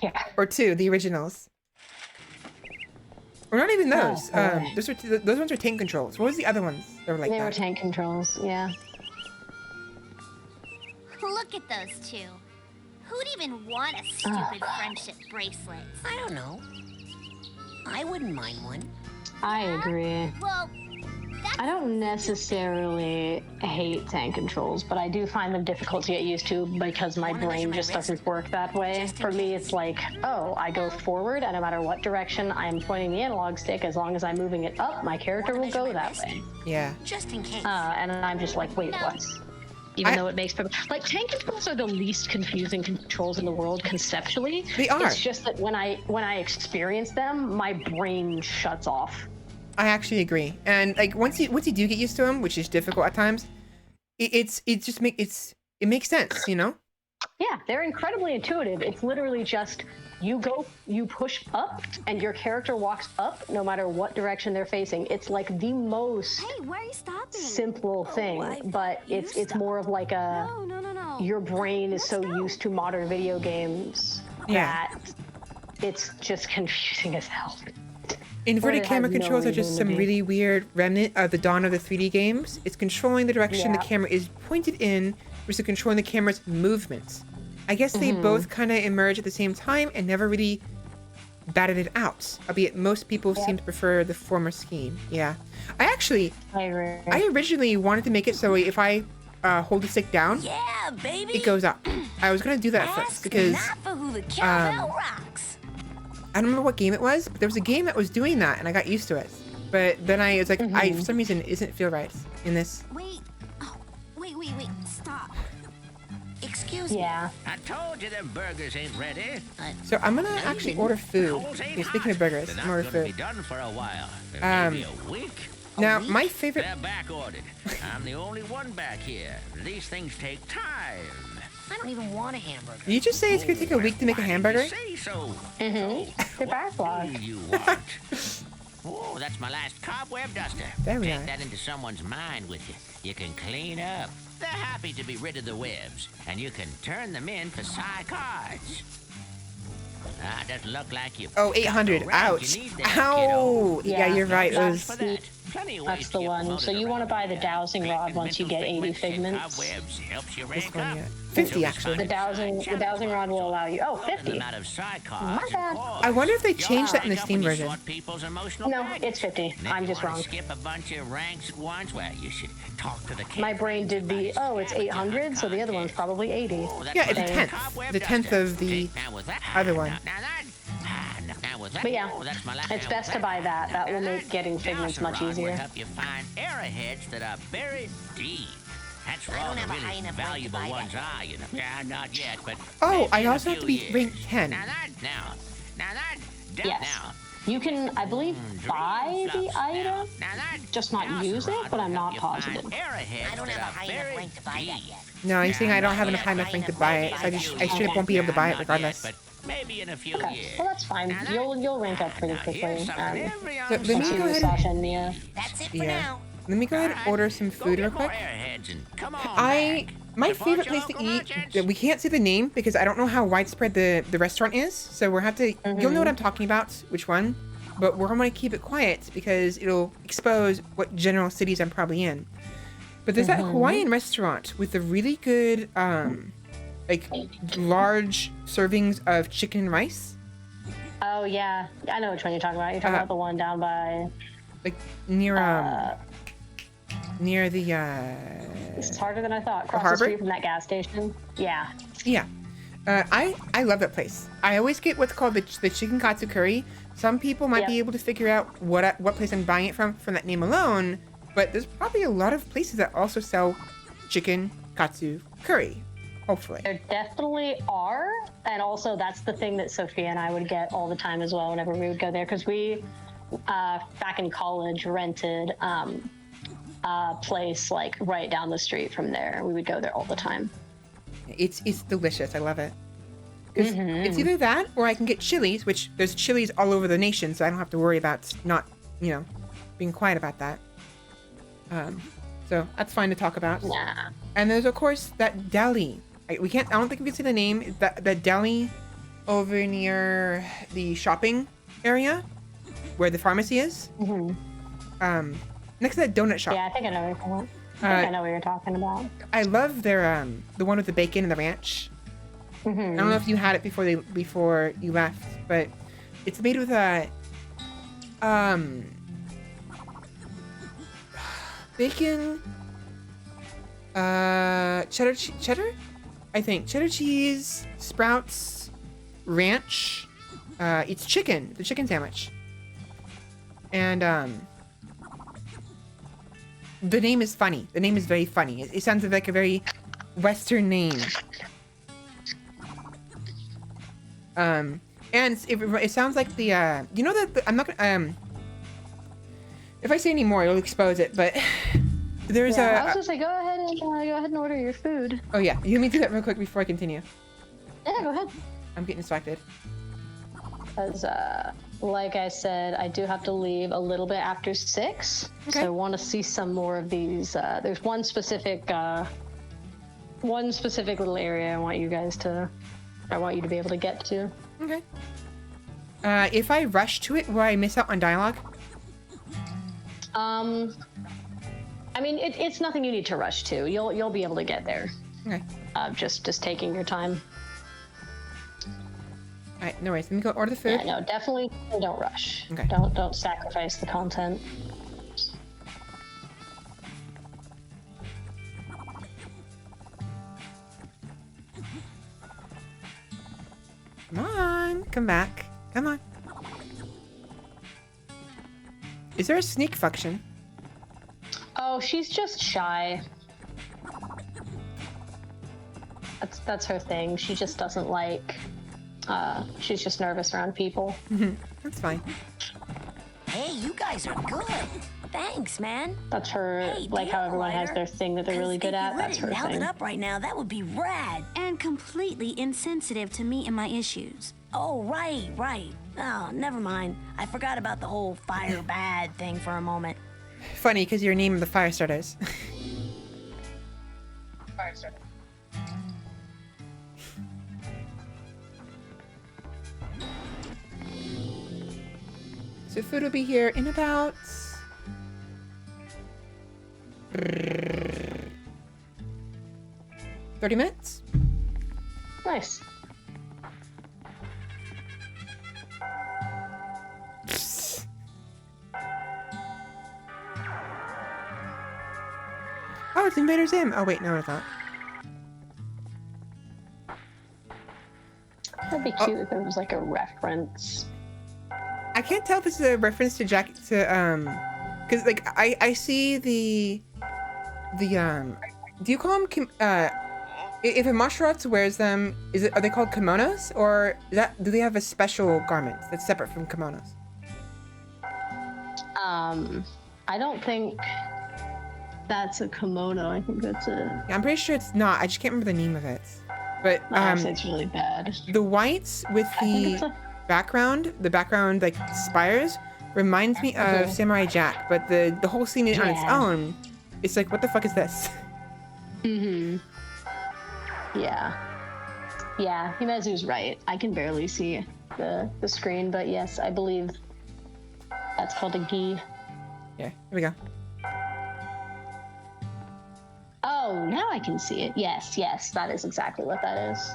Yeah. Or 2, the originals. Or not even those. Those ones were tank controls. What was the other ones that were like that? They were tank controls, yeah. Look at those two. Who'd even want a stupid friendship bracelet? I don't know. I wouldn't mind one. I agree. Well, that's I don't necessarily hate tank controls, but I do find them difficult to get used to because my brain just doesn't work that way. For me, it's like, oh, I go forward, and no matter what direction I'm pointing the analog stick, as long as I'm moving it up, my character will go that way. Yeah. Just in case. And I'm just like, wait, what? Even though it makes like tank controls are the least confusing controls in the world conceptually. They are. It's just that when I experience them, my brain shuts off. I actually agree. And like once you do get used to them, which is difficult at times, it makes sense, you know? Yeah, they're incredibly intuitive. It's literally just you push up and your character walks up no matter what direction they're facing. It's like the most simple thing, but it's more of like your brain is so used to modern video games that it's just confusing as hell. Inverted camera controls are just some really weird remnant of the dawn of the 3D games. It's controlling the direction the camera is pointed in versus controlling the camera's movements. I guess they both kind of emerge at the same time and never really batted it out, albeit most people seem to prefer the former scheme. Yeah. I originally wanted to make it so if I hold the stick down, it goes up. I was going to do that first because I don't remember what game it was, but there was a game that was doing that, and I got used to it. But then I was like, for some reason, it doesn't feel right in this. Wait. Oh, wait. Stop. Excuse me. I told you the burgers ain't ready. So I'm gonna actually order food. Okay, speaking of burgers, I'm gonna order food. Be done for a while. Maybe a week. Now, my favorite... They're back ordered. I'm the only one back here. These things take time. I don't even want a hamburger. Did you just say it's gonna take a week to make a hamburger? Say so. The backlog. You want? Oh, that's my last cobweb duster. There we Take are. that into someone's mind with you. You can clean up. They're happy to be rid of the webs, and you can turn them in for Psy cards. Ah, doesn't look like you. Oh, 800. Ouch. Ow. Yeah, you're right. It was... That's the one. So you want to buy the dowsing rod once you get 80 figments. This one, yeah. 50 actually. The dowsing rod will allow you. Oh, 50. My bad. I wonder if they changed that in the Steam version. No, it's 50. I'm just wrong. Skip a bunch of ranks at once. Well, you should talk to the My brain did the, it's 800, so the other one's probably 80. Yeah, it's a tenth. The tenth of the other one. But yeah, it's best to buy that. That will make getting figments much easier. Help you find arrowheads that are buried deep. That's where all the really valuable ones are, you know. Yeah, not yet, but... Oh, I also have to be rank 10. Yes. You can, I believe, buy the item, just not use it, but I'm not positive. I don't have a high enough rank to buy that yet. No, I'm saying I don't have enough high enough rank to buy it, so I straight up won't be able to buy it regardless. Maybe in a few years. Well, that's fine. You'll rank up pretty quickly. So let me go ahead Sasha and Mia. That's it for now. Let me go ahead and order some food real quick. My favorite place to eat, we can't say the name because I don't know how widespread the restaurant is, so we'll have to, you'll know what I'm talking about, which one, but we're going to keep it quiet because it'll expose what general cities I'm probably in. But there's that Hawaiian restaurant with the really good, like, large servings of chicken and rice. Oh, yeah. I know which one you're talking about. You're talking about the one down by... Like, near the, It's harder than I thought. Across harbor? the street from that gas station. Yeah. Yeah. I love that place. I always get what's called the chicken katsu curry. Some people might be able to figure out what place I'm buying it from that name alone, but there's probably a lot of places that also sell chicken katsu curry. Hopefully. There definitely are, and also that's the thing that Sophia and I would get all the time as well whenever we would go there, because we, back in college, rented a place like right down the street from there. We would go there all the time. It's delicious. I love it. It's either that or I can get Chili's, which there's Chili's all over the nation, so I don't have to worry about not, being quiet about that. So that's fine to talk about. Yeah. And there's of course that deli. I don't think we can say the name. That deli over near the shopping area where the pharmacy is. Next to that donut shop. Yeah, I think I know what I know what you're talking about. I love their the one with the bacon and the ranch. I don't know if you had it before you left, but it's made with a bacon, cheddar, I think cheddar cheese, sprouts, ranch. It's chicken, the chicken sandwich, and the name is funny. The name is very funny. It sounds like a very Western name. And it sounds like the you know that I'm not gonna if I say any more, it'll expose it. But there's I was gonna say, go ahead and order your food. Oh yeah, you let me do that real quick before I continue. Yeah, go ahead. I'm getting distracted. Because, like I said, I do have to leave a little bit after 6. Okay. So I want to see some more of these. There's one specific little area I want you to be able to get to. Okay. If I rush to it, will I miss out on dialogue? I mean, it's nothing you need to rush to. You'll be able to get there. Okay. Just taking your time. All right, no worries. Let me go order the food. Yeah, no, definitely don't rush. Okay. Don't sacrifice the content. Come on, come back. Come on. Is there a sneak function? Oh, she's just shy. That's her thing. She just doesn't like. She's just nervous around people. That's fine. Hey, you guys are good. Thanks, man. That's her. Hey, Like how everyone has their thing that they're really good at. That's her held thing. it up right now, that would be rad. And completely insensitive to me and my issues. Oh, right. Oh, never mind. I forgot about the whole fire bad thing for a moment. Funny, because you're naming the fire starters. Fire starter. So food will be here in about 30 minutes. Nice. Oh, it's Invader Zim. Oh wait, no, it's not. That'd be cute if there was like a reference. I can't tell if this is a reference to Jack because like I see the do you call them if a martial arts wears them, are they called kimonos, or do they have a special garment that's separate from kimonos? I don't think that's a kimono. I think that's a. Yeah, I'm pretty sure it's not. I just can't remember the name of it. But it's really bad. The whites with the background like spires reminds me of Samurai Jack, but the whole scene on its own, it's like, what the fuck is this? Yeah, Himezu's right. I can barely see the screen, but yes, I believe that's called a gi. Yeah, here we go. Oh, now I can see it. Yes, that is exactly what that is.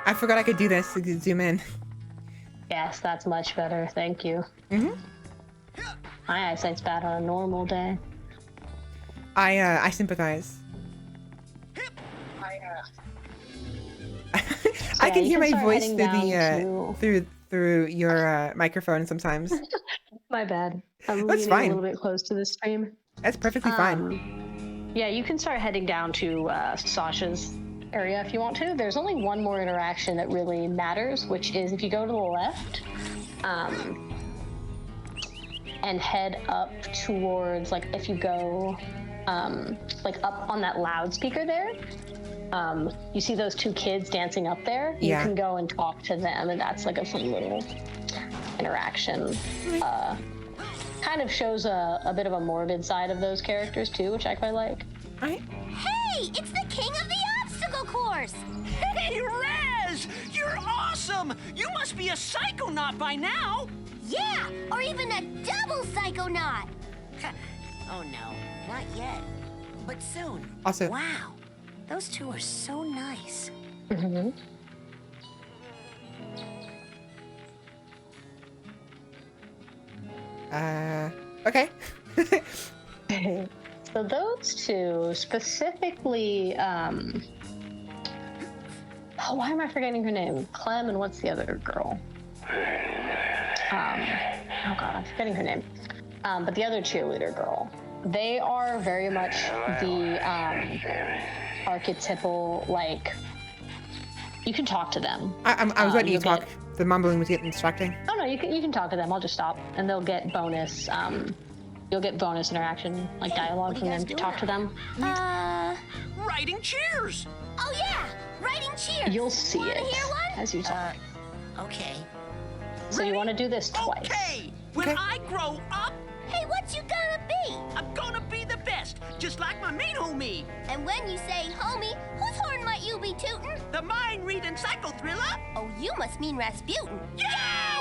I forgot I could do this. I could zoom in. Yes, that's much better. Thank you. My eyesight's bad on a normal day. I sympathize. I can hear my voice through your microphone sometimes. My bad. I'm That's leaning fine. a little bit close to the stream. That's perfectly fine. Yeah, you can start heading down to Sasha's area if you want to. There's only one more interaction that really matters, which is if you go to the left and head up towards, like, if you go like up on that loudspeaker there, you see those two kids dancing up there. You can go and talk to them, and that's like a fun little interaction. Kind of shows a bit of a morbid side of those characters too, which I quite like. Hey, it's the king of the obstacle course! Hey, Rez! You're awesome! You must be a Psychonaut by now! Yeah, or even a double Psychonaut! Oh no, not yet. But soon. Also, wow, those two are so nice. Okay. So those two specifically, why am I forgetting her name? Clem, and what's the other girl? Oh god, I'm forgetting her name. But the other cheerleader girl, they are very much the archetypal, like, you can talk to them. I was letting you talk. The mumbling was getting distracting. Oh no, you can talk to them. I'll just stop, and they'll get bonus. You'll get bonus interaction, like dialogue from them to talk to them. Writing cheers. Oh yeah, writing cheers. You'll see Wanna it hear one? as you talk. Okay. So you want to do this twice. Okay. When I grow up, Hey, what you gonna be? I'm gonna be the best, just like my main homie. And when you say homie, whose horn might you be tootin'? The mind-reading psycho thriller. Oh, you must mean Rasputin. Yeah!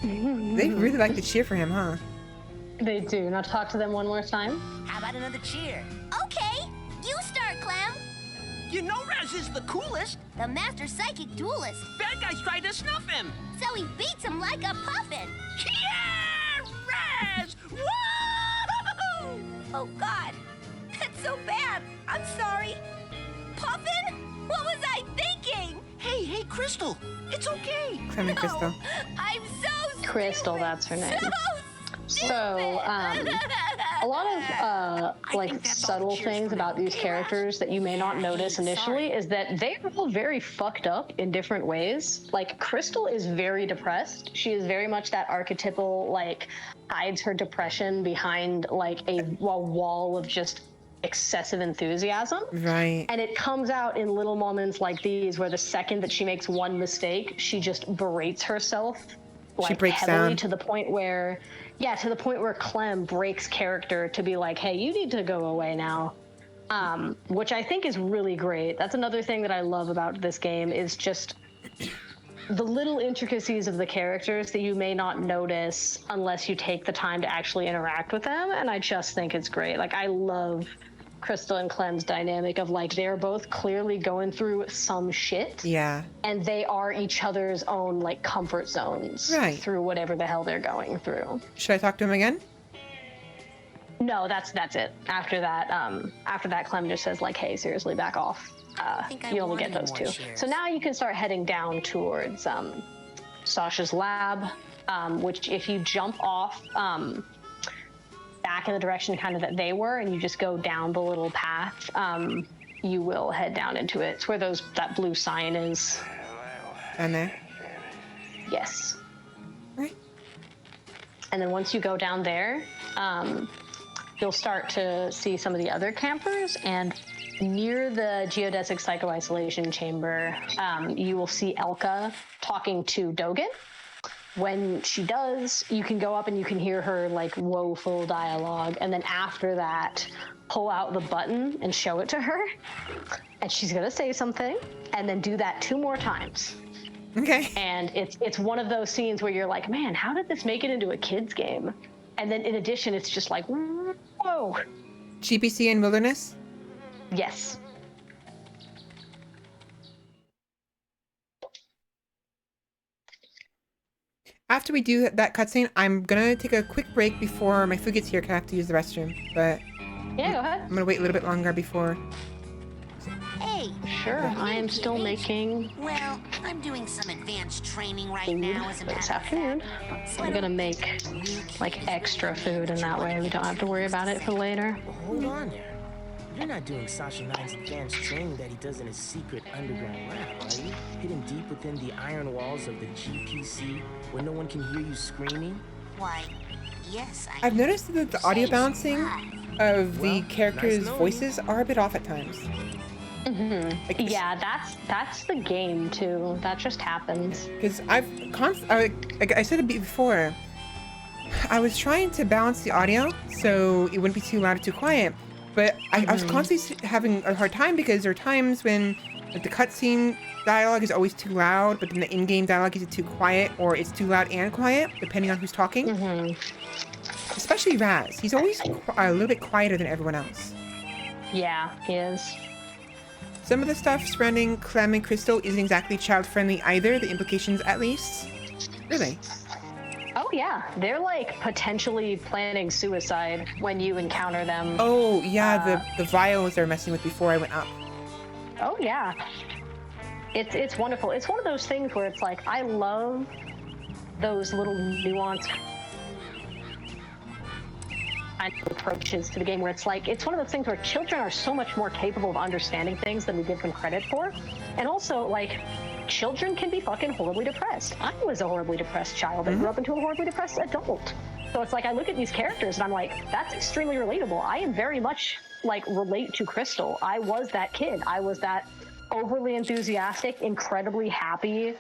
Woo! They really like to cheer for him, huh? They do. Now talk to them one more time. How about another cheer? Okay, you start, Clem. You know Raz is the coolest. The master psychic duelist. Bad guys try to snuff him. So he beats him like a puffin. Yeah! Raz! Woo! Oh, God. That's so bad. I'm sorry. Puffin? What was I thinking? Hey, Crystal. It's okay. Clem and Crystal. I'm so Crystal, stupid. that's her name. So So, a lot of like subtle things about these characters that you may not notice initially is that they are all very fucked up in different ways. Like Crystal is very depressed. She is very much that archetypal, like, hides her depression behind like a wall of just excessive enthusiasm. Right. And it comes out in little moments like these where the second that she makes one mistake, she just berates herself like breaks heavily down. to the point where Clem breaks character to be like, hey, you need to go away now. Which I think is really great. That's another thing that I love about this game is just the little intricacies of the characters that you may not notice unless you take the time to actually interact with them. And I just think it's great. Like, I love Crystal and Clem's dynamic of like, they're both clearly going through some shit. Yeah. And they are each other's own like comfort zones through whatever the hell they're going through. Should I talk to him again? No, that's it. After that, Clem just says like, hey, seriously, back off. You only get those two. So now you can start heading down towards Sasha's lab, which if you jump off back in the direction kind of that they were, and you just go down the little path, you will head down into it. It's where that blue sign is. Down there? Yes. Right. And then once you go down there, you'll start to see some of the other campers, and near the geodesic psycho-isolation chamber, you will see Elka talking to Dogen. When she does, you can go up and you can hear her like woeful dialogue, and then after that, pull out the button and show it to her, and she's gonna say something, and then do that 2 more times. Okay. And it's one of those scenes where you're like, man, how did this make it into a kid's game? And then in addition, it's just like, whoa. GPC in Wilderness? Yes. After we do that cutscene, I'm gonna take a quick break before my food gets here, because I have to use the restroom. But yeah, go ahead. I'm gonna wait a little bit longer before. Hey. Sure, I am still making. Well, I'm doing some advanced training right food now as a this matter of afternoon. fact. I'm gonna make like extra food, and that way we don't have to worry about it for later. Hold on there. You're not doing Sasha 9's advanced training that he does in his secret underground lab, are you? Hidden deep within the iron walls of the GPC, where no one can hear you screaming? Why, yes, I've noticed that the audio balancing of the characters' voices are a bit off at times. Mm-hmm. Yeah, that's the game too. That just happens. Because like I said it before, I was trying to balance the audio so it wouldn't be too loud or too quiet, but I was constantly having a hard time because there are times when like, the cutscene dialogue is always too loud, but then the in-game dialogue is too quiet, or it's too loud and quiet, depending on who's talking. Especially Raz. He's always a little bit quieter than everyone else. Yeah, he is. Some of the stuff surrounding Clem and Crystal isn't exactly child-friendly either, the implications at least. Really? Oh yeah, they're like potentially planning suicide when you encounter them. Oh yeah, the vials they're messing with before I went up. Oh yeah, it's wonderful. It's one of those things where it's like I love those little nuanced approaches to the game where it's like it's one of those things where children are so much more capable of understanding things than we give them credit for, and also like children can be fucking horribly depressed. I was a horribly depressed child and grew up into a horribly depressed adult. So it's like I look at these characters and I'm like, that's extremely relatable. I am very much like relate to Crystal. I was that kid. I was that overly enthusiastic, incredibly happy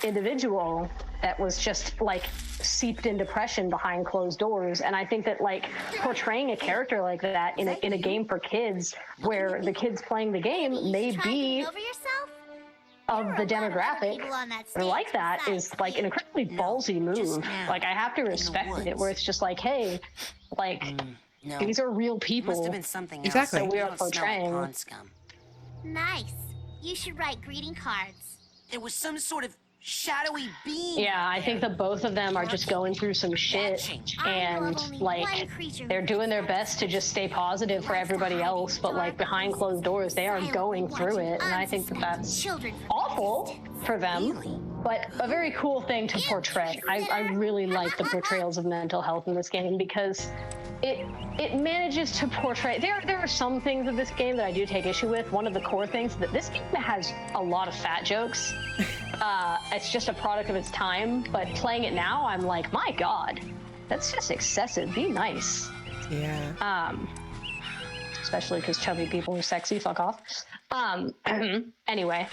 individual that was just like seeped in depression behind closed doors. And I think that like portraying a character like that in a game for kids where the kids playing the game may be of the demographic or like that is like an incredibly ballsy move. Like I have to respect it where it's just like, hey, like these are real people. Must have been something else. Exactly. That we are portraying. Pond scum. Nice. You should write greeting cards. There was some sort of shadowy being. Yeah, I think that both of them are just going through some shit and like they're doing their best to just stay positive for everybody else, but like behind closed doors they are going through it, and I think that that's awful for them, but a very cool thing to portray. I really like the portrayals of mental health in this game because it manages to portray. There are some things of this game that I do take issue with. One of the core things that this game has a lot of fat jokes. It's just a product of its time, but playing it now, I'm like, my God, that's just excessive. Be nice. Yeah. Especially because chubby people are sexy. Fuck off. Anyway,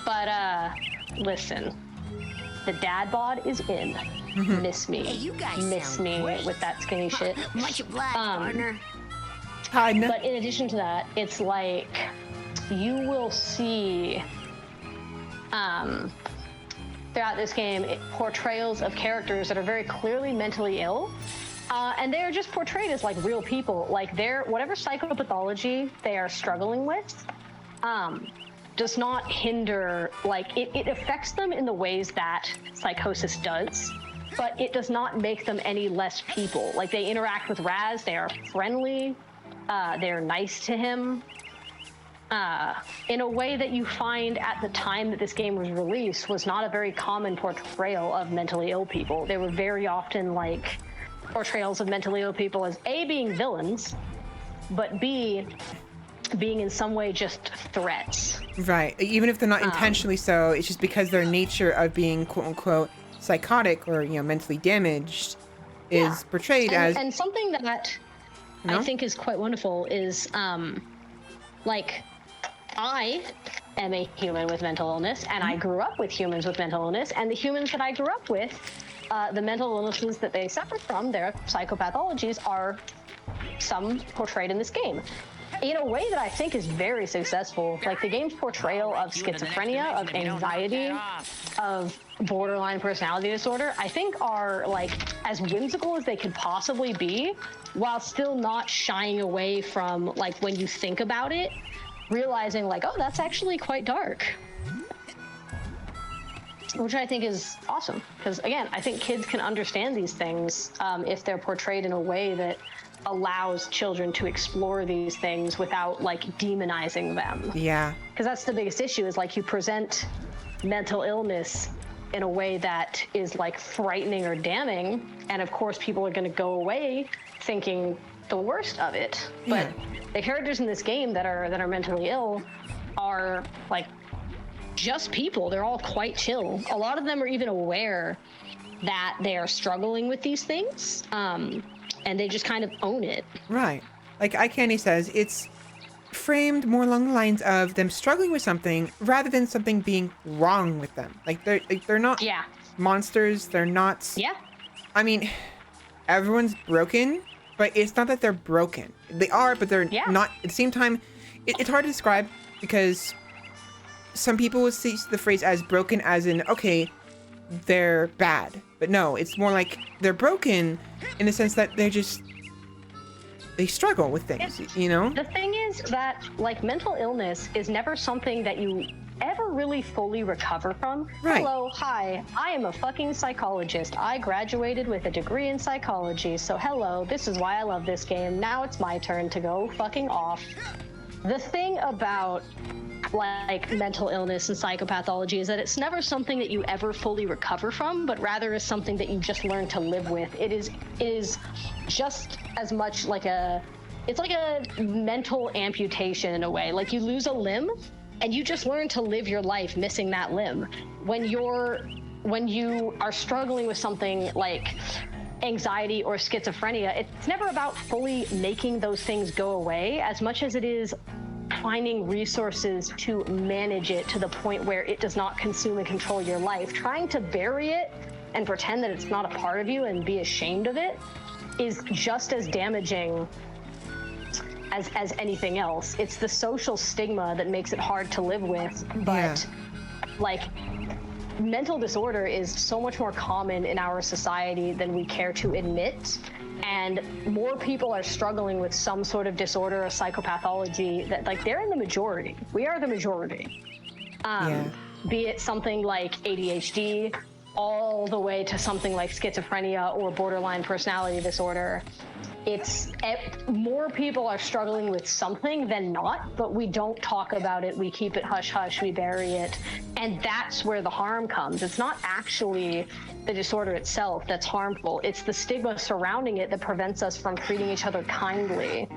but listen, the dad bod is in. Miss me. Hey, you guys Miss me great. with that skinny shit. Much obliged, partner. But in addition to that, it's like you will see throughout this game portrayals of characters that are very clearly mentally ill, and they're just portrayed as like real people. Like they're whatever psychopathology they are struggling with does not hinder, like it affects them in the ways that psychosis does, but it does not make them any less people. Like they interact with Raz, they are friendly, they're nice to him, in a way that you find at the time that this game was released was not a very common portrayal of mentally ill people. They were very often like portrayals of mentally ill people as A, being villains, but B, being in some way just threats. Right. Even if they're not intentionally so, it's just because their nature of being quote unquote psychotic or, you know, mentally damaged is portrayed as. And something that I think is quite wonderful is like I am a human with mental illness, and I grew up with humans with mental illness, and the humans that I grew up with, the mental illnesses that they suffer from, their psychopathologies, are some portrayed in this game in a way that I think is very successful. Like the game's portrayal of schizophrenia, of anxiety, of borderline personality disorder, I think are like as whimsical as they could possibly be, while still not shying away from, like, when you think about it, realizing like, oh, that's actually quite dark. Which I think is awesome, because again, I think kids can understand these things if they're portrayed in a way that allows children to explore these things without like demonizing them. Yeah. Because that's the biggest issue, is like you present mental illness in a way that is like frightening or damning, and of course people are going to go away thinking the worst of it. But the characters in this game that are mentally ill are like just people. They're all quite chill. A lot of them are even aware that they are struggling with these things, and they just kind of own it. Right. Like iCandy says, it's framed more along the lines of them struggling with something rather than something being wrong with them. Like they're not monsters. They're not. Yeah. I mean, everyone's broken, but it's not that they're broken. They are, but they're not. At the same time, it's hard to describe because some people will see the phrase as broken as in, okay, they're bad. But no, it's more like they're broken in the sense that they struggle with things, you know? The thing is that, like, mental illness is never something that you ever really fully recover from. Right. Hello, hi, I am a fucking psychologist. I graduated with a degree in psychology, so hello, this is why I love this game. Now it's my turn to go fucking off. The thing about like mental illness and psychopathology is that it's never something that you ever fully recover from, but rather is something that you just learn to live with. It is just as much like it's like a mental amputation in a way. Like you lose a limb and you just learn to live your life missing that limb. When you are struggling with something like anxiety or schizophrenia, it's never about fully making those things go away as much as it is finding resources to manage it to the point where it does not consume and control your life. Trying to bury it and pretend that it's not a part of you and be ashamed of it is just as damaging as anything else. It's the social stigma that makes it hard to live with, but like mental disorder is so much more common in our society than we care to admit. And more people are struggling with some sort of disorder or psychopathology that like they're in the majority. We are the majority. Be it something like ADHD all the way to something like schizophrenia or borderline personality disorder. More people are struggling with something than not, but we don't talk about it. We keep it hush hush, we bury it. And that's where the harm comes. It's not actually the disorder itself that's harmful. It's the stigma surrounding it that prevents us from treating each other kindly,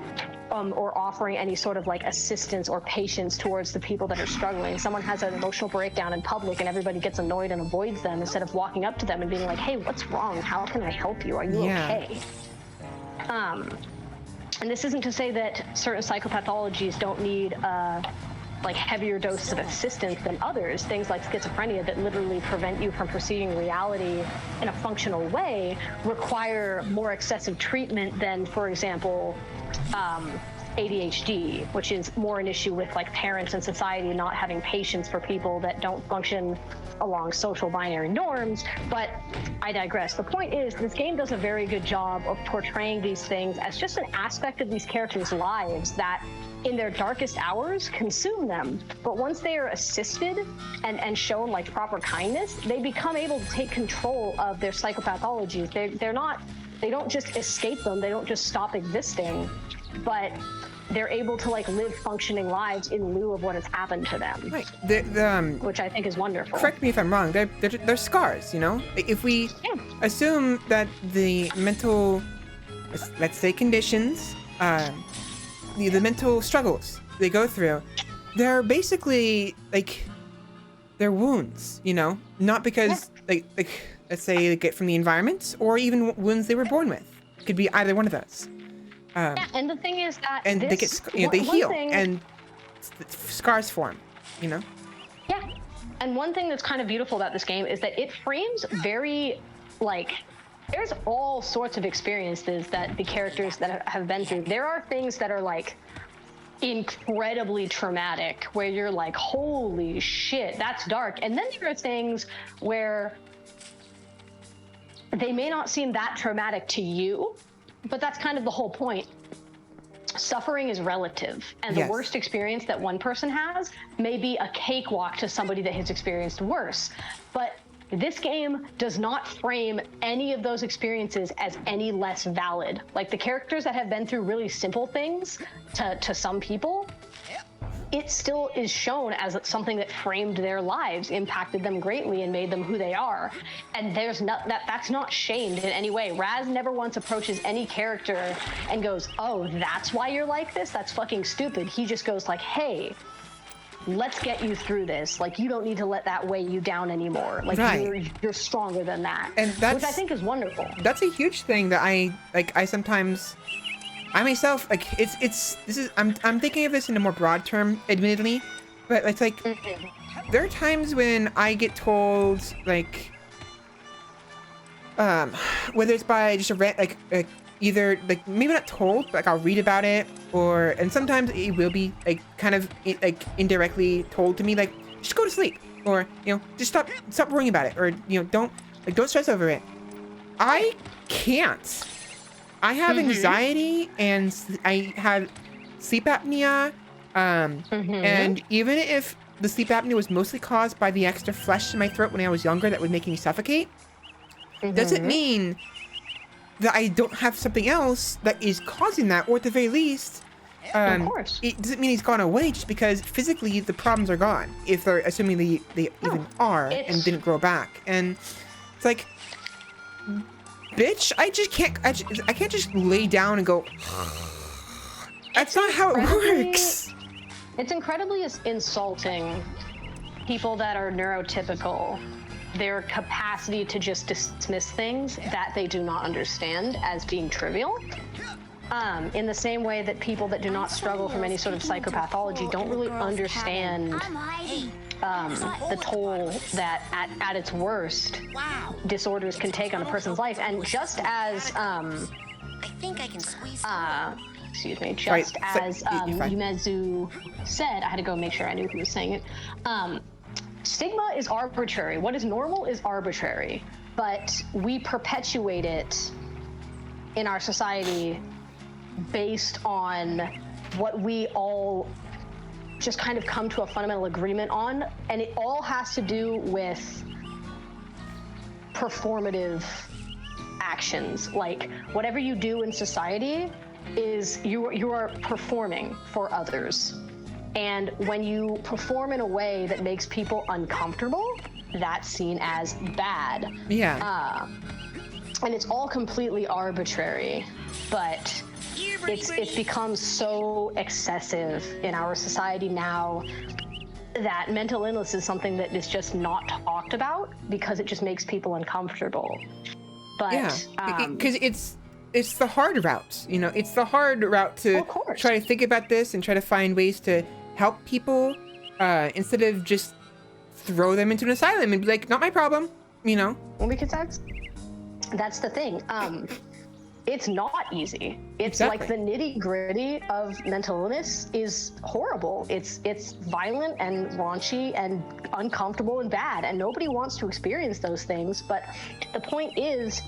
or offering any sort of like assistance or patience towards the people that are struggling. Someone has an emotional breakdown in public and everybody gets annoyed and avoids them instead of walking up to them and being like, hey, what's wrong? How can I help you? Are you okay? And this isn't to say that certain psychopathologies don't need like heavier doses of assistance than others. Things like schizophrenia that literally prevent you from perceiving reality in a functional way require more excessive treatment than, for example, ADHD, which is more an issue with like parents and society not having patience for people that don't function along social binary norms. But I digress. The point is, this game does a very good job of portraying these things as just an aspect of these characters' lives that in their darkest hours consume them. But once they are assisted and shown like proper kindness, they become able to take control of their psychopathologies. They don't just escape them, they don't just stop existing, but they're able to like live functioning lives in lieu of what has happened to them. Right. Which I think is wonderful. Correct me if I'm wrong. They're scars, you know? If we assume that the mental, let's say conditions, the mental struggles they go through, they're basically like, they're wounds, you know? Not because like let's say they get from the environment or even wounds they were born with. It could be either one of those. And the thing is that and they get, they heal and scars form, you know? Yeah. And one thing that's kind of beautiful about this game is that it frames very, like, there's all sorts of experiences that the characters that have been through. There are things that are like incredibly traumatic where you're like, holy shit, that's dark. And then there are things where they may not seem that traumatic to you, but that's kind of the whole point. Suffering is relative, and the worst experience that one person has may be a cakewalk to somebody that has experienced worse. But this game does not frame any of those experiences as any less valid. Like the characters that have been through really simple things to some people, it still is shown as something that framed their lives, impacted them greatly, and made them who they are. And there's that's not shamed in any way. Raz never once approaches any character and goes, "Oh, that's why you're like this? That's fucking stupid." He just goes like, "Hey, let's get you through this. Like, you don't need to let that weigh you down anymore. Like, you're stronger than that." And that's, which I think is wonderful. That's a huge thing that I sometimes. I myself, like, I'm thinking of this in a more broad term, admittedly, but it's like, there are times when I get told, like, whether it's by just either, like, maybe not told, but, like, I'll read about it, and sometimes it will be, like, kind of, like, indirectly told to me, like, just go to sleep, or, you know, just stop worrying about it, or, you know, don't stress over it. I can't. I have anxiety and I have sleep apnea, and even if the sleep apnea was mostly caused by the extra flesh in my throat when I was younger that was making me suffocate, doesn't mean that I don't have something else that is causing that, or at the very least, of course. it doesn't mean it's gone away just because physically the problems are gone, if they're assuming they even are and didn't grow back. And it's like, bitch, I can't just lay down and go. That's not how it works. It's incredibly insulting people that are neurotypical, their capacity to just dismiss things that they do not understand as being trivial. In the same way that people that do not struggle from any sort of psychopathology don't really understand the toll that at its worst disorders can take on a person's life. And just as I think I can squeeze excuse me, just as Yumezu said, I had to go make sure I knew who was saying it. Stigma is arbitrary. What is normal is arbitrary, but we perpetuate it in our society based on what we all just kind of come to a fundamental agreement on, and it all has to do with performative actions. Like, whatever you do in society is you are performing for others. And when you perform in a way that makes people uncomfortable, that's seen as bad. Yeah. And it's all completely arbitrary, but it's become so excessive in our society now that mental illness is something that is just not talked about because it just makes people uncomfortable. But because it's the hard route, you know, it's the hard route to try to think about this and try to find ways to help people instead of just throw them into an asylum and be like, not my problem, you know? Well, because that's the thing. It's not easy. It's like the nitty gritty of mental illness is horrible. It's violent and raunchy and uncomfortable and bad, and nobody wants to experience those things. But the point is,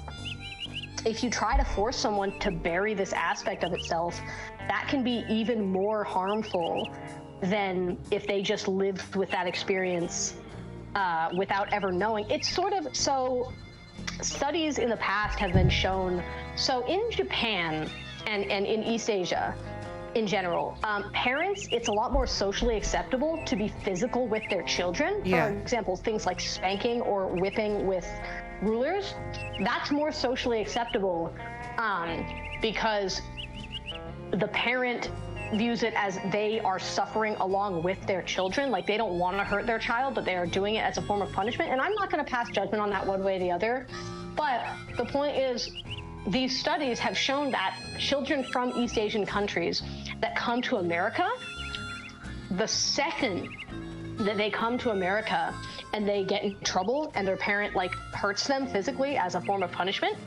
if you try to force someone to bury this aspect of itself, that can be even more harmful than if they just lived with that experience without ever knowing. It's sort of, so studies in the past have been shown, so in Japan and in East Asia in general, parents, it's a lot more socially acceptable to be physical with their children. For example, things like spanking or whipping with rulers, that's more socially acceptable because the parent views it as they are suffering along with their children. Like, they don't want to hurt their child, but they are doing it as a form of punishment. And I'm not going to pass judgment on that one way or the other. But the point is, these studies have shown that children from East Asian countries that come to America, the second that they come to America and they get in trouble and their parent like hurts them physically as a form of punishment,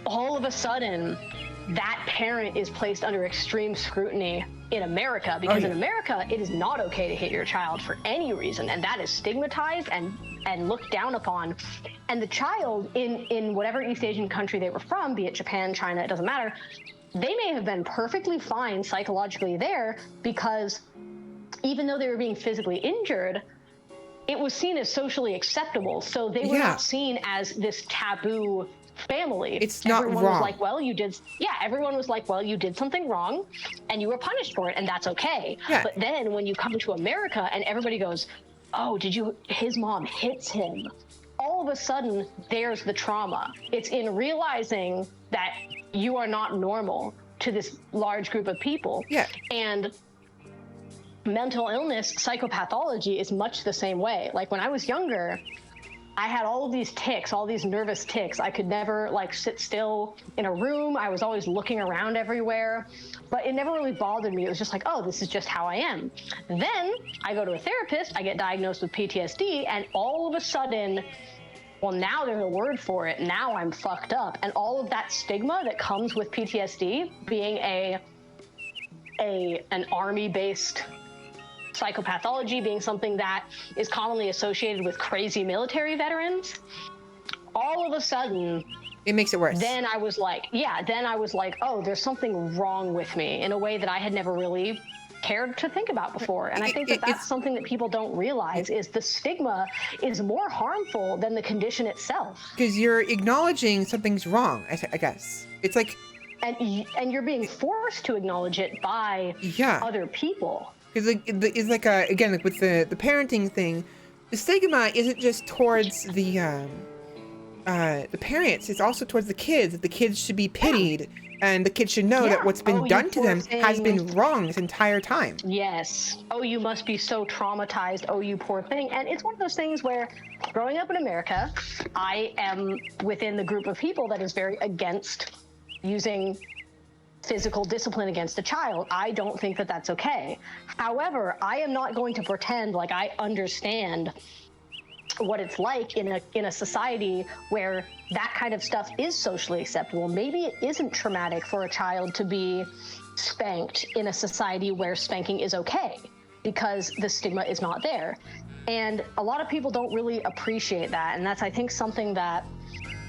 all of a sudden that parent is placed under extreme scrutiny in America, because in America it is not okay to hit your child for any reason, and that is stigmatized and looked down upon. And the child in whatever East Asian country they were from, be it Japan, China, it doesn't matter, they may have been perfectly fine psychologically there, because even though they were being physically injured, it was seen as socially acceptable. So they were not seen as this taboo family. It's not everyone wrong. was like, well, you did. Yeah, everyone was like, well, you did something wrong, and you were punished for it, and that's okay. Yeah. But then when you come to America and everybody goes, oh, his mom hits him. All of a sudden, there's the trauma. It's in realizing that you are not normal to this large group of people. Yeah. And mental illness, psychopathology is much the same way. Like, when I was younger, I had all of these tics, all these nervous tics. I could never like sit still in a room. I was always looking around everywhere, but it never really bothered me. It was just like, oh, this is just how I am. Then I go to a therapist, I get diagnosed with PTSD, and all of a sudden, well, now there's a word for it. Now I'm fucked up. And all of that stigma that comes with PTSD, being an army-based psychopathology, being something that is commonly associated with crazy military veterans, all of a sudden it makes it worse. Then I was like, oh, there's something wrong with me in a way that I had never really cared to think about before. And I think that that's something that people don't realize is the stigma is more harmful than the condition itself. Because you're acknowledging something's wrong, I guess. It's like... And you're being forced to acknowledge it by other people. It's like again, like with the parenting thing, the stigma isn't just towards the parents, it's also towards the kids. That the kids should be pitied, and the kids should know that what's been done to them has been wrong this entire time. Yes. Oh, you must be so traumatized. Oh, you poor thing. And it's one of those things where, growing up in America, I am within the group of people that is very against using physical discipline against a child. I don't think that that's okay. However, I am not going to pretend like I understand what it's like in a society where that kind of stuff is socially acceptable. Maybe it isn't traumatic for a child to be spanked in a society where spanking is okay, because the stigma is not there. And a lot of people don't really appreciate that. And that's, I think, something that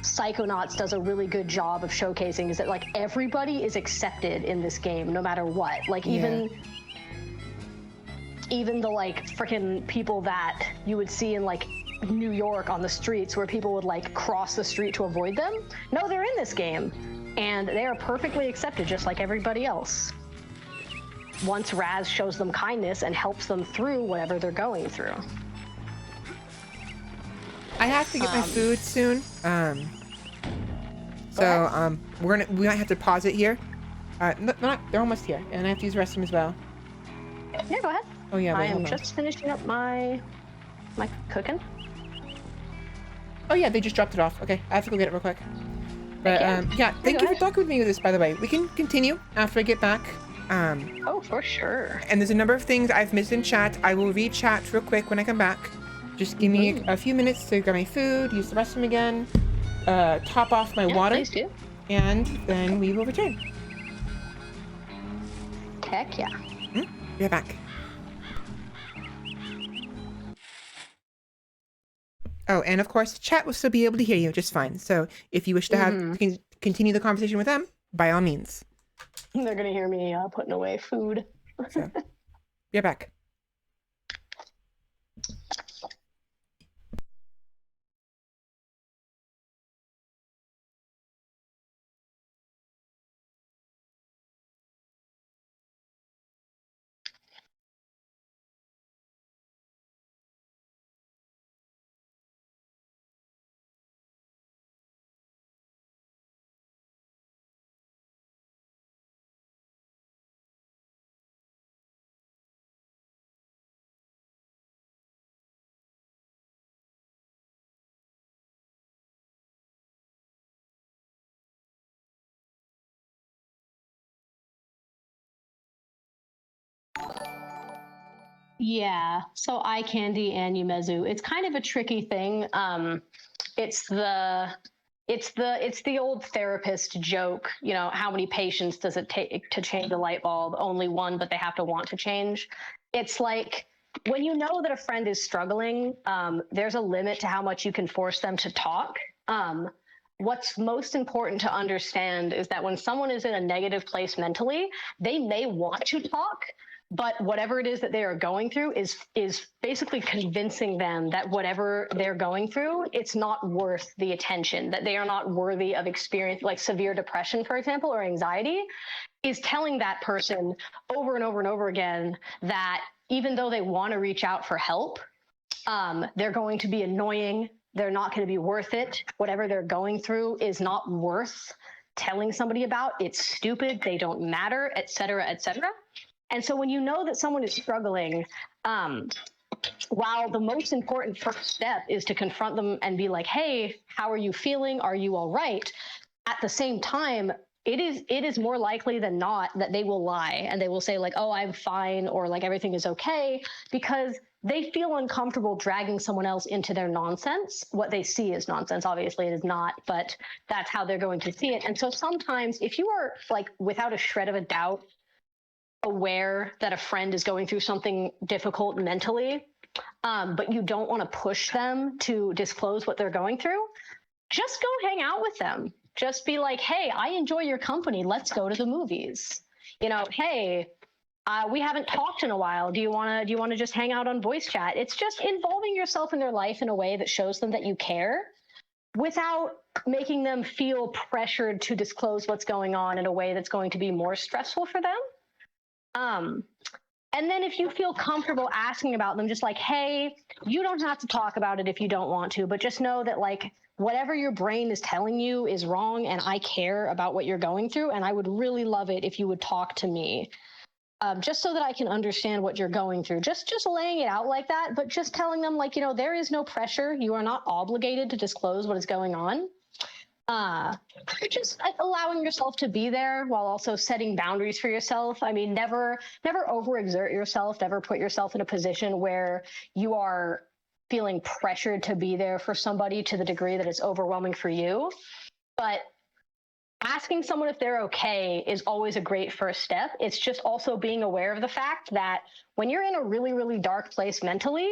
Psychonauts does a really good job of showcasing, is that like everybody is accepted in this game no matter what. Like even the like freaking people that you would see in like New York on the streets where people would like cross the street to avoid them. No, they're in this game and they are perfectly accepted just like everybody else. Once Raz shows them kindness and helps them through whatever they're going through. I have to get my food soon. We might have to pause it here. They're almost here, and I have to use the restroom as well. Yeah, go ahead. Oh yeah, wait, I am just finishing up my cooking. Oh yeah, they just dropped it off. Okay, I have to go get it real quick. But yeah, thank you for talking with me with this, by the way. We can continue after I get back. Oh, for sure. And there's a number of things I've missed in chat. I will read chat real quick when I come back. Just give me a few minutes to grab my food, use the restroom again, top off my water, and then we will return. Heck yeah. Be right back. Oh, and of course, chat will still be able to hear you just fine. So if you wish to have continue the conversation with them, by all means. They're gonna hear me putting away food. So, be right back. Yeah, so eye candy and Yumezu. It's kind of a tricky thing. It's the old therapist joke, you know, how many patients does it take to change a light bulb? Only one, but they have to want to change. It's like when you know that a friend is struggling, there's a limit to how much you can force them to talk. What's most important to understand is that when someone is in a negative place mentally, they may want to talk, but whatever it is that they are going through is basically convincing them that whatever they're going through, it's not worth the attention, that they are not worthy of experience, like severe depression, for example, or anxiety, is telling that person over and over and over again that even though they want to reach out for help, they're going to be annoying, they're not going to be worth it. Whatever they're going through is not worth telling somebody about. It's stupid, they don't matter, et cetera, et cetera. And so when you know that someone is struggling, while the most important first step is to confront them and be like, hey, how are you feeling? Are you all right? At the same time, it is more likely than not that they will lie and they will say like, oh, I'm fine, or like everything is okay, because they feel uncomfortable dragging someone else into their nonsense. What they see is nonsense. Obviously it is not, but that's how they're going to see it. And so sometimes if you are like without a shred of a doubt aware that a friend is going through something difficult mentally, but you don't want to push them to disclose what they're going through, just go hang out with them. Just be like, hey, I enjoy your company. Let's go to the movies. You know, hey, we haven't talked in a while. Do you want to just hang out on voice chat? It's just involving yourself in their life in a way that shows them that you care without making them feel pressured to disclose what's going on in a way that's going to be more stressful for them. And then if you feel comfortable asking about them, just like, hey, you don't have to talk about it if you don't want to, but just know that like whatever your brain is telling you is wrong, and I care about what you're going through, and I would really love it if you would talk to me. Just so that I can understand what you're going through. Just laying it out like that, but just telling them like, there is no pressure. You are not obligated to disclose what is going on. Just allowing yourself to be there while also setting boundaries for yourself. I mean, never overexert yourself, never put yourself in a position where you are feeling pressured to be there for somebody to the degree that it's overwhelming for you. But asking someone if they're okay is always a great first step. It's just also being aware of the fact that when you're in a really, really dark place mentally,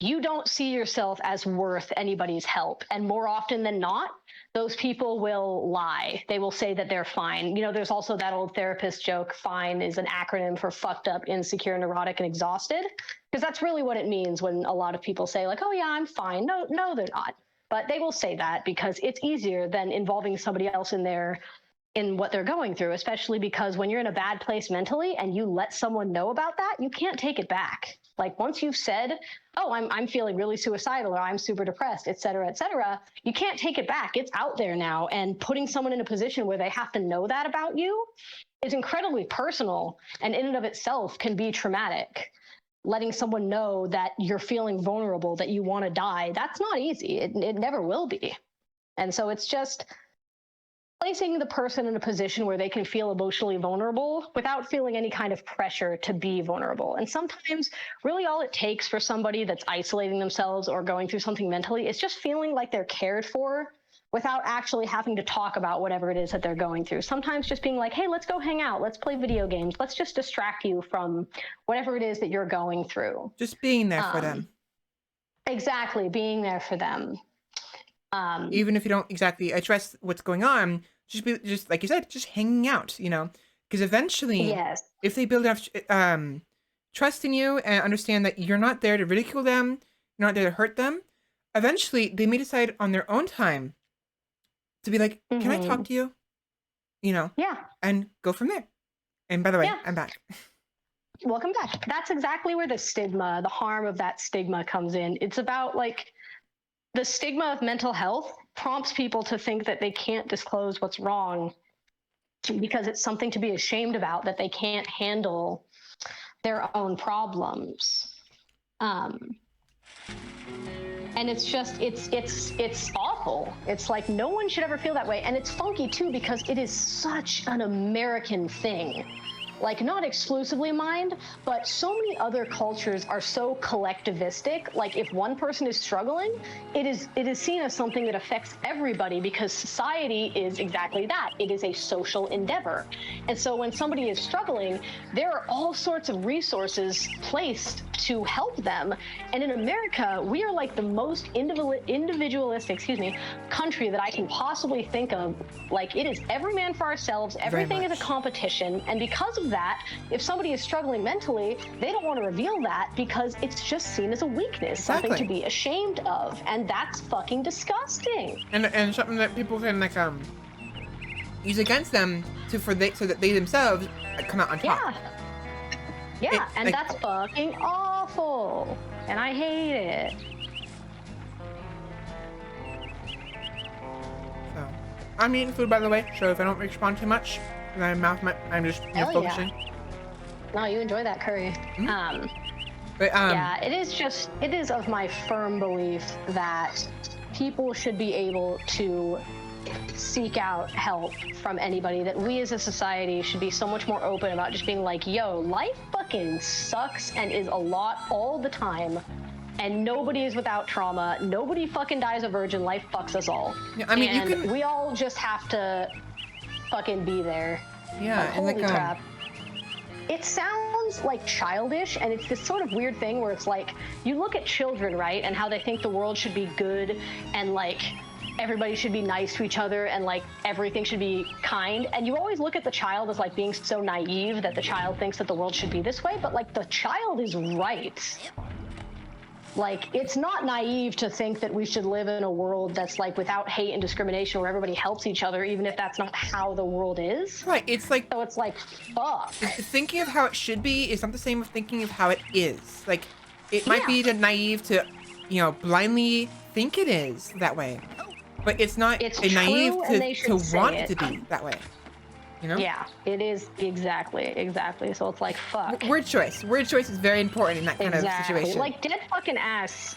you don't see yourself as worth anybody's help. And more often than not, those people will lie. They will say that they're fine. There's also that old therapist joke, FINE is an acronym for fucked up, insecure, neurotic, and exhausted. Because that's really what it means when a lot of people say like, oh yeah, I'm fine. No, they're not. But they will say that because it's easier than involving somebody else in what they're going through, especially because when you're in a bad place mentally and you let someone know about that, you can't take it back. Like once you've said, oh, I'm feeling really suicidal or I'm super depressed, et cetera, you can't take it back. It's out there now. And putting someone in a position where they have to know that about you is incredibly personal and in and of itself can be traumatic. Letting someone know that you're feeling vulnerable, that you want to die, that's not easy. It never will be. And so it's just placing the person in a position where they can feel emotionally vulnerable without feeling any kind of pressure to be vulnerable. And sometimes really all it takes for somebody that's isolating themselves or going through something mentally is just feeling like they're cared for without actually having to talk about whatever it is that they're going through. Sometimes just being like, hey, let's go hang out. Let's play video games. Let's just distract you from whatever it is that you're going through. Just being there for them. Exactly. Being there for them. Even if you don't exactly address what's going on, just like you said, just hanging out, because eventually, yes, if they build enough trust in you and understand that you're not there to ridicule them, you're not there to hurt them, eventually they may decide on their own time to be like, can I talk to you? Yeah. And go from there. And by the way, yeah. I'm back. Welcome back. That's exactly where the harm of that stigma comes in. It's about like the stigma of mental health prompts people to think that they can't disclose what's wrong because it's something to be ashamed about, that they can't handle their own problems. And it's just, it's awful. It's like no one should ever feel that way. And it's funky too, because it is such an American thing. Like not exclusively mine, but so many other cultures are so collectivistic. Like if one person is struggling, it is seen as something that affects everybody because society is exactly that. It is a social endeavor. And so when somebody is struggling, there are all sorts of resources placed to help them. And in America, we are like the most individualistic, country that I can possibly think of. Like it is every man for ourselves. Everything is a competition. And because of that, if somebody is struggling mentally, they don't want to reveal that because it's just seen as a weakness, something to be ashamed of, and that's fucking disgusting. And something that people can like use against them so that they themselves come out on top. Yeah, and that's fucking awful, and I hate it. So, I'm eating food, by the way, so if I don't respond too much, I'm just focusing. Yeah. No, you enjoy that curry. Mm-hmm. Yeah, it is of my firm belief that people should be able to seek out help from anybody, that we as a society should be so much more open about just being like, yo, life fucking sucks and is a lot all the time. And nobody is without trauma. Nobody fucking dies a virgin. Life fucks us all. Yeah, I mean, and we all just have to fucking be there. Yeah, and holy crap. It sounds like childish, and it's this sort of weird thing where it's like, you look at children, right, and how they think the world should be good and like everybody should be nice to each other and like everything should be kind, and you always look at the child as like being so naive that the child thinks that the world should be this way, but like the child is right. Like, it's not naive to think that we should live in a world that's like without hate and discrimination, where everybody helps each other, even if that's not how the world is. Right, it's like... So it's like, fuck. Thinking of how it should be is not the same as thinking of how it is. Like, it might be naive to, you know, blindly think it is that way. But it's not naive to want it to be that way. You know? Yeah, it is exactly. So it's like, fuck. Word choice. Word choice is very important in that kind of situation. Like, dead fucking ass.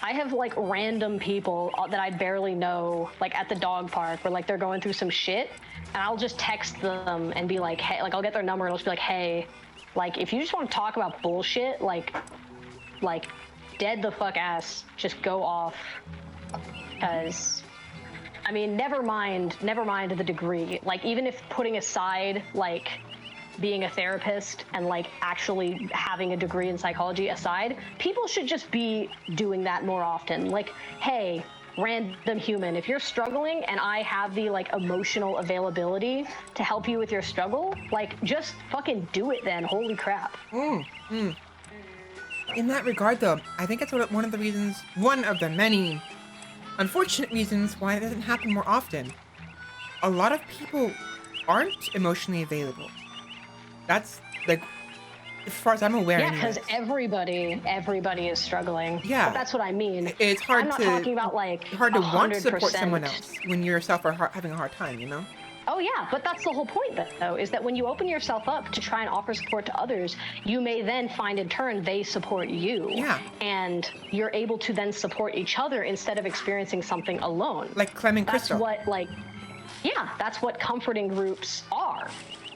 I have like random people that I barely know, like at the dog park, where like they're going through some shit, and I'll just text them and be like, hey, like I'll get their number and I'll just be like, hey, like if you just want to talk about bullshit, like dead the fuck ass, just go off, because. I mean, never mind the degree. Like, even if putting aside, like, being a therapist and, like, actually having a degree in psychology aside, people should just be doing that more often. Like, hey, random human, if you're struggling and I have the, like, emotional availability to help you with your struggle, like, just fucking do it then. Holy crap. In that regard, though, I think that's one of the many unfortunate reasons why it doesn't happen more often. A lot of people aren't emotionally available. That's like, as far as I'm aware. Yeah, because everybody is struggling. Yeah, but that's what I mean. It's hard. I'm not talking about like hard to 100%. Want to support someone else when you yourself are having a hard time. You know. Oh yeah, but that's the whole point though, is that when you open yourself up to try and offer support to others, you may then find in turn they support you. Yeah. And you're able to then support each other instead of experiencing something alone. Like Clem and Crystal. That's what comforting groups are.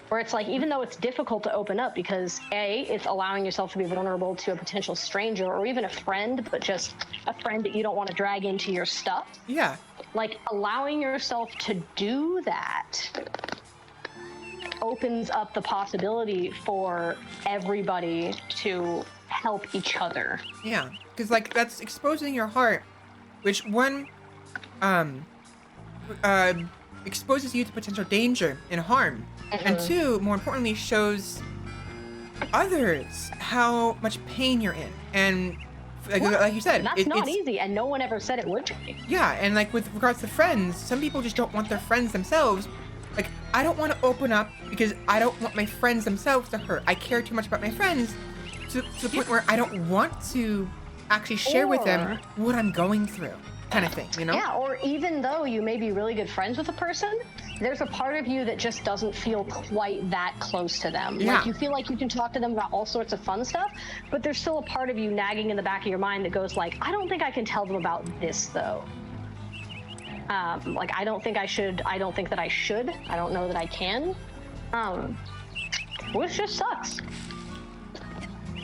Where it's like, even though it's difficult to open up because A, it's allowing yourself to be vulnerable to a potential stranger or even a friend, but just a friend that you don't want to drag into your stuff. Yeah. Like, allowing yourself to do that opens up the possibility for everybody to help each other. Yeah, because like that's exposing your heart, which one exposes you to potential danger and harm, and two, more importantly, shows others how much pain you're in. And like you said, that's not easy, and no one ever said it would be. Yeah, and like with regards to friends, some people just don't want their friends themselves. Like, I don't want to open up because I don't want my friends themselves to hurt. I care too much about my friends to the point where I don't want to actually share with them what I'm going through, kind of thing, you know? Yeah, or even though you may be really good friends with a person, there's a part of you that just doesn't feel quite that close to them. Yeah. Like, you feel like you can talk to them about all sorts of fun stuff, but there's still a part of you nagging in the back of your mind that goes like, I don't think I can tell them about this though. Like, I don't think I should. I don't think that I should. I don't know that I can. Which just sucks.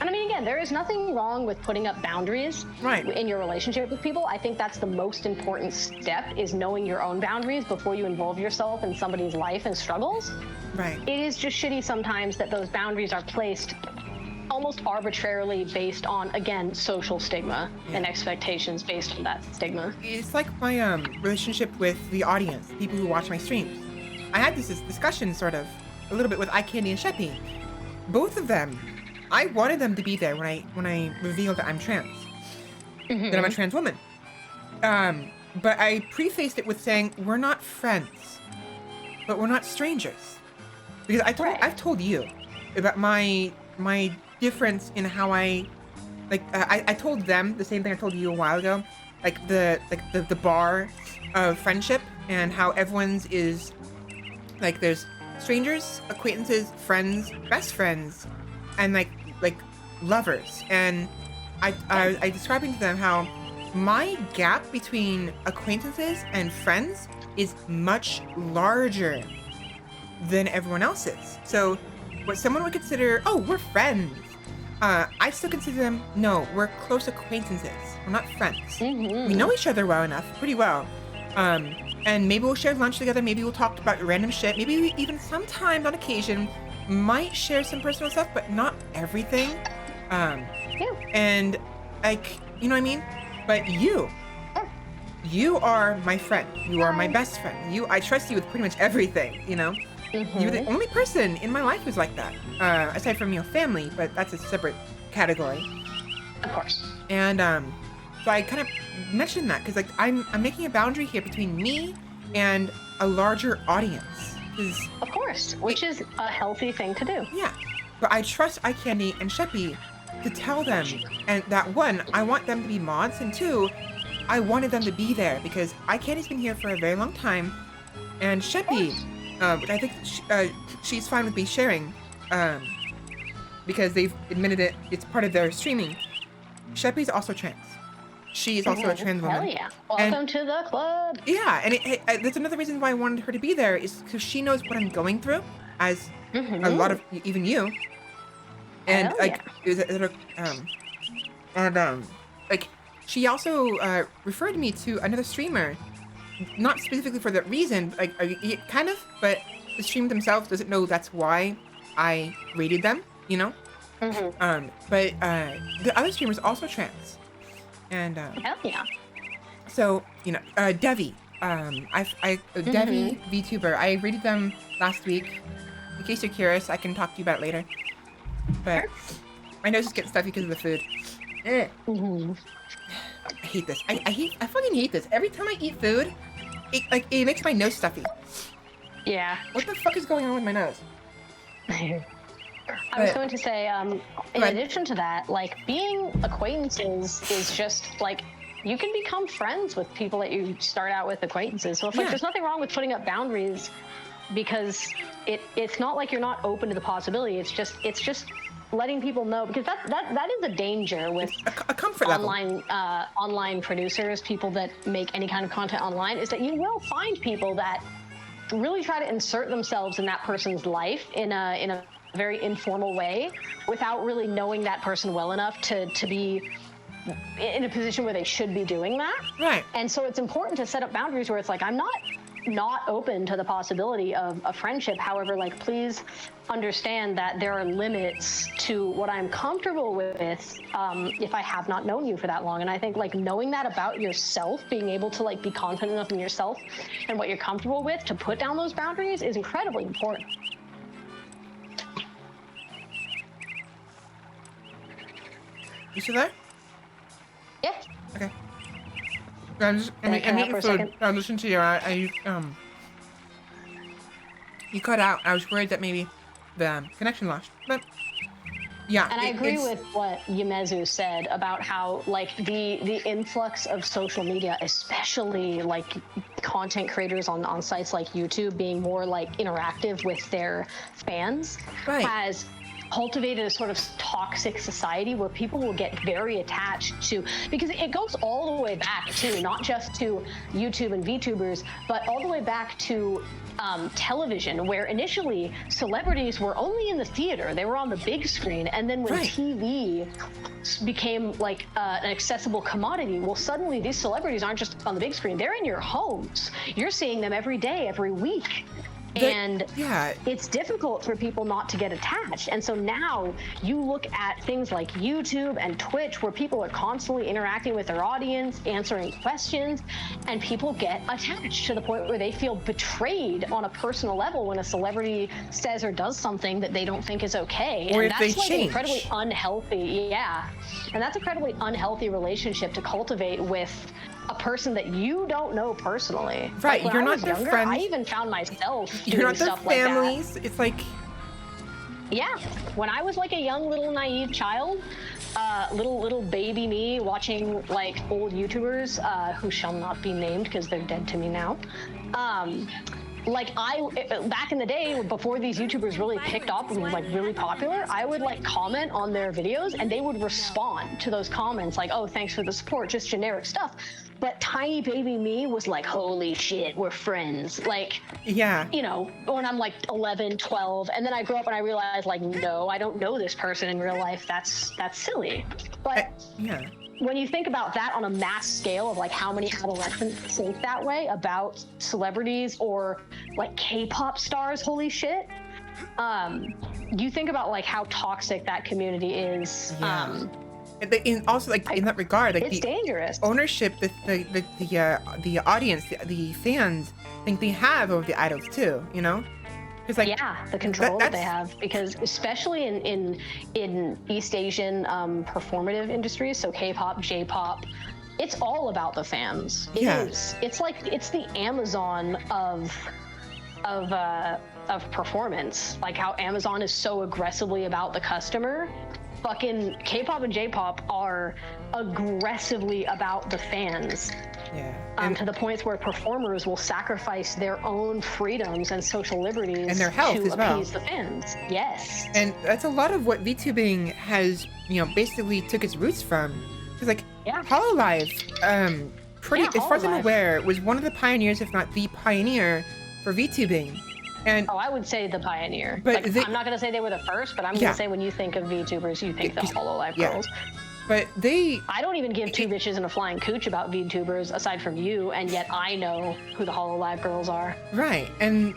And I mean, again, there is nothing wrong with putting up boundaries in your relationship with people. I think that's the most important step, is knowing your own boundaries before you involve yourself in somebody's life and struggles. Right. It is just shitty sometimes that those boundaries are placed almost arbitrarily based on, again, social stigma and expectations based on that stigma. It's like my relationship with the audience, people who watch my streams. I had this discussion sort of a little bit with Eye Candy and Sheppy. Both of them, I wanted them to be there when I revealed that I'm trans, that I'm a trans woman. But I prefaced it with saying we're not friends, but we're not strangers, because I've told you about my difference in how I told them the same thing I told you a while ago, like the bar of friendship, and how everyone's is like there's strangers, acquaintances, friends, best friends, and like lovers. And I describing to them how my gap between acquaintances and friends is much larger than everyone else's. So what someone would consider, oh, we're friends, I still consider them, no, we're close acquaintances. We're not friends. We know each other well enough, pretty well. And maybe we'll share lunch together, maybe we'll talk about random shit, maybe we even sometimes on occasion might share some personal stuff, but not everything. And like, you know what I mean? But you, you are my friend. You are my best friend. I trust you with pretty much everything, you know? You're the only person in my life who's like that. Aside from, family, but that's a separate category. Of course. And, so I kind of mentioned that because, like, I'm making a boundary here between me and a larger audience. Of course, which is a healthy thing to do. Yeah. But I trust Eye Candy and Sheppy to tell them, and that one, I want them to be mods, and two, I wanted them to be there because Eye Candy's been here for a very long time, and Sheppy, I think she's fine with me sharing, because they've admitted it's part of their streaming. Sheppy's also trans. She's also a trans woman. Hell yeah. Welcome to the club. Yeah, and that's another reason why I wanted her to be there, is because she knows what I'm going through, as a lot of, even you. And, like, like, she also referred me to another streamer, not specifically for that reason, like, kind of, but the stream themselves doesn't know that's why I rated them, you know? But the other streamer's also trans. And hell yeah. So, Devi. Devi, VTuber. I rated them last week. In case you're curious, I can talk to you about it later. But my nose is getting stuffy because of the food. I hate this. I fucking hate this. Every time I eat food, it makes my nose stuffy. Yeah. What the fuck is going on with my nose? I was going to say, in addition to that, like, being acquaintances is just, like, you can become friends with people that you start out with acquaintances. So it's like, there's nothing wrong with putting up boundaries, because it's not like you're not open to the possibility. It's just letting people know, because that is a danger with a comfort online online producers, people that make any kind of content online, is that you will find people that really try to insert themselves in that person's life in a very informal way, without really knowing that person well enough to be in a position where they should be doing that. Right. And so it's important to set up boundaries where it's like, I'm not open to the possibility of a friendship. However, like, please understand that there are limits to what I'm comfortable with if I have not known you for that long. And I think, like, knowing that about yourself, being able to, like, be confident enough in yourself and what you're comfortable with to put down those boundaries is incredibly important. You still there? Yeah. Okay. I'm eating food. I'm listening to you. You cut out. I was worried that maybe the connection lost, but yeah. And I agree with what Yumezu said about how, like, the influx of social media, especially like content creators on sites like YouTube being more like interactive with their fans, has cultivated a sort of toxic society where people will get very attached to, because it goes all the way back to not just to YouTube and VTubers, but all the way back to television, where initially celebrities were only in the theater. They were on the big screen, and then when TV became like an accessible commodity, well, suddenly these celebrities aren't just on the big screen, they're in your homes. You're seeing them every day, every week. And it's difficult for people not to get attached. And so now you look at things like YouTube and Twitch, where people are constantly interacting with their audience, answering questions, and people get attached to the point where they feel betrayed on a personal level when a celebrity says or does something that they don't think is okay. Or and if they that's change. Incredibly unhealthy. And that's an incredibly unhealthy relationship to cultivate with a person that you don't know personally. Right, like, you're not their friends. I even found myself You're not their stuff families. Like that. It's like, yeah, when I was like a young little naive child, little baby me watching like old YouTubers who shall not be named because they're dead to me now. Like back in the day, before these YouTubers really picked up and were like really popular, I would like comment on their videos and they would respond to those comments like, oh, thanks for the support, just generic stuff. But tiny baby me was like, holy shit, we're friends. Like, you know, when I'm like 11, 12, and then I grew up and I realized like, no, I don't know this person in real life. That's silly. But when you think about that on a mass scale of like how many adolescents think that way about celebrities or like K-pop stars, holy shit. You think about like how toxic that community is. in also like in that regard, like it's dangerous. Ownership, the audience, the fans think they have over the idols too. You know, because like the control that they have, because especially in East Asian performative industries, so K-pop, J-pop. It's all about the fans. It is. It's like it's the Amazon of performance. Like how Amazon is so aggressively about the customer. Fucking K-pop and J-pop are aggressively about the fans. Yeah. To the point where performers will sacrifice their own freedoms and social liberties and their health to as well. appease the fans. Yes. And that's a lot of what VTubing has, basically took its roots from. Because like Hololive, as far as I'm aware, was one of the pioneers, if not the pioneer, for VTubing. And I would say the pioneer. But I'm not gonna say they were the first, but I'm gonna say when you think of VTubers, you think the Hololive girls. But I don't even give two bitches and a flying cooch about VTubers aside from you, and yet I know who the Hololive girls are. Right, and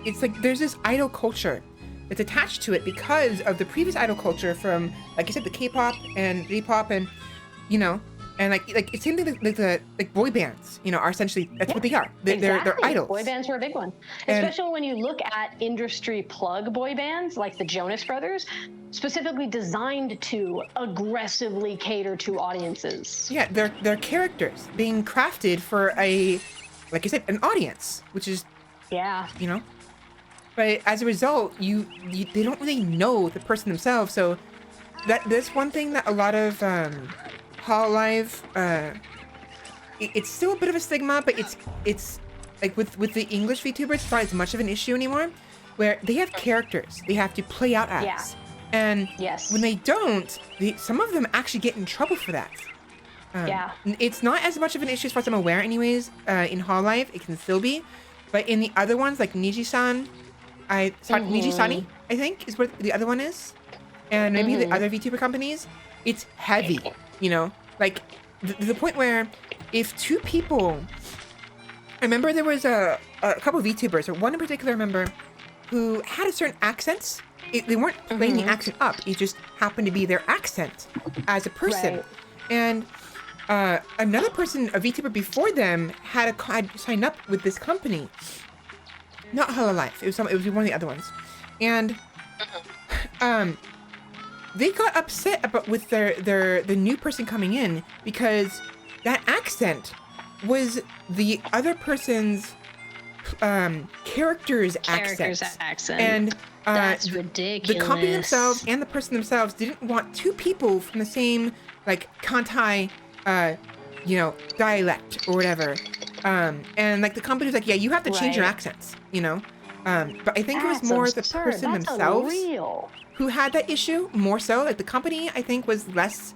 it's like there's this idol culture that's attached to it because of the previous idol culture from, like you said, the K-pop and J-pop, and and like it's same thing like boy bands, are essentially that's what they are. They're idols. Boy bands are a big one, especially when you look at industry plug boy bands like the Jonas Brothers, specifically designed to aggressively cater to audiences. Yeah, they're characters being crafted for like I said, an audience, which is But as a result, they don't really know the person themselves, so that's one thing that a lot of Hololive, it's still a bit of a stigma, but it's like with the English VTubers, it's not as much of an issue anymore, where they have characters they have to play out as. And when they don't, some of them actually get in trouble for that. It's not as much of an issue as far as I'm aware anyways, in Hololive, it can still be, but in the other ones, like Niji-san, Niji-sani, I think, is what the other one is, and maybe the other VTuber companies, it's heavy. Like the point where if two people, I remember there was a couple of VTubers, or one in particular I remember, who had a certain accents. They weren't playing the accent up. It just happened to be their accent as a person. And another person, a VTuber before them, had signed up with this company. Not Hololive. It was one of the other ones. And they got upset with the new person coming in because that accent was the other person's character's accent. And that's ridiculous. The company themselves and the person themselves didn't want two people from the same like Kantai dialect or whatever. And like the company was like, yeah, you have to change your accents, But I think it was more the person themselves who had that issue more so. Like the company, I think, was less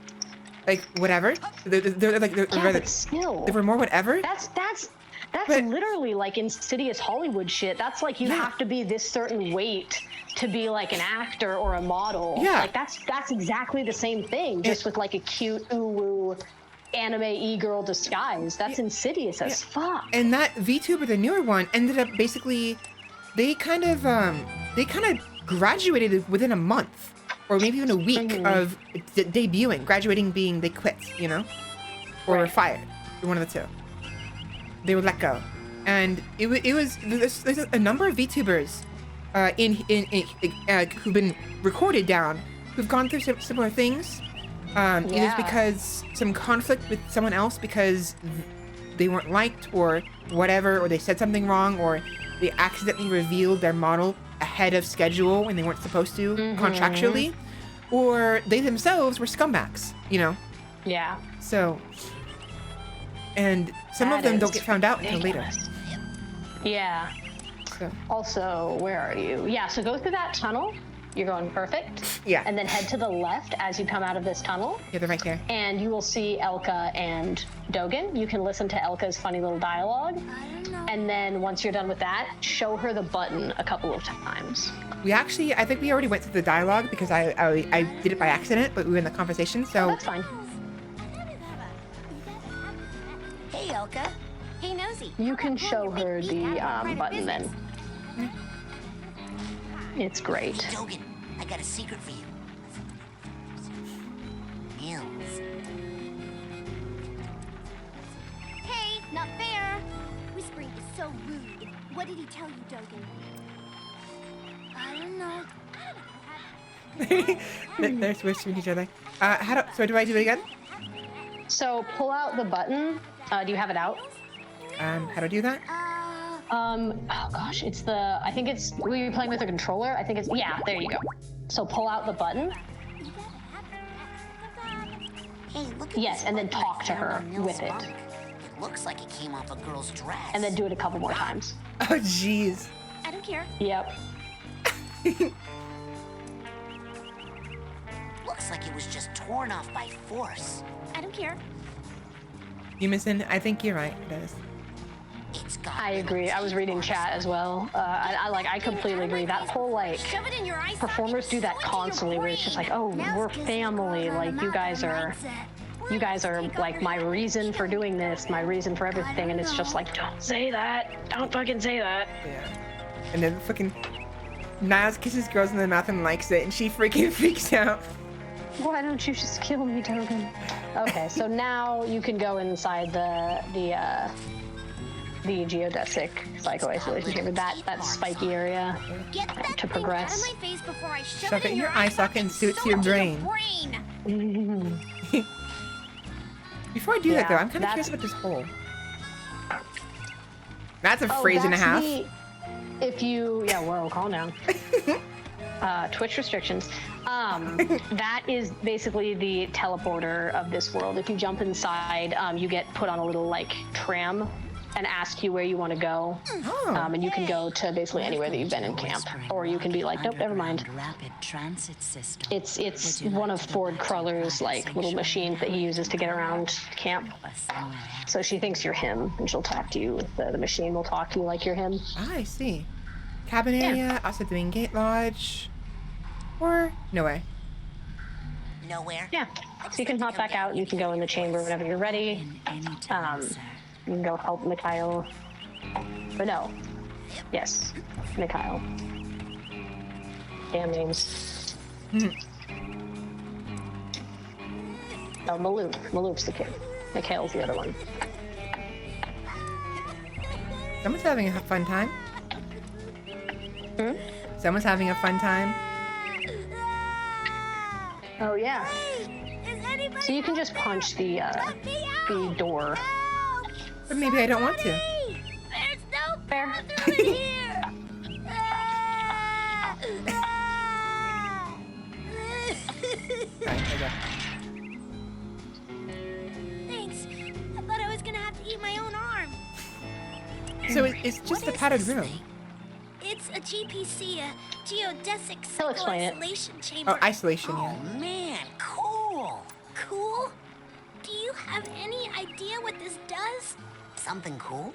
like whatever. But still, they were more whatever. That's literally like insidious Hollywood shit. That's like you have to be this certain weight to be like an actor or a model. Yeah. Like that's exactly the same thing, just with like a cute ooh-woo anime e-girl disguise. That's insidious as fuck. And that VTuber, the newer one, ended up basically they kind of graduated within a month or maybe even a week of debuting. Graduating being they quit, or were fired. One of the two. They were let go, and there's a number of VTubers who've been recorded down who've gone through similar things. Either because some conflict with someone else because they weren't liked or whatever, or they said something wrong, or they accidentally revealed their model ahead of schedule when they weren't supposed to contractually, or they themselves were scumbags, Yeah. So, and some of them don't get found out until later. Yeah. So. Also, where are you? Yeah, so go through that tunnel. You're going perfect. Yeah. And then head to the left as you come out of this tunnel. Yeah, they're right there. And you will see Elka and Dogen. You can listen to Elka's funny little dialogue. And then once you're done with that, show her the button a couple of times. I think we already went through the dialogue because I did it by accident, but we were in the conversation, so. That's fine. Hey, Elka. Hey, Nosy. You can show her the button then. It's great. Hey, Dogen, I got a secret for you. skills. Hey, not fair. Whispering is so rude. What did he tell you, Dogen? I don't know. They're whispering to each other. So do I do it again? So pull out the button. Do you have it out? How do I do that? Oh gosh, I think it's, were you playing with a controller? I think it's, yeah, there you go. So pull out the button. Hey, look at Yes, and then talk to her with it. It looks like it came off a girl's dress. And then do it a couple more times. Oh, jeez. I don't care. Yep. Looks like it was just torn off by force. I don't care. Humison, I think you're right. It is. I agree. I was reading chat as well. I completely agree. That whole Shove it in your eye performers do that constantly, where it's just like, oh, we're family. Like you guys are like my reason for doing this, my reason for everything, and it's just like, don't say that. Don't fucking say that. Yeah. And then fucking Niles kisses girls in the mouth and likes it, and she freaking freaks out. Why don't you just kill me, Dogen? Okay, so now you can go inside the geodesic psycho-isolation chamber, that spiky area to progress. Out of my face before I Shove it in your eye socket and suit to your brain. Before I do that, though, I'm kind of curious about this hole. That's a phrase and a half. Whoa, calm down. Twitch restrictions. That is basically the teleporter of this world. If you jump inside, you get put on a little like tram and ask you where you want to go. And you can go to basically anywhere that you've been in camp. Or you can be like, nope, never mind. It's one of Ford Cruller's like little machines that he uses to get around camp. So she thinks you're him, and she'll talk to you. The machine will talk to you like you're him. I see. Cabin area, also doing Gate Lodge. Or no way. Nowhere? Yeah. So you can hop back out, you can go in the chamber whenever you're ready. You can go help Mikhail. But no. Yes. Mikhail. Damn names. Oh, Maluk. Maluk's the kid. Mikhail's the other one. Someone's having a fun time. Someone's having a fun time. Oh yeah. So you can just punch the door. But maybe I don't want to. There's no Fair. here. Thanks. I thought I was gonna have to eat my own arm. So it's just a padded room. It's a GPC, a geodesic He'll explain it. isolation chamber. Oh, isolation, yeah. Oh man, cool. Cool? Do you have any idea what this does? Something cool?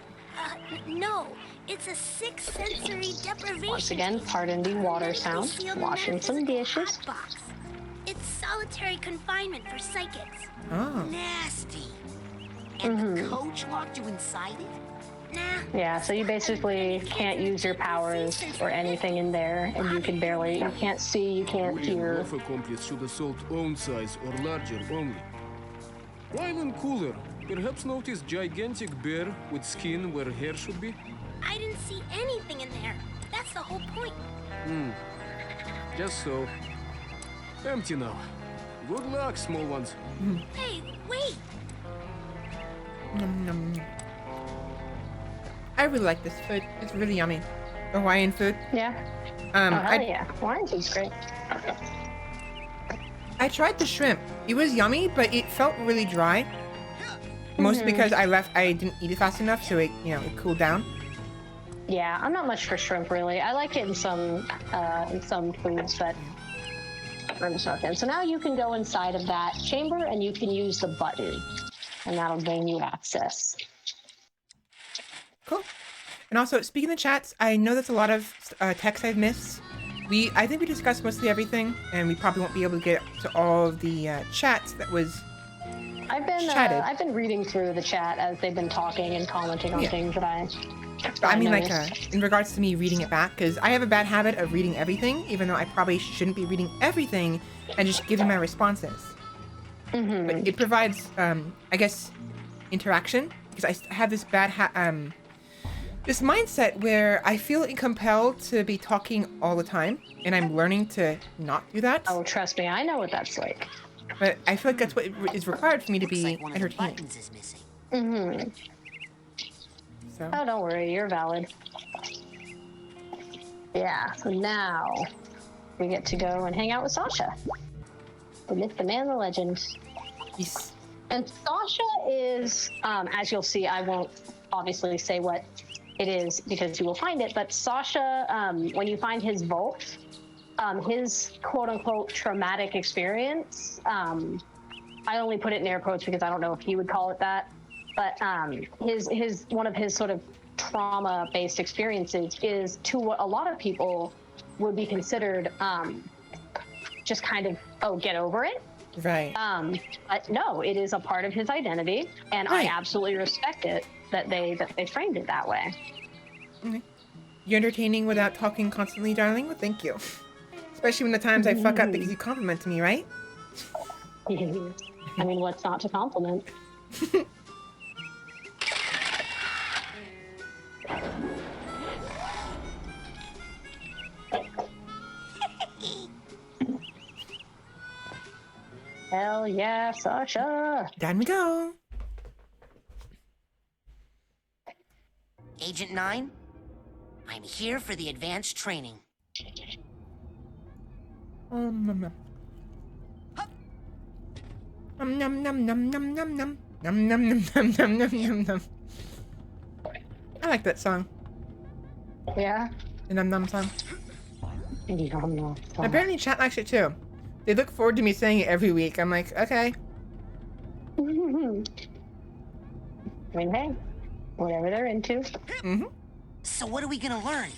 No. It's a sixth sensory deprivation. Once again, pardon the water sound. Washing some dishes. Box. It's solitary confinement for psychics. Oh. Nasty. And the coach locked you inside it? Nah. Yeah, so you basically can't use your powers or anything in there, and you can't see, you can't hear. Waffle complex should assault own size or larger only. While in cooler, perhaps notice gigantic bear with skin where hair should be? I didn't see anything in there. That's the whole point. Just so. Empty now. Good luck, small ones. Hey, wait. Nom, nom. I really like this food. It's really yummy. The Hawaiian food. Yeah. Yeah. Hawaiian food's great. I tried the shrimp. It was yummy, but it felt really dry. Mostly because I didn't eat it fast enough, so it cooled down. Yeah, I'm not much for shrimp really. I like it in some foods, but I'm just not fan. So now you can go inside of that chamber and you can use the button, and that'll gain you access. Cool. And also, speaking of chats, I know there's a lot of text I've missed. I think we discussed mostly everything, and we probably won't be able to get to all of the chats that was chatted. I've been reading through the chat as they've been talking and commenting on things that I mean, noticed. like, in regards to me reading it back, because I have a bad habit of reading everything, even though I probably shouldn't be reading everything and just giving my responses. But it provides, I guess, interaction, because I have this this mindset where I feel compelled to be talking all the time, and I'm learning to not do that. Oh, trust me, I know what that's like. But I feel like that's what is required for me to be entertained. So. Oh, don't worry, you're valid. Yeah, so now we get to go and hang out with Sasha. The myth, the man, the legend. Yes. And Sasha is, as you'll see, I won't obviously say what it is because you will find it, but Sasha, when you find his vault, his quote-unquote traumatic experience, I only put it in air quotes because I don't know if he would call it that, but his one of his sort of trauma-based experiences is to what a lot of people would be considered just kind of, oh, get over it. Right. But no, it is a part of his identity, and I absolutely respect it that they framed it that way. Okay. You're entertaining without talking constantly, darling. Well, thank you. Especially when the times I fuck up because you compliment me, right? I mean, what's not to compliment? Hell yeah, Sasha! Down we go. Agent 9, I'm here for the advanced training. Num num num num num num num num num num num num num num num. I like that song. Yeah? The num num song. Num num. Apparently chat likes it too. They look forward to me saying it every week. I'm like, okay. I mean, hey, whatever they're into. So what are we gonna learn?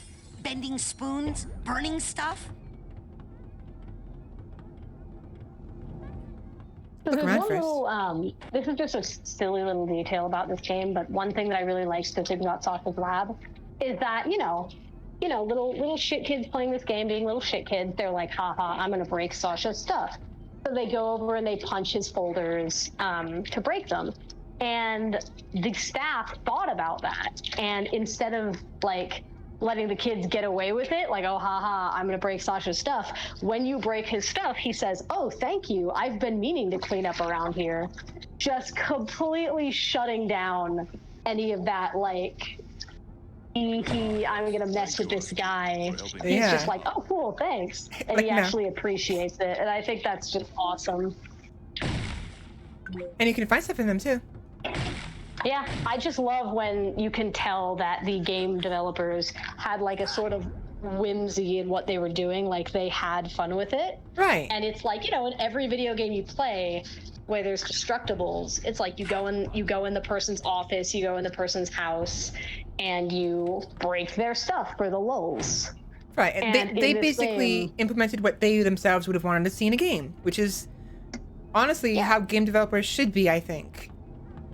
Bending spoons? Burning stuff? So there's one little, this is just a silly little detail about this game, but one thing that I really like specifically about Sasha's lab is that, you know, little shit kids playing this game, being little shit kids, they're like, haha, I'm gonna break Sasha's stuff. So they go over and they punch his folders to break them. And the staff thought about that. And instead of like letting the kids get away with it, like, oh, haha, I'm gonna break Sasha's stuff. When you break his stuff, he says, oh, thank you. I've been meaning to clean up around here. Just completely shutting down any of that, like, I'm gonna mess with this guy. He's just like, oh, cool, thanks. And he actually appreciates it. And I think that's just awesome. And you can find stuff in them too. Yeah, I just love when you can tell that the game developers had like a sort of whimsy in what they were doing, like they had fun with it. Right. And it's like, you know, in every video game you play where there's destructibles, it's like you go in the person's office, you go in the person's house, and you break their stuff for the lulz. Right. And they basically implemented what they themselves would have wanted to see in a game, which is honestly how game developers should be, I think.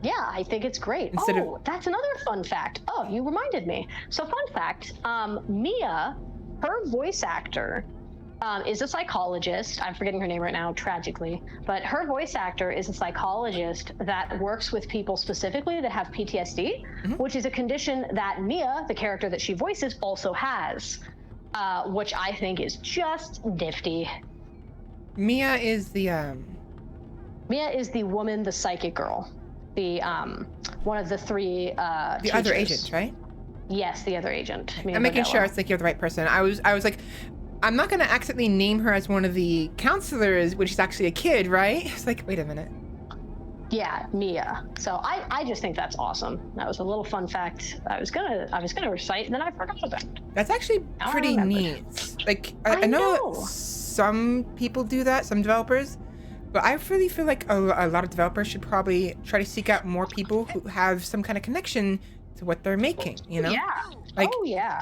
Yeah, I think it's great. That's another fun fact. Oh, you reminded me. So fun fact, Mia, her voice actor, is a psychologist. I'm forgetting her name right now, tragically. But her voice actor is a psychologist that works with people specifically that have PTSD, which is a condition that Mia, the character that she voices, also has, which I think is just nifty. Mia is the woman, the psychic girl. The one of the three the teachers. other agent, right? Yes, the other agent. I'm making sure it's like you're the right person. I was like, I'm not gonna accidentally name her as one of the counselors, which is actually a kid, right? It's like, wait a minute. Yeah, Mia. So I just think that's awesome. That was a little fun fact I was gonna recite and then I forgot about it. That's actually pretty neat. Like I know some people do that, some developers. But I really feel like a lot of developers should probably try to seek out more people who have some kind of connection to what they're making, you know? Yeah.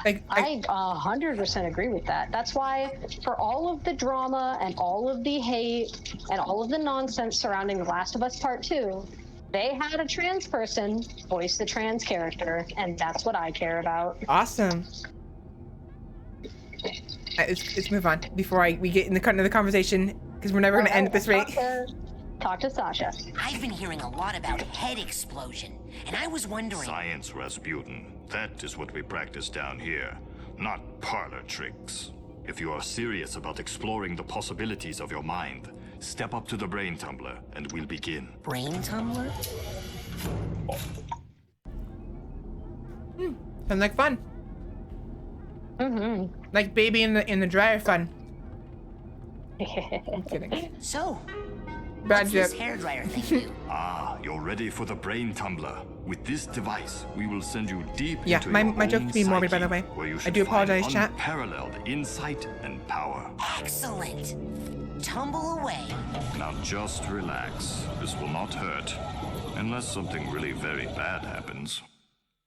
Like, I 100% agree with that. That's why for all of the drama and all of the hate and all of the nonsense surrounding The Last of Us Part 2, they had a trans person voice the trans character, and that's what I care about. Awesome. Let's move on before we get into the conversation, because we're never going to end at this rate. Talk to Sasha. I've been hearing a lot about head explosion, and I was wondering... Science, Rasputin. That is what we practice down here, not parlor tricks. If you are serious about exploring the possibilities of your mind, step up to the brain tumbler and we'll begin. Brain tumbler? Sounds like fun. Like baby in the dryer fun. Kidding. So, Bad what's joke. this hairdryer thing do? Ah, you're ready for the brain tumbler. With this device, we will send you deep Yeah, into my your joke own to be morbid, by the psyche, way. where you I should do apologize, find chat. unparalleled insight and power. Excellent. Tumble away. Now just relax. This will not hurt. Unless something really very bad happens.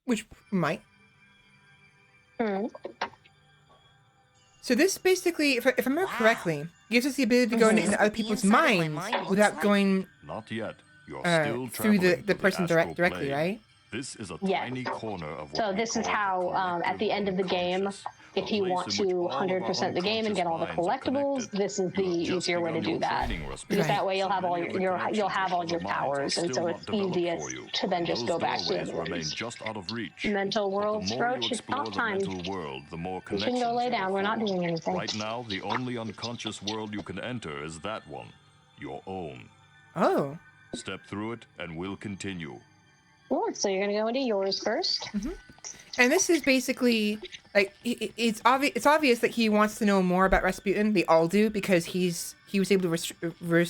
Which might. So this basically, if I remember correctly, gives us the ability to go into other people's minds without going Not yet. You're still through the traveling to person astral directly, plane. right? This is a Yes. tiny corner of what So we this is call how, at the end of the game, if you want to 100% the game and get all the collectibles, this is the easier way to do that. Because that way you'll have all your powers, and so it's easiest to then just go back to the other ones. just out of reach. Mental world The more approach, you it's explore not the time. mental world, the more You can go connections lay you down, we're not form. doing anything. Right now, the only unconscious world you can enter is that one, your own. Oh. Step through it, and we'll continue. Cool, so you're gonna go into yours first. And this is basically like it's obvious that he wants to know more about Rasputin. They all do because he was able to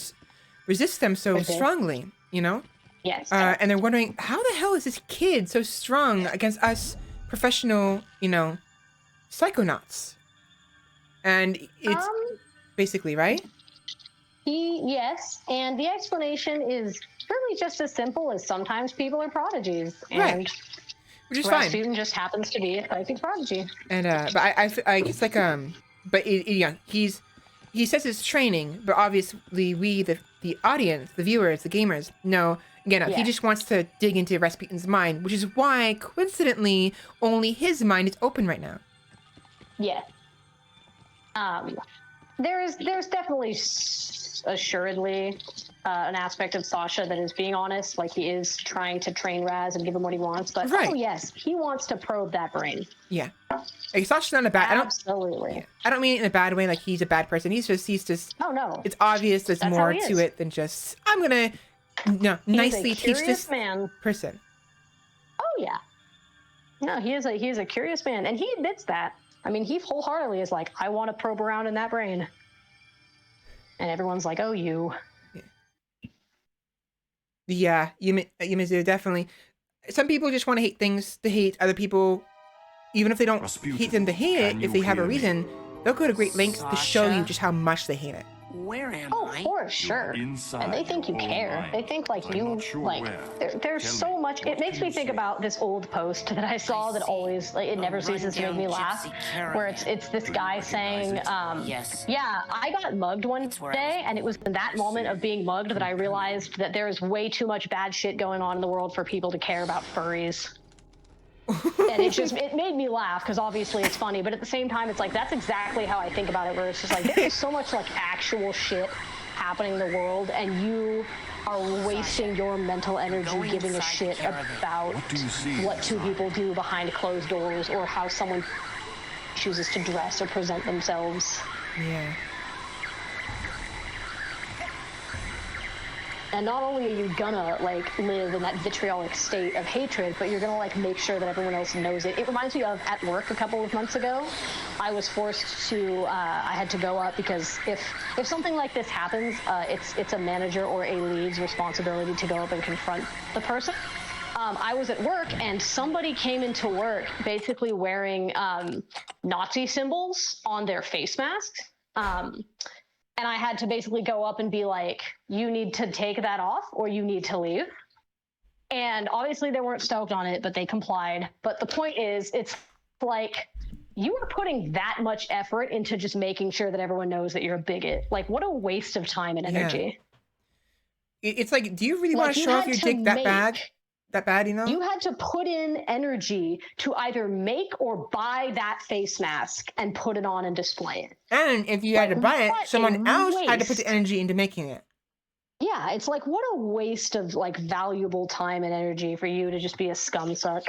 resist them so strongly, you know. Yes. And they're wondering how the hell is this kid so strong against us professional, you know, psychonauts. And it's basically right. Yes, and the explanation is really just as simple as sometimes people are prodigies, and Right. Which is fine. Rasputin just happens to be a psychic prodigy. And but I guess like but yeah, he says it's training, but obviously we the audience, the viewers, the gamers know. Again, he Yeah. just wants to dig into Rasputin's mind, which is why coincidentally only his mind is open right now. Yeah. There's definitely assuredly an aspect of Sasha that is being honest, like he is trying to train Raz and give him what he wants, but oh yes, he wants to probe that brain. Yeah. Like Sasha's not a bad. Absolutely. I don't mean it in a bad way, like he's a bad person. He's just. Oh no. It's obvious there's That's more how he to is. it than just I'm gonna nicely He's a teach curious this man. person. Oh yeah. No, he is a curious man, and he admits that. I mean, he wholeheartedly is like, I want to probe around in that brain. And everyone's like, oh, you. Yeah, Yamizu, definitely. Some people just want to hate things to hate other people, even if they don't hate them to hate it. If they have a reason, they'll go to great lengths to show you just how much they hate it. Where am I? For sure. And they think you care. They think like you like. There's so much. It makes me think about this old post that I saw that always like it never ceases to make me laugh. Where it's this guy saying, yeah, I got mugged one day, and it was in that moment of being mugged that I realized that there is way too much bad shit going on in the world for people to care about furries. And it made me laugh because obviously it's funny, but at the same time it's like that's exactly how I think about it, where it's just like there's so much like actual shit happening in the world and you are wasting your mental energy giving a shit about what two people do behind closed doors or how someone chooses to dress or present themselves. Yeah. And not only are you gonna like live in that vitriolic state of hatred, but you're gonna like make sure that everyone else knows it. It reminds me of at work a couple of months ago. I was forced to, I had to go up because if something like this happens, it's a manager or a lead's responsibility to go up and confront the person. I was at work and somebody came into work basically wearing Nazi symbols on their face masks. And I had to basically go up and be like, you need to take that off or you need to leave. And obviously they weren't stoked on it, but they complied. But the point is, it's like, you are putting that much effort into just making sure that everyone knows that you're a bigot. Like, what a waste of time and energy. Yeah. It's like, do you really want to you show off had your to dick that make- bad? That bad, you know? You had to put in energy to either make or buy that face mask and put it on and display it. And if you had to buy it, what someone a else had to put waste. the energy into making it. Yeah, it's like, what a waste of like valuable time and energy for you to just be a scumsuck.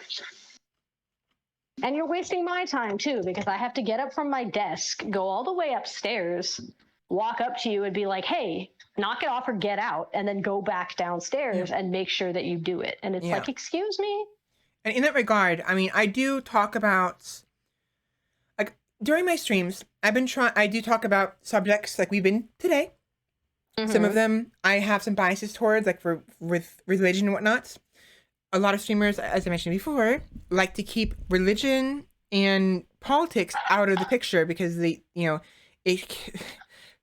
And you're wasting my time too, because I have to get up from my desk, go all the way upstairs, walk up to you and be like, hey, knock it off or get out, and then go back downstairs and make sure that you do it. And it's like, excuse me? And in that regard, I mean, I do talk about, like, during my streams, I do talk about subjects like we've been today. Some of them I have some biases towards, like with religion and whatnot. A lot of streamers, as I mentioned before, like to keep religion and politics out of the picture because they,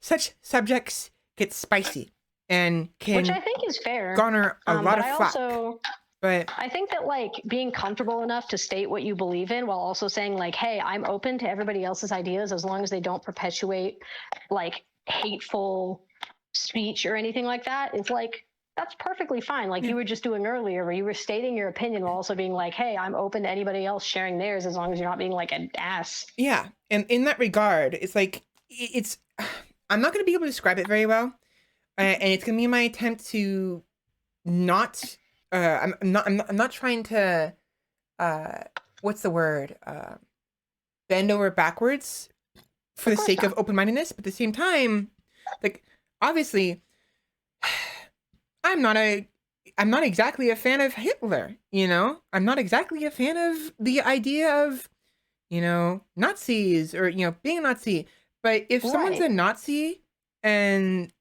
such subjects get spicy and can, which I think is fair, garner a lot of flack. But I think that like being comfortable enough to state what you believe in while also saying like, hey, I'm open to everybody else's ideas as long as they don't perpetuate like hateful speech or anything like that, it's like, that's perfectly fine. Like you were just doing earlier where you were stating your opinion while also being like, hey, I'm open to anybody else sharing theirs as long as you're not being like an ass. Yeah. And in that regard, it's like, I'm not going to be able to describe it very well. And it's going to be my attempt to not, I'm not trying to, what's the word? Bend over backwards for the sake of open-mindedness. But at the same time, like, obviously, I'm not exactly a fan of Hitler, I'm not exactly a fan of the idea of, Nazis or, being a Nazi. But if someone's a Nazi and,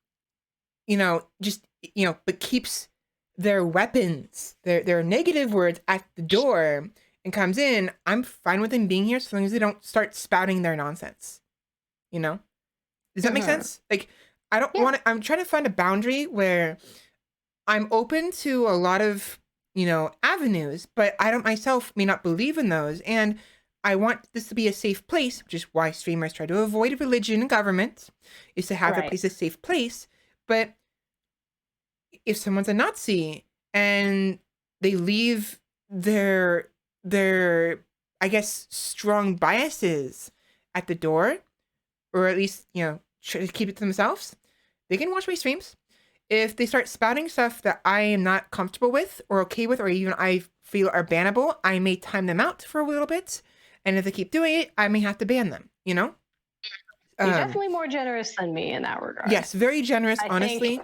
but keeps their weapons, their negative words at the door and comes in, I'm fine with them being here so long as they don't start spouting their nonsense. Does that make sense? Like, I don't want to, I'm trying to find a boundary where I'm open to a lot of, avenues, but I don't myself may not believe in those. And I want this to be a safe place, which is why streamers try to avoid religion and government, is to have a place, a safe place. But if someone's a Nazi and they leave their, I guess, strong biases at the door, or at least, try to keep it to themselves, they can watch my streams. If they start spouting stuff that I am not comfortable with or okay with, or even I feel are bannable, I may time them out for a little bit. And if they keep doing it, I may have to ban them, You're definitely more generous than me in that regard. Yes, very generous, honestly.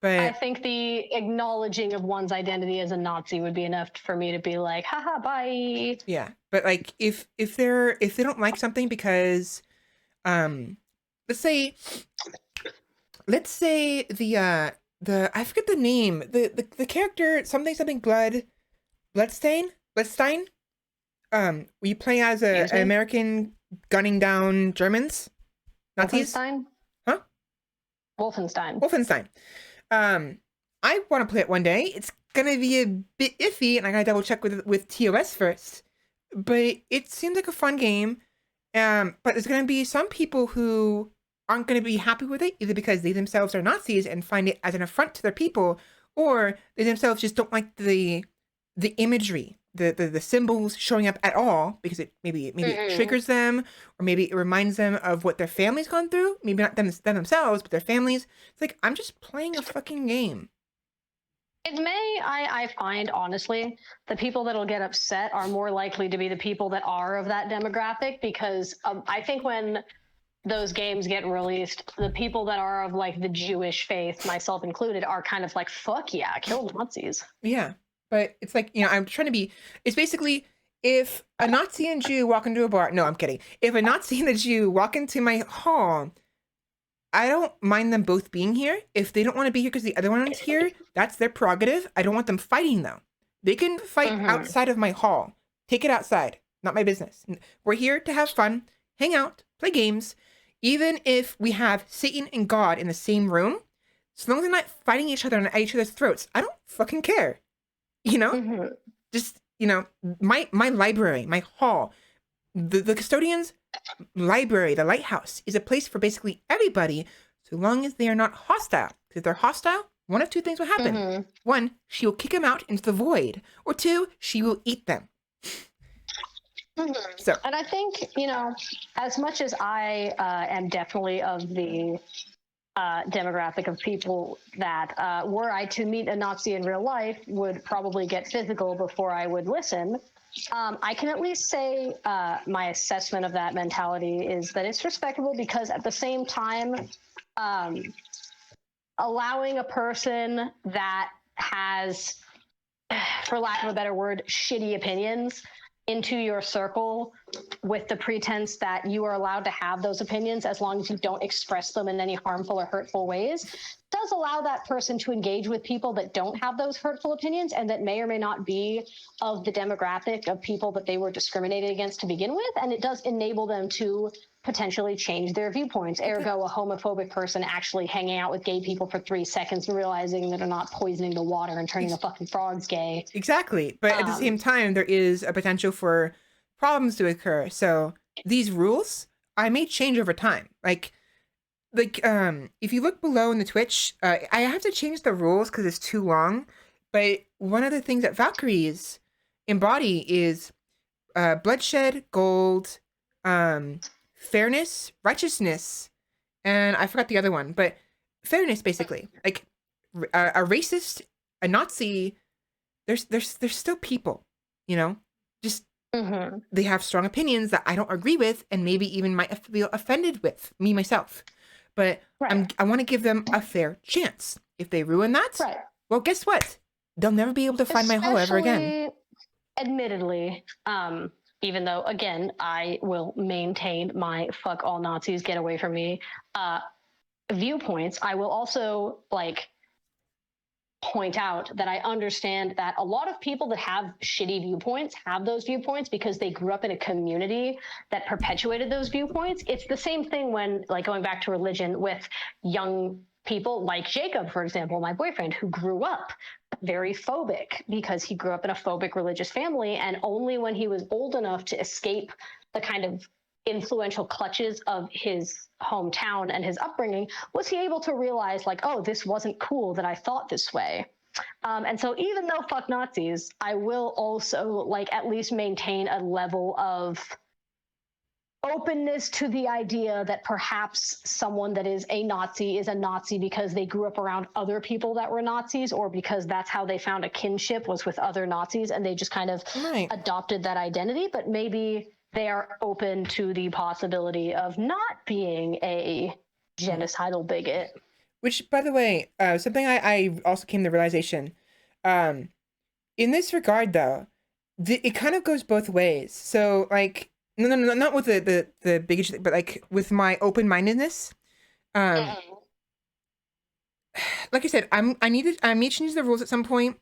But I think the acknowledging of one's identity as a Nazi would be enough for me to be like, haha, bye. Yeah. But like if they don't like something because let's say the I forget the name. The character something Bloodstein. We play as an American gunning down Germans. Nazis. Wolfenstein? Huh? Wolfenstein. I want to play it one day. It's gonna be a bit iffy, and I gotta double check with TOS first. But it seems like a fun game. But there's gonna be some people who aren't going to be happy with it, either because they themselves are Nazis and find it as an affront to their people, or they themselves just don't like the imagery, the symbols showing up at all, because it maybe it triggers them, or maybe it reminds them of what their family's gone through. Maybe not them themselves, but their families. It's like, I'm just playing a fucking game. I find, honestly, the people that'll get upset are more likely to be the people that are of that demographic, because I think when those games get released, the people that are of like the Jewish faith, myself included, are kind of like, fuck yeah, kill Nazis. Yeah. But it's like, I'm trying to be, it's basically, if a Nazi and Jew walk into a bar, no, I'm kidding. If a Nazi and a Jew walk into my hall, I don't mind them both being here. If they don't want to be here because the other one's here, that's their prerogative. I don't want them fighting though. They can fight outside of my hall. Take it outside. Not my business. We're here to have fun, hang out, play games. Even if we have Satan and God in the same room, so long as they're not fighting each other and at each other's throats, I don't fucking care. Just, my library, my hall, the custodian's library, the lighthouse, is a place for basically everybody, so long as they are not hostile. Because if they're hostile, one of two things will happen. One, she will kick them out into the void. Or two, she will eat them. So, and I think, as much as I am definitely of the demographic of people that, were I to meet a Nazi in real life, would probably get physical before I would listen. I can at least say my assessment of that mentality is that it's respectable, because at the same time, allowing a person that has, for lack of a better word, shitty opinions into your circle with the pretense that you are allowed to have those opinions as long as you don't express them in any harmful or hurtful ways, does allow that person to engage with people that don't have those hurtful opinions and that may or may not be of the demographic of people that they were discriminated against to begin with. And it does enable them to potentially change their viewpoints. Ergo, a homophobic person actually hanging out with gay people for 3 seconds and realizing that they're not poisoning the water and turning the fucking frogs gay. Exactly. But at the same time, there is a potential for problems to occur. So these rules, I may change over time. Like, if you look below in the Twitch, I have to change the rules because it's too long. But one of the things that Valkyries embody is bloodshed, gold, fairness, righteousness, and I forgot the other one, but fairness, basically. Like a racist, a Nazi, they're still people, you know? Just they have strong opinions that I don't agree with, and maybe even might feel offended with me myself. But I want to give them a fair chance. If they ruin that, well, guess what? They'll never be able to find my hole ever again. Admittedly, even though, again, I will maintain my fuck all Nazis, get away from me viewpoints, I will also, like, point out that I understand that a lot of people that have shitty viewpoints have those viewpoints because they grew up in a community that perpetuated those viewpoints. It's the same thing when, like, going back to religion with young people like Jacob, for example, my boyfriend, who grew up very phobic because he grew up in a phobic religious family, and only when he was old enough to escape the kind of influential clutches of his hometown and his upbringing was he able to realize, like, oh, this wasn't cool that I thought this way. And so even though fuck Nazis, I will also, like, at least maintain a level of openness to the idea that perhaps someone that is a Nazi because they grew up around other people that were Nazis, or because that's how they found a kinship was with other Nazis and they just kind of adopted that identity. But maybe they are open to the possibility of not being a genocidal bigot. Which, by the way, something I also came to the realization, in this regard, though, it kind of goes both ways. So, like, no, not with the bigotry, but like with my open-mindedness. Like I said, I may change the rules at some point,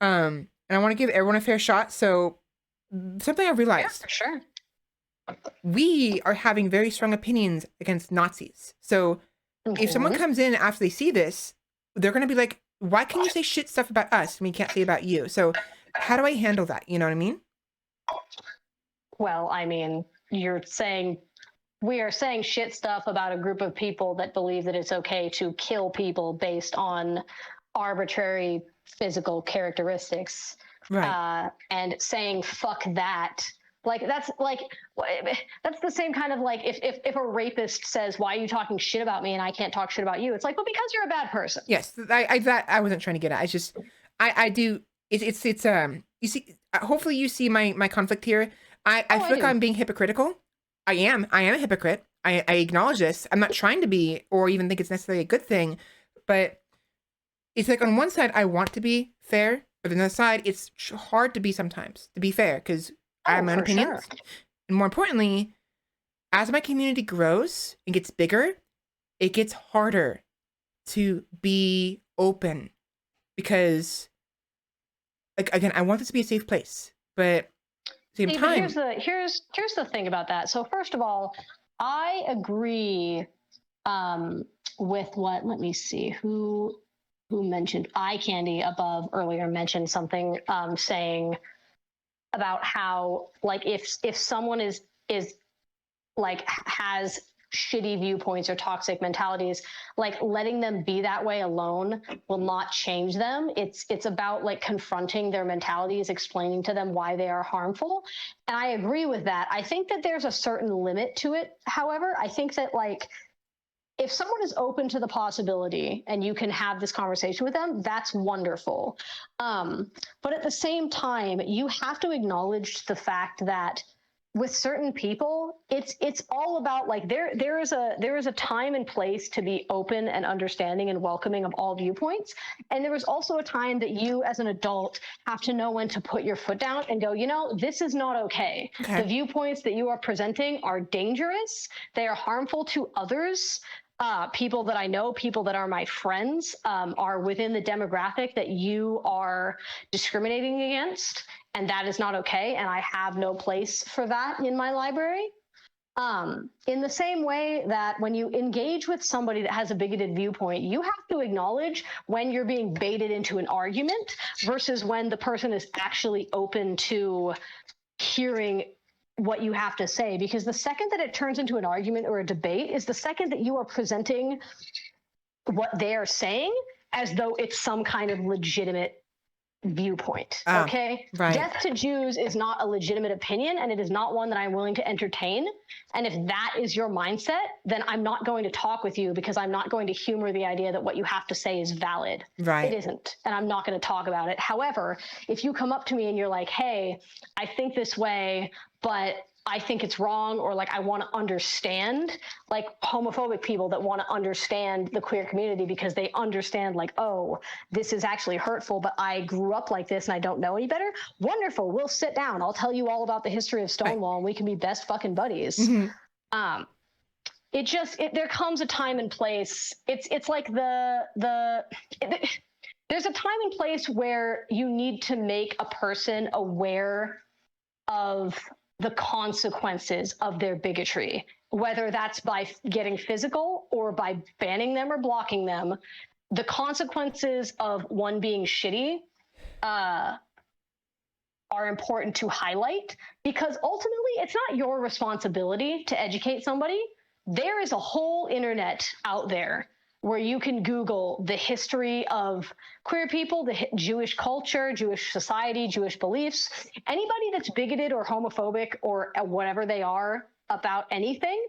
and I want to give everyone a fair shot. So, something I realized. Yeah, for sure. We are having very strong opinions against Nazis. So if someone comes in after they see this, they're going to be like, why can you say shit stuff about us and we can't say about you? So how do I handle that? You know what I mean? Well, I mean, we are saying shit stuff about a group of people that believe that it's okay to kill people based on arbitrary physical characteristics. Right. And saying fuck that. Like, that's the same kind of, like, if a rapist says, why are you talking shit about me and I can't talk shit about you? It's like, well, because you're a bad person. Yes, I wasn't trying to get at. It's just, I do, it's you see, hopefully you see my conflict here. I feel like I'm being hypocritical. I am a hypocrite. I acknowledge this. I'm not trying to be, or even think it's necessarily a good thing, but it's like on one side, I want to be fair, but on the other side, it's hard to be sometimes, to be fair, because I have my own opinions. Sure. And more importantly, as my community grows and gets bigger, it gets harder to be open because, like, again, I want this to be a safe place, but at the same time, here's the thing about that. So first of all, I agree with what, let me see, who mentioned eye candy above earlier mentioned something saying about how, like, if someone is like has shitty viewpoints or toxic mentalities, like, letting them be that way alone will not change them. It's about, like, confronting their mentalities, explaining to them why they are harmful. And I agree with that. I think that there's a certain limit to it. However, I think that, like, if someone is open to the possibility and you can have this conversation with them, that's wonderful. But at the same time, you have to acknowledge the fact that with certain people, it's all about like there is a time and place to be open and understanding and welcoming of all viewpoints. And there is also a time that you as an adult have to know when to put your foot down and go, this is not okay. The viewpoints that you are presenting are dangerous. They are harmful to others. People that I know, people that are my friends, are within the demographic that you are discriminating against. And that is not okay. And I have no place for that in my library. In the same way that when you engage with somebody that has a bigoted viewpoint, you have to acknowledge when you're being baited into an argument versus when the person is actually open to hearing what you have to say. Because the second that it turns into an argument or a debate is the second that you are presenting what they are saying as though it's some kind of legitimate viewpoint. Okay, right. Death to Jews is not a legitimate opinion, and it is not one that I'm willing to entertain. And if that is your mindset, then I'm not going to talk with you because I'm not going to humor the idea that what you have to say is valid. Right. It isn't, and I'm not going to talk about it. However, if you come up to me and you're like, hey, I think this way, but I think it's wrong, or like I want to understand, like homophobic people that want to understand the queer community because they understand like, oh, this is actually hurtful, but I grew up like this and I don't know any better. Wonderful. We'll sit down. I'll tell you all about the history of Stonewall and we can be best fucking buddies. Mm-hmm. There comes a time and place. It's like there's a time and place where you need to make a person aware of the consequences of their bigotry, whether that's by getting physical or by banning them or blocking them. The consequences of one being shitty are important to highlight, because ultimately it's not your responsibility to educate somebody. There is a whole internet out there where you can Google the history of queer people, the Jewish culture, Jewish society, Jewish beliefs. Anybody that's bigoted or homophobic or whatever they are about anything,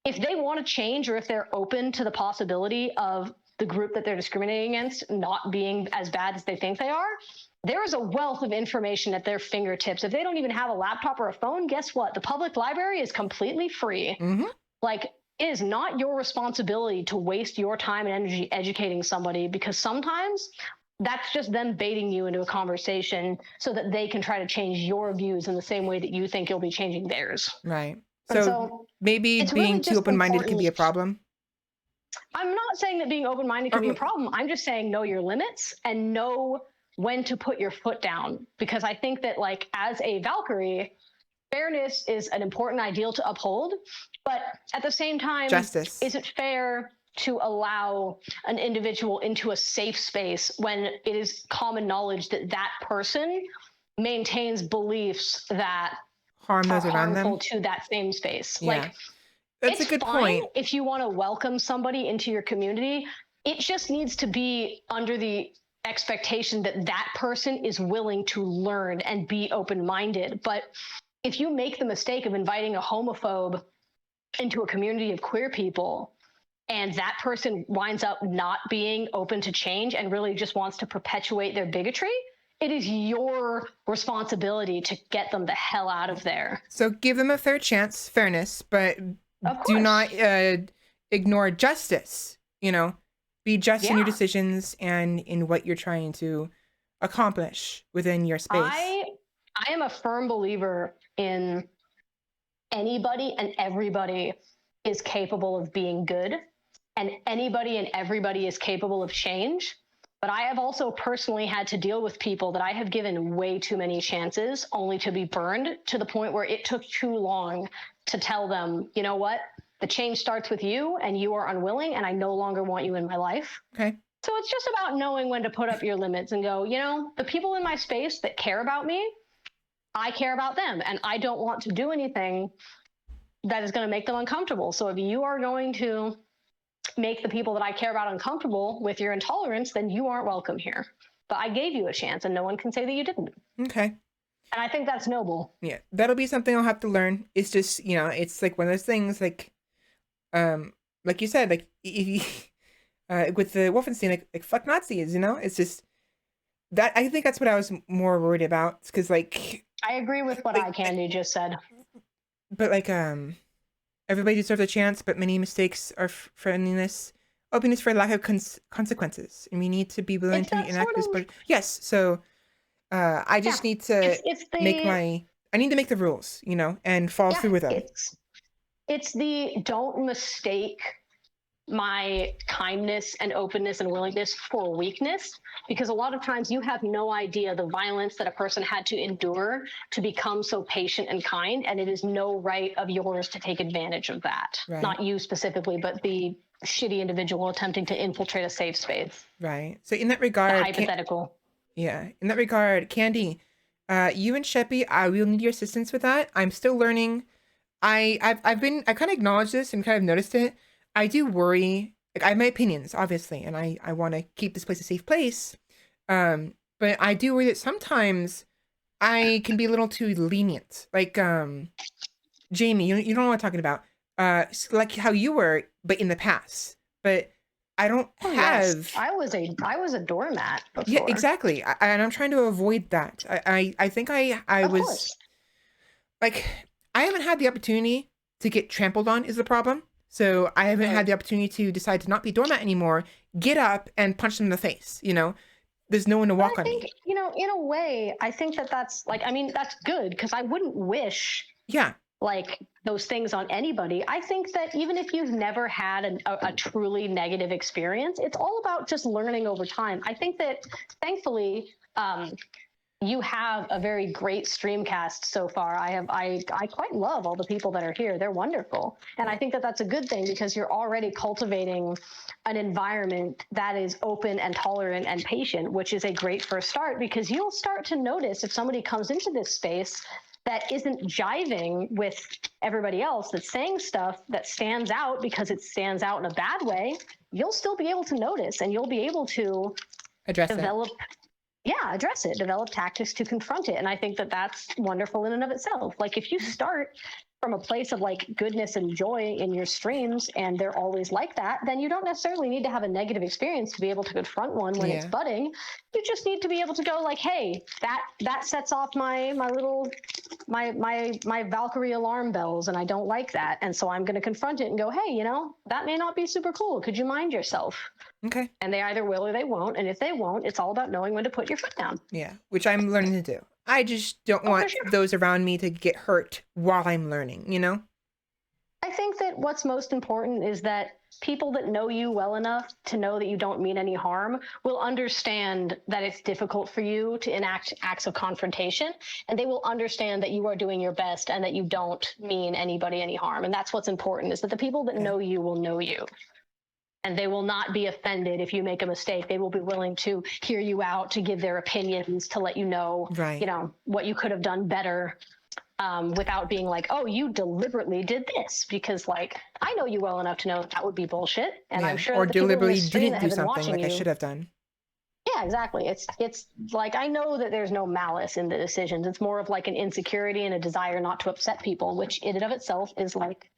if they want to change or if they're open to the possibility of the group that they're discriminating against not being as bad as they think they are, there is a wealth of information at their fingertips. If they don't even have a laptop or a phone, guess what? The public library is completely free. Mm-hmm. Like, it is not your responsibility to waste your time and energy educating somebody, because sometimes that's just them baiting you into a conversation so that they can try to change your views in the same way that you think you'll be changing theirs. Right. And So maybe being really too just open-minded can be a important. problem. I'm not saying that being open-minded can be a problem. I'm just saying know your limits and know when to put your foot down. Because I think that, like, as a Valkyrie, fairness is an important ideal to uphold, but at the same time, Justice. Is it fair to allow an individual into a safe space when it is common knowledge that that person maintains beliefs that Harm are those around harmful them? to that same space? Yeah. Like, That's it's a good fine point. if you want to welcome somebody into your community. It just needs to be under the expectation that that person is willing to learn and be open-minded. But if you make the mistake of inviting a homophobe into a community of queer people, and that person winds up not being open to change and really just wants to perpetuate their bigotry, it is your responsibility to get them the hell out of there. So give them a fair chance, fairness, but do not ignore justice. Be just in your decisions and in what you're trying to accomplish within your space. I am a firm believer in anybody and everybody is capable of being good, and anybody and everybody is capable of change. But I have also personally had to deal with people that I have given way too many chances only to be burned, to the point where it took too long to tell them, you know what? The change starts with you and you are unwilling, and I no longer want you in my life. Okay. So it's just about knowing when to put up your limits and go, the people in my space that care about me, I care about them, and I don't want to do anything that is going to make them uncomfortable. So if you are going to make the people that I care about uncomfortable with your intolerance, then you aren't welcome here. But I gave you a chance, and no one can say that you didn't. Okay. And I think that's noble. Yeah, that'll be something I'll have to learn. It's just, it's like one of those things, like, like you said, like if you, with the Wolfenstein, like fuck Nazis, you know, it's just that I think that's what I was more worried about, because like I agree with what Eye Candy just said. But like everybody deserves a chance, but many mistakes are friendliness, openness for lack of consequences, and we need to be willing to enact this. But yes, so I just need to I need to make the rules, you know, and follow through with them. It's the don't mistake my kindness and openness and willingness for weakness, because a lot of times you have no idea the violence that a person had to endure to become so patient and kind, and it is no right of yours to take advantage of that. Right. Not you specifically, but the shitty individual attempting to infiltrate a safe space. Right. So in that regard, the hypothetical. In that regard, Candy, you and Sheppy, I will need your assistance with that. I'm still learning. I've kind of acknowledged this and kind of noticed it. I do worry, like I have my opinions, obviously, and I want to keep this place a safe place. But I do worry that sometimes I can be a little too lenient. Like, Jamie, you know what I'm talking about. Like how you were, but in the past. But I don't have... Yes. I was a doormat before. Yeah, exactly. And I'm trying to avoid that. I think I was... Course. Like, I haven't had the opportunity to get trampled on is the problem. So I haven't had the opportunity to decide to not be doormat anymore, get up and punch them in the face, you know? There's no one to walk on me. You know, in a way, I think that's like, I mean, that's good, because I wouldn't wish like those things on anybody. I think that even if you've never had a truly negative experience, it's all about just learning over time. I think that thankfully, you have a very great streamcast so far. I quite love all the people that are here. They're wonderful. And I think that that's a good thing, because you're already cultivating an environment that is open and tolerant and patient, which is a great first start, because you'll start to notice if somebody comes into this space that isn't jiving with everybody else, that's saying stuff that stands out because it stands out in a bad way, you'll still be able to notice, and you'll be able to develop tactics to confront it. And I think that that's wonderful in and of itself. Like if you start from a place of like goodness and joy in your streams, and they're always like that, then you don't necessarily need to have a negative experience to be able to confront one when it's budding. You just need to be able to go like, hey, that sets off my Valkyrie alarm bells, and I don't like that. And so I'm going to confront it and go, hey, you know, that may not be super cool. Could you mind yourself? Okay. And they either will or they won't. And if they won't, it's all about knowing when to put your foot down. Yeah, which I'm learning to do. I just don't want those around me to get hurt while I'm learning, you know? I think that what's most important is that people that know you well enough to know that you don't mean any harm will understand that it's difficult for you to enact acts of confrontation, and they will understand that you are doing your best and that you don't mean anybody any harm. And that's what's important, is that the people that know you will know you. And they will not be offended if you make a mistake. They will be willing to hear you out, to give their opinions, to let you know, you know, what you could have done better, without being like, oh, you deliberately did this. Because like, I know you well enough to know that would be bullshit. And I'm sure or that the deliberately people in this didn't do stream that have been something like watching I should have done. Yeah, exactly. It's like, I know that there's no malice in the decisions. It's more of like an insecurity and a desire not to upset people, which in and of itself is like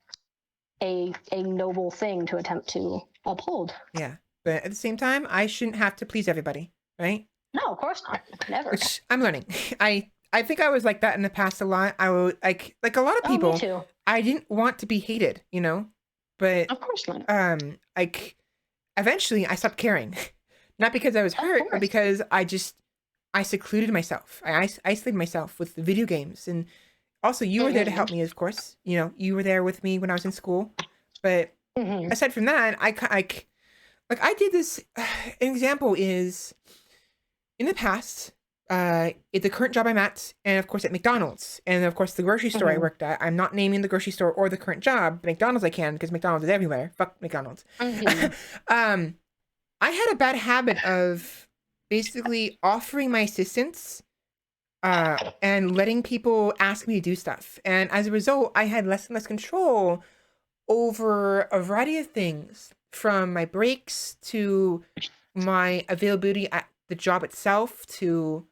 a noble thing to attempt to uphold. Yeah, but at the same time, I shouldn't have to please everybody, right? No, of course not. Never. Which I'm learning. I think I was like that in the past a lot. I would like a lot of people. Me too. I didn't want to be hated, you know, but of course not. Like eventually I stopped caring, not because I was hurt, but because I secluded myself. I isolated myself with the video games, and also you were there to help me, of course. You know, you were there with me when I was in school, but. Aside from that, I did this. An example is in the past, at the current job I'm at, and of course at McDonald's, and of course the grocery store I worked at. I'm not naming the grocery store or the current job, but McDonald's I can, because McDonald's is everywhere. Fuck McDonald's. I had a bad habit of basically offering my assistance and letting people ask me to do stuff, and as a result, I had less and less control over a variety of things, from my breaks to my availability at the job itself, to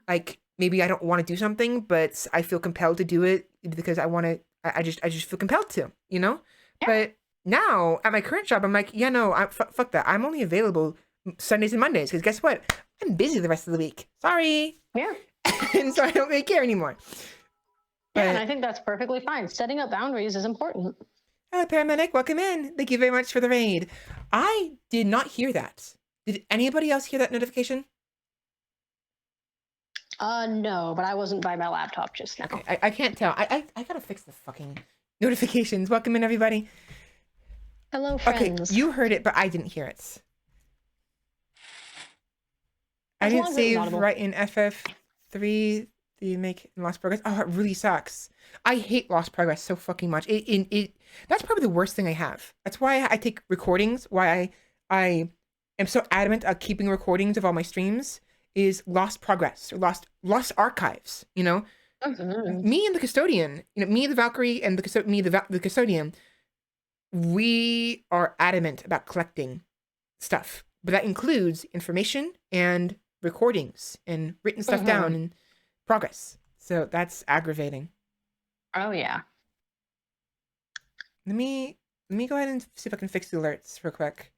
like maybe I don't want to do something, but I feel compelled to do it because I want to. I just feel compelled to, you know. Yeah. now at my current job, I'm like, yeah, no, fuck that. I'm only available Sundays and Mondays because guess what? I'm busy the rest of the week. Sorry. Yeah. And so I don't really care anymore. Yeah, and I think that's perfectly fine. Setting up boundaries is important. Hello, paramedic. Welcome in. Thank you very much for the raid. I did not hear that. Did anybody else hear that notification? No, but I wasn't by my laptop just now. Okay, I can't tell. I gotta fix the fucking notifications. Welcome in, everybody. Hello, friends. Okay, you heard it, but I didn't hear it. I didn't save right in FF3. Do you make lost progress? Oh, it really sucks. I hate lost progress so fucking much. That's probably the worst thing I have. That's why I take recordings. Why I am so adamant of keeping recordings of all my streams is lost progress or lost archives. You know, me and the custodian. You know, me the Valkyrie and the custodian. We are adamant about collecting stuff, but that includes information and recordings and written stuff down and progress. So that's aggravating. Oh yeah. Let me go ahead and see if I can fix the alerts real quick.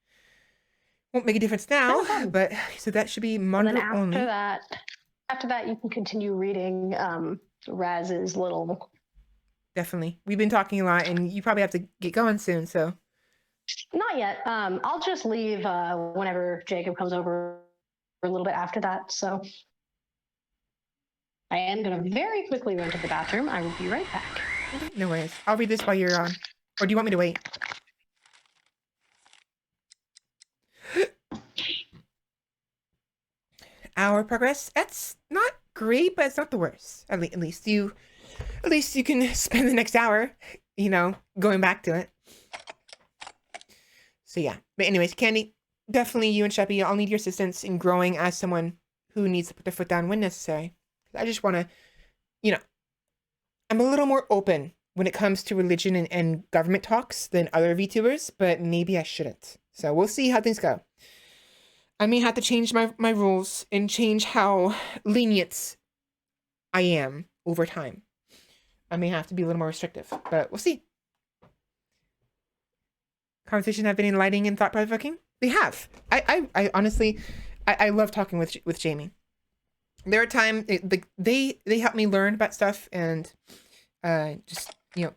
Won't make a difference now, but so that should be monitor only. After that, you can continue reading Raz's little. Definitely. We've been talking a lot, and you probably have to get going soon. So. Not yet. I'll just leave whenever Jacob comes over a little bit after that. So I am going to very quickly run to the bathroom. I will be right back. No worries. I'll read this while you're on. Or do you want me to wait? Our progress. That's not great, but it's not the worst. At least you can spend the next hour, you know, going back to it. So yeah. But anyways, Candy, definitely you and Sheppy, I'll need your assistance in growing as someone who needs to put their foot down when necessary. I just want to, you know, I'm a little more open when it comes to religion and government talks than other VTubers, but maybe I shouldn't. So we'll see how things go. I may have to change my rules and change how lenient I am over time. I may have to be a little more restrictive, but we'll see. Conversations have been enlightening and thought-provoking? They have. I honestly, I love talking with Jamie. There are times they help me learn about stuff and just, you know,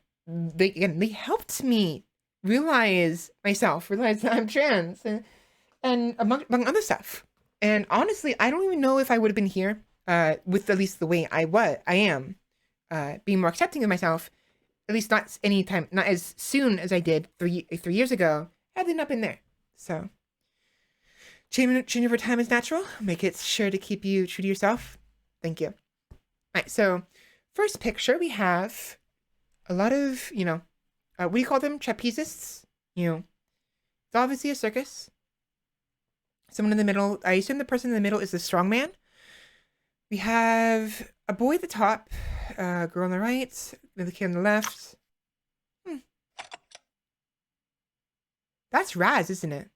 they helped me realize that I'm trans and among other stuff. And honestly, I don't even know if I would have been here with at least the way I am being more accepting of myself, at least not as soon as I did 3 years ago, had they not been there. So changing over time is natural. Make it sure to keep you true to yourself. Thank you. All right, so first picture, we have a lot of, you know, what do you call them? Trapezeists? You know, it's obviously a circus. Someone in the middle, I assume the person in the middle is the strongman. We have a boy at the top, a girl on the right, the kid on the left. That's Raz, isn't it?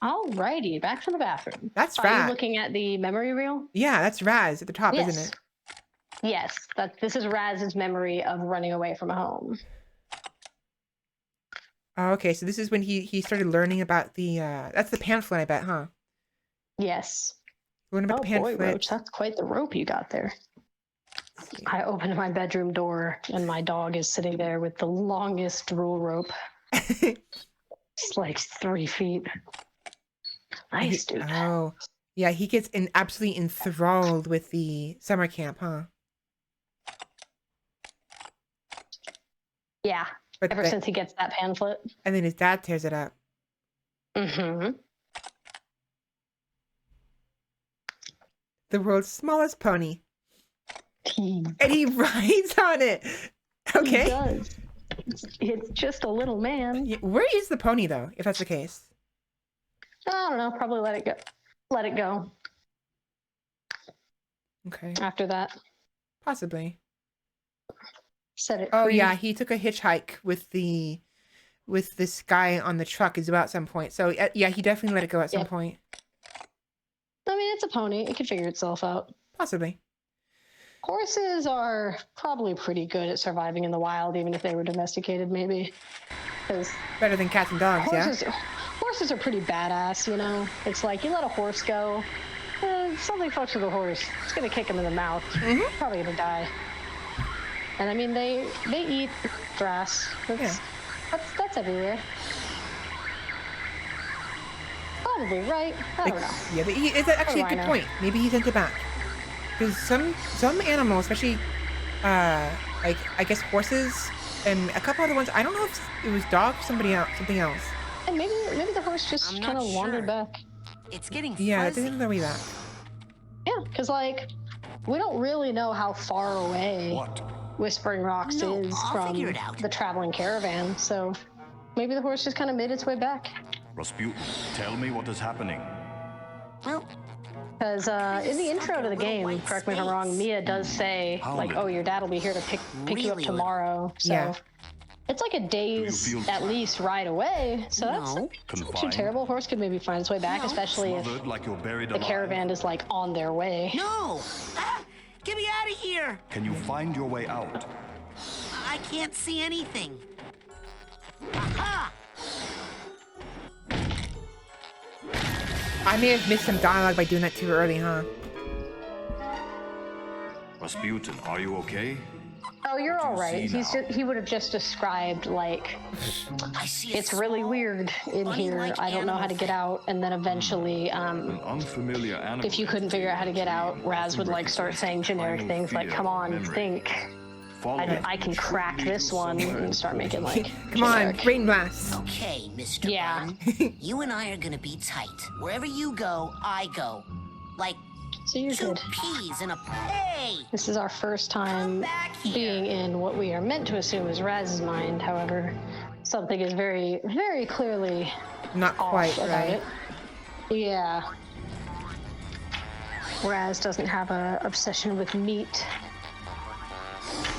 Alrighty, back to the bathroom. That's Raz. Are you looking at the memory reel? Yeah, that's Raz at the top, yes. Isn't it? Yes, this is Raz's memory of running away from home. Oh, okay, so this is when he started learning about the, that's the pamphlet, I bet, huh? Yes. Learn about the pamphlet. Boy, Roach, that's quite the rope you got there. I opened my bedroom door, and my dog is sitting there with the longest rule rope. It's like 3 feet. Nice, dude. Oh, yeah, he gets absolutely enthralled with the summer camp, huh? Yeah, ever since he gets that pamphlet. And then his dad tears it up. Mm-hmm. The world's smallest pony. And he rides on it. Okay. He does. It's just a little man. Where is the pony, though, if that's the case? I don't know. Probably let it go. Let it go. Okay. After that. Possibly. Set it Oh, free. yeah. He took a hitchhike with this guy on the truck as well at some point. So, yeah, he definitely let it go at some point. I mean, it's a pony. It can figure itself out. Possibly. Horses are probably pretty good at surviving in the wild, even if they were domesticated, maybe. Because better than cats and dogs, horses are pretty badass, you know? It's like, you let a horse go, something fucks with a horse. It's gonna kick him in the mouth. Probably gonna die. And I mean, they eat grass. That's everywhere. Probably, right? I don't know. Yeah, it's actually a good point. Maybe he sent it back. Because some animals, especially, like, I guess horses, and a couple other ones, I don't know if it was dogs or something else. And maybe the horse just kind of wandered back. It's getting Yeah, fuzzy. it didn't know way back. Yeah, because, like, we don't really know how far away Whispering Rocks is from the traveling caravan, so maybe the horse just kind of made its way back. Rasputin, tell me what is happening. Well, because in the intro to the game, correct me if I'm wrong, Mia does say, like, oh, your dad will be here to pick you up tomorrow. So it's like a day's at least ride away. So that's not too terrible. Horse could maybe find its way back, especially if the caravan is like on their way. No! Get me out of here! Can you find your way out? I can't see anything. Aha! I may have missed some dialogue by doing that too early, huh? Rasputin, are you okay? Oh, you're all right. He would have just described, like, it's really weird in here. I don't know how to get out. And then eventually, Unfamiliar animal. if you couldn't figure out how to get out, Raz would, like, start saying generic things like, come on, think. I can crack this one, and start making, like, come on, brain blast. Okay, Mr. Bun. You and I are gonna be tight. Wherever you go, I go. Like, so you're two good. peas in a hey! This is our first time being in what we are meant to assume is Raz's mind. However, something is very, very clearly not quite about right. it. Yeah. Raz doesn't have a obsession with meat.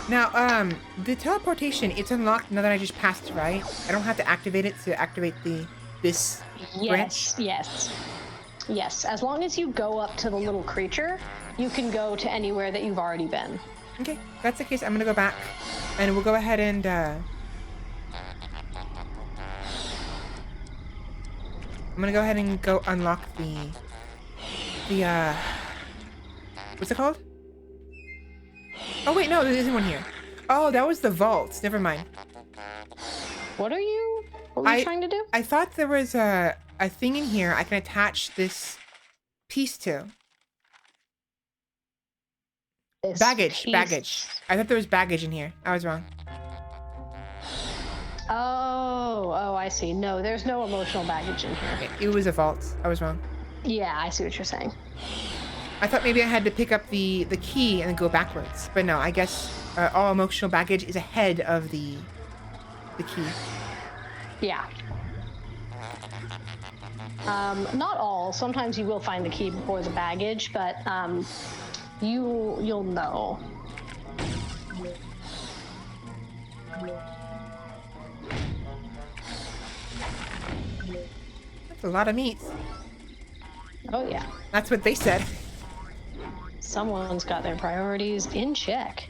Now, the teleportation, it's unlocked now that I just passed, right? I don't have to activate it to activate this branch? Yes, as long as you go up to the little creature, you can go to anywhere that you've already been. Okay, if that's the case, I'm gonna go back, and we'll go ahead and, I'm gonna go ahead and go unlock the what's it called? Oh wait, no, there isn't one here. Oh, that was the vault. Never mind. What were you trying to do? I thought there was a thing in here I can attach this piece to. Baggage. I thought there was baggage in here. I was wrong. Oh, I see. No, there's no emotional baggage in here. It was a vault. I was wrong. Yeah, I see what you're saying. I thought maybe I had to pick up the key and then go backwards. But no, I guess all emotional baggage is ahead of the key. Yeah. Not all. Sometimes you will find the key before the baggage, but you'll know. That's a lot of meat. Oh yeah. That's what they said. Someone's got their priorities in check.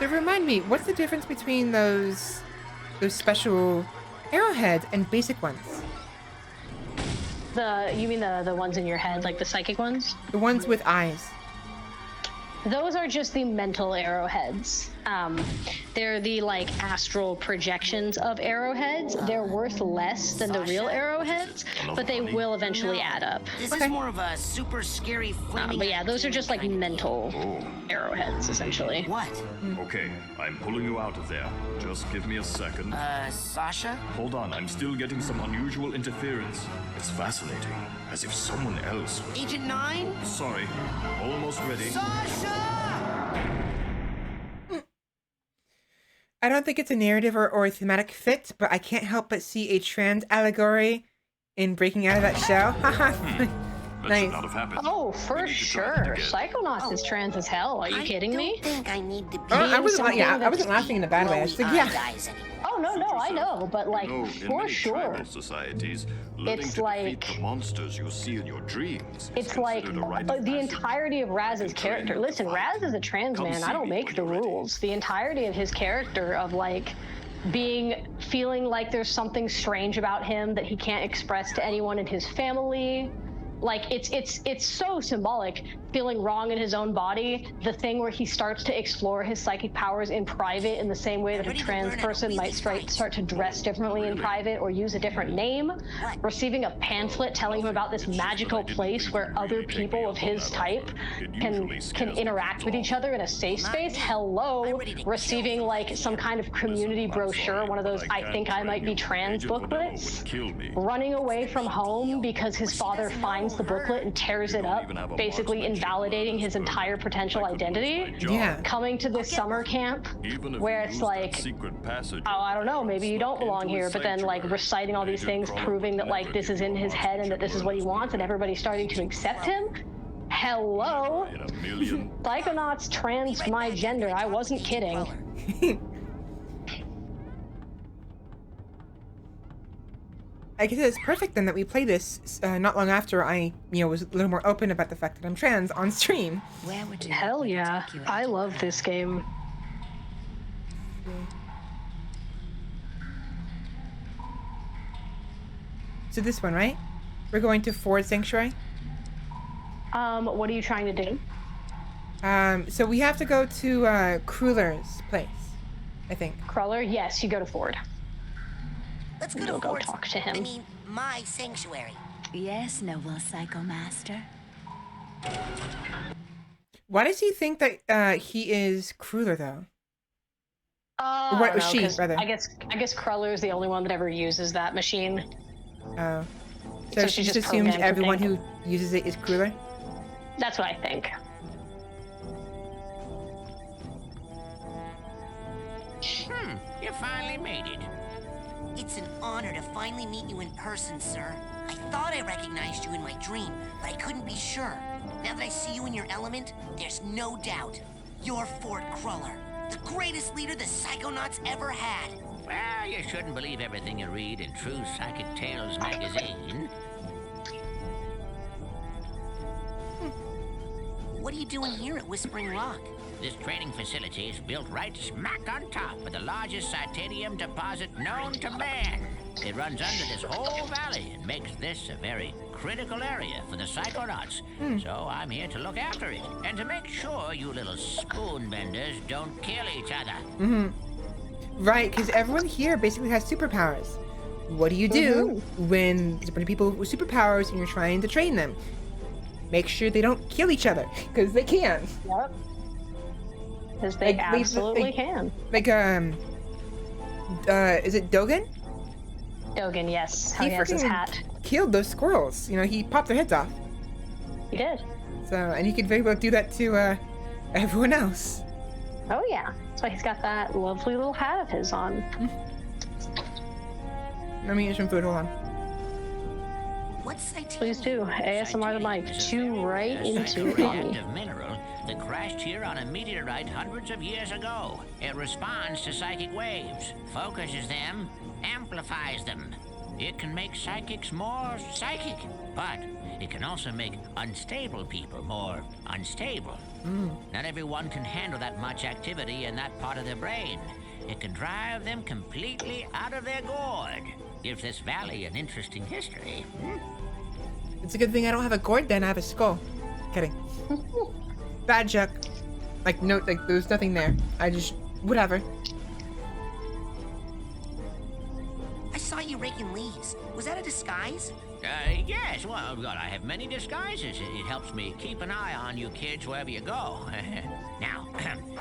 So remind me, what's the difference between those special arrowheads and basic ones? You mean the ones in your head, like the psychic ones? The ones with eyes. Those are just the mental arrowheads. They're the, like, astral projections of arrowheads. They're worth less than the real arrowheads, but they will eventually add up. This is more of a super scary flaming. But yeah, those are just like mental arrowheads, essentially. What? Okay, I'm pulling you out of there. Just give me a second. Sasha? Hold on, I'm still getting some unusual interference. It's fascinating, as if someone else was... Agent 9? Sorry, almost ready. Sasha! I don't think it's a narrative or a thematic fit, but I can't help but see a trans allegory in breaking out of that shell. That should not have happened. Oh, for sure. Psychonauts is trans as hell. Are you kidding me? I think I need to be I wasn't laughing in a bad way. I was like, yeah. Oh no, I know, but like No, in for many sure. tribal societies, learning It's to like- defeat the monsters you see in your dreams is It's like considered a rite of the passage. entirety of Raz's character. Listen, Raz is a trans man. I don't make the rules. The entirety of his character of like feeling like there's something strange about him that he can't express to anyone in his family. Like it's so symbolic, feeling wrong in his own body, the thing where he starts to explore his psychic powers in private in the same way that a trans person might start to dress differently in private or use a different name, receiving a pamphlet telling him about this magical place where other people of his type can interact with each other in a safe space. Hello, receiving like some kind of community brochure, one of those I think I might be trans booklets, running away from home because his father finds the booklet and tears it up, basically invalidating his entire potential identity. Yeah. Coming to this summer camp where it's like, oh, I don't know, maybe you don't belong here, but then like reciting all these things, proving that like this is in his head and that this is what he wants, and everybody's starting to accept him. Hello. Psychonauts trans my gender. I wasn't kidding. I guess it's perfect then that we play this not long after I, was a little more open about the fact that I'm trans on stream. Where would you Hell yeah. I love this game. So this one, right? We're going to Ford Sanctuary. What are you trying to do? So we have to go to Crueller's place, I think. Cruller? Yes, you go to Ford. Let's go You'll to go Ford's, talk to him. I mean, my sanctuary. Yes, noble Psycho Master. Why does he think that he is Crueller though? I What don't was know, she, 'cause rather? I guess Cruller is the only one that ever uses that machine. Oh. So So she she just just assumes programmed to everyone think. who uses it is Crueller? That's what I think. You finally made it. It's an honor to finally meet you in person, sir. I thought I recognized you in my dream, but I couldn't be sure. Now that I see you in your element, there's no doubt. You're Ford Cruller, the greatest leader the Psychonauts ever had. Well, you shouldn't believe everything you read in True Psychic Tales magazine. What are you doing here at Whispering Rock? This training facility is built right smack on top of the largest titanium deposit known to man. It runs under this whole valley and makes this a very critical area for the Psychonauts. So I'm here to look after it and to make sure you little spoon benders don't kill each other. Right, because everyone here basically has superpowers. What do you do when there's a bunch of people with superpowers and you're trying to train them? Make sure they don't kill each other, because they can. Yep. Because they absolutely can. Like, is it Dogen? Dogen, yes. He He has his freaking hat. killed those squirrels. He popped their heads off. He did. So, and he could very well do that to everyone else. Oh yeah. That's why he's got that lovely little hat of his on. Let me eat some food. Hold on. What's Titanium? Please do. ASMR the mic. Chew right into it on me. Radioactive mineral that crashed here on a meteorite hundreds of years ago. It responds to psychic waves, focuses them, amplifies them. It can make psychics more psychic, but it can also make unstable people more unstable. Not everyone can handle that much activity in that part of their brain. It can drive them completely out of their gourd. Gives this valley an interesting history. It's a good thing I don't have a gourd then. I have a skull. Kidding. Bad joke. Like, no, like, there's nothing there. I just, whatever. I saw you raking leaves. Was that a disguise? Yes, well, God, I have many disguises. It helps me keep an eye on you kids wherever you go. Now,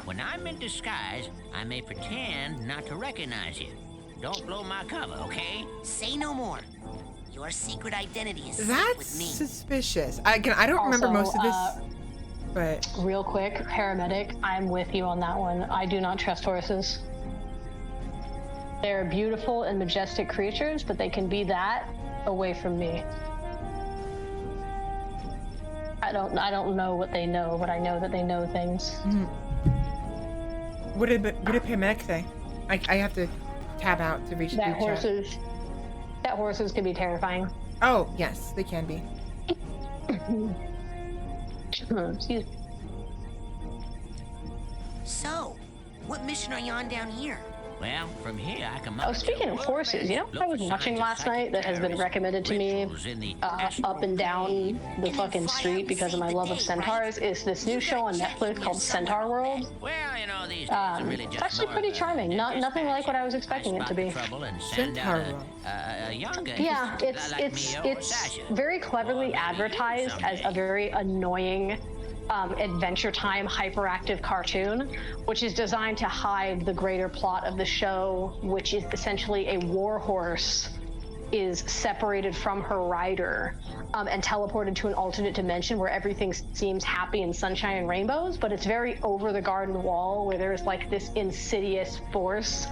when I'm in disguise, I may pretend not to recognize you. Don't blow my cover, okay? Say no more. Your secret identity is safe That's with me. suspicious. I don't remember most of this, but... Real quick, paramedic, I'm with you on that one. I do not trust horses. They're beautiful and majestic creatures, but they can be that away from me. I don't know what they know, but I know that they know things. What did paramedic say? I have to tab out to reach the chat. That horses can be terrifying. Oh yes, they can be. Excuse me. So, what mission are you on down here? Well, from here I can. Oh, speaking of horses, you know what I was watching last night that has been recommended to me up and down the fucking street because of my love of centaurs is this new show on Netflix called Centaur World. Well, you know, these it's actually pretty charming. Nothing like what I was expecting it to be. Centaur World. Yeah, it's very cleverly advertised as a very annoying Adventure Time hyperactive cartoon, which is designed to hide the greater plot of the show, which is essentially a warhorse is separated from her rider and teleported to an alternate dimension where everything seems happy and sunshine and rainbows, but it's very over the garden wall where there's like this insidious force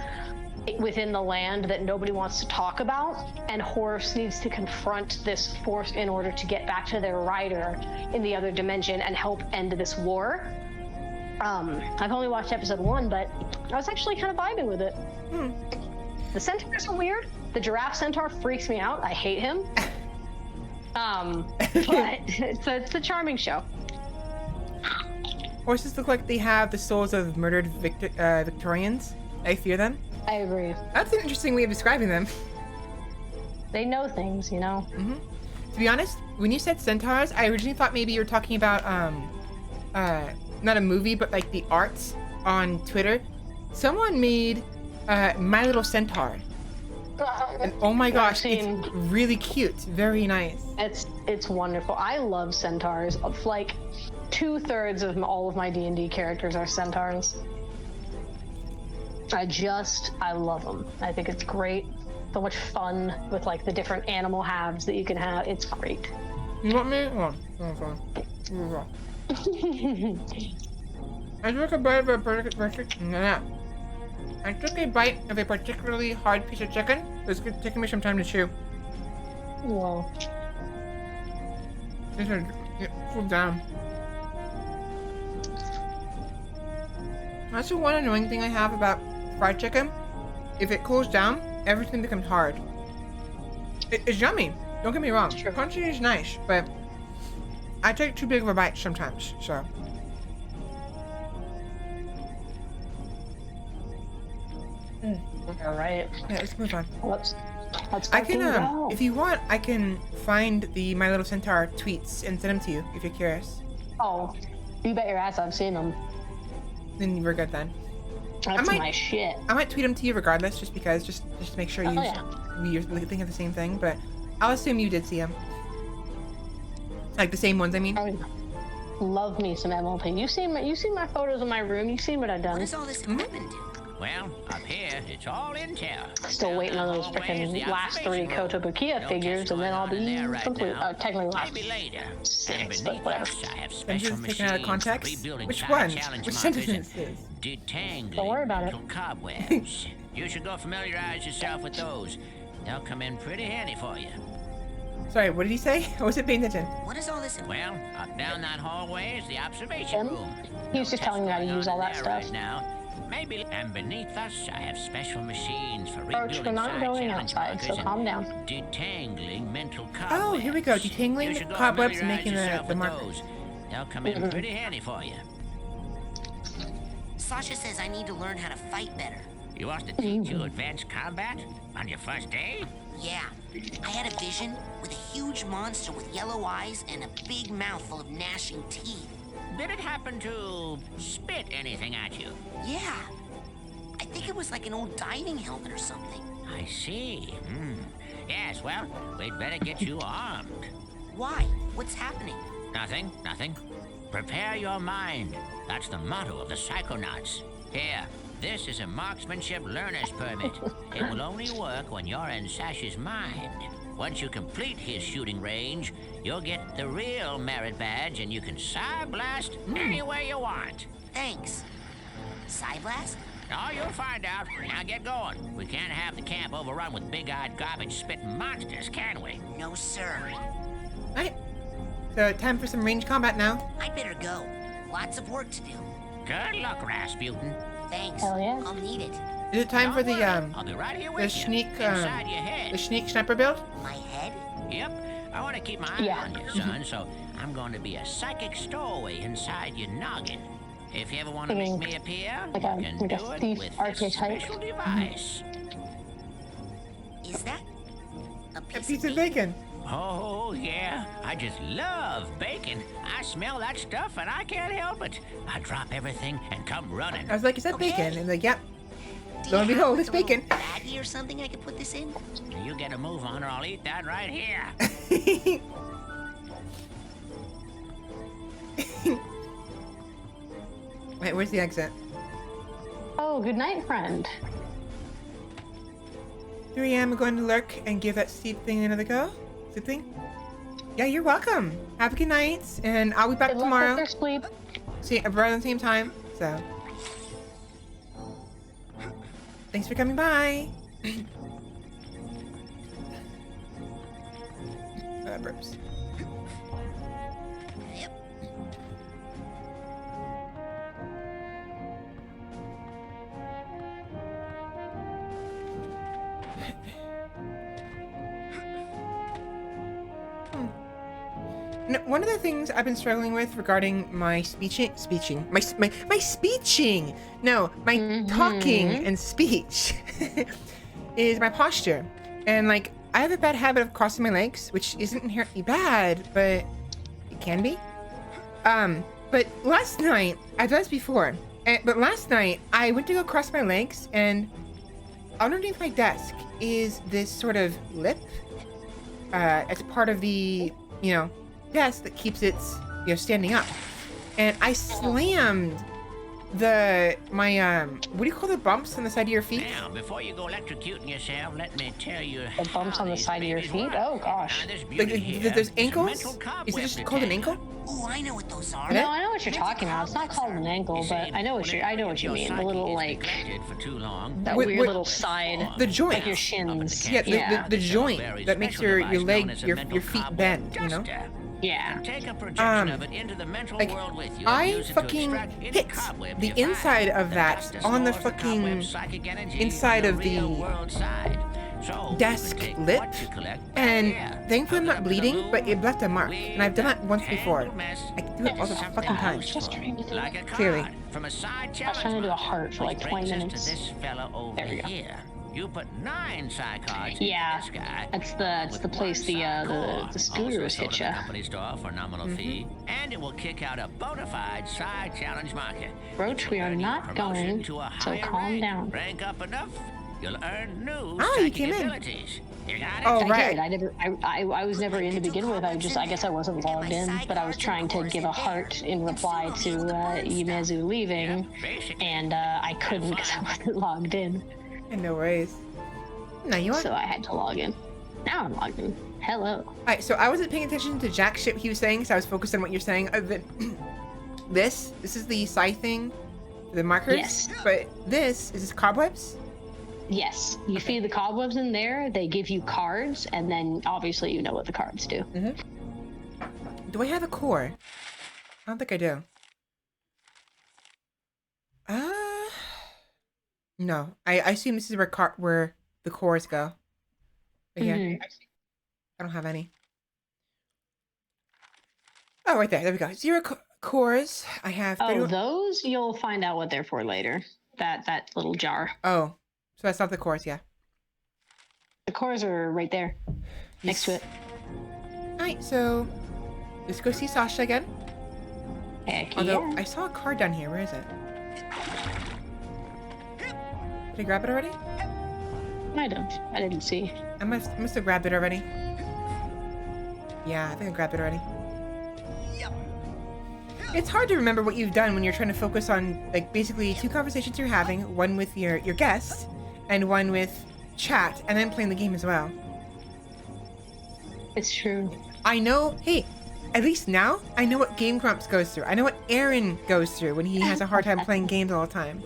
within the land that nobody wants to talk about, and Horse needs to confront this force in order to get back to their rider in the other dimension and help end this war. I've only watched episode 1, but I was actually kind of vibing with it. The centaurs are weird. The giraffe centaur freaks me out. I hate him. But it's a charming show. Horses look like they have the souls of murdered Victorians. I fear them. I agree. That's an interesting way of describing them. They know things, you know? To be honest, when you said centaurs, I originally thought maybe you were talking about, not a movie, but like the arts on Twitter. Someone made My Little Centaur. And oh my gosh, it's really cute. Very nice. It's wonderful. I love centaurs. Like 2/3 of all of my D&D characters are centaurs. I love them. I think it's great. So much fun with like the different animal halves that you can have. It's great. You want me? I took a bite of a particularly hard piece of chicken. It's taking me some time to chew. Whoa. This is cool down. That's the one annoying thing I have about fried chicken. If it cools down, everything becomes hard. It's yummy. Don't get me wrong. Crunchy is nice, but I take too big of a bite sometimes, so. All right. Yeah, let's move on. Let's I can, if you want, I can find the My Little Centaur tweets and send them to you if you're curious. Oh, you bet your ass I've seen them. Then we're good then. That's my shit. I might tweet them to you regardless, just because, just to make sure you're thinking of the same thing. But I'll assume you did see them, like the same ones. I mean, love me some MLP. You seen my photos of my room. You seen what I've done. What does all this equipment do? Well, up here, it's all intel. Still waiting on those freaking last 3 Kotobukiya figures, and then I'll be complete. Technically last 6, but whatever. Sentences taken out of context? Which one? Which sentences? Don't worry about it. Cobwebs. You should go familiarize yourself with those. They'll come in pretty handy for you. Sorry, what did he say? I wasn't paying attention. What is all this? Well, up down that hallway is the observation room. He was just telling me how to use all that stuff. Right now. Maybe, and beneath us, I have special machines for Roach, we're not going outside, so calm down. Detangling mental cobwebs. Oh, here we go. Detangling the cobwebs and making the markers. They'll come in pretty handy for you. Sasha says I need to learn how to fight better. You want to teach you advanced combat on your first day? Yeah. I had a vision with a huge monster with yellow eyes and a big mouth full of gnashing teeth. Did it happen to spit anything at you? Yeah. I think it was like an old diving helmet or something. I see. Yes, well, we'd better get you armed. Why? What's happening? Nothing. Prepare your mind. That's the motto of the Psychonauts. Here, this is a marksmanship learner's permit. It will only work when you're in Sash's mind. Once you complete his shooting range, you'll get the real merit badge and you can Psy Blast anywhere you want. Thanks. Psy Blast? Oh, you'll find out. Now get going. We can't have the camp overrun with big-eyed garbage-spitting monsters, can we? No, sir. So time for some range combat now. I'd better go. Lots of work to do. Good luck, Rasputin. Thanks. Hell yeah. I'll need it. Is it time for the I'll be right here the with you. sneak Inside your head. the sneak sniper build? My head? Yep. I want to keep my eye on you, son, so I'm going to be a psychic stowaway inside your noggin. If you ever want to make me appear, like you a- can like a do it thief with this archetype. special device. Is that a A piece, piece of bacon. Oh, yeah. I just love bacon. I smell that stuff and I can't help it. I drop everything and come running. I was like, is that bacon? And like, yep. Do Lo and you have, behold, like, it's a little bacon. baggie or something I could put this in? You get a move on or I'll eat that right here. Wait, where's the exit? Oh, good night, friend. Here I am going to lurk and give that sleep thing another go. Sleep thing? Yeah, you're welcome. Have a good night, and I'll be back Good luck with tomorrow. your sleep. See, around the same time. So, thanks for coming by. Burps. No, one of the things I've been struggling with regarding my speeching, talking and speech is my posture. And like, I have a bad habit of crossing my legs, which isn't inherently bad, but it can be. But last night, I've done this before, but last night I went to go cross my legs, and underneath my desk is this sort of lip. It's part of the, desk that keeps it, standing up. And I slammed my what do you call the bumps on the side of your feet? Now, before you go electrocuting yourself, let me tell you The bumps on the side of your feet? Oh, gosh. Like, there's ankles? Is it just called an ankle? Ooh, I know what those are. No, I know what you're talking about. It's not called an ankle, but I know what you mean. The little, like, for too long, that Wait, weird wait. little side. The joint. Like your shins. Yeah, the joint that makes your leg, your feet bend, Yeah. Take a projection of it into the mental like, world with you. I Use it to fucking extract any hit cobweb the you find. inside of that dust on the distorts fucking cobweb's psychic energy inside from of the real world side. So you desk can take lip, what you collect and there, thankfully I'm hook it not up to the bleeding, but it left a mark, and I've done that once before. tangled mess, I do it all the something fucking time. useful, like a Clearly. card from a side I was challenge trying to do a mark, heart for like which 20 brings us minutes. to this fella over There we go. here. You put 9 side cards Yeah, into this guy. that's the place the scooters hit ya. Company store for a nominal fee, and it will kick out a bona fide side challenge marker. Roach, we are not going, To a so higher calm rank. down. Rank up enough, you'll earn new Oh, you psychic came in. abilities. You got it? Oh, I right. did. I was never in to begin with. I guess I wasn't logged in, but I was trying to give a heart in reply to Yumezu leaving, and I couldn't because I wasn't logged in. And no worries. No, you are. So I had to log in. Now I'm logged in. Hello. Alright, so I wasn't paying attention to jack shit he was saying, so I was focused on what you're saying. This is the scythe thing, the markers. Yes. But this cobwebs. Yes, you feed the cobwebs in there. They give you cards, and then obviously you know what the cards do. Do I have a core? I don't think I do. No. I assume this is where the cores go. But yeah, I don't have any. Oh, right there. There we go. 0 cores. I have. Oh, those you'll find out what they're for later. That little jar. Oh, so that's not the cores, yeah. The cores are right there, next to it. Alright, so let's go see Sasha again. Heck Although yeah. I saw a card down here. Where is it? Did I grab it already? I didn't see. I must have grabbed it already. Yeah, I think I grabbed it already. It's hard to remember what you've done when you're trying to focus on, like, basically 2 conversations you're having, one with your guest, and one with chat, and then playing the game as well. It's true. I know, hey, at least now, I know what Game Grumps goes through. I know what Aaron goes through when he has a hard time playing games all the time.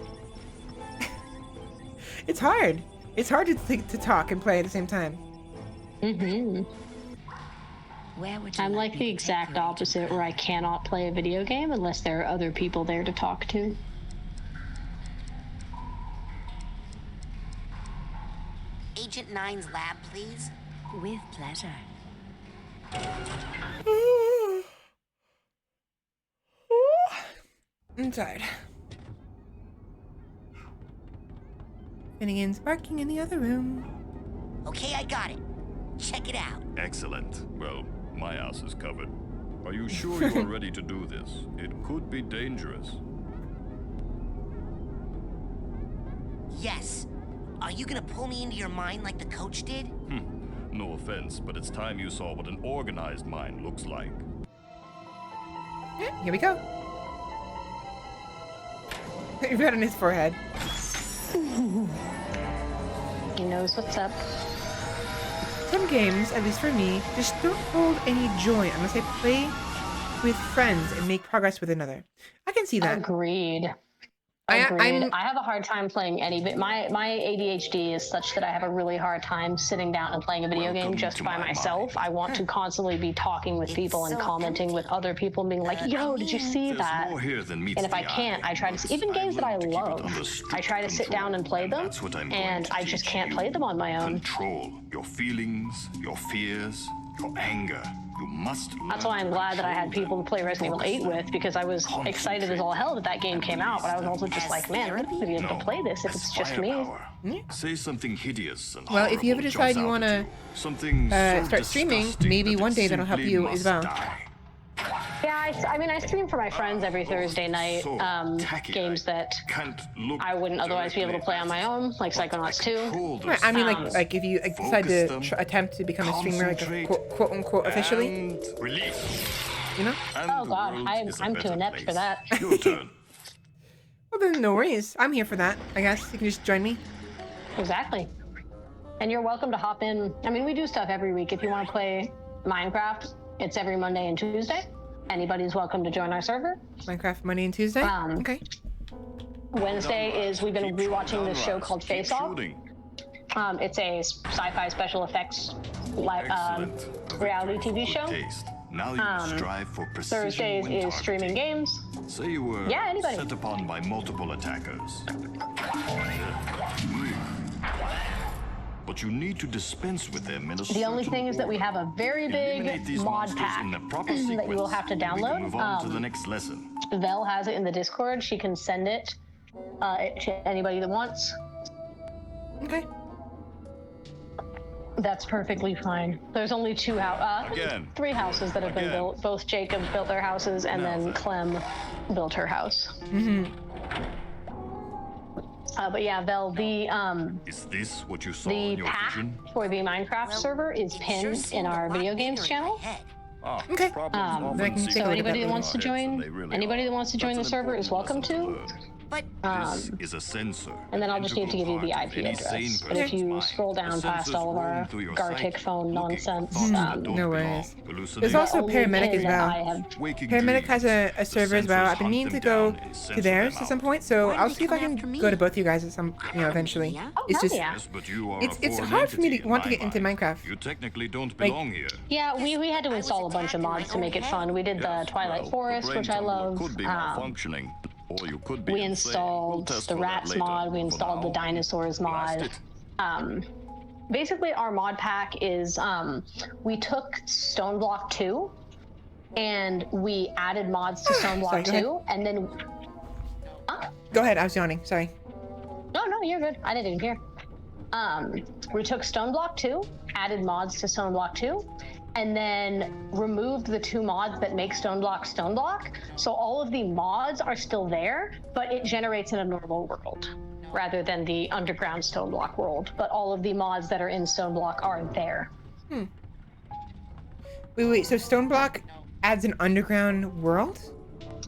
It's hard. It's hard to talk and play at the same time. Where would you I'm like me the to exact take you, opposite, where I cannot play a video game unless there are other people there to talk to. Agent 9's lab, please. With pleasure. I'm tired. Finnegan's barking in the other room. Okay, I got it. Check it out. Excellent. Well, my ass is covered. Are you sure you are ready to do this? It could be dangerous. Yes. Are you gonna pull me into your mind like the coach did? No offense, but it's time you saw what an organized mind looks like. Yeah, here we go. You've got on his forehead. He knows what's up. Some games, at least for me, just don't hold any joy unless I play with friends and make progress with another. I can see that. Agreed. I have a hard time playing any bit. My ADHD is such that I have a really hard time sitting down and playing a video game just by myself. I want to constantly be talking with people and commenting with other people and being like, yo, did you see that? And if I can't, I try to see, even games that I love, I try to sit down and play them, and I just can't play them on my own. Control your feelings, your fears, your anger. You must learn. That's why I'm glad that I had people to play Resident Evil 8 with, because I was excited as all hell that that game came out, but I was also just like, man, I'm not going to be able to play this if it's just me. Say something hideous and well, if you ever decide you want to start streaming, maybe one day that'll help you as well. Yeah, I stream for my friends every Thursday night. Games that I wouldn't otherwise be able to play on my own, like Psychonauts 2. Right, I mean, like if you decide to attempt to become a streamer, like quote unquote officially, you know? Oh God, I'm too inept for that. Your turn. Well then, no worries. I'm here for that. I guess you can just join me. Exactly. And you're welcome to hop in. I mean, we do stuff every week. If you want to play Minecraft, it's every Monday and Tuesday. Anybody's welcome to join our server. Minecraft Monday and Tuesday? Okay. Wednesday is we've been rewatching this show called Face Off. It's a sci-fi special effects reality TV show. Now you strive for precision. Thursdays is streaming games. Say you were set upon by multiple attackers. But you need to dispense with them in a The only thing is that we have a very big mod pack that you will have to download. Move on to the next lesson. Vel has it in the Discord. She can send it to anybody that wants. Okay. That's perfectly fine. There's only three houses that have been built. Both Jacob built their houses, and then Clem built her house. But yeah, Vel, is this what you saw the in your pack vision? for the Minecraft server is pinned in our video games channel. Okay. So anybody that wants to join, the server is welcome to. But this is a sensor. And then I'll just need to give you the IP address. But if you scroll down past all of our Gartic phone nonsense, no worries. There's also Paramedic as well. Paramedic has a server as well. I've been meaning to go to theirs at some point, so I'll see if I can go to both of you guys at some, eventually. It's just, it's hard for me to want to get into Minecraft. You technically don't belong here. Yeah, we had to install a bunch of mods to make it fun. We did the Twilight Forest, which I love. Could be malfunctioning. Or you could be we installed the rats mod, we installed the dinosaurs mod. Basically our mod pack is, we took Stoneblock 2 and we added mods to Stoneblock 2 and then... Go ahead, I was yawning, sorry. No, you're good. I didn't even hear. We took Stoneblock 2, added mods to Stoneblock 2, and then removed the 2 mods that make Stoneblock. So all of the mods are still there, but it generates in a normal world rather than the underground Stoneblock world. But all of the mods that are in Stoneblock are there. Wait, so Stoneblock adds an underground world?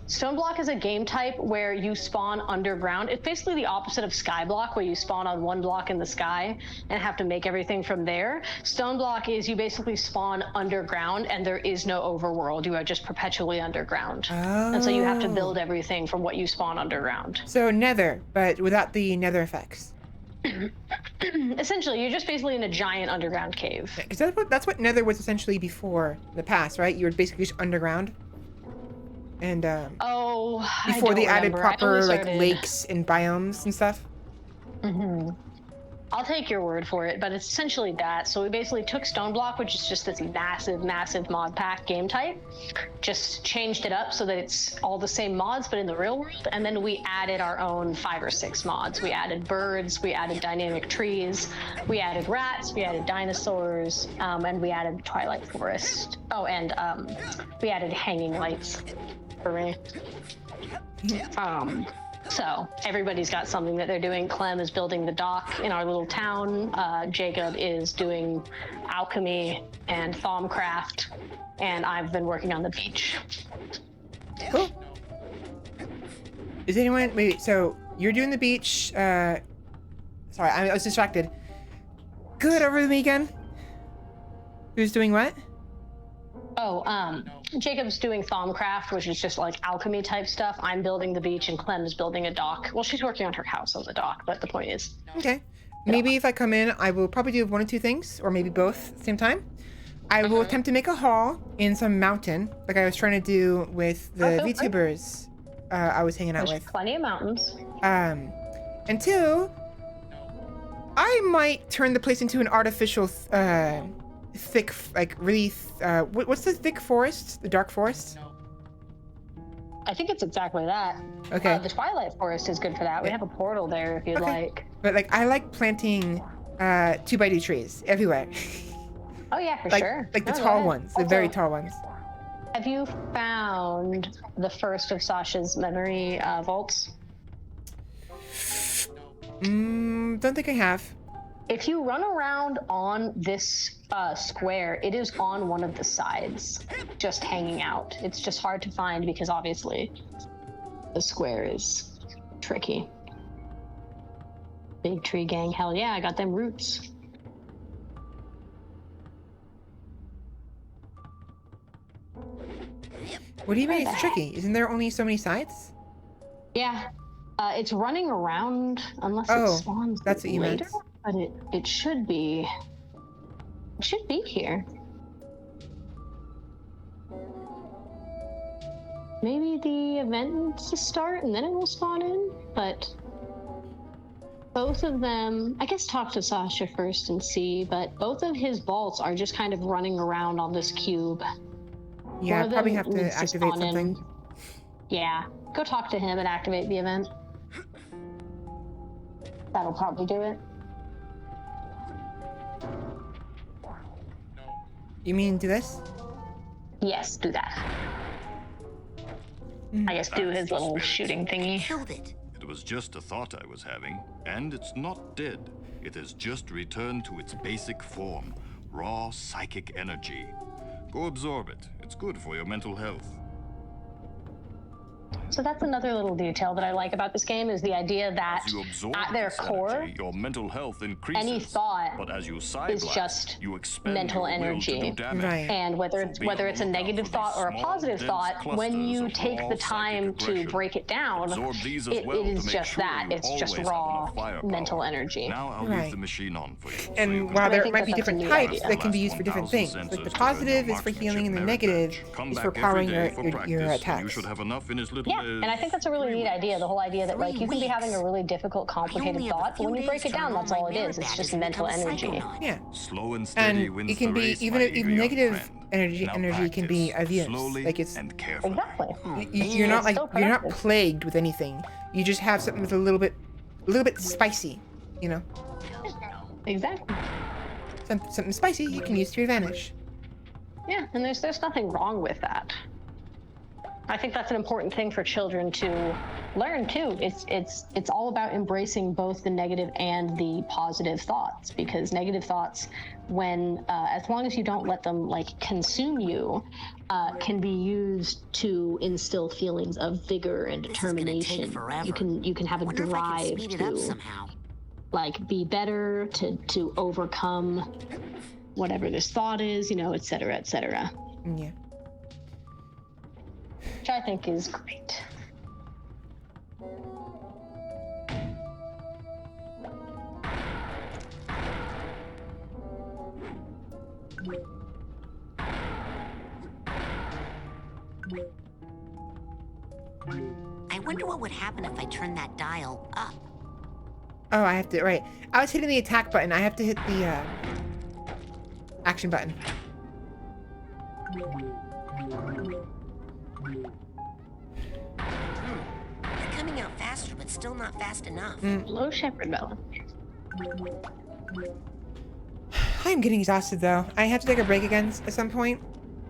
Stoneblock is a game type where you spawn underground. It's basically the opposite of Skyblock, where you spawn on one block in the sky and have to make everything from there. Stoneblock is you basically spawn underground and there is no overworld. You are just perpetually underground. And so you have to build everything from what you spawn underground. So Nether, but without the Nether effects. Essentially, you're just basically in a giant underground cave. Because that's what Nether was essentially before the past, right? You were basically just underground. And before they added proper like lakes and biomes and stuff. I'll take your word for it, but it's essentially that. So we basically took Stoneblock, which is just this massive mod pack game type, just changed it up so that it's all the same mods, but in the real world. And then we added our own 5 or 6 mods. We added birds, we added dynamic trees, we added rats, we added dinosaurs, and we added Twilight Forest. Oh, and we added hanging lights for me. So everybody's got something that they're doing. Clem is building the dock in our little town. Jacob is doing alchemy and Thaumcraft, and I've been working on the beach. Cool. Is anyone... Wait, so you're doing the beach. Sorry, I was distracted. Good, over the weekend. Who's doing what? Oh, Jacob's doing Thaumcraft, which is just like alchemy type stuff. I'm building the beach, and Clem is building a dock. Well, she's working on her house on the dock, but the point is... Okay. Maybe if I come in, I will probably do 1 or 2 things, or maybe both at the same time. I will attempt to make a haul in some mountain, like I was trying to do with the VTubers I was hanging out There's with. plenty of mountains. And 2, I might turn the place into an artificial... thick, like really what's the thick forest, the dark forest? I think it's exactly that. Okay. The Twilight Forest is good for that. We have a portal there if you'd like. But like I like planting 2x2 trees everywhere. Oh yeah, for like, sure. Like the tall ones, the very tall ones. Have you found the first of Sasha's memory vaults? Don't think I have. If you run around on this square, it is on one of the sides, just hanging out. It's just hard to find because obviously the square is tricky. Big tree gang, hell yeah, I got them roots. What do you mean it's tricky? Isn't there only so many sides? Yeah, it's running around unless it spawns that's what you later. meant. But it should be here. Maybe the event needs to start and then it will spawn in, but both of them, I guess talk to Sasha first and see, but both of his vaults are just kind of running around on this cube. Yeah, I probably have to activate something. Yeah, go talk to him and activate the event. That'll probably do it. You mean do this? Yes, do that. I guess do his little shooting thingy. It was just a thought I was having, and it's not dead. It has just returned to its basic form, raw psychic energy. Go absorb it. It's good for your mental health. So that's another little detail that I like about this game is the idea that at their core, your mental health increases. any thought but as you is just you expend mental your will energy. to do damage. Right. And whether it's a negative thought or a positive thought, when you take the time to break it down, it is just that. It's just raw mental energy. Now I'll leave the machine on for you. And while there might be different types that can be used for different things, like the positive is for healing and the negative is for powering your attacks. You should have enough in his little Yeah, and I think that's a really neat idea. The whole idea that like you can be having a really difficult, complicated thought, but when you break it down, that's all it is. It's just mental energy. Yeah. Slow and steady And wins it can the be race, even my even eager negative young friend. energy Now can be of use. slowly Like it's and carefully. Exactly. you're not like you're not plagued with anything. You just have something that's a little bit spicy, you know. Exactly. Something spicy you can use to your advantage. Yeah, and there's nothing wrong with that. I think that's an important thing for children to learn too. It's all about embracing both the negative and the positive thoughts, because negative thoughts, when as long as you don't let them like consume you, can be used to instill feelings of vigor and determination. You can have a drive to like be better, to overcome whatever this thought is, you know, et cetera, et cetera. Yeah. Which I think is great. I wonder what would happen if I turned that dial up. Oh, I have to, right. I was hitting the attack button. I have to hit the action button. They're coming out faster, but still not fast enough. Low shepherd bell. I'm getting exhausted though. I have to take a break again at some point,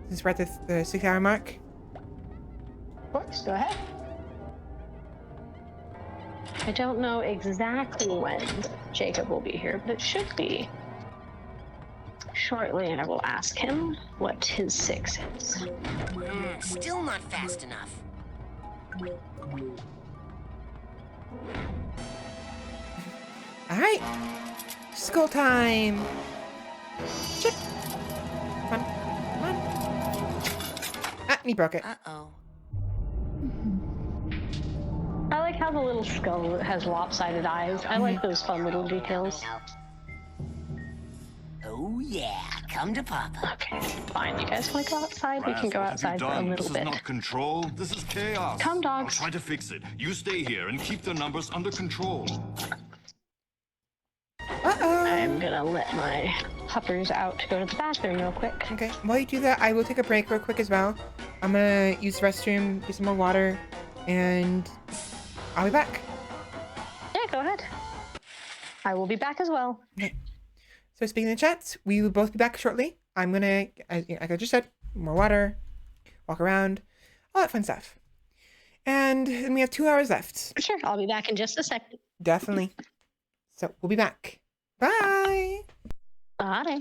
since we're at the 6-hour mark. Of course, go ahead. I don't know exactly when Jacob will be here, but it should be shortly, and I will ask him what his 6 is. Still not fast enough. Alright. School time. Chip. Come on. Come on. Ah, he broke it. Uh-oh. I like how the little skull has lopsided eyes. I like those fun little details. Oh yeah, come to Papa. Okay, fine. You guys want to go outside? We can go outside for a little This is bit. not control. This is chaos. Come, dogs. I'll try to fix it. You stay here and keep the numbers under control. I'm gonna let my puppers out to go to the bathroom real quick. Okay, while you do that, I will take a break real quick as well. I'm gonna use the restroom, get some more water, and I'll be back. Yeah, go ahead. I will be back as well. Okay. So speaking in the chats, we will both be back shortly. I'm gonna, like I just said, more water, walk around, all that fun stuff. And then we have 2 hours left. Sure, I'll be back in just a second. Definitely. So we'll be back. Bye. Bye.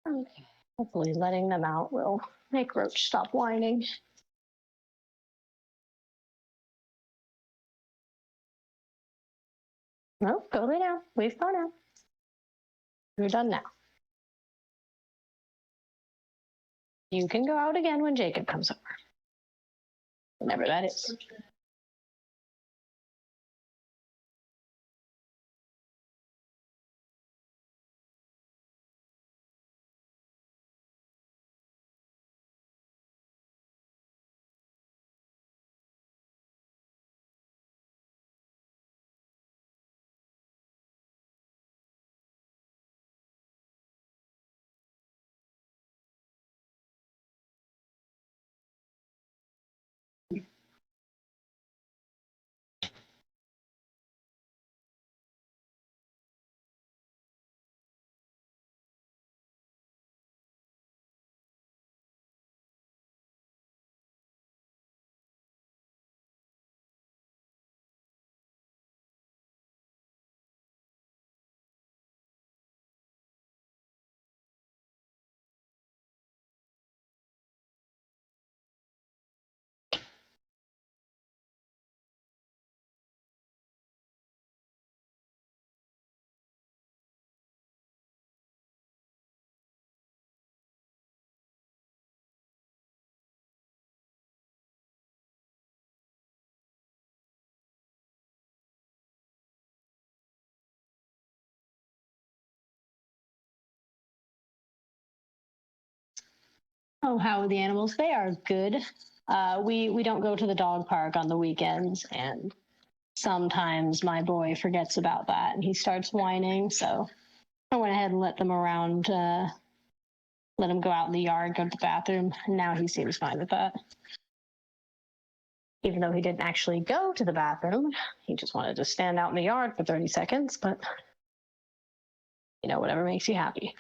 Okay. Hopefully letting them out will make Roach stop whining. No, go lay down. We've gone out. You're done now. You can go out again when Jacob comes over. Whenever that is. Oh, how are the animals? They are good. We don't go to the dog park on the weekends, and sometimes my boy forgets about that and he starts whining. So I went ahead and let them around, let him go out in the yard, go to the bathroom, and now he seems fine with that. Even though he didn't actually go to the bathroom, he just wanted to stand out in the yard for 30 seconds, but you know, whatever makes you happy.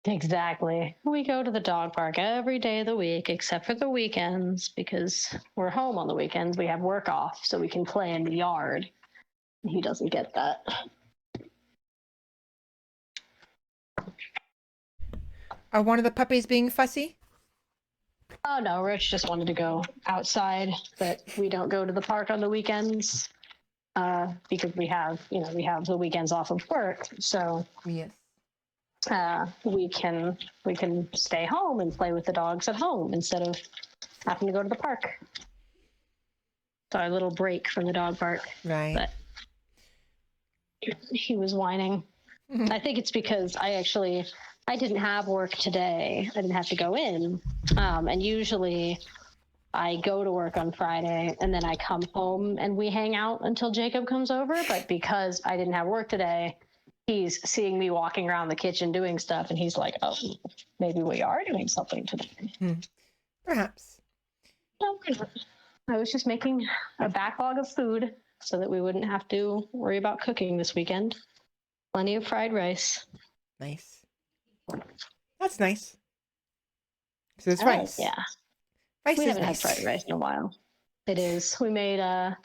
Exactly. We go to the dog park every day of the week, except for the weekends, because we're home on the weekends. We have work off, so we can play in the yard. He doesn't get that. Are one of the puppies being fussy? Oh no, Rich just wanted to go outside, but we don't go to the park on the weekends because we have the weekends off of work. So yes, we can stay home and play with the dogs at home instead of having to go to the park. So our little break from the dog park. Right. But he was whining. I think it's because I didn't have work today. I didn't have to go in. And usually I go to work on Friday and then I come home and we hang out until Jacob comes over. But because I didn't have work today, he's seeing me walking around the kitchen doing stuff. And he's like, oh, maybe we are doing something today. Perhaps. No, I was just making a backlog of food so that we wouldn't have to worry about cooking this weekend. Plenty of fried rice. Nice. That's nice. So it's rice. Yeah. Rice We is haven't nice. had fried rice in a while. It is. We made a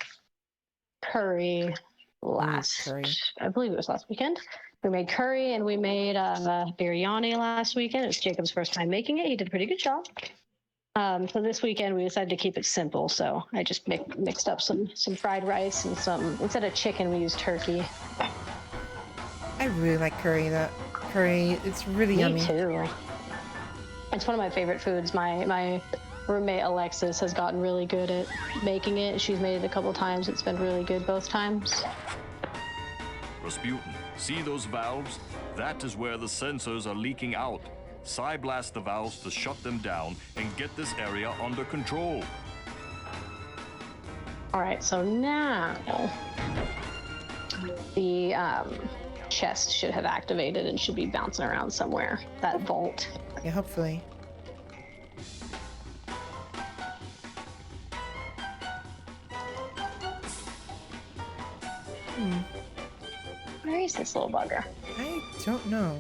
curry curry. I believe it was last weekend. We made curry and we made biryani last weekend. It was Jacob's first time making it. He did a pretty good job. So this weekend we decided to keep it simple. So I just mixed up some fried rice and instead of chicken, we used turkey. I really like curry. It's really yummy. Me too. It's one of my favorite foods. My roommate Alexis has gotten really good at making it. She's made it a couple times. It's been really good both times. Rasputin, see those valves? That is where the sensors are leaking out. Psy-blast the valves to shut them down and get this area under control. All right, so now the chest should have activated and should be bouncing around somewhere. That vault. Yeah, hopefully. Where is this little bugger? I don't know.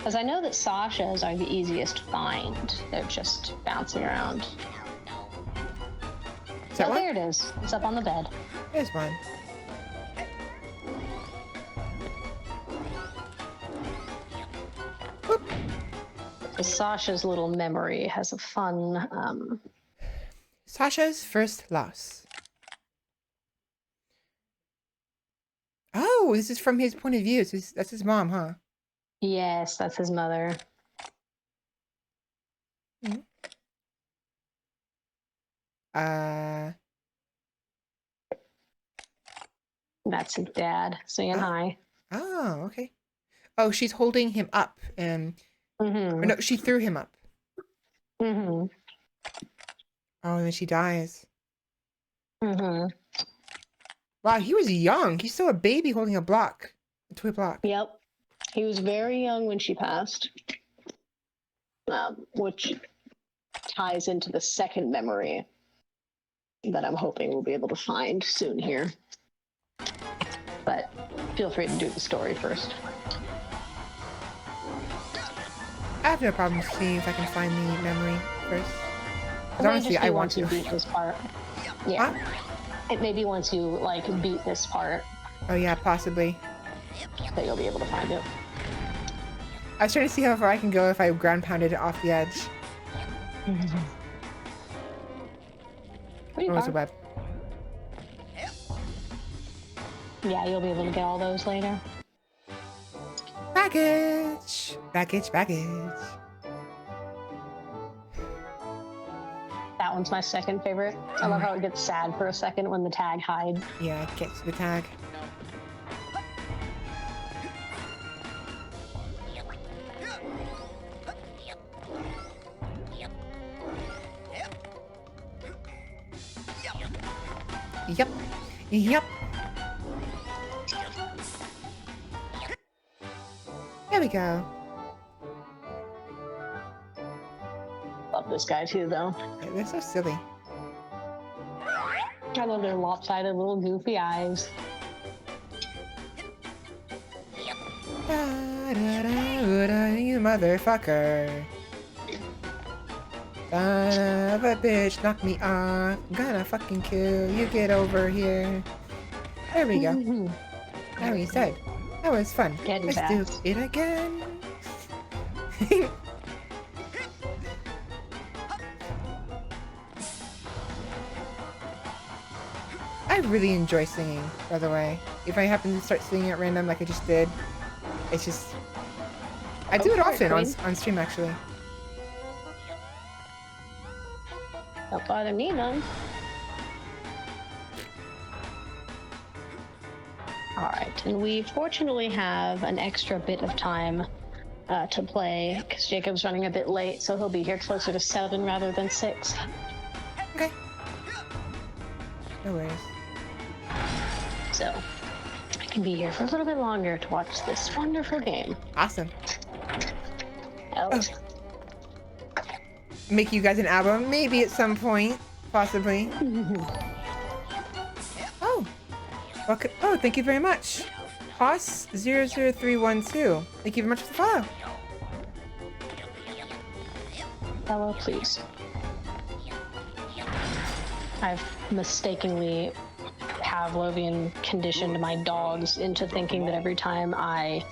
Because I know that Sasha's are the easiest to find. They're just bouncing around. Is that Oh, one? there it is. It's up on the bed. There's one. Sasha's little memory has a fun. Sasha's first loss. Oh, this is from his point of view. So that's his mom, huh? Yes, that's his mother. Mm-hmm. That's his dad saying hi. Oh, okay. Oh, she's holding him up, and or no, she threw him up. Mm-hmm. Oh, and then she dies. Mm-hmm. Wow, he was young. He's still a baby holding a block, a toy block. Yep. He was very young when she passed, which ties into the second memory that I'm hoping we'll be able to find soon here. But feel free to do the story first. I have no problem seeing if I can find the memory first. Because honestly, I want to. Beat this part. Yeah. Huh? It maybe once you like beat this part. Oh yeah, possibly. That you'll be able to find it. I was trying to see how far I can go if I ground pounded it off the edge. Oh, it's a web. Yeah, you'll be able to get all those later. Baggage! Baggage, baggage. That one's my second favorite. I love how it gets sad for a second when the tag hides. Yeah, it gets the tag. Yep. Yep. There we go. Love this guy too, though. Yeah, they're so silly. I love their lopsided little goofy eyes. You motherfucker. Son of a bitch, knock me off. I'm gonna fucking kill you. Get over here. There we go. Now he's dead. That was fun. Let's do it again. I really enjoy singing, by the way. If I happen to start singing at random like I just did, it's just... I do it often on stream, actually. Don't bother me, none. Alright, and we fortunately have an extra bit of time to play, because Jacob's running a bit late, so he'll be here closer to 7 rather than 6. Okay. No worries. So, I can be here for a little bit longer to watch this wonderful game. Awesome. Oh. Make you guys an album, maybe at some point, possibly. Oh. Okay. Oh, thank you very much. Hoss00312. Thank you very much for the follow. Hello, please. I've mistakenly Pavlovian conditioned my dogs into thinking that every time I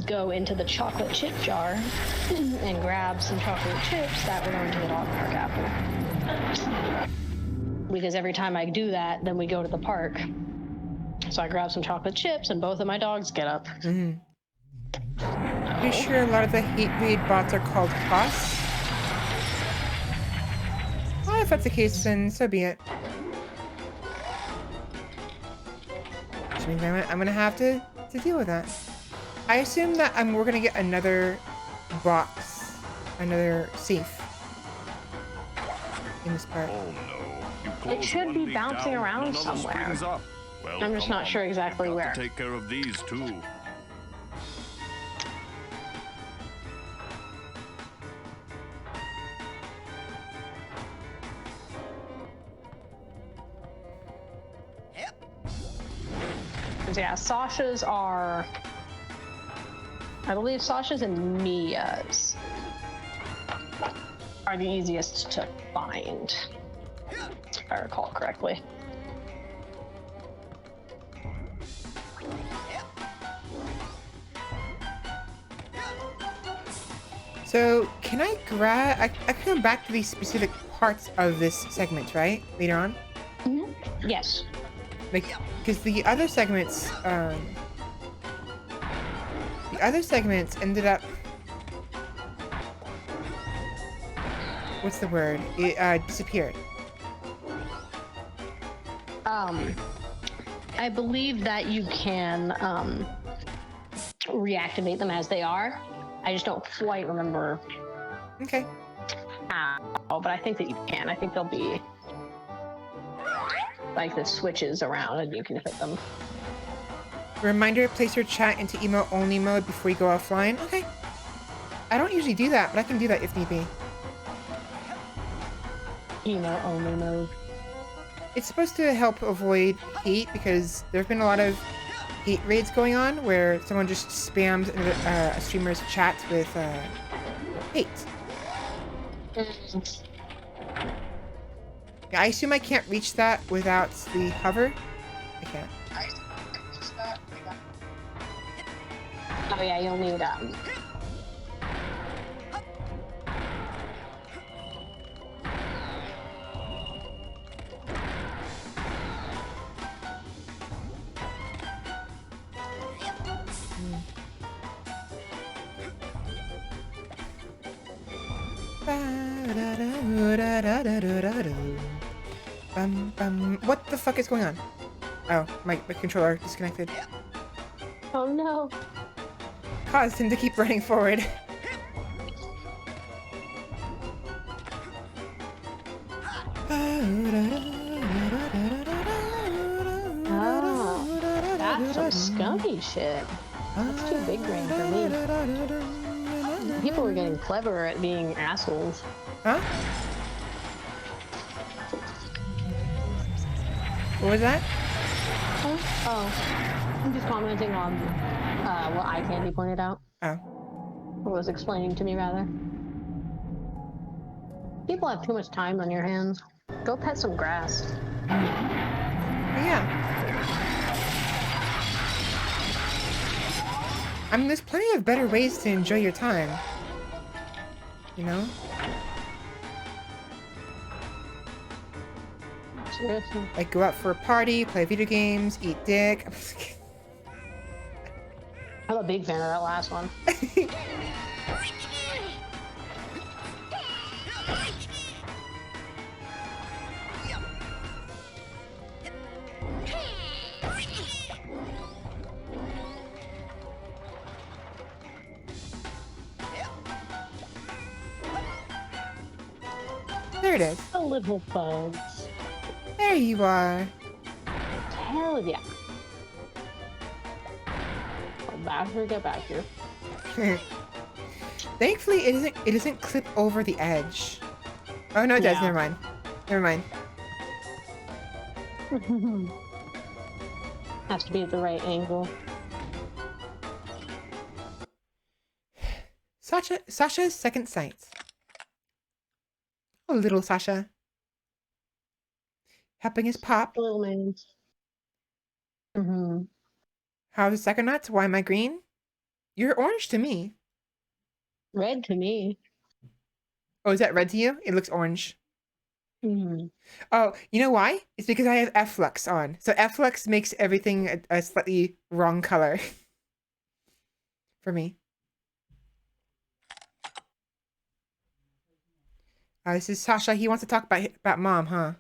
go into the chocolate chip jar and grab some chocolate chips, that we're going to the dog park after. Because every time I do that, then we go to the park. So I grab some chocolate chips and both of my dogs get up. Mm-hmm. Pretty sure a lot of the hate raid bots are called Hoss. Well, if that's the case, then so be it. Which means I'm gonna have to deal with that. I assume that we're gonna get another box, another safe in this part. Oh no! It should be bouncing around somewhere. Well, I'm just not sure exactly where. Take care of these too. Yeah, Sasha's are I believe Sasha's and Mia's are the easiest to find, if I recall correctly. So can I grab? I can come back to these specific parts of this segment, right? Later on. Mm-hmm. Yes. Like, because the other segments ended up. What's the word? It disappeared. I believe that you can reactivate them as they are. I just don't quite remember. Okay. How, but I think that you can. I think there'll be like the switches around and you can hit them. Reminder, place your chat into email only mode before you go offline. Okay. I don't usually do that, but I can do that if need be. Email only mode. It's supposed to help avoid hate because there have been a lot of hate raids going on where someone just spams a streamer's chat with hate. Yeah, I assume I can't reach that without the hover. I can't. Oh yeah, you'll need What the fuck is going on? Oh, my controller disconnected. Oh no. Caused him to keep running forward. Oh, that's some scummy shit. That's too big brain for me. People were getting clever at being assholes. Huh? What was that? Oh, I'm just commenting on what eye candy pointed out. Oh. Or was explaining to me, rather. People have too much time on your hands. Go pet some grass. Yeah. I mean, there's plenty of better ways to enjoy your time. You know? Seriously. Like, go out for a party, play video games, eat dick. I'm a big fan of that last one. There it is. The little bugs. There you are. Hell yeah. Get back here. Thankfully, it doesn't clip over the edge. Oh no, it does. Never mind. Never mind. Has to be at the right angle. Sasha's second sight. Oh, little Sasha. Helping his pop. Little man. Mm-hmm. How's the Psychonauts? Why am I green? You're orange to me. Red to me. Oh, is that red to you? It looks orange. Mm-hmm. Oh, you know why? It's because I have F-Lux on. So F-Lux makes everything a slightly wrong color. For me. This is Sasha. He wants to talk about mom, huh?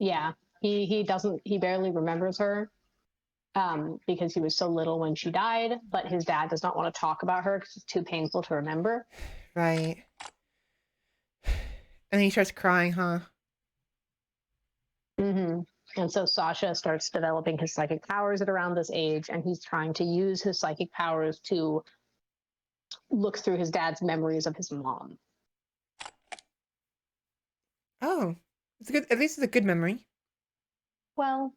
Yeah. He barely remembers her. Because he was so little when she died, but his dad does not want to talk about her because it's too painful to remember. Right. And then he starts crying, huh? Mm-hmm. And so Sasha starts developing his psychic powers at around this age, and he's trying to use his psychic powers to look through his dad's memories of his mom. Oh, it's a good. At least it's a good memory. Well,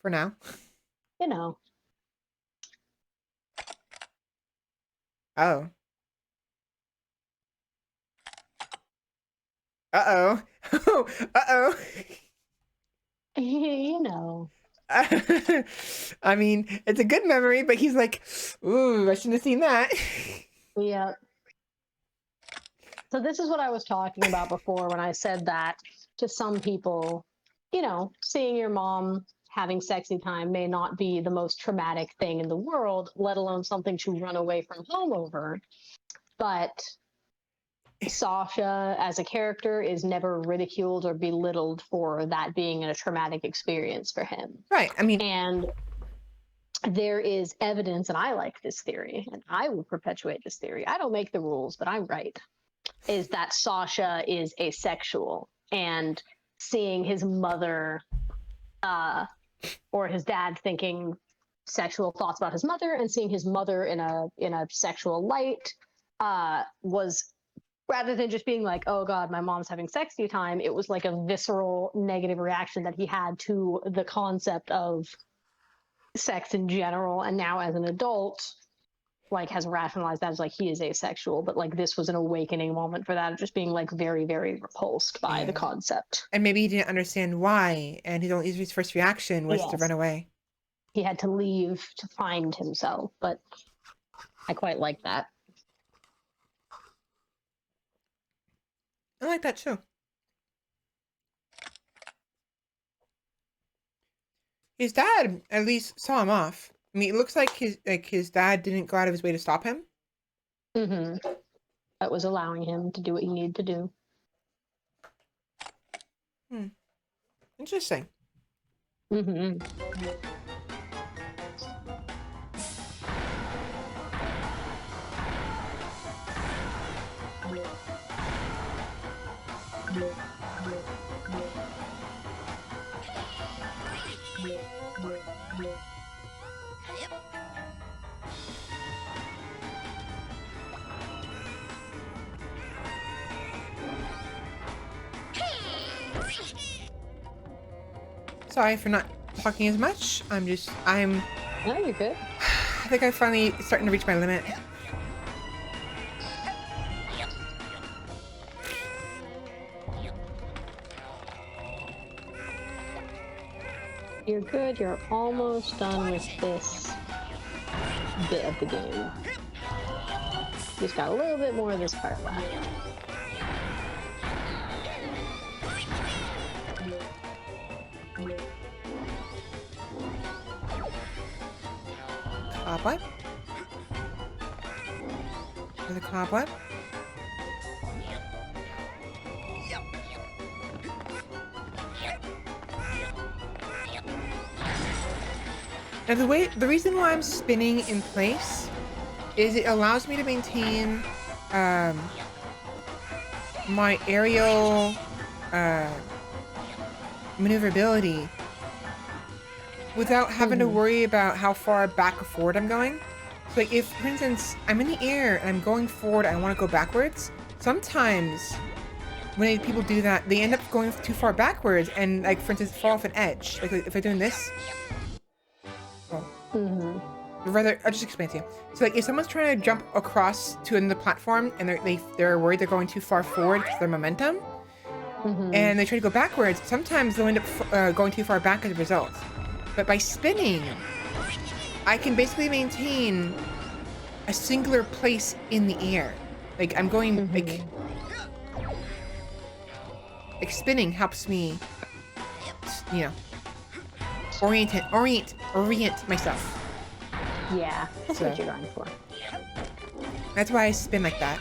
for now. You know. Oh. Uh-oh. Uh-oh. You know. I mean, it's a good memory, but he's like, ooh, I shouldn't have seen that. Yeah. So this is what I was talking about before when I said that to some people, you know, seeing your mom having sexy time may not be the most traumatic thing in the world, let alone something to run away from home over. But Sasha, as a character, is never ridiculed or belittled for that being a traumatic experience for him. Right. I mean, and there is evidence, and I like this theory, and I will perpetuate this theory. I don't make the rules, but I'm right. Is that Sasha is asexual, and seeing his mother or his dad thinking sexual thoughts about his mother, and seeing his mother in a sexual light was, rather than just being like, oh God, my mom's having sexy time, it was like a visceral negative reaction that he had to the concept of sex in general. And now as an adult, like, has rationalized that as like he is asexual, but like this was an awakening moment for that, of just being like very, very repulsed by the concept. And maybe he didn't understand why, and his first reaction was to run away. He had to leave to find himself, but I quite like that. I like that too. His dad at least saw him off. I mean, it looks like his dad didn't go out of his way to stop him. Mm-hmm. That was allowing him to do what he needed to do. Interesting. Mm-hmm. Sorry for not talking as much. No, you're good. I think I'm finally starting to reach my limit. You're good. You're almost done with this bit of the game. Just got a little bit more of this part left. Cobweb? With a cobweb? Now the reason why I'm spinning in place is it allows me to maintain my aerial maneuverability without having to worry about how far back or forward I'm going. So like if, for instance, I'm in the air and I'm going forward and I want to go backwards, sometimes when people do that, they end up going too far backwards and, like, for instance, fall off an edge. Like if I'm doing this, rather, I'll just explain to you. So like if someone's trying to jump across to another platform and they're worried they're going too far forward because of their momentum, and they try to go backwards, sometimes they'll end up going too far back as a result. But by spinning, I can basically maintain a singular place in the air. Like I'm going like spinning helps me, you know, orient myself. Yeah, that's what you're going for. That's why I spin like that.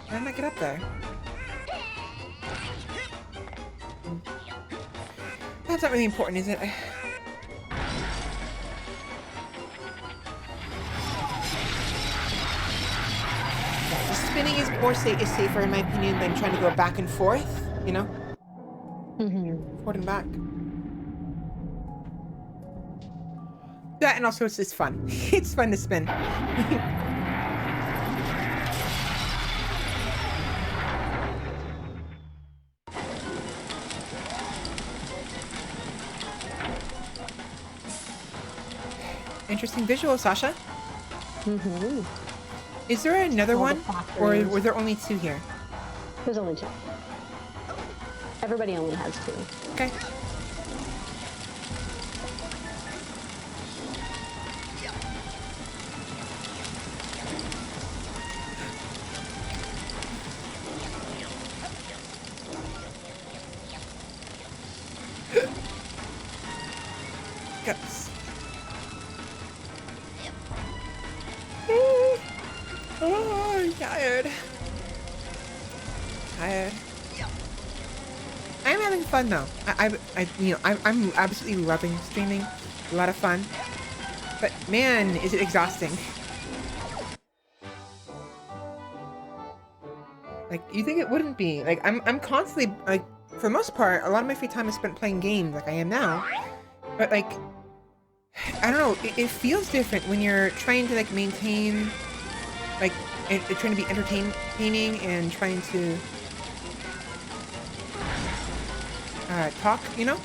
How did I get up there? That's not really important, is it? The spinning is is safer in my opinion than trying to go back and forth, you know? Forward and back. That, and also it's just fun. It's fun to spin. Interesting visual, Sasha. Mm-hmm. Is there another All the one? Or factories. were there only 2 here? There's only 2. Everybody only has 2. Okay. Guts. Oh, I'm tired. Tired. I'm having fun though. I'm absolutely loving streaming. A lot of fun. But man, is it exhausting. Like, you think it wouldn't be? Like, I'm constantly, like, for the most part, a lot of my free time is spent playing games, like I am now. But like, I don't know, it feels different when you're trying to like maintain, like, trying to be entertaining and trying to talk, you know?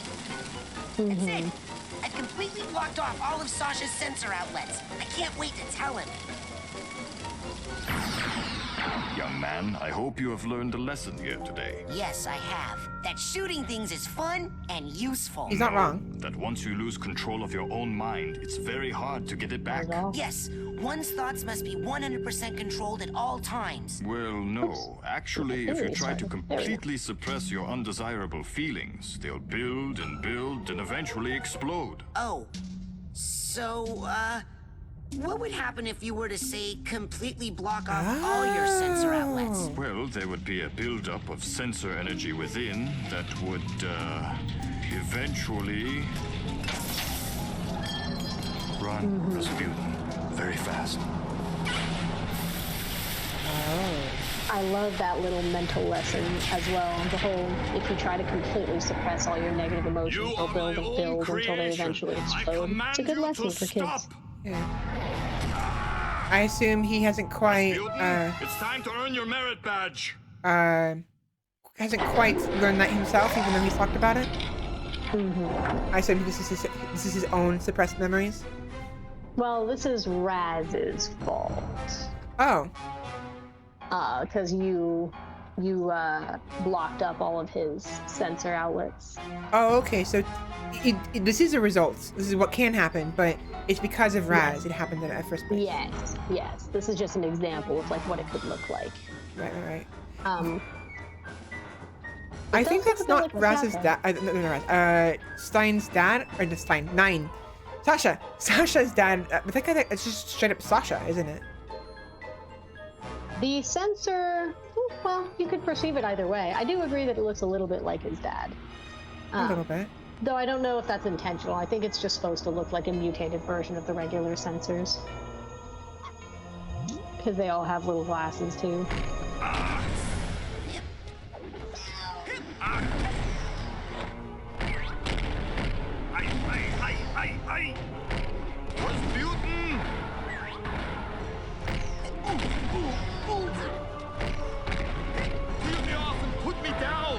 That's it. I've completely blocked off all of Sasha's sensor outlets. I can't wait to tell him. Young man, I hope you have learned a lesson here today. Yes, I have. That shooting things is fun and useful. He's not wrong. That once you lose control of your own mind, it's very hard to get it back. Yes, one's thoughts must be 100% controlled at all times. Well, no. Actually, if you try to completely suppress your undesirable feelings, they'll build and build and eventually explode. Oh, so, what would happen if you were to, say, completely block off all your sensor outlets? Well, there would be a buildup of sensor energy within that would, eventually run Rasputin very fast. I love that little mental lesson as well. The whole, if you try to completely suppress all your negative emotions, they'll build and build until they eventually explode. It's a good lesson for kids. Yeah. I assume he hasn't quite, it's time to earn your merit badge. Hasn't quite learned that himself, even though he's talked about it. I assume this is his own suppressed memories. Well, this is Raz's fault. Oh. Because you blocked up all of his sensor outlets. Oh, okay. So this is a result. This is what can happen, but it's because of Raz. It happened in the first place. Yes. This is just an example of like what it could look like. Right. I think that's not Raz's dad. No, Stein's dad, or the Stein. 9. Sasha's dad. But that guy, it's just straight up Sasha, isn't it? The sensor, well, you could perceive it either way. I do agree that it looks a little bit like his dad. A little bit. Though I don't know if that's intentional. I think it's just supposed to look like a mutated version of the regular sensors. Because they all have little glasses, too. Rasputin! Peel me off and put me down!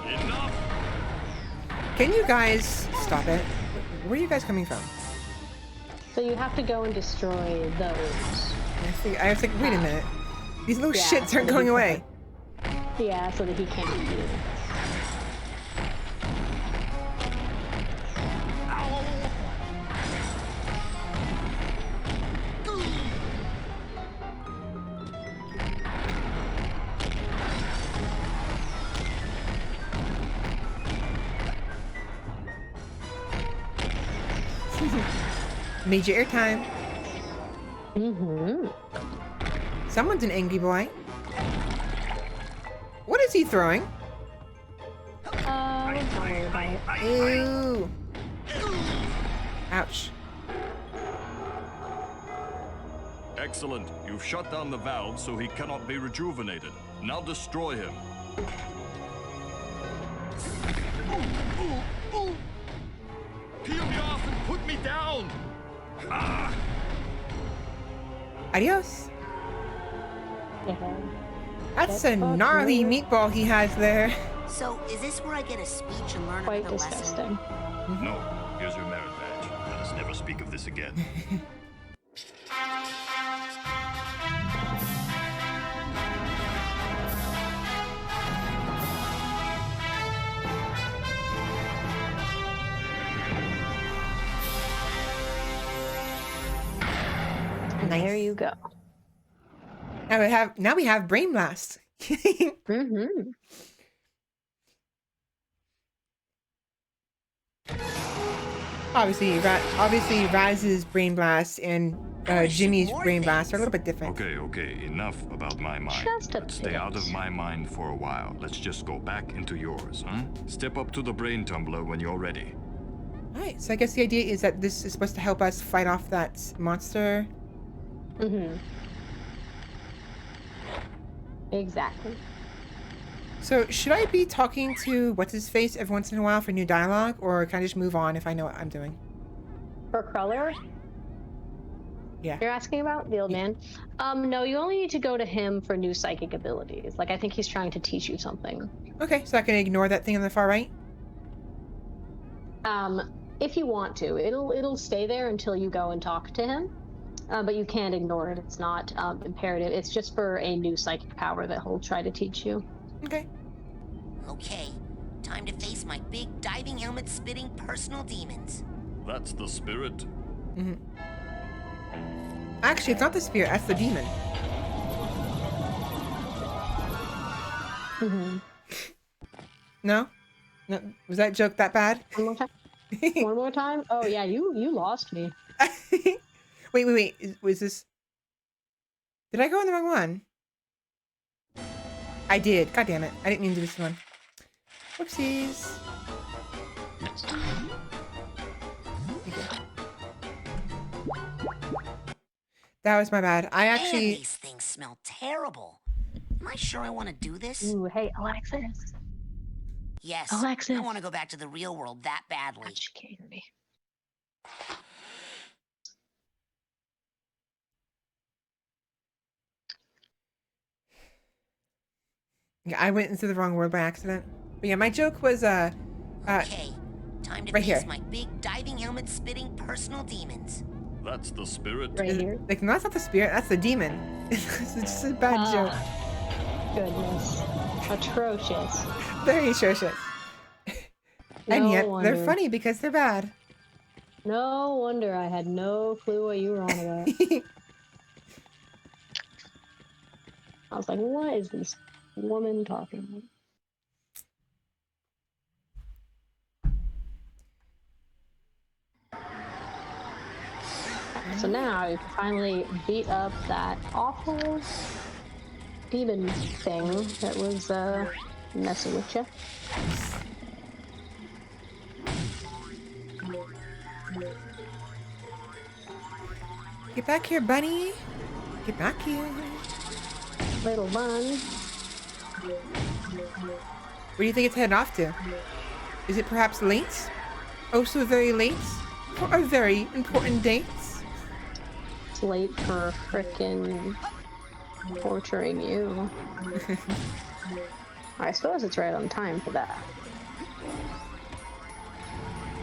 Enough! Can you guys stop it? Where are you guys coming from? So you have to go and destroy those. I was like, wait a minute. These little shits aren't going away. Yeah, so that he can't eat you. Major airtime. Someone's an angry boy. What is he throwing? Don't worry about it. Ew. Ouch. Excellent. You've shut down the valve so he cannot be rejuvenated. Now destroy him. Peel me off and put me down! Adios. That's a gnarly meatball he has there. So, is this where I get a speech and learn Quite another disgusting. lesson? No. Here's your merit badge. Let us never speak of this again. Nice. There you go. Now we have Brain Blast. Mm-hmm. Obviously, Raz's Brain Blast and Jimmy's Brain Blast are a little bit different. Okay, enough about my mind. Let's stay out of my mind for a while. Let's just go back into yours, huh? Step up to the brain tumbler when you're ready. Alright, so I guess the idea is that this is supposed to help us fight off that monster. Mm-hmm. Exactly. So should I be talking to what's-his-face every once in a while for new dialogue, or can I just move on if I know what I'm doing? For Cruller? Yeah. You're asking about the old man? No, you only need to go to him for new psychic abilities. Like, I think he's trying to teach you something. Okay, so I can ignore that thing on the far right? If you want to. It'll stay there until you go and talk to him. But you can't ignore it. It's not imperative. It's just for a new psychic power that he'll try to teach you. Okay. Okay, time to face my big diving helmet spitting personal demons. That's the spirit. Mm-hmm. Actually, it's not the spirit. That's the demon. Mm-hmm. No? No? Was that joke that bad? One more time? One more time? Oh, yeah, you lost me. Wait. Was this... Did I go in the wrong one? I did. God damn it. I didn't mean to do this one. Whoopsies. That was my bad. I actually... Man, these things smell terrible. Am I sure I want to do this? Ooh, hey, Alexis. Yes. Alexis. I want to go back to the real world that badly. Educate me. Yeah, I went into the wrong word by accident. But yeah, my joke was, okay, time to right face here. my big diving helmet spitting personal demons. That's the spirit. Right here? Like, no, that's not the spirit, that's the demon. It's just a bad joke. Goodness. Atrocious. Very atrocious. And No yet, wonder. they're funny because they're bad. No wonder I had no clue what you were on about. I was like, what is this woman talking about? So now you can finally beat up that awful demon thing that was messing with you. Get back here, bunny. Get back here. Little bun. Where do you think it's headed off to? Is it perhaps late? Oh, so very late? For a very important date? It's late for frickin' torturing you. I suppose it's right on time for that.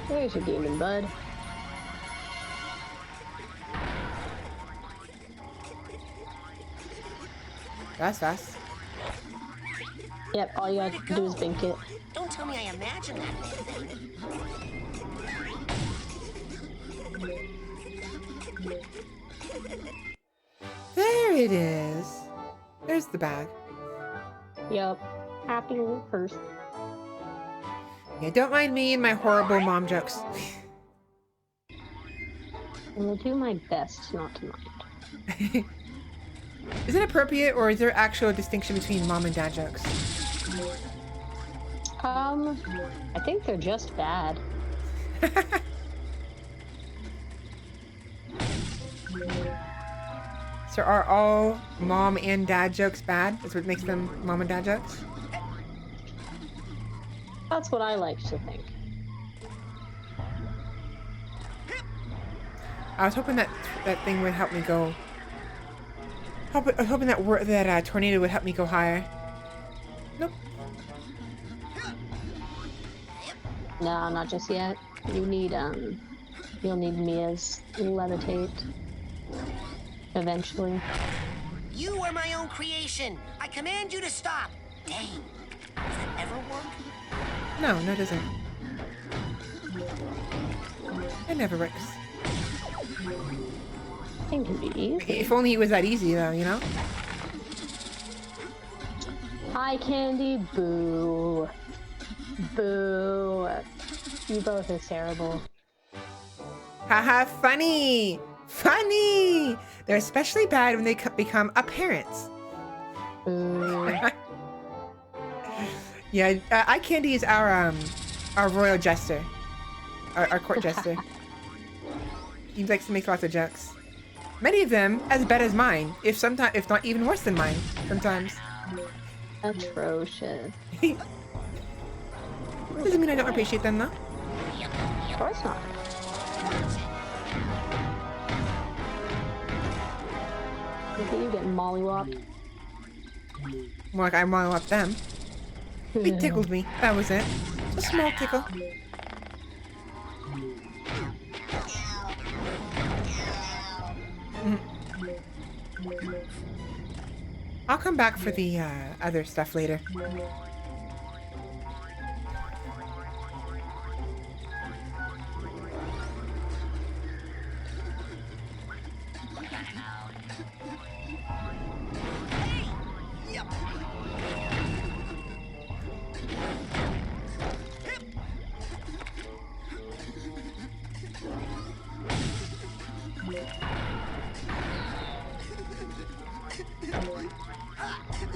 There's your demon, bud. That's fast. Yep, all you have to do is bink it. Don't tell me I imagined that thing. There it is. There's the bag. Yep. Happy little person. Yeah, don't mind me and my horrible mom jokes. I will do my best not to mind. Is it appropriate, or is there actual distinction between mom and dad jokes? I think they're just bad. So are all mom and dad jokes bad? That's what makes them mom and dad jokes? That's what I like to think. I was hoping that that thing would help me go. I was hoping that tornado would help me go higher. Nope. No, not just yet. You need You'll need Mia's levitate eventually. You are my own creation. I command you to stop. Dang. Does that ever work? No, it doesn't. It never works. It can be easy. If only it was that easy, though, you know? Hi, Candy. Boo. Boo. You both are terrible. Haha, funny! Funny! They're especially bad when they become apparent. Yeah, Eye Candy is our royal jester. Our court jester. He likes to make lots of jokes. Many of them as bad as mine, if not even worse than mine, sometimes. Atrocious. Doesn't mean I don't appreciate them, though. Of course not. Look at you getting mollywopped. More like I mollywopped them. It tickled me. That was it. A small tickle. I'll come back for the other stuff later.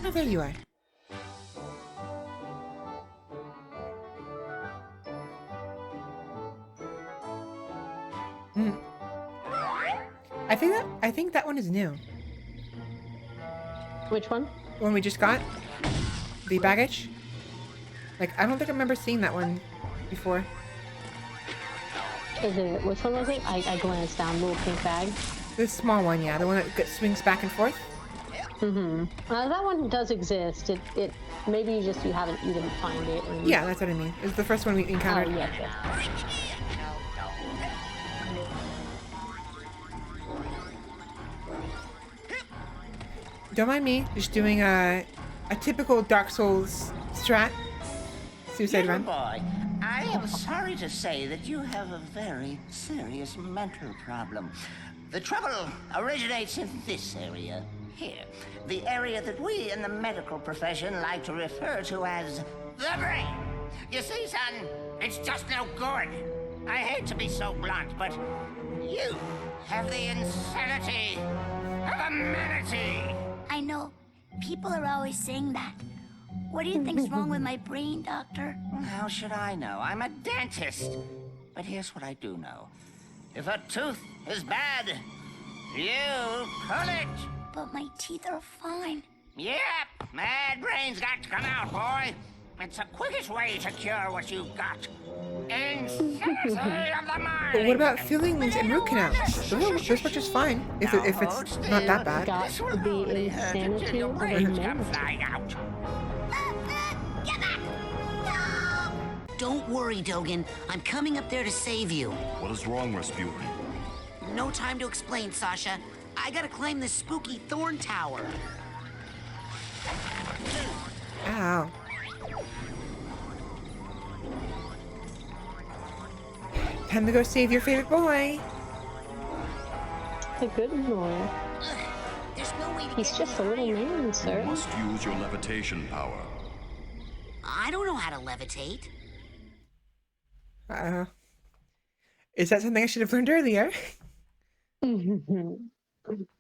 Oh, there you are. I think that one is new. Which one? One we just got? The baggage? Like, I don't think I remember seeing that one before. Is it, which one was it? I glanced down, little pink bag. The small one, yeah. The one that swings back and forth. Mm-hmm. That one does exist. It maybe you didn't find it. Yeah, that's what I mean. It's the first one we encountered. Oh, yes. Don't mind me, just doing a typical Dark Souls strat. Suicide run. Boy, I am sorry to say that you have a very serious mental problem. The trouble originates in this area. Here, the area that we in the medical profession like to refer to as the brain. You see, son, it's just no good. I hate to be so blunt, but you have the insanity of a manatee. I know. People are always saying that. What do you think's wrong with my brain, Doctor? How should I know? I'm a dentist. But here's what I do know. If a tooth is bad, you pull it. But my teeth are fine. Yep, mad brain's got to come out, boy. It's the quickest way to cure what you've got. Insanity of the mind. But what about fillings and root canals? Those work just fine. If it's not that bad. Got the insanity of a manatee. Don't worry, Dogen. I'm coming up there to save you. What is wrong, Rasputin? No time to explain, Sasha. I gotta climb this spooky thorn tower. Ow. Time to go save your favorite boy. A good boy. He's just a little man, sir. You must use your levitation power. I don't know how to levitate. Is that something I should have learned earlier?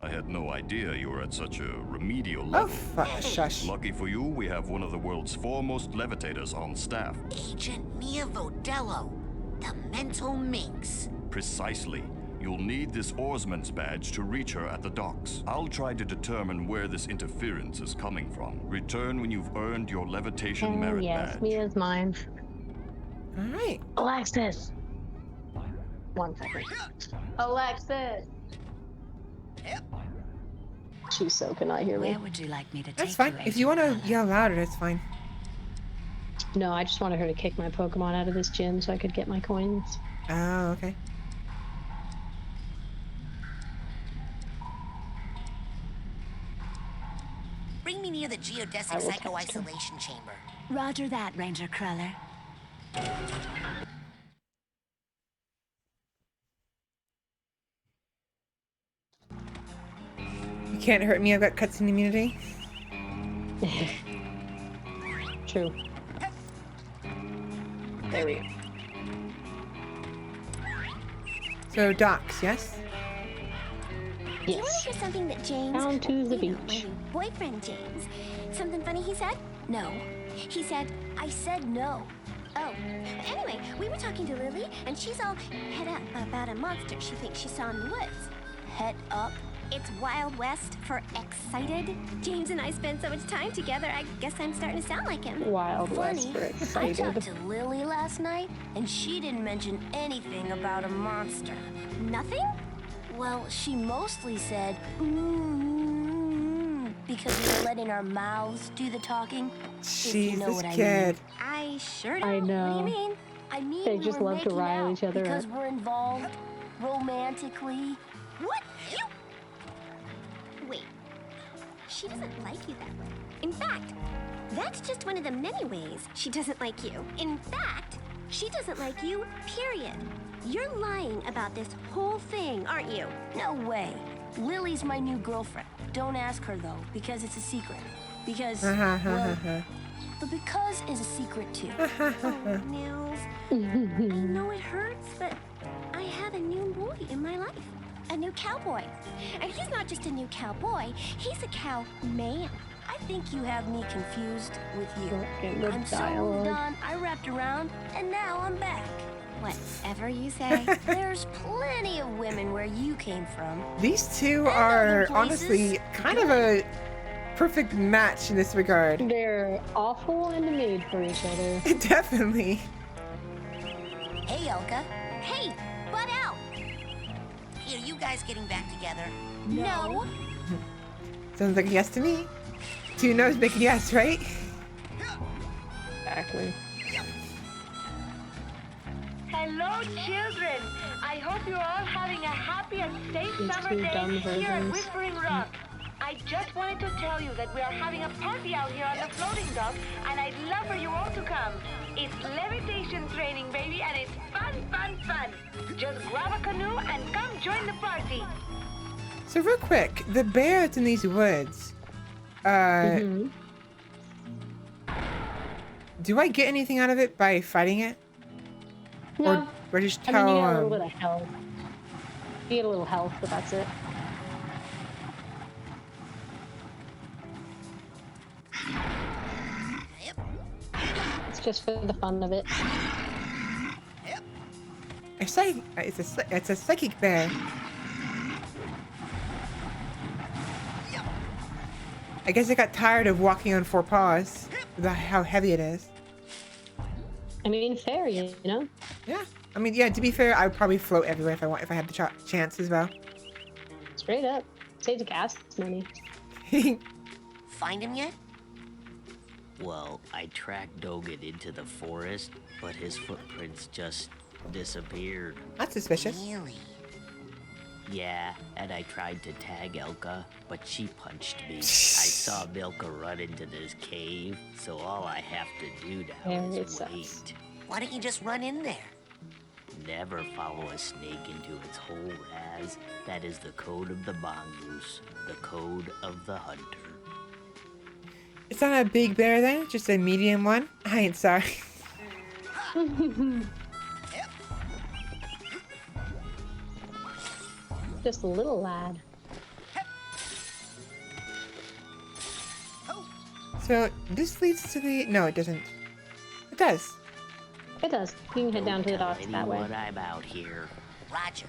I had no idea you were at such a remedial level. Oh, shush. Lucky for you, we have one of the world's foremost levitators on staff. Agent Mia Vodello, the mental minx. Precisely. You'll need this oarsman's badge to reach her at the docks. I'll try to determine where this interference is coming from. Return when you've earned your levitation merit yes, badge. Mia's mine. All right. Alexis. 1 second. Alexis. She's so cannot hear me. Where would you like me to take That's fine. you, If you want to yell louder, that's fine. No, I just wanted her to kick my Pokemon out of this gym so I could get my coins. Oh, okay. incandescent psycho-isolation chamber. Roger that, Ranger Cruller. You can't hurt me, I've got cutscene immunity. True. There we go. So, docks, yes? Do you want to hear something that James... Down to the you know, beach. my boyfriend James. Something funny he said? No. He said, I said no. Oh. Anyway, we were talking to Lily, and she's all head up about a monster she thinks she saw in the woods. Head up? It's Wild West for excited. James and I spend so much time together, I guess I'm starting to sound like him. Wild West Funny, for I excited. talked to Lily last night, and she didn't mention anything about a monster. Nothing? Well, she mostly said, because we were letting our mouths do the talking. If you know Jesus, what I kid. mean. I sure do. I know. What do you mean? I mean, They we just were love to making rile out each other because up. we're involved romantically. What? You? Wait. She doesn't like you that way. In fact, that's just one of the many ways she doesn't like you. In fact, she doesn't like you, period. You're lying about this whole thing, aren't you? No way. Lily's my new girlfriend. Don't ask her, though, because it's a secret. Because, well, but because is a secret, too. Oh, Nils. I know it hurts, but I have a new boy in my life. A new cowboy. And he's not just a new cowboy, he's a cow man. I think you have me confused with you. I'm so done, I wrapped around, and now I'm back. Whatever you say. There's plenty of women where you came from. These two And are other places. honestly kind of a perfect match in this regard. They're awful and made for each other. Definitely. Hey, Elka. Hey, butt out! Hey, are you guys getting back together? No. Sounds like a yes to me. Two no's make a yes, right? Exactly. Hello, children. I hope you're all having a happy and safe These summer two day dumb here at versions. Whispering Rock. I just wanted to tell you that we are having a party out here on the floating dock, and I'd love for you all to come. It's levitation training, baby, and it's fun, fun, fun. Just grab a canoe and come join the party. So real quick, the bear that's in these woods, do I get anything out of it by fighting it? No. Or just I mean, you tell get a little bit of health. You get a little health, but that's it. It's just for the fun of it. it's a psychic bear. I guess I got tired of walking on four paws with how heavy it is. I mean, fair, you know? Yeah. I mean, yeah, to be fair, I would probably float everywhere if I had the chance as well. Straight up. Save the gas money. Find him yet? Well, I tracked Dogan into the forest, but his footprints just disappeared. That's suspicious. Really? Yeah, and I tried to tag Elka, but she punched me. I saw Milka run into this cave, so all I have to do now is wait. Why don't you just run in there? Never follow a snake into its hole, Raz. That is the code of the mongoose, the code of the hunter. It's not a big bear then, just a medium one. I ain't sorry. Just a little lad. So this leads to the... No, it doesn't. It does. It does. You can head down to the docks that way. What I'm out here. Roger.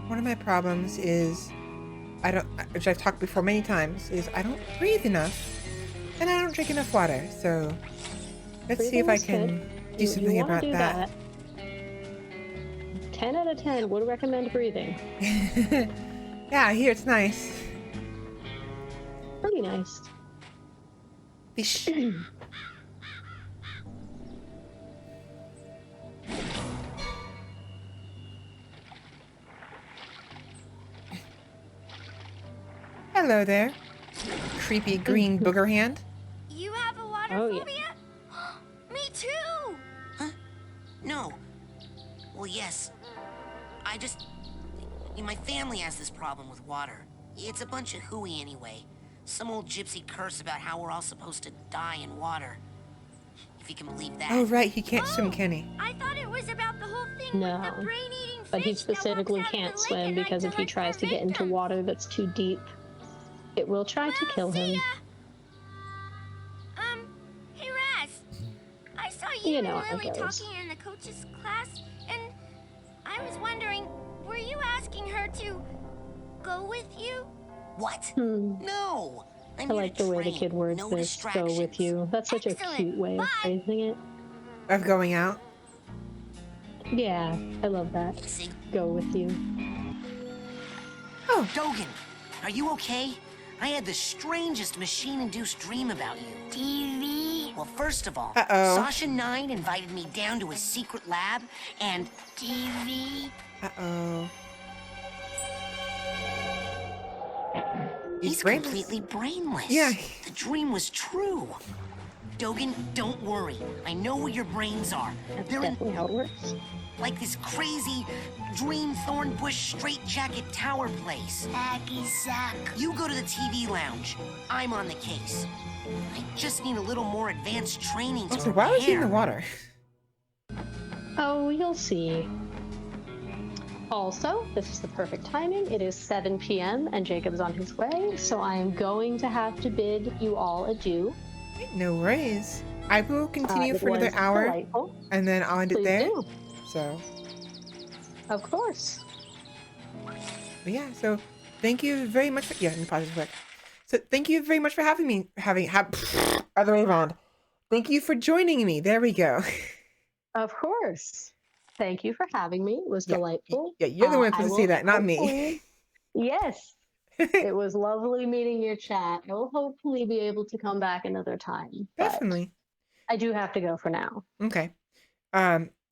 One of my problems is which I've talked before many times, is I don't breathe enough and I don't drink enough water. So let's see if I can do something about that. 10 out of 10 would recommend breathing. Yeah, here it's nice. Pretty nice. Fish. Hello there, creepy green booger hand. You have a water Oh, yeah. phobia? Me too! Huh? No. Well, yes. My family has this problem with water. It's a bunch of hooey anyway. Some old gypsy curse about how we're all supposed to die in water. If you can believe that. Oh right, he can't swim, can he? I thought it was about the whole thing No. with the brain-eating But he fish that walks specifically out of can't the lake swim at because night if to he look tries for to get into victims. water that's too deep, it will try to kill him. Hey Raz, I saw you, You know and how it Lily goes. talking in the coach's class, and I was wondering, were you asking her to go with you? What? Hmm. No! I I'm here like to the way the train. kid words No this. Go with distractions. you. That's such a Excellent. cute way of Bye. phrasing it. Of going out. Yeah, I love that. See? Go with you. Oh, Dogen, are you okay? I had the strangest machine-induced dream about you. TV? Well, first of all, Uh-oh. Sasha 9 invited me down to his secret lab, and TV? uh-oh. he's brainless. completely brainless. Yeah. The dream was true. Dogen, don't worry. I know where your brains are. That's They're in definitely how it works. like this crazy dream thornbush straitjacket tower place. Hacky sack. You go to the TV lounge. I'm on the case. I just need a little more advanced training to Also, why was he in the prepare. water? Oh, you'll see. Also, this is the perfect timing. It is 7 p.m. and Jacob's on his way, so I am going to have to bid you all adieu. No worries. I will continue It for another was hour, delightful. and then I'll end it Please there. do. So, Of course. but yeah. So, thank you very much. Yeah, let me pause this quick. So, thank you very much for having me. Other way around. Thank you for joining me. There we go. Of course. Thank you for having me. It was delightful. Yeah, you're the one supposed I to say will that, not me. hopefully- Yes. It was lovely meeting your chat. I will hopefully be able to come back another time. but Definitely. I do have to go for now. Okay.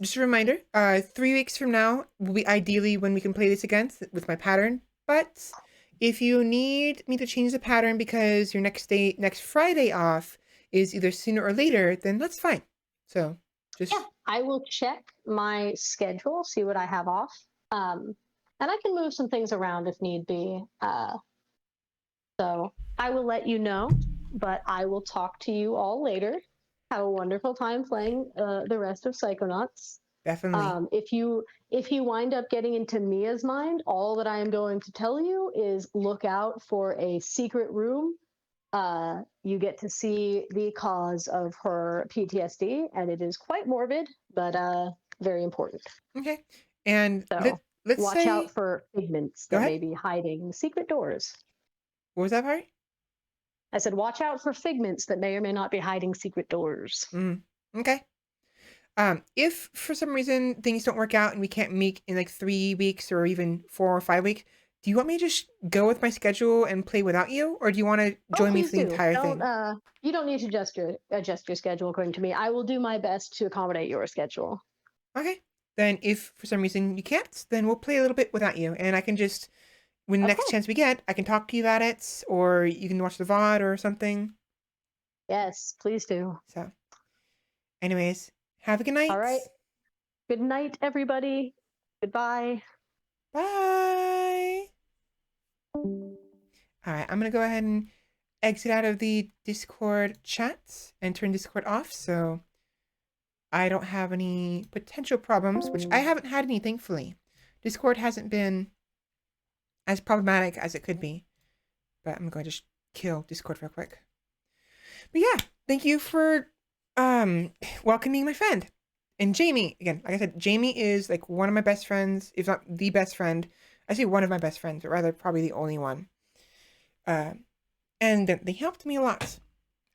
Just a reminder, 3 weeks from now will be ideally when we can play this again with my pattern. But if you need me to change the pattern because your next Friday off is either sooner or later, then that's fine. So just I will check my schedule, see what I have off. And I can move some things around if need be. So I will let you know, but I will talk to you all later. Have a wonderful time playing the rest of Psychonauts. Definitely. If you wind up getting into Mia's mind, all that I am going to tell you is look out for a secret room. You get to see the cause of her PTSD, and it is quite morbid, but very important. Okay. And So let's watch say, out for figments Go that ahead. may be hiding secret doors. What was that part? I said, watch out for figments that may or may not be hiding secret doors. Okay. If for some reason things don't work out and we can't meet in like 3 weeks or even 4 or 5 weeks, do you want me to just go with my schedule and play without you, or do you want to join me Please for the do. entire thing? You don't need to adjust your schedule according to me. I will do my best to accommodate your schedule. Okay. Then if for some reason you can't, then we'll play a little bit without you, and I can just, when the Of next course. chance we get, I can talk to you about it, or you can watch the VOD or something. Yes, please do. So, anyways, have a good night. All right. Good night, everybody. Goodbye. Bye. All right, I'm gonna go ahead and exit out of the Discord chat and turn Discord off, so I don't have any potential problems, which I haven't had any, thankfully. Discord hasn't been as problematic as it could be, but I'm going to just kill Discord real quick. But yeah, thank you for welcoming my friend. And Jamie, again, like I said, Jamie is like one of my best friends, if not the best friend. I say one of my best friends, but rather probably the only one. And they helped me a lot.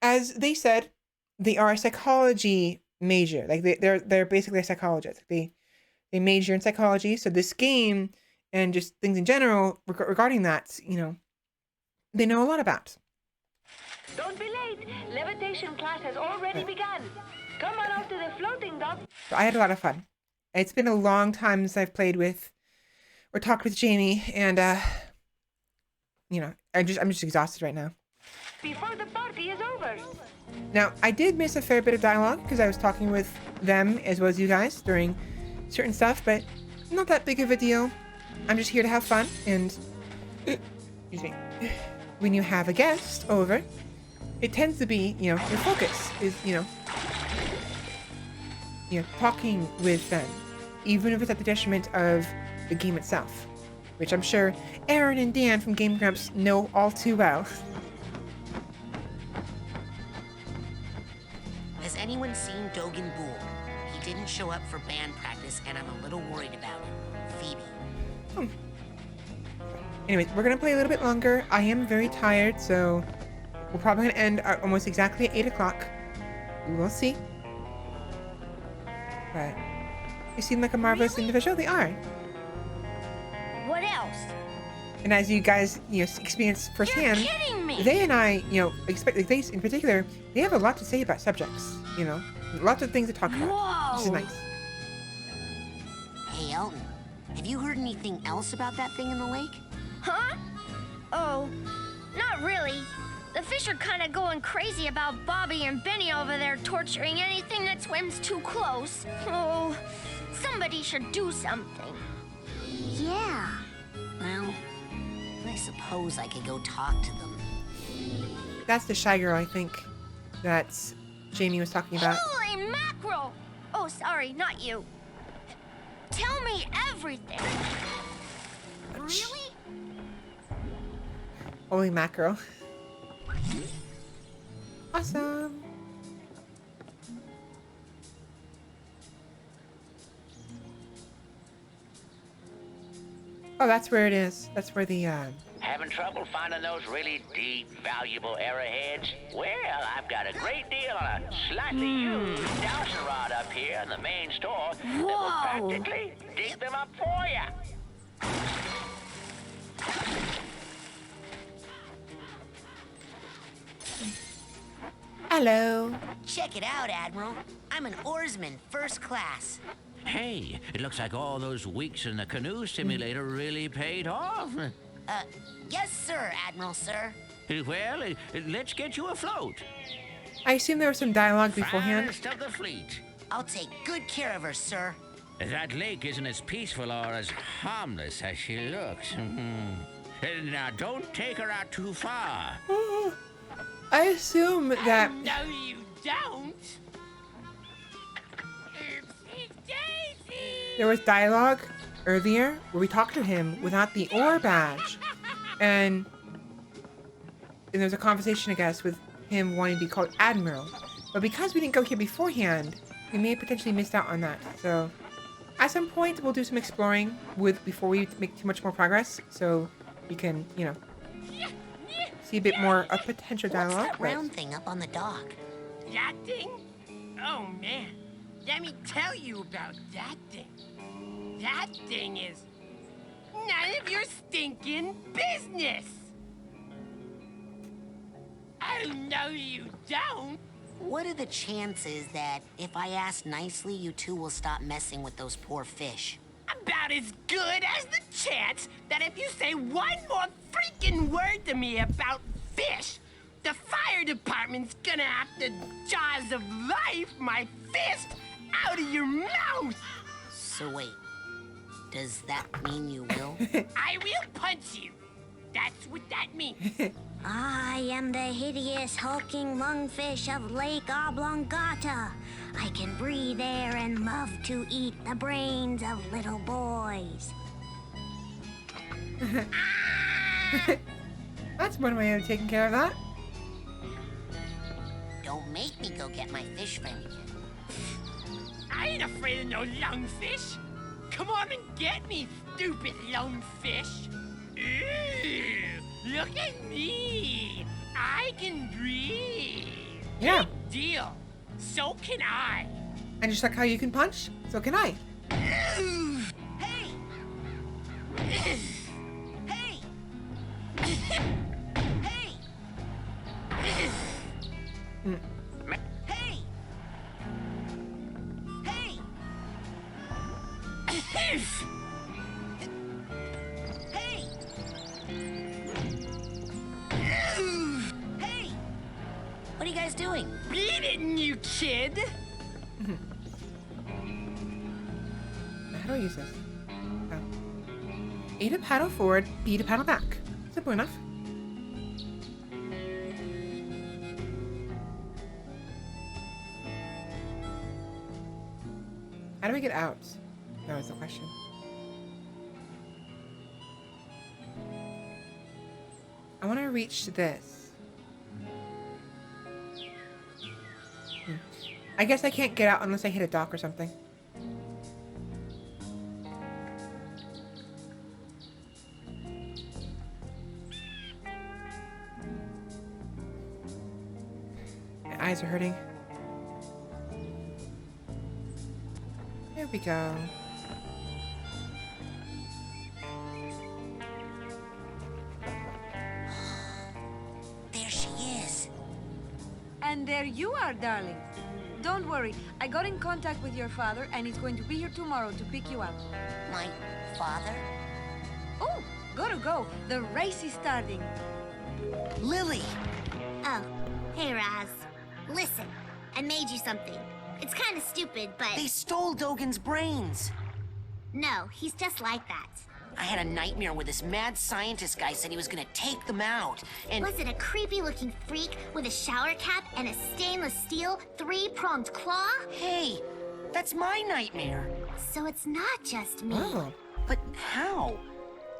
As they said, they are a psychology major. Like they're basically a psychologist. They they major in psychology. So this game and just things in general regarding that, you know, they know a lot about. Don't be late. Levitation class has already begun. Come on out to the floating dock. So I had a lot of fun. It's been a long time since I've played with or talked with Jamie, and you know, I'm just exhausted right now. Before the party is over. Now, I did miss a fair bit of dialogue because I was talking with them as well as you guys during certain stuff, but not that big of a deal. I'm just here to have fun, and excuse me, when you have a guest over, it tends to be, you know, your focus is, you know, talking with them, even if it's at the detriment of the game itself, which I'm sure Aaron and Dan from Game Grumps know all too well. Has anyone seen Dogan Boole? He didn't show up for band practice, and I'm a little worried about him. Phoebe. Anyways, we're gonna play a little bit longer. I am very tired, so we're probably gonna end almost exactly at 8 o'clock. We will see. But they seem like a marvelous individual. They are. What else? And as you guys, you know, experience firsthand, they and I, you know, expect like they in particular, they have a lot to say about subjects. You know, lots of things to talk about, which is nice. Hey, Elton, have you heard anything else about that thing in the lake? Huh? Oh, not really. The fish are kind of going crazy about Bobby and Benny over there torturing anything that swims too close. Oh, somebody should do something. Yeah. Well, I suppose I could go talk to them. That's the shy girl, I think, that Jamie was talking about. Holy mackerel! Oh, sorry, not you. Tell me everything. Really? Holy mackerel. Awesome. Oh, that's where it is. That's where the Having trouble finding those really deep, valuable arrowheads? Well, I've got a great deal on a slightly used dowsing rod up here in the main store that will practically dig them up for you. Hello. Check it out, Admiral. I'm an oarsman, first class. Hey, it looks like all those weeks in the canoe simulator really paid off. Yes, sir, Admiral, sir. Well, let's get you afloat. I assume there was some dialogue beforehand. Finest of the fleet. I'll take good care of her, sir. That lake isn't as peaceful or as harmless as she looks. Now, don't take her out too far. I assume that... No, you don't. There was dialogue earlier where we talked to him without the oar badge. And there was a conversation, I guess, with him wanting to be called Admiral. But because we didn't go here beforehand, we may have potentially missed out on that. So at some point, we'll do some exploring before we make too much more progress. So we can, you know, see a bit more of potential dialogue. What's that round thing up on the dock? That thing? Oh, man. Let me tell you about that thing. That thing is none of your stinking business. Oh, no, you don't. What are the chances that if I ask nicely, you two will stop messing with those poor fish? About as good as the chance that if you say one more freaking word to me about fish, the fire department's gonna have to jaws of life my fist out of your mouth. So wait, does that mean you will? I will punch you. That's what that means. I am the hideous hulking lungfish of Lake Oblongata. I can breathe air and love to eat the brains of little boys. That's one way of taking care of that. Don't make me go get my fish friend again. I ain't afraid of no lungfish. Come on and get me, stupid lungfish. Ooh, look at me. I can breathe. Yeah. Big deal. So can I. And just like how you can punch, so can I. Ooh. Hey! Hey! Hey! Hey! What are you guys doing? Beat it, you kid! How do I use this? Oh. A to paddle forward, B to paddle back. Simple enough. How do we get out? That was the question. I want to reach this. I guess I can't get out unless I hit a dock or something. My eyes are hurting. There we go. There she is. And there you are, darling. Don't worry, I got in contact with your father and he's going to be here tomorrow to pick you up. My father? Oh, gotta go. The race is starting. Lily! Oh, hey, Raz. Listen, I made you something. It's kind of stupid, but... They stole Dogen's brains. No, he's just like that. I had a nightmare where this mad scientist guy said he was gonna take them out, and... Was it a creepy-looking freak with a shower cap and a stainless steel three-pronged claw? Hey, that's my nightmare. So it's not just me. Oh. But how?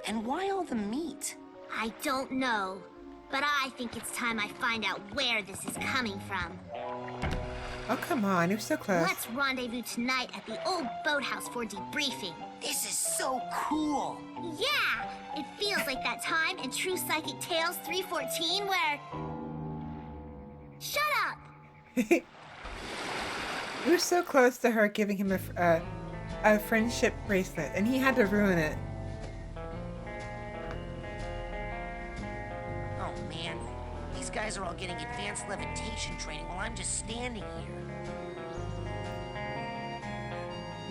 And why all the meat? I don't know. But I think it's time I find out where this is coming from. Oh, come on. You're so close. Let's rendezvous tonight at the old boathouse for debriefing. This is so cool. Yeah! It feels like that time in True Psychic Tales 314 where... Shut up! You were so close to her giving him a friendship bracelet, and he had to ruin it. Oh, man. These guys are all getting advanced levitation training while I'm just standing here.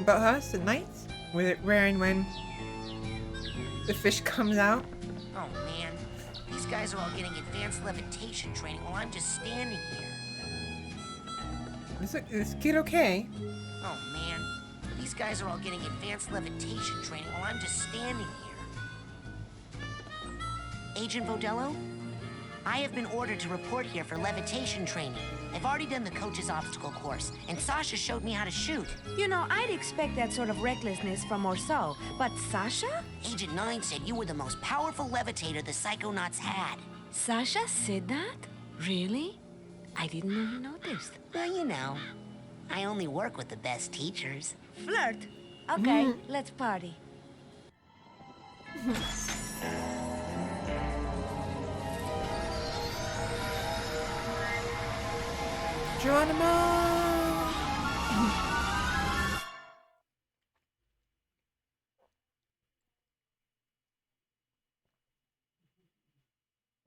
Boathouse at night? Where and when the fish comes out? Oh, man. These guys are all getting advanced levitation training while I'm just standing here. Is this kid okay? Oh, man. These guys are all getting advanced levitation training while I'm just standing here. Agent Vodello? I have been ordered to report here for levitation training. I've already done the coach's obstacle course, and Sasha showed me how to shoot. You know, I'd expect that sort of recklessness from Orso, but Sasha? Agent 9 said you were the most powerful levitator the Psychonauts had. Sasha said that? Really? I didn't even notice. Well, you know, I only work with the best teachers. Flirt? Okay, let's party. Geronimo!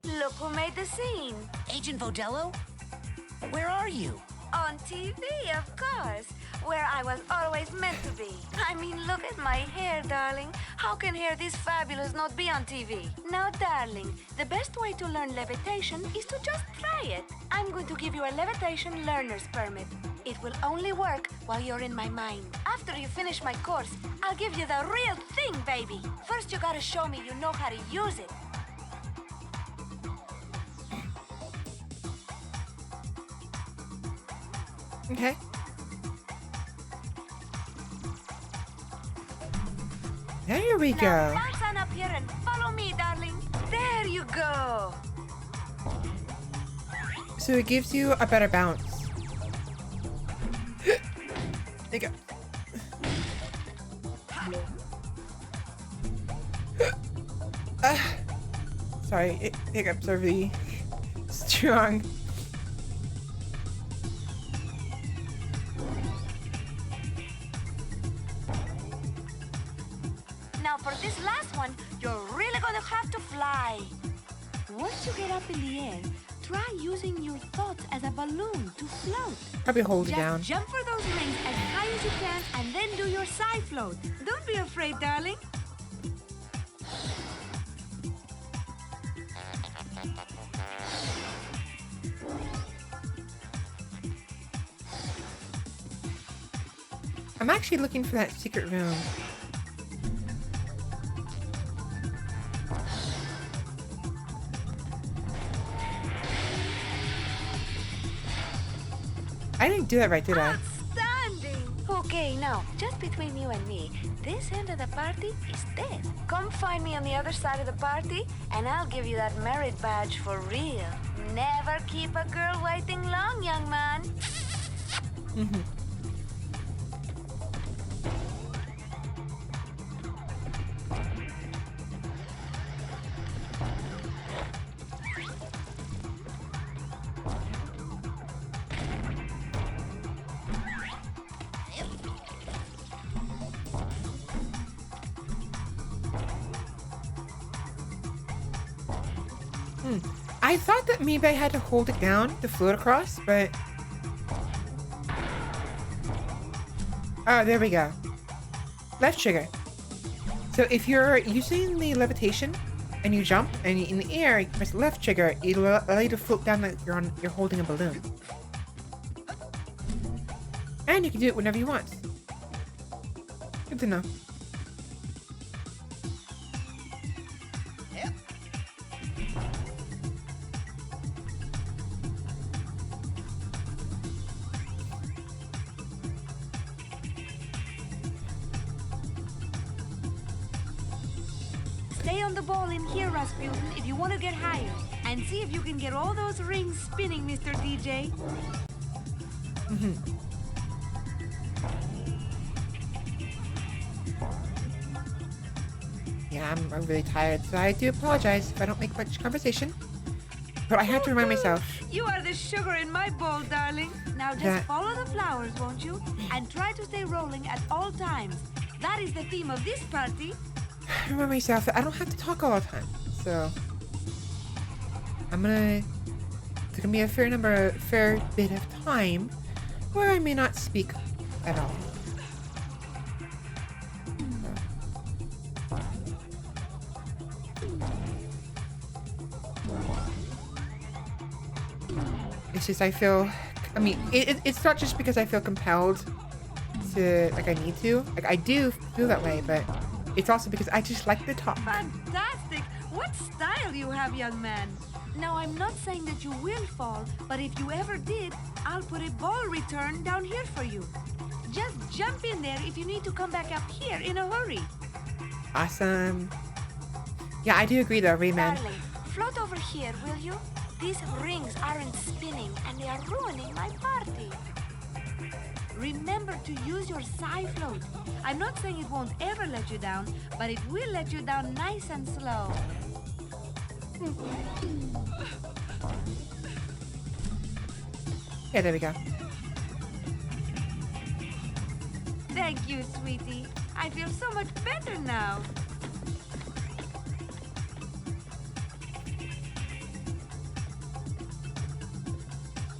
Look who made the scene. Agent Vodello? Where are you? On TV, of course. Where I was always meant to be. I mean, look at my hair, darling. How can hair this fabulous not be on TV? Now, darling, the best way to learn levitation is to just try it. I'm going to give you a levitation learner's permit. It will only work while you're in my mind. After you finish my course, I'll give you the real thing, baby. First, you gotta show me you know how to use it. Okay. There we go. Now bounce on up here and follow me, darling. There you go. So it gives you a better bounce. There you go. Sorry, hiccups are really strong. Now for this last one, you're really gonna have to fly. Once you get up in the air, Try using your thoughts as a balloon to float. Probably hold it Just down. jump for those rings as high as you can and then do your side float. Don't be afraid, darling. I'm actually looking for that secret room. I didn't do that right, did I? Outstanding! Okay, now, just between you and me, this end of the party is dead. Come find me on the other side of the party, and I'll give you that merit badge for real. Never keep a girl waiting long, young man. I thought that maybe I had to hold it down to float across, but... Oh, there we go. Left trigger. So if you're using the levitation and you jump and you're in the air, you press left trigger, it'll allow you to float down like you're holding a balloon. And you can do it whenever you want. Good to know. Stay on the ball in here, Rasputin, if you want to get higher. And see if you can get all those rings spinning, Mr. DJ. Yeah, I'm really tired, so I do apologize if I don't make much conversation. But I have to remind myself. You are the sugar in my bowl, darling. Now just follow the flowers, won't you? And try to stay rolling at all times. That is the theme of this party. Remind myself that I don't have to talk all the time, so there's gonna be a fair bit of time where I may not speak at all. It's just it's not just because I feel compelled to, like, I need to. Like, I do feel that way, but it's also because I just like to talk. Fantastic! What style you have, young man. Now, I'm not saying that you will fall, but if you ever did, I'll put a ball return down here for you. Just jump in there if you need to come back up here in a hurry. Awesome. Yeah, I do agree though, Rayman. Darling, float over here, will you? These rings aren't spinning and they are ruining my party. Remember to use your side float. I'm not saying it won't ever let you down, but it will let you down nice and slow. Yeah, there we go. Thank you, sweetie. I feel so much better now.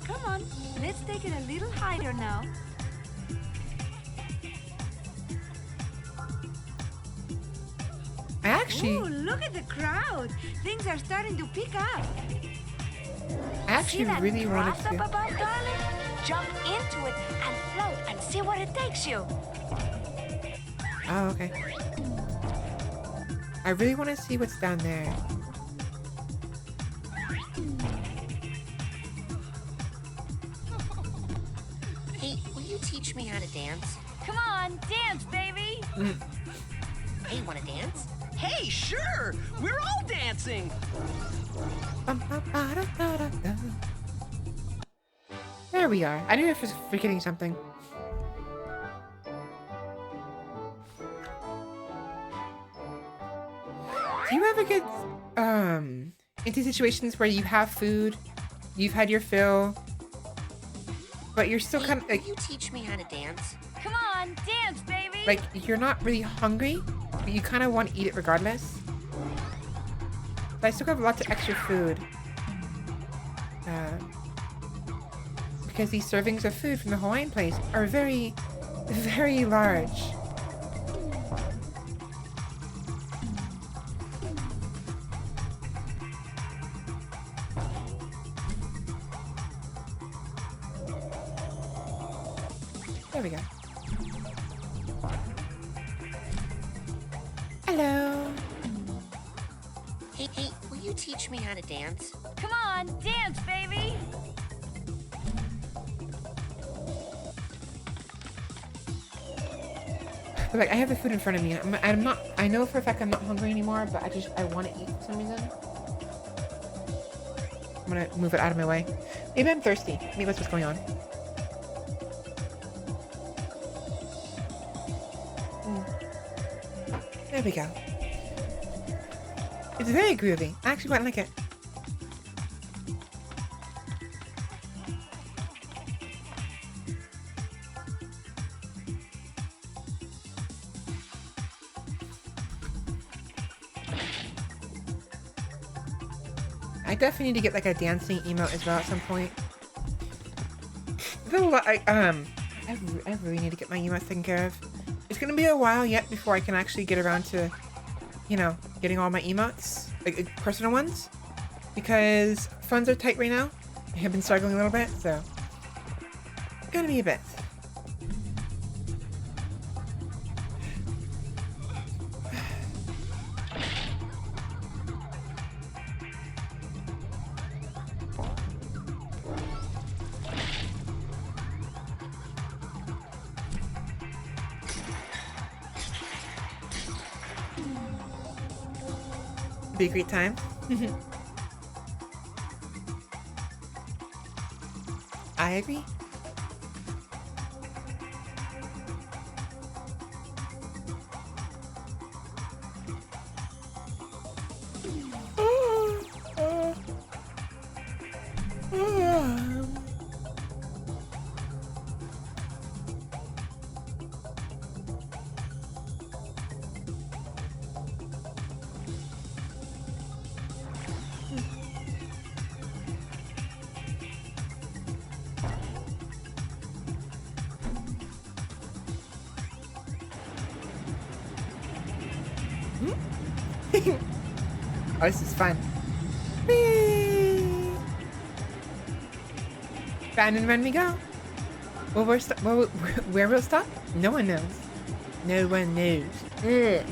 Come on, let's take it a little higher now. I actually... Ooh, look at the crowd. Things are starting to pick up. I actually really wanted Up to... above, darling? Jump into it and float and see where it takes you. Oh, okay. I really want to see what's down there. Hey, will you teach me how to dance? Come on, dance, baby. Hey, wanna dance? Hey, sure! We're all dancing! There we are. I knew I was forgetting something. Do you ever get into situations where you have food, you've had your fill, but you're still kind of like... Will you teach me how to dance? Come on, dance, baby. Like, you're not really hungry, but you kind of want to eat it regardless. But I still have lots of extra food. because these servings of food from the Hawaiian place are very, very large. There we go. Hello. Hey, will you teach me how to dance? Come on, dance, baby! But like, I have the food in front of me. I'm not. I know for a fact I'm not hungry anymore, but I want to eat for some reason. I'm gonna move it out of my way. Maybe I'm thirsty. Maybe that's what's going on. There we go. It's very groovy. I actually quite like it. I definitely need to get like a dancing emote as well at some point. Though I really need to get my emotes taken care of. It's gonna be a while yet before I can actually get around to, you know, getting all my emotes, like personal ones, because funds are tight right now. I have been struggling a little bit, so it's gonna be a bit. Be a great time. I agree. Oh, this is fun. Whee! Round and run we go. Where we'll stop? No one knows. No one knows. Ugh.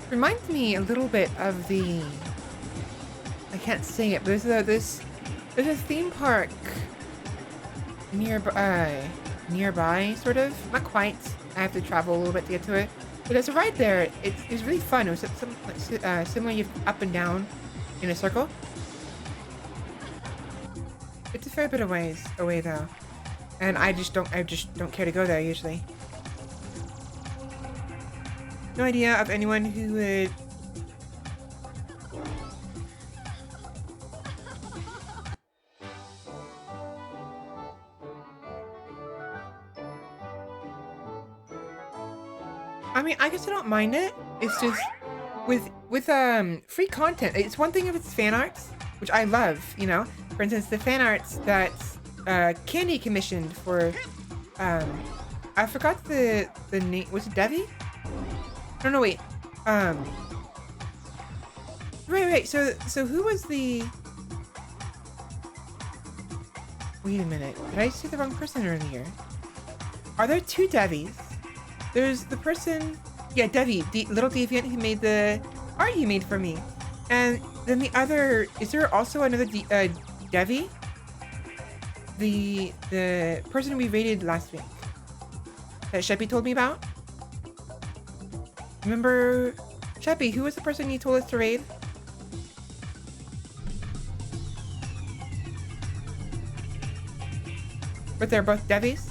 Reminds me a little bit of the... I can't say it, but there's a theme park nearby, sort of. Not quite. I have to travel a little bit to get to it. But there's a ride there. It's really fun. It was similar, you up and down in a circle. It's a fair bit of ways away though, and I just don't care to go there usually. No idea of anyone who would. I mean, I guess I don't mind it. It's just with free content. It's one thing if it's fan arts, which I love, you know. For instance, the fan arts that Candy commissioned for I forgot the name. Was it Devi? No, wait. Right. So who was the? Wait a minute. Did I say the wrong person earlier? Are there two Devis? There's the person, yeah, Devi, the little deviant who made the art you made for me. And then the other, is there also another Devi? The person we raided last week that Sheppy told me about? Remember, Sheppy, who was the person you told us to raid? But they're both Devis?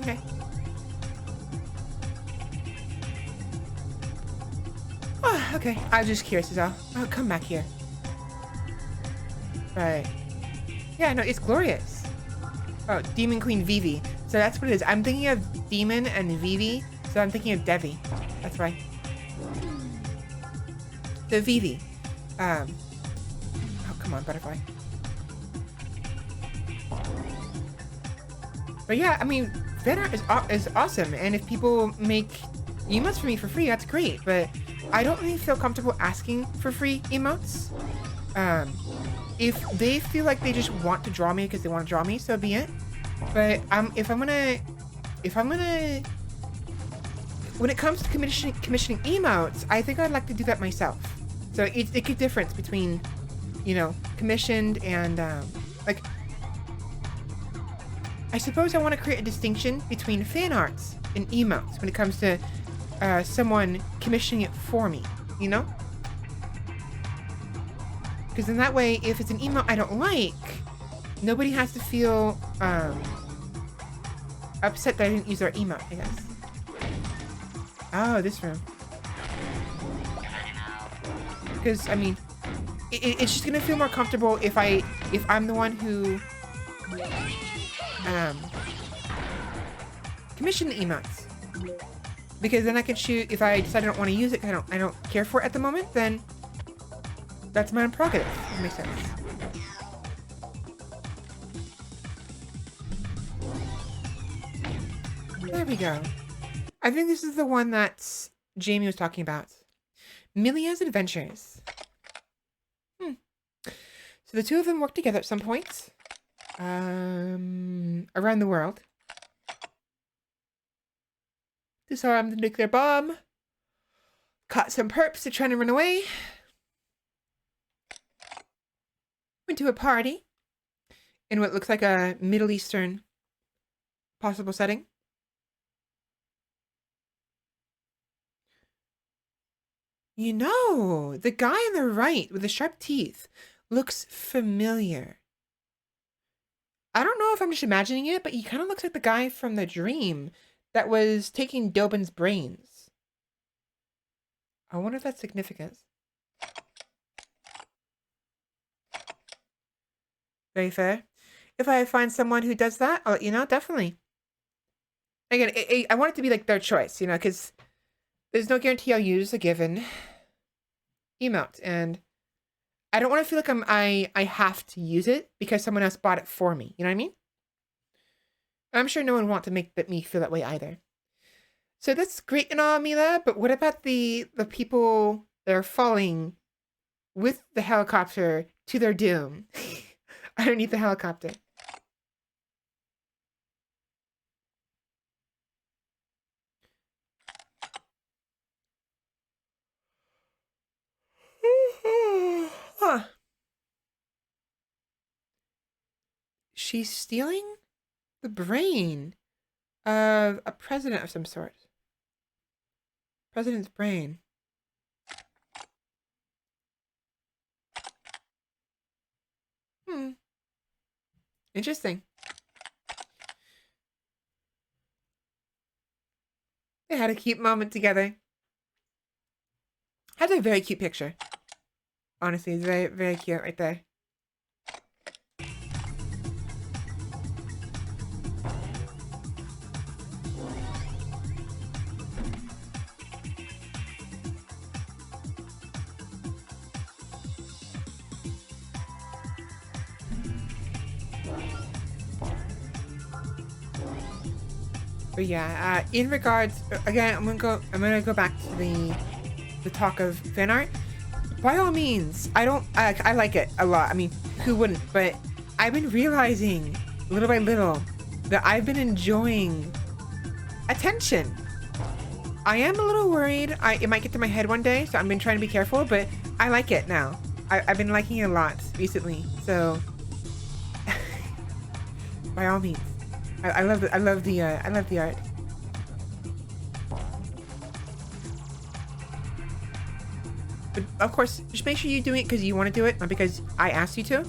Okay. Oh, okay. I was just curious as well. Oh, come back here. Right. Yeah, no, it's glorious. Oh, Demon Queen Vivi. So that's what it is. I'm thinking of Demon and Vivi, so I'm thinking of Devi. That's right. the VV. Oh, come on, butterfly. But yeah, I mean, fan art is awesome, and if people make emotes for me for free, that's great. But I don't really feel comfortable asking for free emotes. If they feel like they just want to draw me because they want to draw me, so be it. But if I'm gonna, when it comes to commissioning emotes, I think I'd like to do that myself. So it's a difference between, you know, commissioned and like. I suppose I want to create a distinction between fan arts and emotes when it comes to someone commissioning it for me, you know? Because in that way, if it's an emote I don't like, nobody has to feel upset that I didn't use their emote, I guess. Oh, this room. Because, I mean, it's just going to feel more comfortable if I'm the one who commission the emotes, because then I can shoot. If I decide I don't want to use it, I don't care for it at the moment, then that's my own prerogative. That makes sense. There we go. I think this is the one that Jamie was talking about. Milia's Adventures. So the two of them work together at some point. Around the world. Disarm the nuclear bomb. Caught some perps to trying to run away. Went to a party in what looks like a Middle Eastern possible setting. You know, the guy on the right with the sharp teeth looks familiar. I don't know if I'm just imagining it, but he kind of looks like the guy from the dream that was taking Dobin's brains. I wonder if that's significant. Very fair. If I find someone who does that, I'll let you know, definitely. Again, I want it to be like their choice, you know, because there's no guarantee I'll use a given emote, and I don't want to feel like I have to use it because someone else bought it for me. You know what I mean? I'm sure no one wants to make me feel that way either. So that's great and all, Mila, but what about the people that are falling with the helicopter to their doom underneath the helicopter? Huh. She's stealing the brain of a president of some sort. President's brain. Interesting. They had a cute moment together. That's a very cute picture. Honestly, it's very, very cute right there. But yeah, in regards, again, I'm gonna go back to the talk of fan art. By all means, I like it a lot. I mean, who wouldn't? But I've been realizing little by little that I've been enjoying attention. I am a little worried it might get to my head one day, so I've been trying to be careful, but I like it now. I've been liking it a lot recently, so by all means. I love the art. But of course, just make sure you're doing it because you want to do it, not because I asked you to.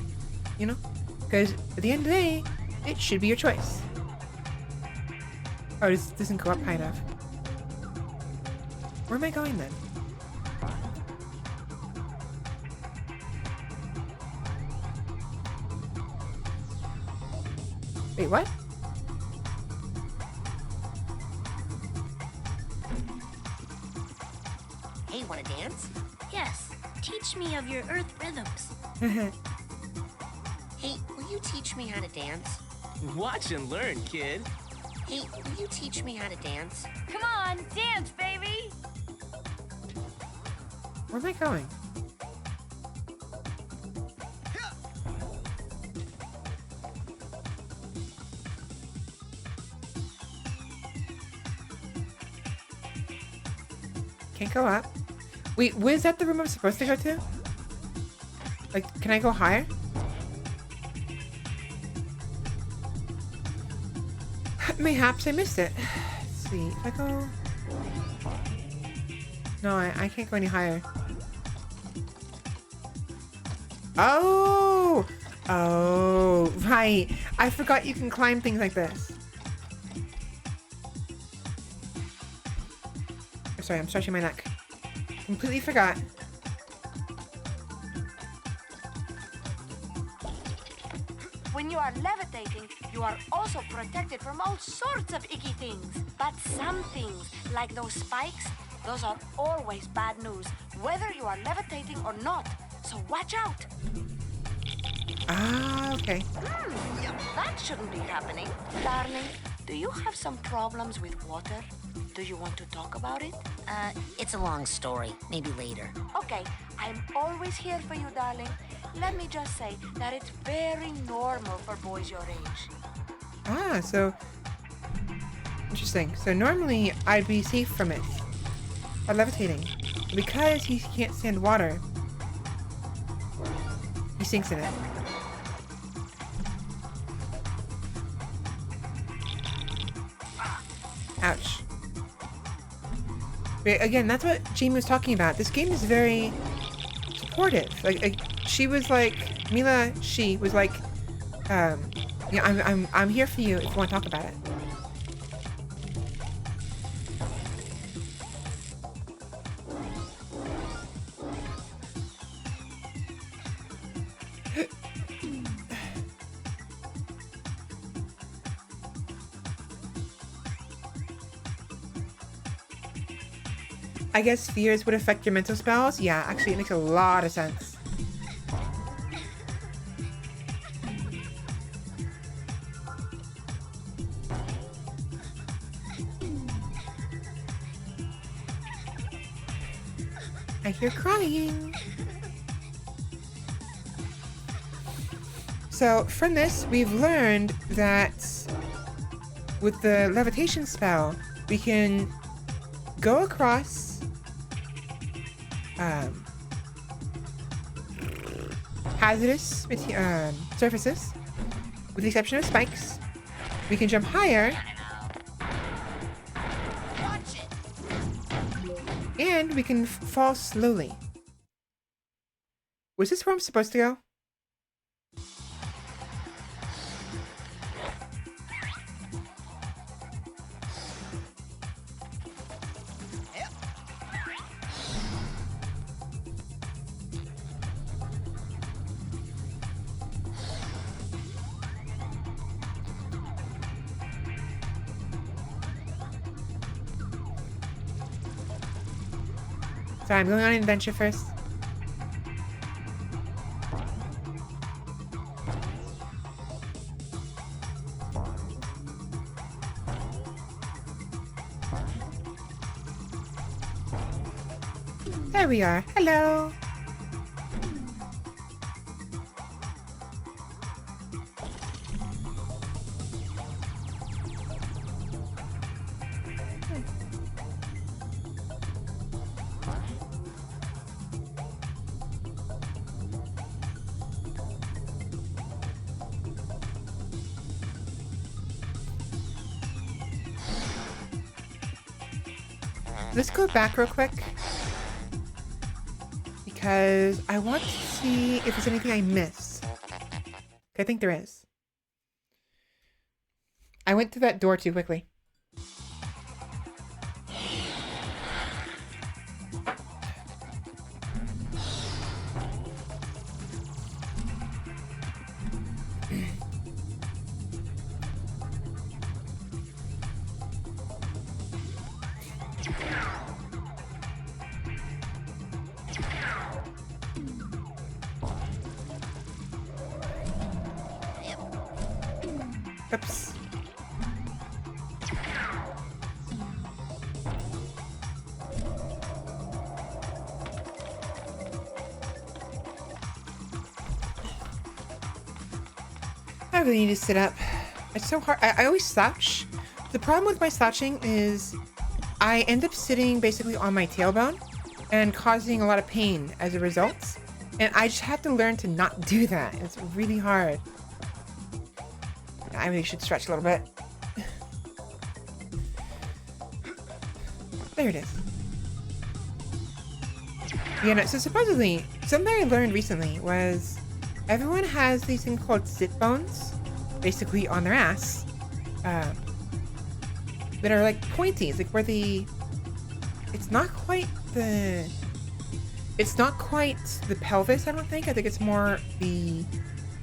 You know, because at the end of the day, it should be your choice. Oh, this doesn't go up high enough. Where am I going then? Wait, what? Hey, wanna dance? Yes. Teach me of your earth rhythms. Hey, will you teach me how to dance? Watch and learn, kid. Hey, will you teach me how to dance? Come on, dance, baby! Where am I going? Can't go up. Wait, was that the room I'm supposed to go to? Like, can I go higher? Mayhaps I missed it. Let's see. If I go... No, I can't go any higher. Oh! Oh, right. I forgot you can climb things like this. Oh, sorry, I'm stretching my neck. Completely forgot. When you are levitating, you are also protected from all sorts of icky things. But some things, like those spikes, those are always bad news, whether you are levitating or not. So watch out. Ah, okay. That shouldn't be happening. Darling, do you have some problems with water? Do you want to talk about it? It's a long story. Maybe later. Okay, I'm always here for you, darling. Let me just say that it's very normal for boys your age. Ah, so... Interesting. So normally I'd be safe from it. By levitating. But because he can't stand water, he sinks in it. Ouch. But again, that's what Jamie was talking about. This game is very supportive. Like she was like, she was like, yeah, I'm here for you if you want to talk about it. I guess fears would affect your mental spells? Yeah, actually it makes a lot of sense. I hear crying. So from this, we've learned that with the levitation spell, we can go across hazardous surfaces, with the exception of spikes. We can jump higher, and we can fall slowly. Was this where I'm supposed to go? Sorry, I'm going on an adventure first. There we are. Hello. Let's go back real quick, because I want to see if there's anything I missed. I think there is. I went through that door too quickly. I really need to sit up. It's so hard. I always slouch. The problem with my slouching is I end up sitting basically on my tailbone and causing a lot of pain as a result. And I just have to learn to not do that. It's really hard. I really should stretch a little bit. There it is. Yeah, no, so supposedly, something I learned recently was everyone has these things called sit bones, basically on their ass, that are like pointy. It's like where it's not quite the pelvis, I don't think. I think it's more or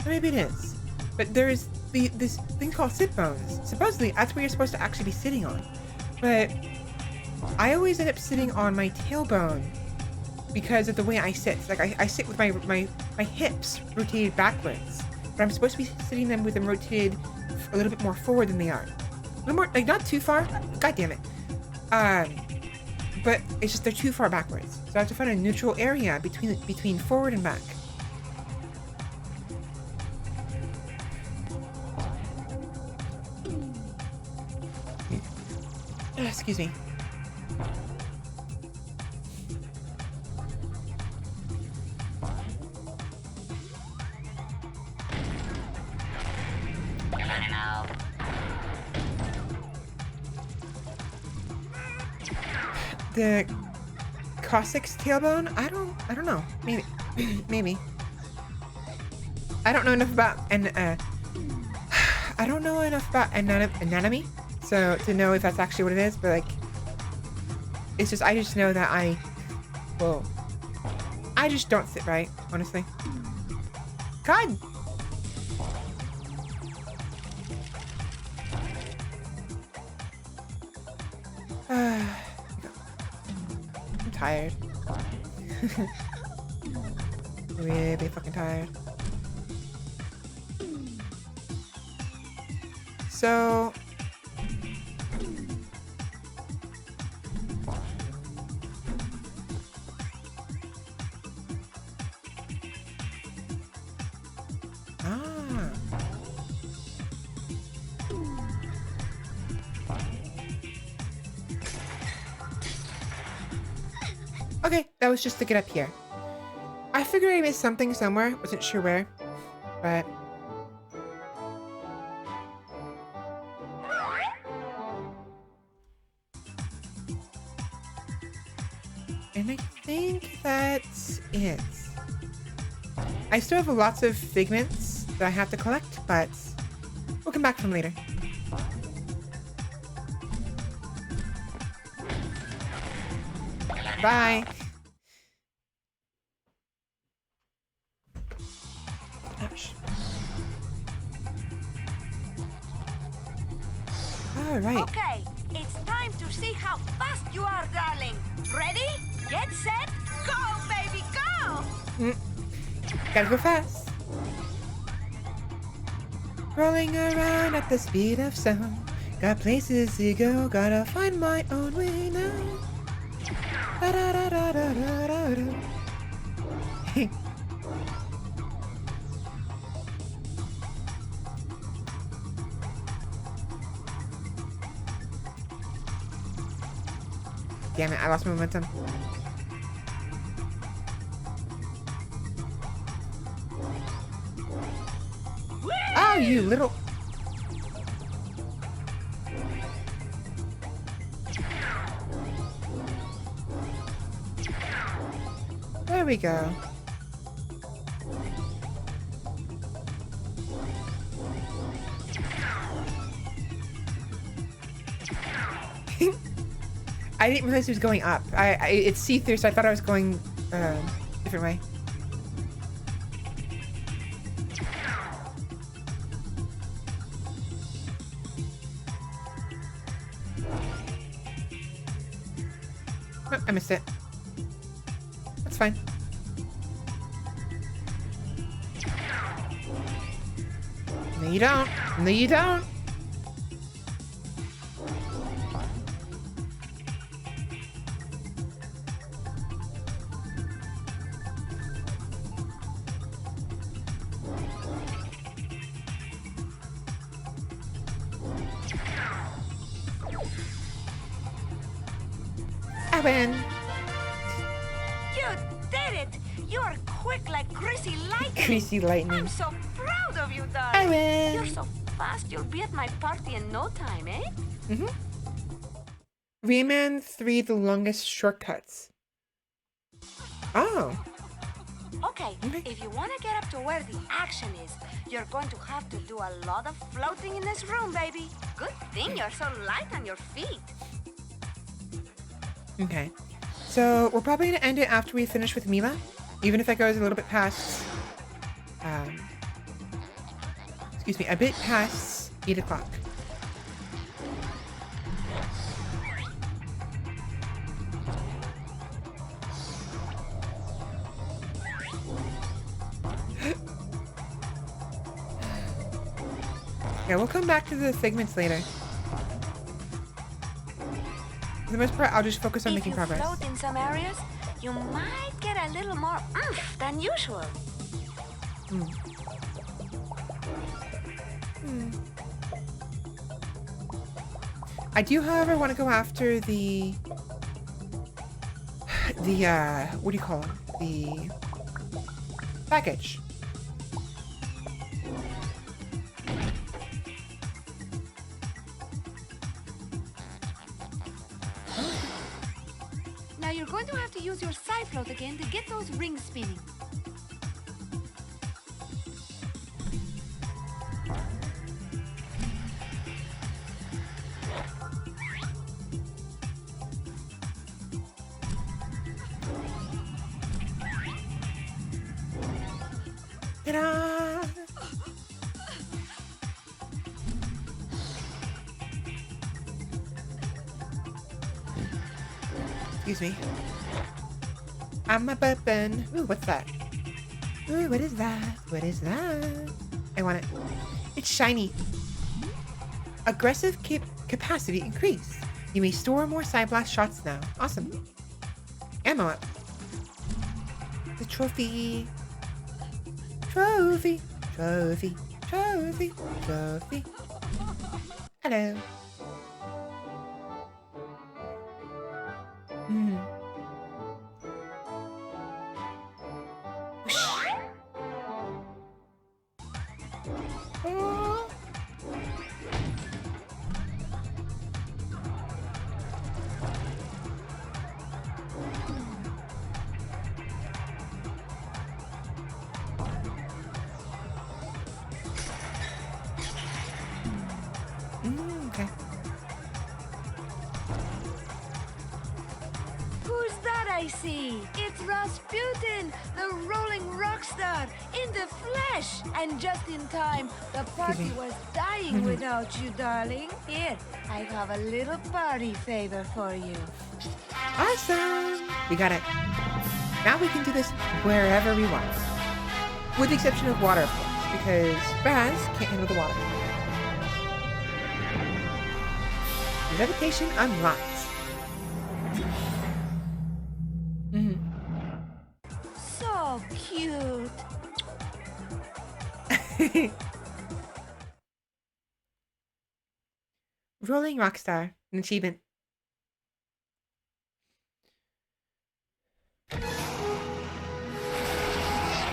maybe it is. But there's this thing called sit bones. Supposedly, that's where you're supposed to actually be sitting on. But I always end up sitting on my tailbone because of the way I sit. Like I sit with my hips rotated backwards, but I'm supposed to be sitting them with them rotated a little bit more forward than they are. A little more, like not too far. God damn it. But it's just they're too far backwards. So I have to find a neutral area between forward and back. Excuse me. The Cossack's tailbone? I don't know. Maybe. Maybe. I don't know enough about I don't know enough about anatomy, so to know if that's actually what it is, but like it's just I just know that I just don't sit right, honestly. God. I'm tired. Really fucking tired. So okay, that was just to get up here. I figured I missed something somewhere, wasn't sure where, but and I think that's it. I still have lots of figments that I have to collect, but we'll come back to them later. Bye. Ouch. All right. Okay, it's time to see how fast you are, darling. Ready? Get set, go, baby, go! Gotta go fast. Rolling around at the speed of sound. Got places to go, gotta find my own way now. Da da da da da da da. Damn it, I lost my momentum. Oh, you little... There we go. I didn't realize it was going up. It's see-through, so I thought I was going different way. Oh, I missed it. That's fine. No, you don't. No, you don't. I win. You did it! You're quick like greasy lightning. Greasy lightning. I'm so proud of you, darling. I win. You're so fast, you'll be at my party in no time, eh? Mm-hmm. Rayman 3, the longest shortcuts. Oh. Okay, if you want to get up to where the action is, you're going to have to do a lot of floating in this room, baby. Good thing you're so light on your feet. Okay. So we're probably going to end it after we finish with Mila, even if it goes a little bit past, excuse me, a bit past 8 o'clock. Yeah, we'll come back to the segments later. For the most part, I'll just focus on making progress. If you float in some areas, you might get a little more oomph than usual. I do, however, want to go after the what do you call it? The package. Now you're going to have to use your side float again to get those rings spinning. Ta-da! Excuse me. I'm a burping. Ooh, what's that? Ooh, what is that? What is that? I want it. It's shiny. Aggressive capacity increased. You may store more side blast shots now. Awesome. Ammo up. The trophy. Trophy. Trophy. Trophy. Trophy. Hello. Okay. Who's that I see? It's Rasputin, the rolling rock star, in the flesh. And just in time, the party was dying without you, darling. Here, I have a little party favor for you. Awesome! We got it. Now we can do this wherever we want. With the exception of water, of course, because Baz can't handle the water. Levitation unlocked. So cute. Rolling Rockstar, an achievement.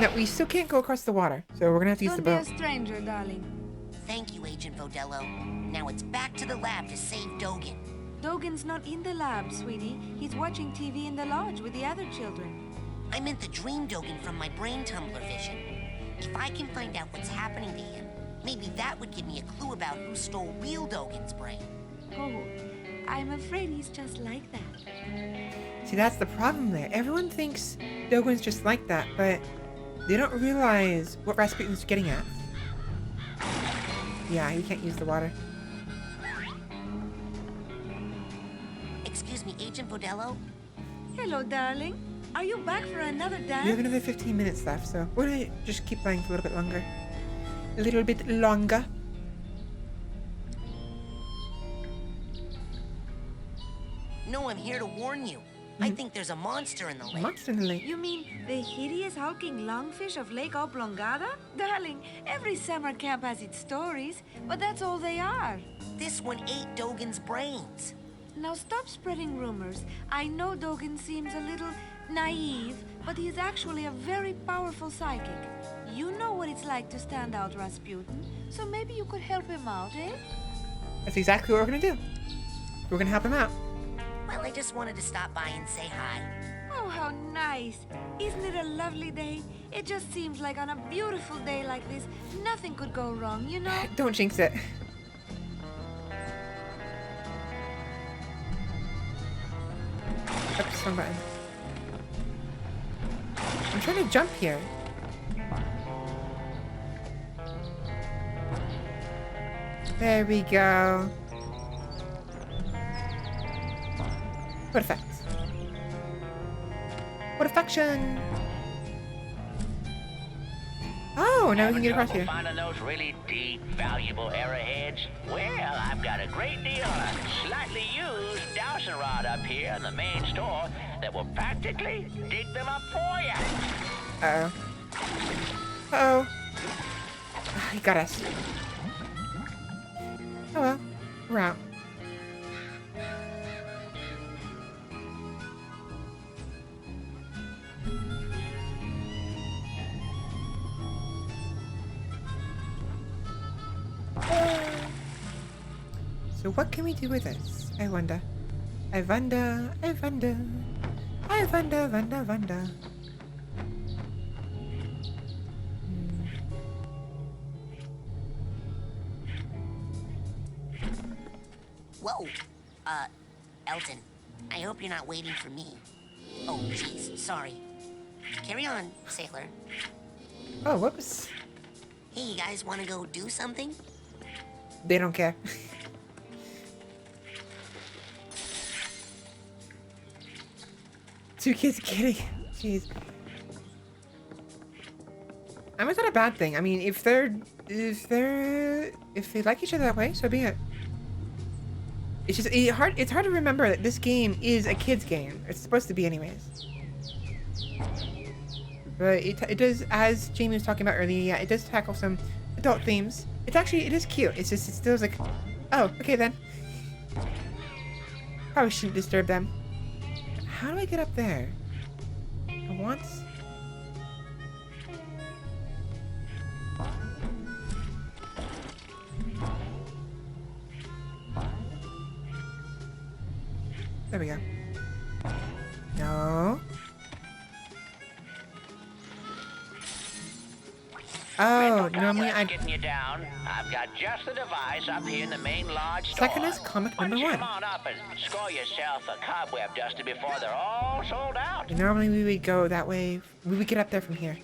No, we still can't go across the water, so we're gonna have to use the boat. Don't be a stranger, darling. Thank you, Agent Vodello. Now it's back to the lab to save Dogen. Dogen's not in the lab, sweetie. He's watching TV in the lodge with the other children. I meant the dream Dogen from my brain tumbler vision. If I can find out what's happening to him, maybe that would give me a clue about who stole real Dogen's brain. Oh, I'm afraid he's just like that. See, that's the problem there. Everyone thinks Dogen's just like that, but they don't realize what Rasputin's getting at. Yeah, you can't use the water. Excuse me, Agent Vodello? Hello, darling. Are you back for another dance? We have another 15 minutes left, so we're gonna just keep playing for a little bit longer. A little bit longer. No, I'm here to warn you. I think there's a monster in the lake. Monster in the lake? You mean the hideous hulking lungfish of Lake Oblongata? Darling, every summer camp has its stories, but that's all they are. This one ate Dogen's brains. Now stop spreading rumors. I know Dogen seems a little naive, but he's actually a very powerful psychic. You know what it's like to stand out, Rasputin, so maybe you could help him out, eh? That's exactly what we're gonna do. We're gonna help him out. Well, I just wanted to stop by and say hi. Oh, how nice. Isn't it a lovely day? It just seems like on a beautiful day like this, nothing could go wrong, you know? Don't jinx it. Oops, wrong button. I'm trying to jump here. There we go. What effect? What affection? Oh, now we can get across here. Finding those really deep, valuable arrowheads? Well, I've got a great deal of slightly used dowsing rod up here in the main store that will practically dig them up for you. Uh-oh. Uh-oh. He got us. Oh well, we're out. So what can we do with this? I wonder. I wonder. I wonder. I wonder, wonder, wonder. Whoa. Elton, I hope you're not waiting for me. Oh, jeez, sorry. Carry on, sailor. Oh, whoops. Hey, you guys want to go do something? They don't care. Two kids kidding. Jeez. I mean, it's not a bad thing. I mean, if they like each other that way, so be it. It's just it's hard to remember that this game is a kid's game. It's supposed to be anyways. But it does, as Jamie was talking about earlier, yeah, it does tackle some adult themes. It is cute. It's just, it still like, oh, okay then. Probably shouldn't disturb them. How do I get up there? I want... There we go. No. Oh, normally I'd... Getting you down. I've got just the device up here in the main lodge store. Psychonauts comic number 1. Come on up and score yourself a cobweb duster before they're all sold out. Normally we would go that way. We would get up there from here.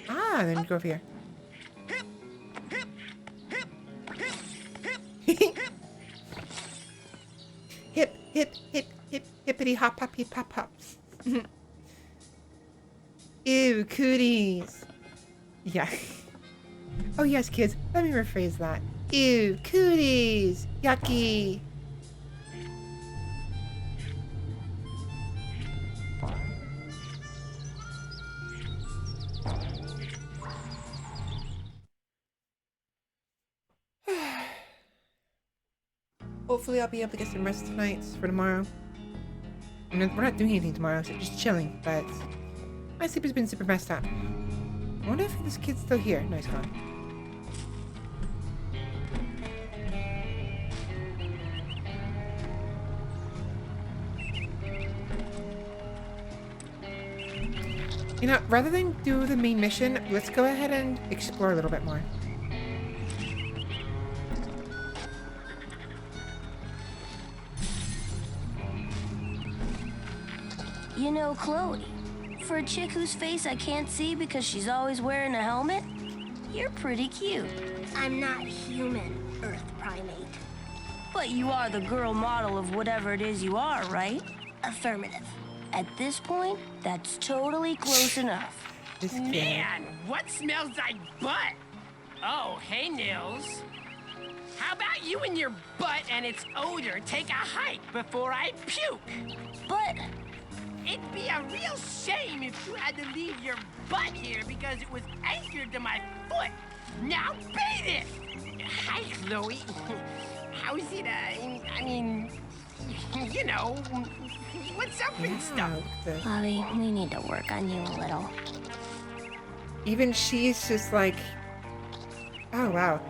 Ah, then go over here. Hip, hip, hip, hip, hippity hop, hop, hip, hop, hop. Ew, cooties. Yeah. Oh, yes, kids. Let me rephrase that. Ew, cooties. Yucky. Hopefully I'll be able to get some rest tonight for tomorrow. I mean, we're not doing anything tomorrow, so just chilling, but my sleep has been super messed up. I wonder if this kid's still here. No, he's gone. You know, rather than do the main mission, let's go ahead and explore a little bit more. You know, Chloe, for a chick whose face I can't see because she's always wearing a helmet, you're pretty cute. I'm not human, Earth primate. But you are the girl model of whatever it is you are, right? Affirmative. At this point, that's totally close enough. Man, what smells like butt? Oh, hey, Nils. How about you and your butt and its odor take a hike before I puke? But it'd be a real shame if you had to leave your butt here because it was anchored to my foot. Now beat it! Hi, Chloe. How's it, I mean, you know, what's up and stuff? Bobby, we need to work on you a little. Even she's just like, oh wow.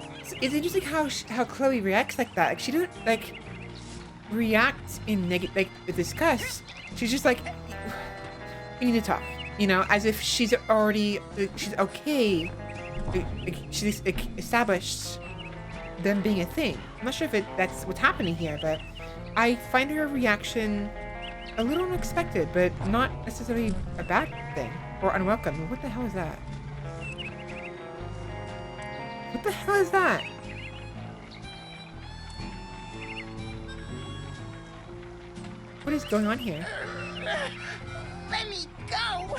It's interesting how Chloe reacts like that. Like she don't like react in negative, like disgust. She's just like, we need to talk, you know, as if she's already, she's okay. She's established them being a thing. I'm not sure if that's what's happening here, but I find her reaction a little unexpected, but not necessarily a bad thing or unwelcome. What the hell is that? What the hell is that? What is going on here? Let me go!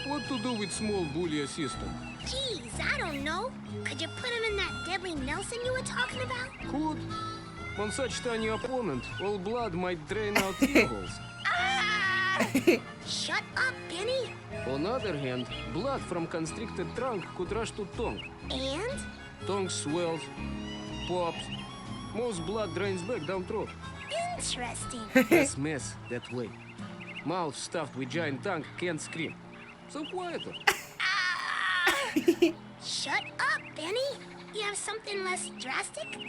What to do with small bully assistant? Geez, I don't know. Could you put him in that deadly Nelson you were talking about? Could. On such tiny opponent, all blood might drain out ear holes. Shut up, Benny. On other hand, blood from constricted trunk could rush to tongue. And? Tongue swells, pops. Most blood drains back down throat. Interesting. Less mess that way. Mouth stuffed with giant tongue can't scream. So quieter. Shut up, Benny. You have something less drastic?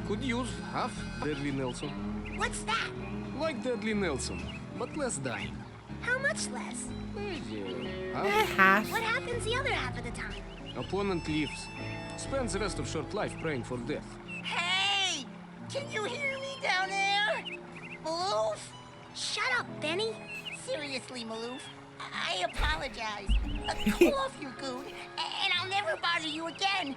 Could use half Deadly Nelson. What's that? Like Deadly Nelson, but less dying. How much less? Half. What happens the other half of the time? Opponent leaves. Spends the rest of short life praying for death. Hey! Can you hear me down there? Maloof? Shut up, Benny. Seriously, Maloof, I apologize. Cool off your goon, and I'll never bother you again.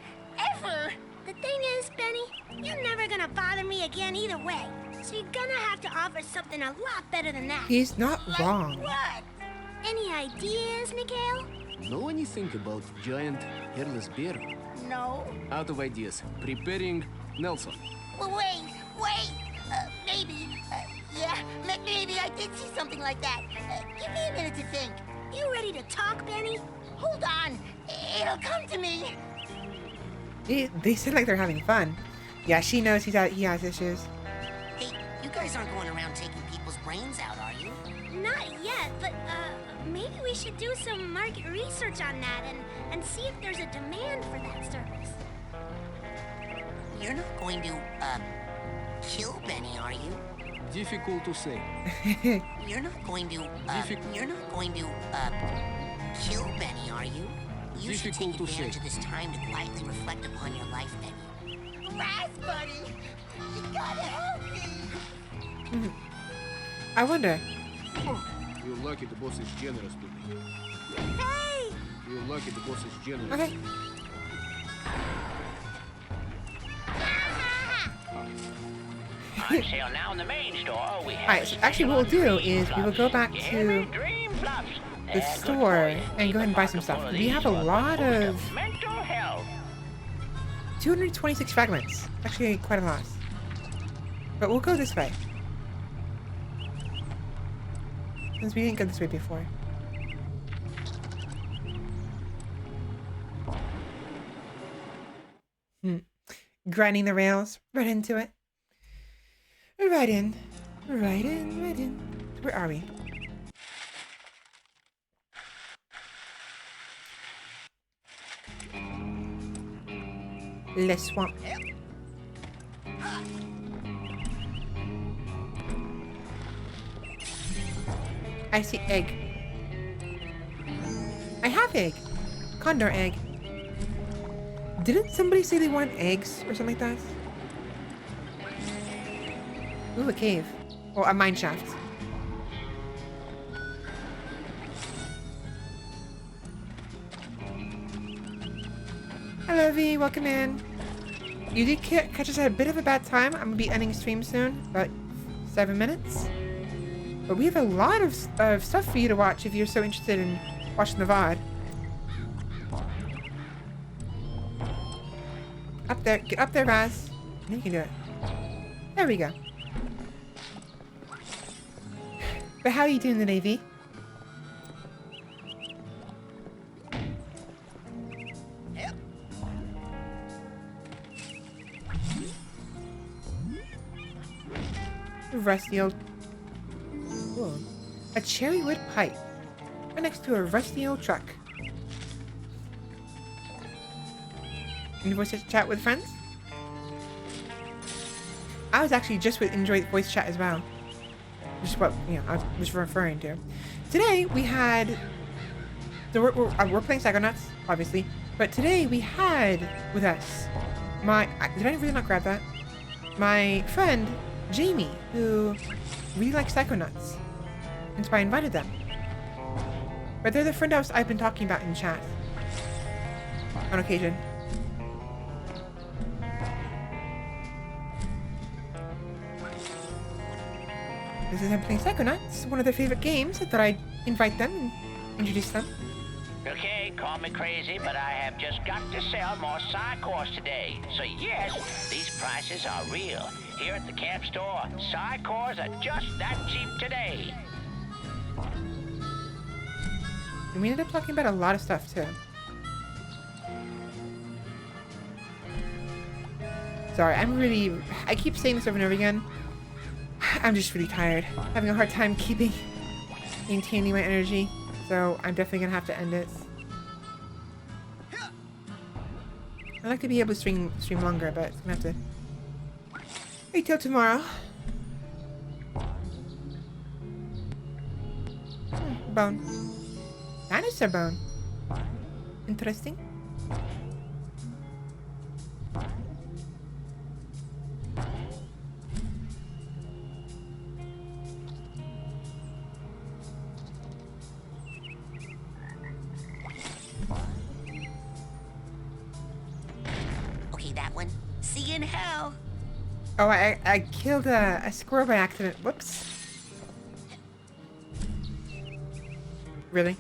Ever. The thing is, Benny, you're never gonna bother me again either way. So you're gonna have to offer something a lot better than that. He's not wrong. What? Any ideas, Miguel? Know anything about giant hairless bear? No. Out of ideas. Preparing Nelson. Well, wait. Maybe. Yeah, maybe I did see something like that. Give me a minute to think. You ready to talk, Benny? Hold on. It'll come to me. They sound like they're having fun. Yeah, she knows he has issues. Hey, you guys aren't going around taking people's brains out, are you? Not yet, but maybe we should do some market research on that and see if there's a demand for that service. You're not going to, kill Benny, are you? Difficult to say. You're not going to, kill Benny, are you? You should take advantage of this time to quietly reflect upon your life, Benny. Raz, buddy! You gotta help me! I wonder. You're lucky the boss is generous to me. Hey! You're lucky the boss is generous. Okay. On sale now in the main store. We have Alright, so actually what we'll do is we will go back to the store and go ahead and buy some stuff. We have a lot of 226 fragments. Actually, quite a lot. But we'll go this way. Since we didn't go this way before. Grinding the rails. Right into it. Right in. Right in. Right in. Where are we? Le swamp. I see egg. I have egg. Condor egg. Didn't somebody say they want eggs or something like that? Ooh, a cave. Or a mine shaft. Hello, V. Welcome in. You did catch us at a bit of a bad time. I'm going to be ending stream soon. About 7 minutes. But we have a lot of stuff for you to watch if you're so interested in watching the VOD. Up there. Get up there, Raz. You can do it. There we go. But how are you doing today, V? rusty old... Ooh. A cherry wood pipe. Right next to a rusty old truck. And voice chat with friends? I was actually just with enjoy voice chat as well. Just what, you know, I was referring to. Today, we had... So we're playing Psychonauts, obviously. But today, we had with us did I really not grab that? My friend, Jamie, who really likes Psychonauts. And so I invited them. But they're the friend house I've been talking about in chat. On occasion. This is them playing Psychonauts, one of their favorite games. I thought I'd invite them and introduce them. Okay, call me crazy, but I have just got to sell more Psycores today. So yes, these prices are real. Here at the camp store, Psycores are just that cheap today. And we ended up talking about a lot of stuff too. Sorry, I keep saying this over and over again. I'm just really tired. Having a hard time maintaining my energy. So I'm definitely gonna have to end it. I'd like to be able to stream longer, but it's gonna have to wait till tomorrow. Bone. Dinosaur bone. Interesting. See you in hell. Oh, I killed a squirrel by accident. Whoops. Really?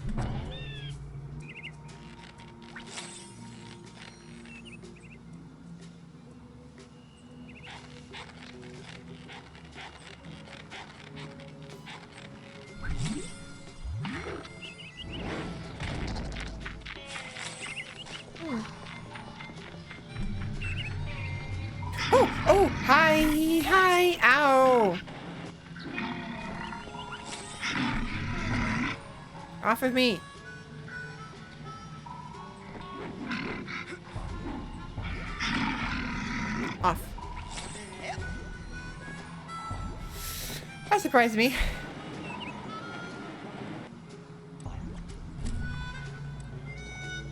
Oh, hi, ow. Off of me. Off. That surprised me.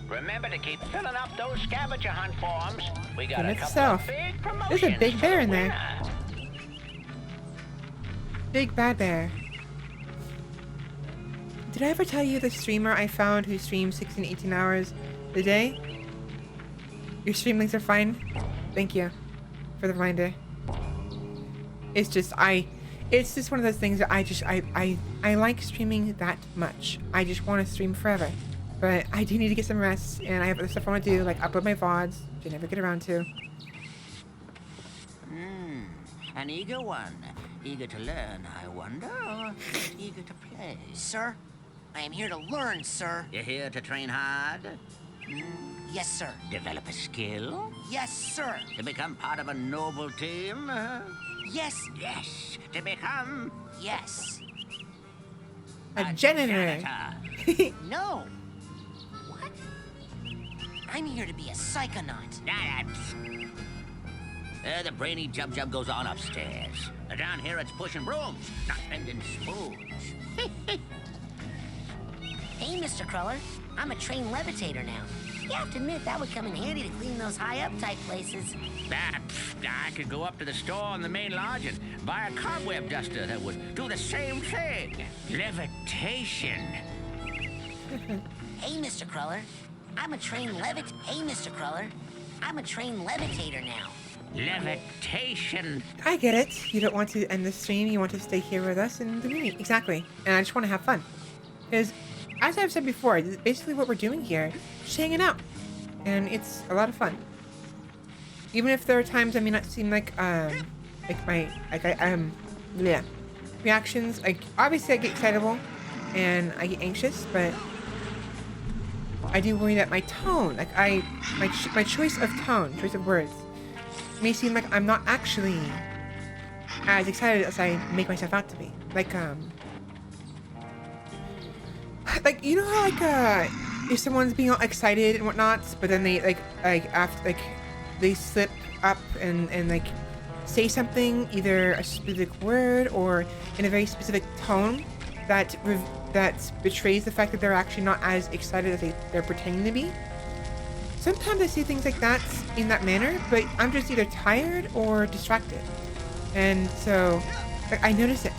Remember to keep filling up those scavenger hunt forms. We got a couple itself. of big promotions. There's a big bear in there. winner. Big bad bear. Did I ever tell you the streamer I found who streams 16 to 18 hours a day? Your stream links are fine. Thank you for the reminder. It's just one of those things that I like streaming that much. I just want to stream forever. But I do need to get some rest, and I have other stuff I want to do, like upload my VODs, which I never get around to. An eager one. Eager to learn, I wonder, or eager to play? Sir, I am here to learn, sir. You're here to train hard? Yes, sir. Develop a skill? Yes, sir. To become part of a noble team? Yes. Yes. To become... Yes. A janitor. No. What? I'm here to be a psychonaut. The brainy jub goes on upstairs. Down here it's pushing brooms, not bending spoons. Hey, Mr. Cruller. I'm a trained levitator now. You have to admit, that would come in handy to clean those high-up-type places. I could go up to the store on the main lodge and buy a cobweb duster that would do the same thing. Levitation. Hey, Mr. Cruller. I'm a trained levitator now. Levitation. I get it. You don't want to end the stream. You want to stay here with us and the movie. Exactly. And I just want to have fun. Because, as I've said before, basically what we're doing here is just hanging out. And it's a lot of fun. Even if there are times I may not seem like reactions. Like, obviously I get excitable and I get anxious, but I do worry that my tone, like my choice of tone, choice of words, may seem like I'm not actually as excited as I make myself out to be. Like you know how if someone's being all excited and whatnot, but then they after they slip up and like say something, either a specific word or in a very specific tone that betrays the fact that they're actually not as excited as they're pretending to be. Sometimes I see things like that in that manner, but I'm just either tired or distracted. And so, like, I notice it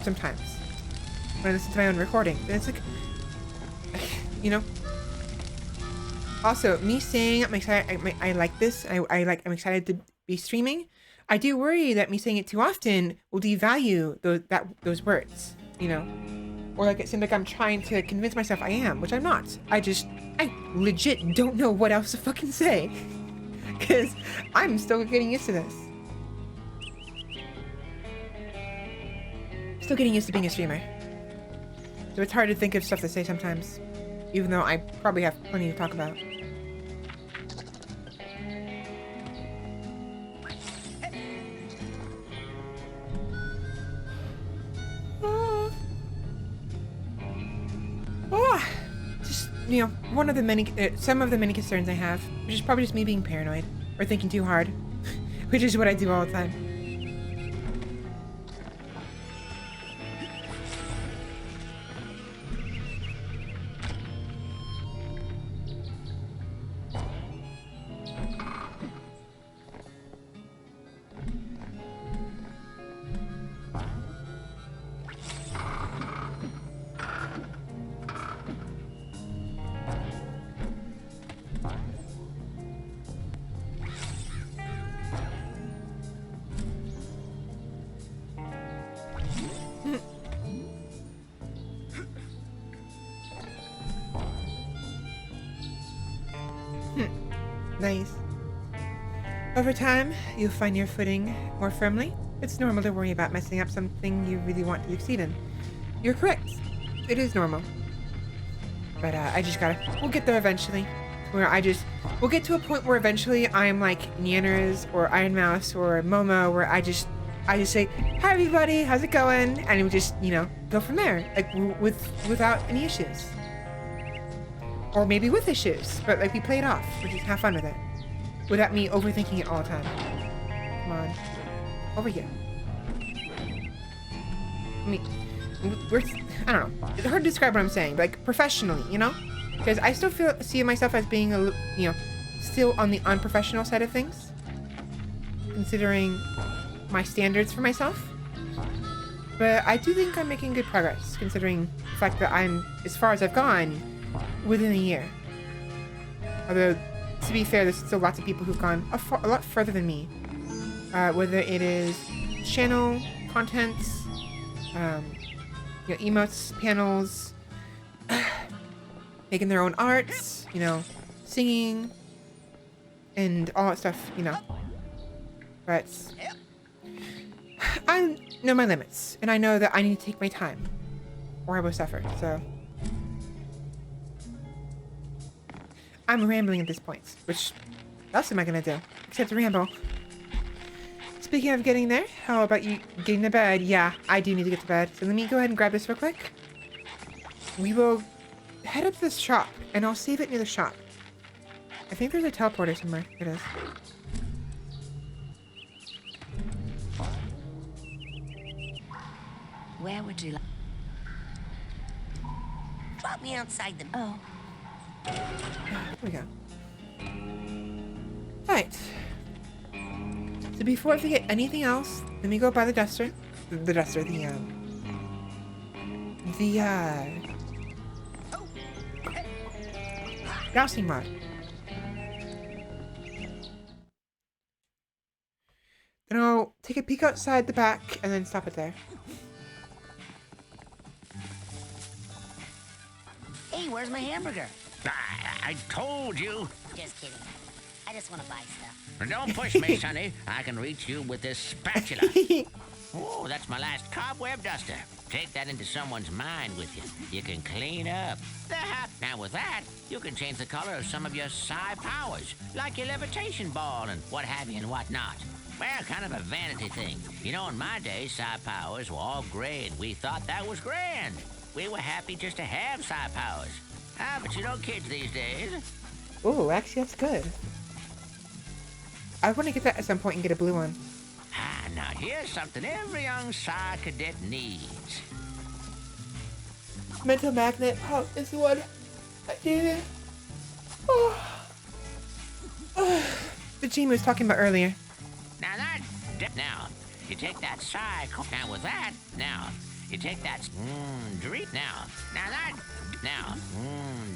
sometimes when I listen to my own recording. And it's like, you know. Also, me saying I'm excited, I like this, I'm excited to be streaming. I do worry that me saying it too often will devalue those words, you know. Or like it seems like I'm trying to convince myself I am, which I'm not. I legit don't know what else to fucking say. Because I'm still getting used to this. Still getting used to being a streamer. So it's hard to think of stuff to say sometimes. Even though I probably have plenty to talk about. Just, you know, some of the many concerns I have, which is probably just me being paranoid or thinking too hard, which is what I do all the time. Nice. Over time, you'll find your footing more firmly. It's normal to worry about messing up something you really want to succeed in. You're correct. It is normal. But we'll get there eventually. We'll get to a point where eventually I'm like Neanners or Iron Mouse or Momo, where I just say, "Hi everybody, how's it going?" And we just, you know, go from there, like without any issues. Or maybe with issues, but like we play it off. We just have fun with it. Without me overthinking it all the time. Come on. Over here. I mean, I don't know. It's hard to describe what I'm saying, but like professionally, you know? Because I still see myself as being still on the unprofessional side of things. Considering my standards for myself. But I do think I'm making good progress, considering the fact that I'm, as far as I've gone, within a year. Although, to be fair, there's still lots of people who've gone a lot further than me. Whether it is channel contents, emotes, panels, making their own arts, singing, and all that stuff, But I know my limits, and I know that I need to take my time, or I will suffer, so. I'm rambling at this point, which what else am I gonna do? Except ramble. Speaking of getting there, how about you getting to bed? Yeah, I do need to get to bed. So let me go ahead and grab this real quick. We will head up to this shop, and I'll save it near the shop. I think there's a teleporter somewhere. It is. Where would you like? Drop me outside the... Oh. Here we go. Alright. So before I forget anything else, let me go buy the duster. The dowsing rod. Then I'll take a peek outside the back and then stop it there. Hey, where's my hamburger? I told you. Just kidding. I just want to buy stuff. Don't push me, Sonny. I can reach you with this spatula. Oh, that's my last cobweb duster. Take that into someone's mind with you. You can clean up. Now with that, you can change the color of some of your psi powers, like your levitation ball and what have you and what not. Well, kind of a vanity thing. You know, in my day, psi powers were all gray, and we thought that was grand. We were happy just to have psi powers. Ah, but you know kids these days. Oh, actually, that's good. I want to get that at some point and get a blue one. Ah, now here's something every young psi cadet needs. Mental magnet. Oh, this one. I need it. Oh. The Gene was talking about earlier. Now, you take that psi. Now with that, now you take that dream. Now,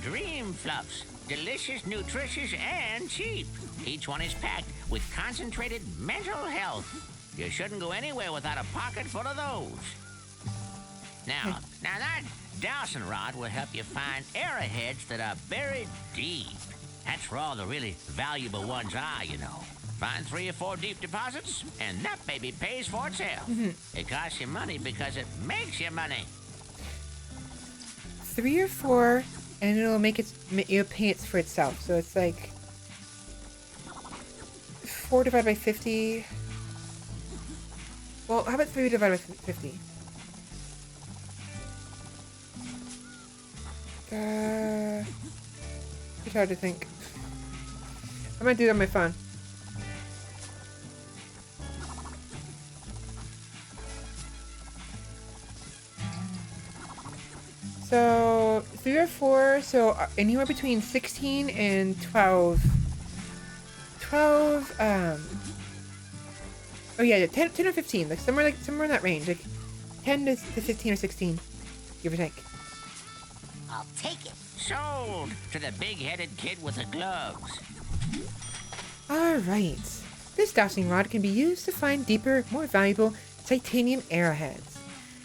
dream fluffs. Delicious, nutritious, and cheap. Each one is packed with concentrated mental health. You shouldn't go anywhere without a pocket full of those. Now that dowsing rod will help you find arrowheads that are buried deep. That's where all the really valuable ones are, you know. Find 3 or 4 deep deposits, and that baby pays for itself. It costs you money because it makes you money. 3 or 4, and it'll it'll pay it for itself. So it's like 4 divided by 50. Well, how about 3 divided by 50? It's hard to think. I'm gonna do it on my phone. So 3 or 4, so anywhere between 16 and 12. 12, oh yeah, 10 or 15, like somewhere in that range, like 10 to 15 or 16, give or take. I'll take it. Sold to the big-headed kid with the gloves. Alright. This dowsing rod can be used to find deeper, more valuable titanium arrowheads.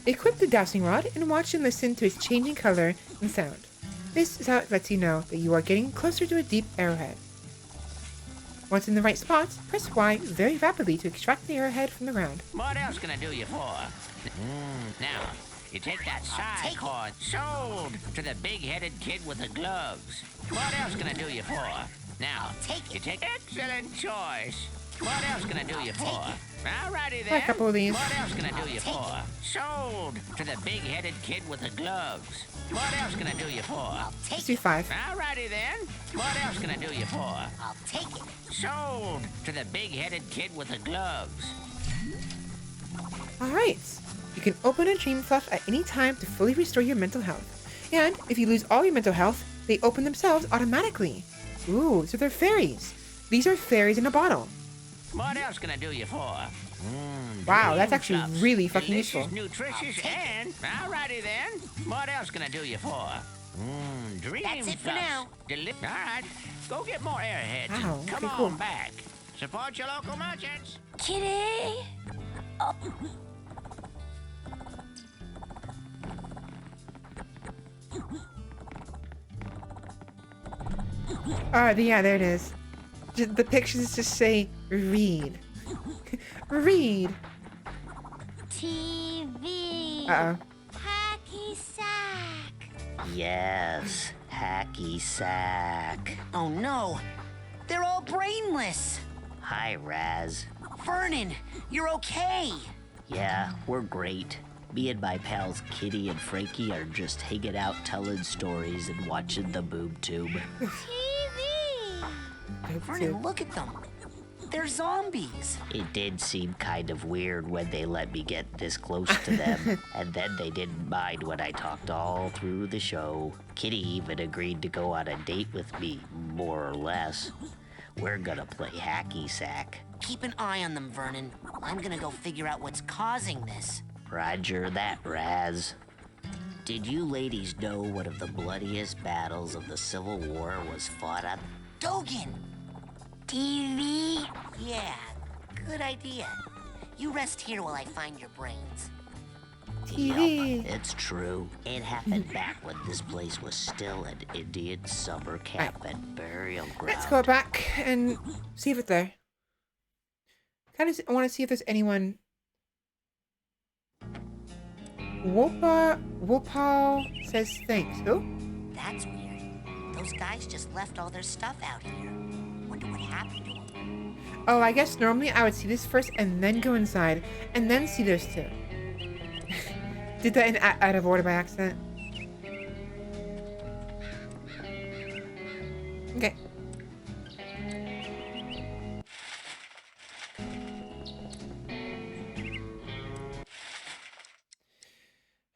Equip the dowsing rod and watch and listen to its changing color and sound. This is how it lets you know that you are getting closer to a deep arrowhead. Once in the right spot, press Y very rapidly to extract the arrowhead from the ground. What else can I do you for? Now, you take that side cord. Sold to the big-headed kid with the gloves. What else can I do you for? Now, you take excellent choice. What else can I do you for? Alrighty then. A couple of these. What else can I do you for? Sold to the big-headed kid with the gloves. What else can I do you for? Let's do 5. Alrighty then. What else can I do you for? I'll take it. Sold to the big-headed kid with the gloves. Alright. You can open a dream fluff at any time to fully restore your mental health. And if you lose all your mental health, they open themselves automatically. Ooh, so they're fairies. These are fairies in a bottle. What else can I do you for? Wow, that's actually really fucking useful. Nutritious, and alrighty then. What else can I do you for? Dream That's it for now. Alright, go get more airheads. Wow, And come okay, cool. on back. Support your local merchants. Kitty! Oh. Yeah, there it is. The pictures just say, read. Read. TV. Uh-oh. Hacky sack. Yes, hacky sack. Oh no, they're all brainless. Hi, Raz. Vernon, you're okay. Yeah, we're great. Me and my pals Kitty and Frankie are just hanging out telling stories and watching the boob tube. Vernon, look at them. They're zombies. It did seem kind of weird when they let me get this close to them, and then they didn't mind when I talked all through the show. Kitty even agreed to go on a date with me, more or less. We're gonna play hacky sack. Keep an eye on them, Vernon. I'm gonna go figure out what's causing this. Roger that, Raz. Did you ladies know one of the bloodiest battles of the Civil War was fought at Dogen! TV. Yeah, good idea. You rest here while I find your brains. TV. Yep, it's true. It happened back when this place was still an Indian summer camp and burial ground. Let's go back and see if it's there. I want to see if there's anyone. Wopal says thanks. Who? That's weird. Those guys just left all their stuff out here. Wonder what happened to him. Oh, I guess normally I would see this first and then go inside and then see those two. Did that out of order by accident. Okay.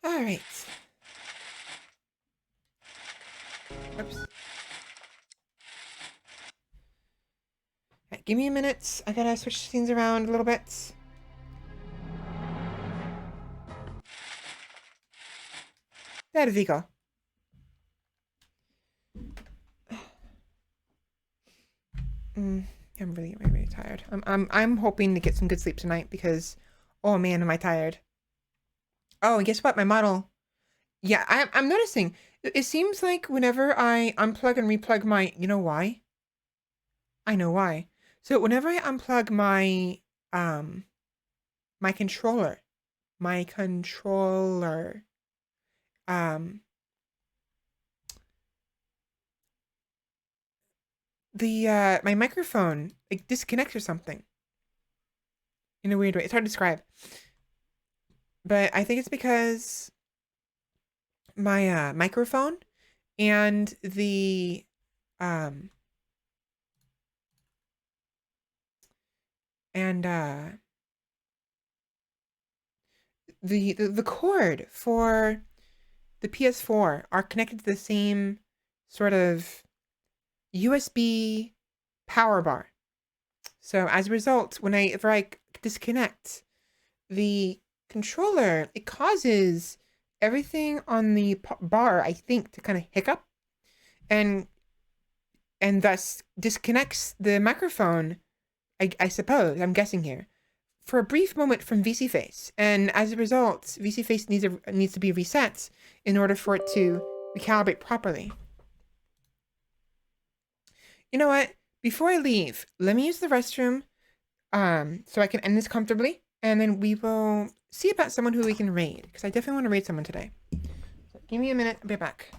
All right. Oops. Right, give me a minute. I gotta switch scenes around a little bit. There we go. I'm really tired. I'm hoping to get some good sleep tonight because, oh man, am I tired. Oh, and guess what? My model. Yeah, I'm noticing. It seems like whenever I unplug and replug my, you know why? I know why. So whenever I unplug my my controller, my microphone like disconnects or something in a weird way. It's hard to describe, but I think it's because my microphone and the the cord for the PS4 are connected to the same sort of USB power bar. So as a result, whenever I disconnect the controller, it causes everything on the bar, I think, to kind of hiccup and thus disconnects the microphone, I suppose, I'm guessing here, for a brief moment from VC Face. And as a result, VC Face needs to be reset in order for it to recalibrate properly. You know what? Before I leave, let me use the restroom so I can end this comfortably, and then we will see about someone who we can raid, because I definitely want to raid someone today. So give me a minute, I'll be back.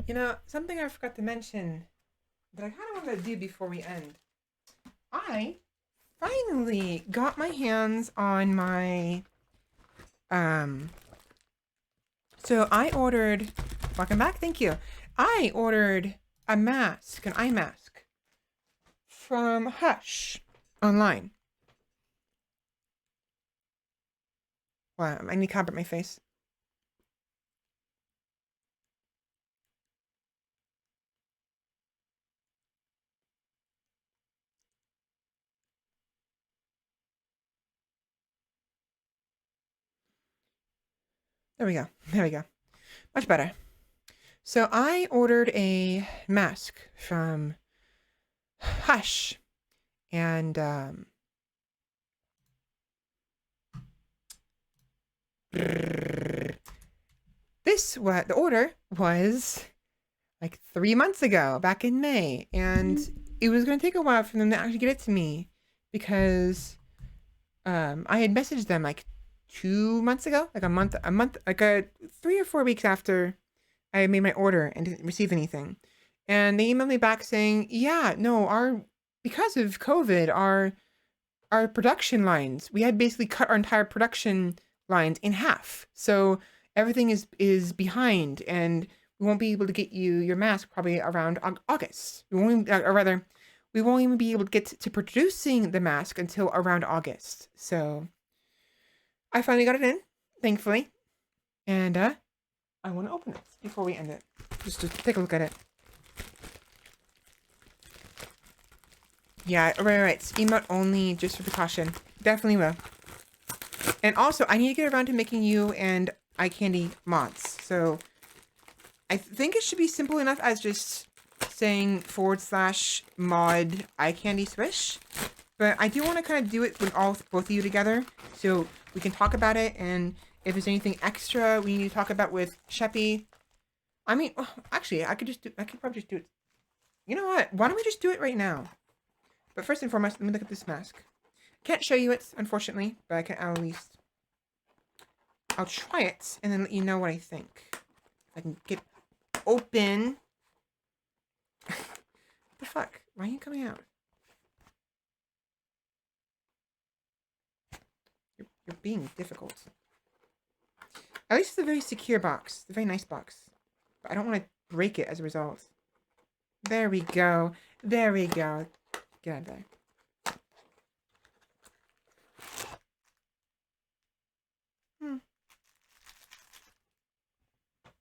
You know, something I forgot to mention that I kind of wanted to do before we end. I finally got my hands on my, so I ordered, welcome back, thank you. I ordered a mask, an eye mask from Hush online. Wow, I need to cover my face. There we go. There we go. Much better. So I ordered a mask from Hush, and the order was like 3 months ago, back in May, and it was going to take a while for them to actually get it to me because I had messaged them like 2 months ago, like a month, like 3 or 4 weeks after I made my order and didn't receive anything. And they emailed me back saying, yeah, no, because of COVID, our production lines, we had basically cut our entire production lines in half. So everything is behind, and we won't be able to get you your mask probably around August. We won't even be able to get to producing the mask until around August. So I finally got it in, thankfully. And I want to open it before we end it. Just to take a look at it. Yeah, right. It's emote only, just for precaution. Definitely will. And also, I need to get around to making you and eye candy mods. So I think it should be simple enough as just saying / mod eye candy swish. But I do want to kind of do it with both of you together, so we can talk about it. And if there's anything extra we need to talk about with Sheppy, I mean, actually, I could probably just do it. You know what? Why don't we just do it right now? But first and foremost, let me look at this mask. Can't show you it, unfortunately, but I can at least, I'll try it and then let you know what I think. I can get open. What the fuck? Why are you coming out? You're being difficult. At least it's a very secure box. It's a very nice box. But I don't want to break it as a result. There we go. There we go. Get out of there.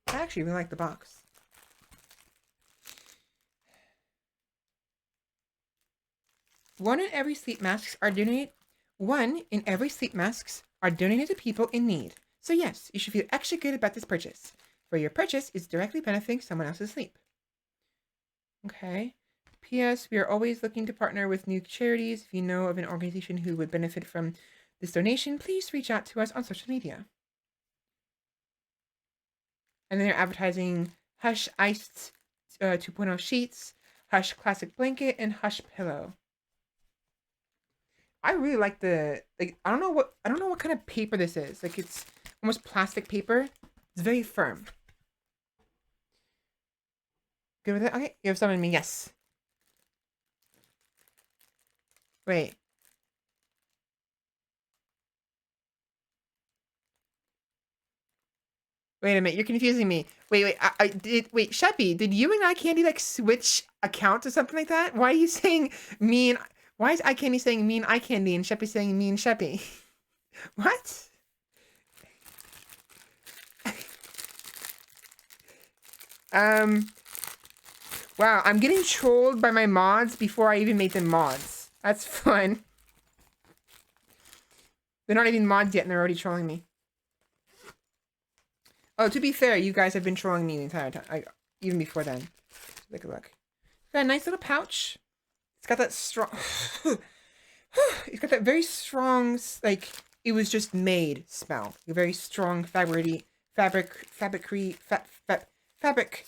I actually really like the box. One in every sleep masks are donated to people in need. So yes, you should feel extra good about this purchase, for your purchase is directly benefiting someone else's sleep. Okay. P.S. We are always looking to partner with new charities. If you know of an organization who would benefit from this donation, please reach out to us on social media. And then they're advertising Hush Iced 2.0 sheets, Hush Classic Blanket, and Hush Pillow. I really like I don't know what kind of paper this is. Like, it's almost plastic paper. It's very firm. Good with it? Okay, you have summoned me. Yes. Wait. Wait a minute, you're confusing me. Wait, wait, Sheppy, did you and Eye Candy like switch accounts or something like that? Why are you saying me and why is Eye Candy saying me and Eye Candy and Sheppy saying me and Sheppy? What? Wow, I'm getting trolled by my mods before I even made them mods. That's fun. They're not even mods yet and they're already trolling me. Oh, to be fair, you guys have been trolling me the entire time. Even before then. Take a look. It's got a nice little pouch. It's got that strong... It's got that very strong, like, it was just made smell. A very strong fabric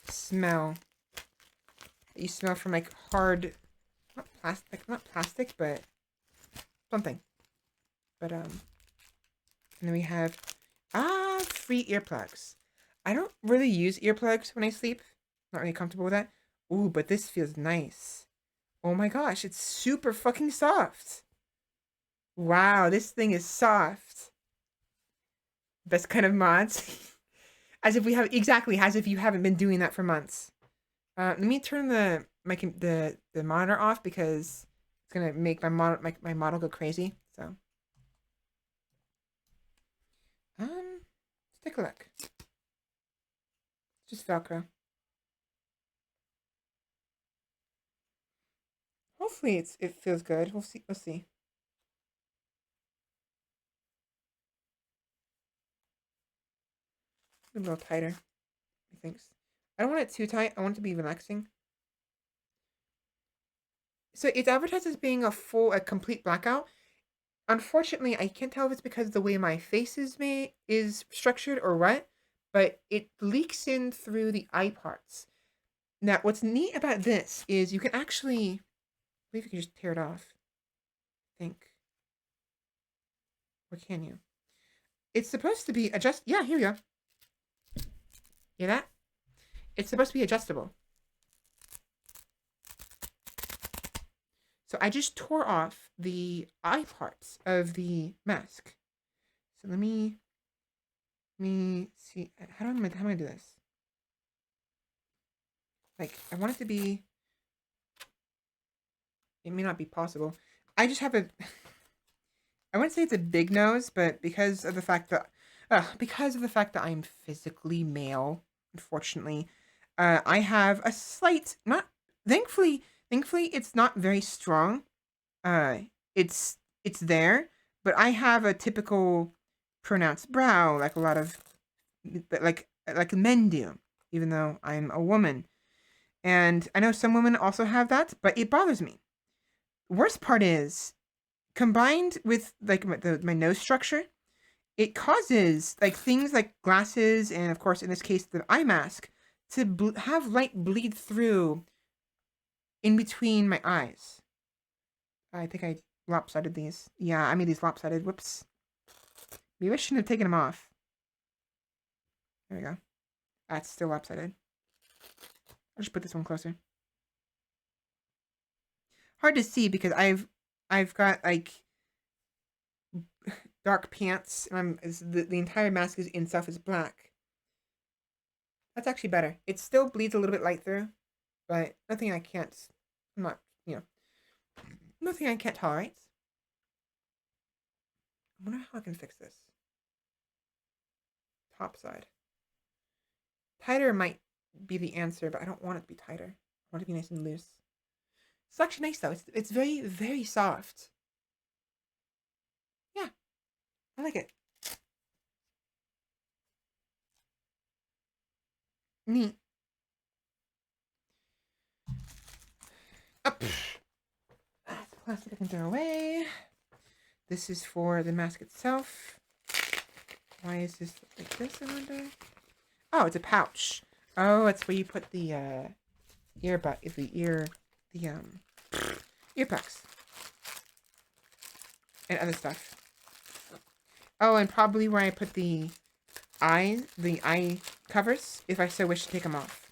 smell. That you smell from, like, hard... Not plastic, but something. But, and then we have... free earplugs. I don't really use earplugs when I sleep. Not really comfortable with that. Ooh, but this feels nice. Oh my gosh, it's super fucking soft. Wow, this thing is soft. Best kind of mods. As if we have, exactly, as if you haven't been doing that for months. Let me turn the monitor off because it's gonna make my model go crazy. So, let's take a look. Just Velcro. Hopefully it feels good. We'll see. We'll see. A little tighter, I think. I don't want it too tight. I want it to be relaxing. So it's advertised as being a complete blackout. Unfortunately, I can't tell if it's because of the way my face is structured or what, but it leaks in through the eye parts. Now, what's neat about this is you can actually, I believe you can just tear it off. I think. Or can you? It's supposed to be yeah, here you go. Hear that? It's supposed to be adjustable. So I just tore off the eye parts of the mask. So let me see. How am I gonna do this? Like, I want it to be. It may not be possible. I just have a. I wouldn't say it's a big nose, but because of the fact that I'm physically male, unfortunately, I have a slight, not thankfully it's not very strong. It's there, but I have a typical pronounced brow, like a lot of, like men do, even though I'm a woman. And I know some women also have that, but it bothers me. Worst part is, combined with like my nose structure, it causes like things like glasses and, of course, in this case, the eye mask to have light bleed through in between my eyes. I think I lopsided these. Yeah, I made these lopsided. Whoops. Maybe I shouldn't have taken them off. There we go. That's still lopsided. I'll just put this one closer. Hard to see because I've got like dark pants, and the entire mask itself is black. That's actually better. It still bleeds a little bit light through, but nothing I can't. Nothing I can't tolerate. I wonder how I can fix this. Top side. Tighter might be the answer, but I don't want it to be tighter. I want it to be nice and loose. It's actually nice though. It's very, very soft. Yeah, I like it. Neat. Up. That's plastic I can throw away. This is for the mask itself. Why is this like this, I wonder? Oh, it's a pouch. Oh, it's where you put the ear packs and other stuff. Oh, and probably where I put the eye covers if I so wish to take them off.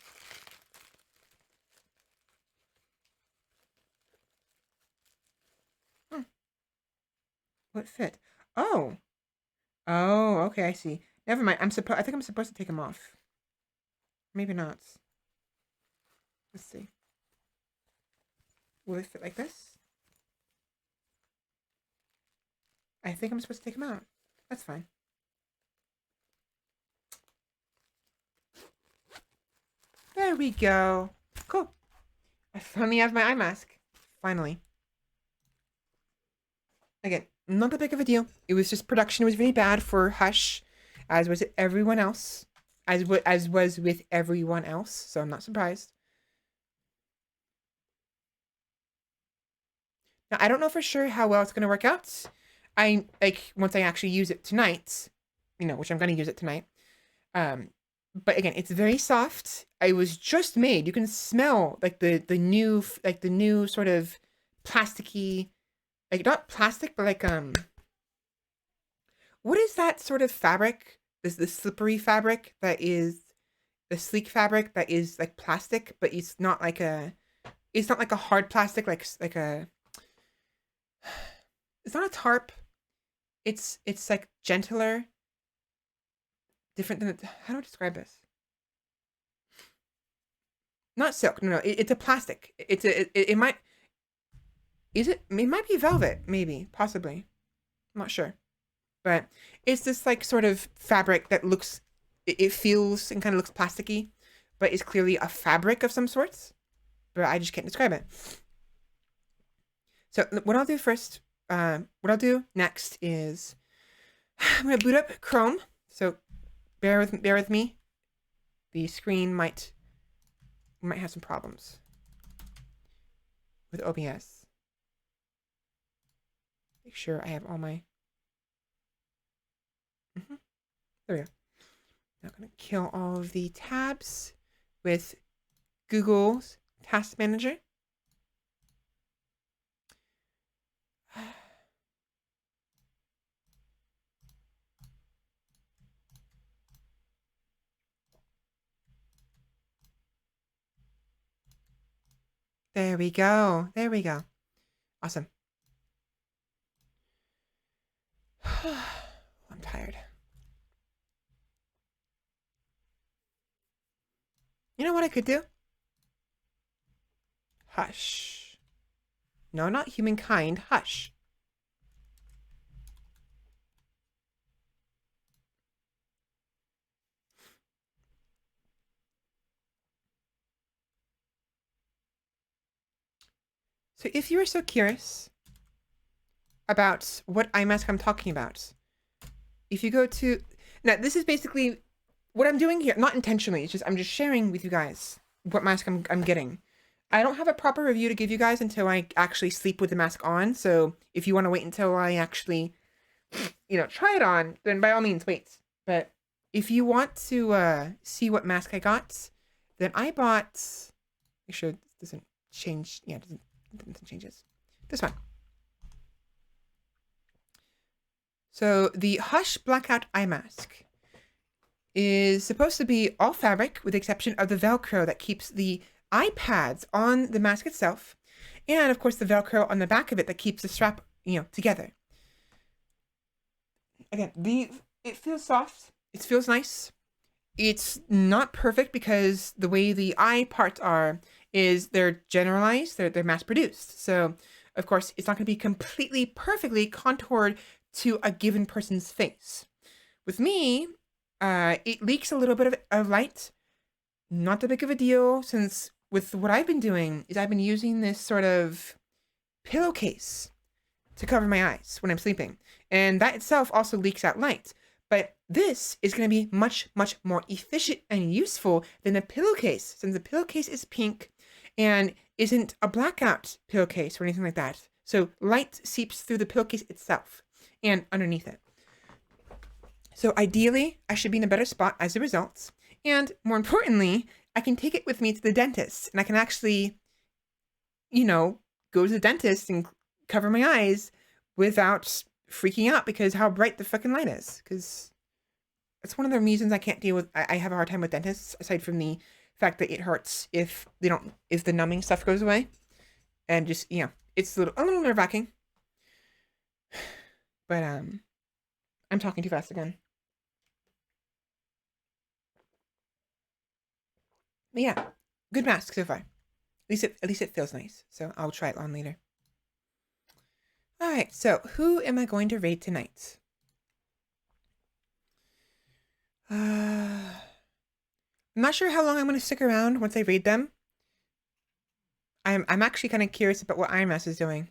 What fit? Oh. Oh, okay, I see. Never mind. I think I'm supposed to take them off. Maybe not. Let's see. Will it fit like this? I think I'm supposed to take them out. That's fine. There we go. Cool. I finally have my eye mask. Finally. Again, not that big of a deal. It was just production was really bad for Hush, as was everyone else. As was with everyone else, so I'm not surprised. Now, I don't know for sure how well it's going to work out. Once I actually use it tonight, which I'm going to use it tonight. But again, it's very soft. It was just made. You can smell like the new sort of plasticky, like not plastic, but like what is that sort of fabric? This slippery fabric that is the sleek fabric that is like plastic, but it's not like a hard plastic like a it's not a tarp. It's like gentler, different than how do I describe this? Not silk. No, it's a plastic. It might it might be velvet, maybe, possibly. I'm not sure. But it's this like sort of fabric that looks, it feels and kind of looks plasticky, but it's clearly a fabric of some sorts. But I just can't describe it. So what I'll do first, what I'll do next is I'm gonna boot up Chrome. So bear with me. The screen might have some problems with OBS. Make sure I have all my. There we go. Now I'm going to kill all of the tabs with Google's Task Manager. There we go. There we go. Awesome. I'm tired. You know what I could do? Hush. No, not humankind. Hush. So if you are so curious about what eye mask I'm talking about, if you go to... Now, this is basically what I'm doing here. Not intentionally. It's just I'm just sharing with you guys what mask I'm getting. I don't have a proper review to give you guys until I actually sleep with the mask on. So if you want to wait until I actually, try it on, then by all means, wait. But if you want to see what mask I got, then I bought... Make sure this doesn't change. Yeah, it doesn't change this. This one. So the Hush Blackout Eye Mask is supposed to be all fabric with the exception of the Velcro that keeps the eye pads on the mask itself. And of course the Velcro on the back of it that keeps the strap, together. Again, it feels soft. It feels nice. It's not perfect because the way the eye parts are is they're generalized, they're mass produced. So of course it's not going to be completely perfectly contoured to a given person's face. With me, it leaks a little bit of light. Not that big of a deal, since with what I've been doing is I've been using this sort of pillowcase to cover my eyes when I'm sleeping. And that itself also leaks out light. But this is going to be much, much more efficient and useful than a pillowcase, since the pillowcase is pink and isn't a blackout pillowcase or anything like that. So light seeps through the pillowcase itself and underneath it. So ideally, I should be in a better spot as a result. And more importantly, I can take it with me to the dentist and I can actually, go to the dentist and cover my eyes without freaking out because how bright the fucking light is. Because that's one of the reasons I can't deal with, I have a hard time with dentists, aside from the fact that it hurts if the numbing stuff goes away. And just, it's a little nerve-wracking. But, I'm talking too fast again. But yeah, good mask so far. At least it feels nice. So I'll try it on later. All right, so who am I going to raid tonight? I'm not sure how long I'm going to stick around once I raid them. I'm actually kind of curious about what Iron Mouse is doing.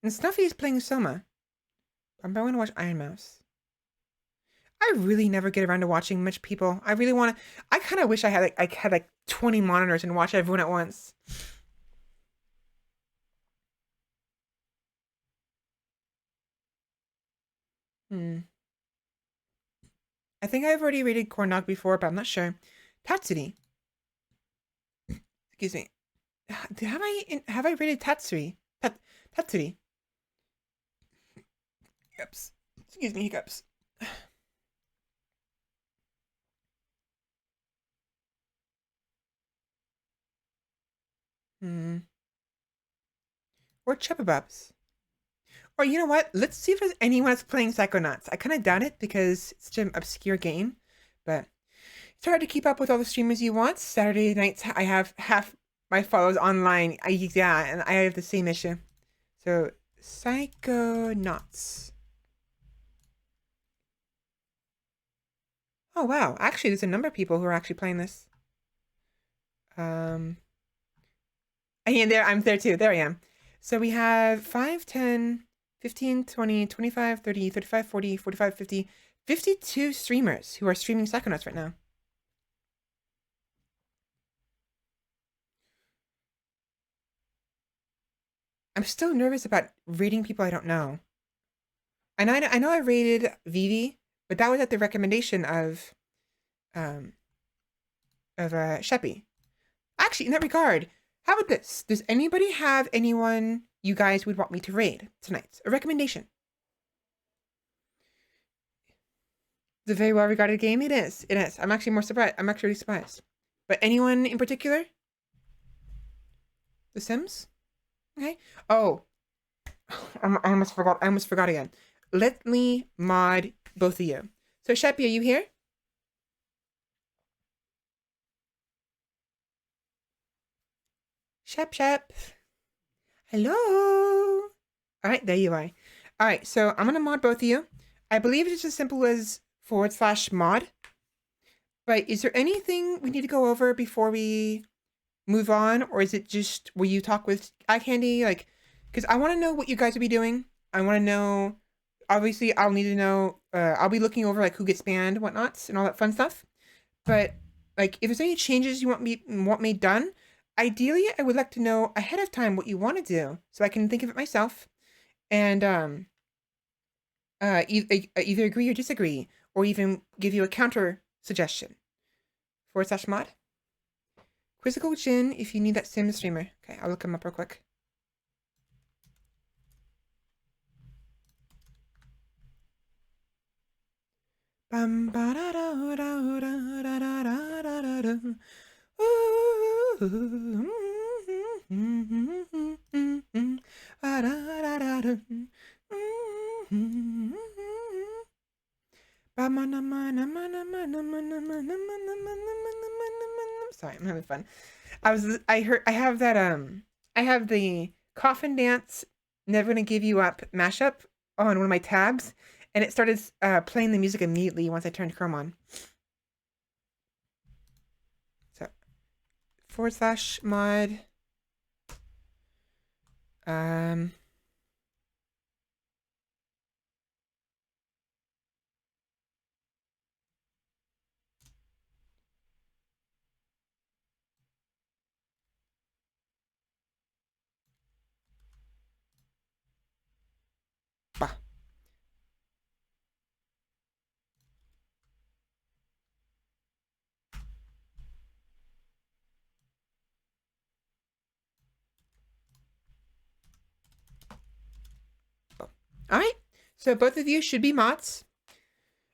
And Snuffy is playing Soma. I'm going to watch Iron Mouse. I really never get around to watching much people. I really want to... I kind of wish I had like 20 monitors and watch everyone at once. I think I've already rated Cornog before, but I'm not sure. Tatsuri. Excuse me. Have I rated Tatsuri? Tatsuri. Hiccups. Excuse me, hiccups. Or Chubbabubs. Or you know what? Let's see if there's anyone that's playing Psychonauts. I kind of doubt it because it's such an obscure game. But it's hard to keep up with all the streamers you want. Saturday nights, I have half my followers online. Yeah, and I have the same issue. So, Psychonauts. Oh, wow. Actually, there's a number of people who are actually playing this. And there, I'm there too. There I am. So we have 5, 10, 15, 20, 25, 30, 35, 40, 45, 50, 52 streamers who are streaming Psychonauts right now. I'm still nervous about rating people I don't know. And I know I rated Vivi, but that was at the recommendation of Sheppy. Actually, in that regard, how about this? Does anybody have anyone you guys would want me to raid tonight? A recommendation. It's a very well-regarded game. It is. It is. I'm actually more surprised. I'm actually surprised. But anyone in particular? The Sims? Okay. Oh. I almost forgot. I almost forgot again. Let me mod both of you. So, Sheppy, are you here? Shep. Hello. All right, there you are. All right, so I'm going to mod both of you. I believe it's as simple as /mod. But is there anything we need to go over before we move on? Or is it just, will you talk with Eye Candy? Like, because I want to know what you guys will be doing. I want to know, obviously, I'll need to know, I'll be looking over, like, who gets banned, whatnot, and all that fun stuff. But, like, if there's any changes you want made done, ideally, I would like to know ahead of time what you want to do, so I can think of it myself, and either agree or disagree, or even give you a counter suggestion. /mod. Quizzical Jin, if you need that Sim streamer. Okay, I'll look him up real quick. Bum ba da da da da da da da da. Sorry, I'm having fun. I have the Coffin Dance Never Gonna Give You Up mashup on one of my tabs, and it started playing the music immediately once I turned Chrome on. /mod. All right, so both of you should be mods.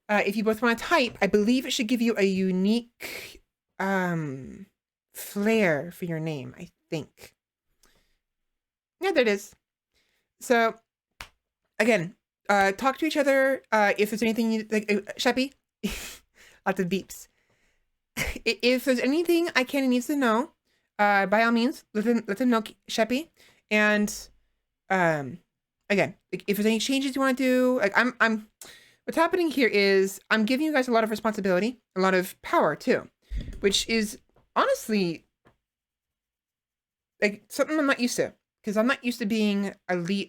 If you both want to type, I believe it should give you a unique flair for your name, I think. Yeah, there it is. So, again, talk to each other. If there's anything you like, Sheppy, lots of beeps. If there's anything Eye Candy needs to know, by all means, let them know, Sheppy. And again, like, if there's any changes you want to do, like what's happening here is I'm giving you guys a lot of responsibility, a lot of power too, which is honestly like something I'm not used to, because I'm not used to being a lead,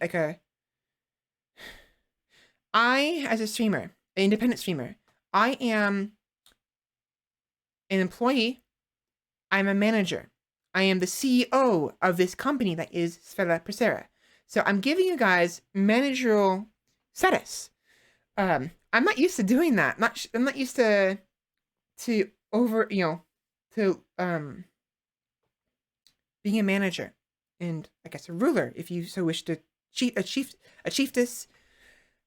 I, as a streamer, an independent streamer, I am an employee, I'm a manager, I am the CEO of this company that is Svela. So I'm giving you guys managerial status. I'm not used to doing that. I'm not used to being a manager and I guess a ruler, if you so wish to a chiefess,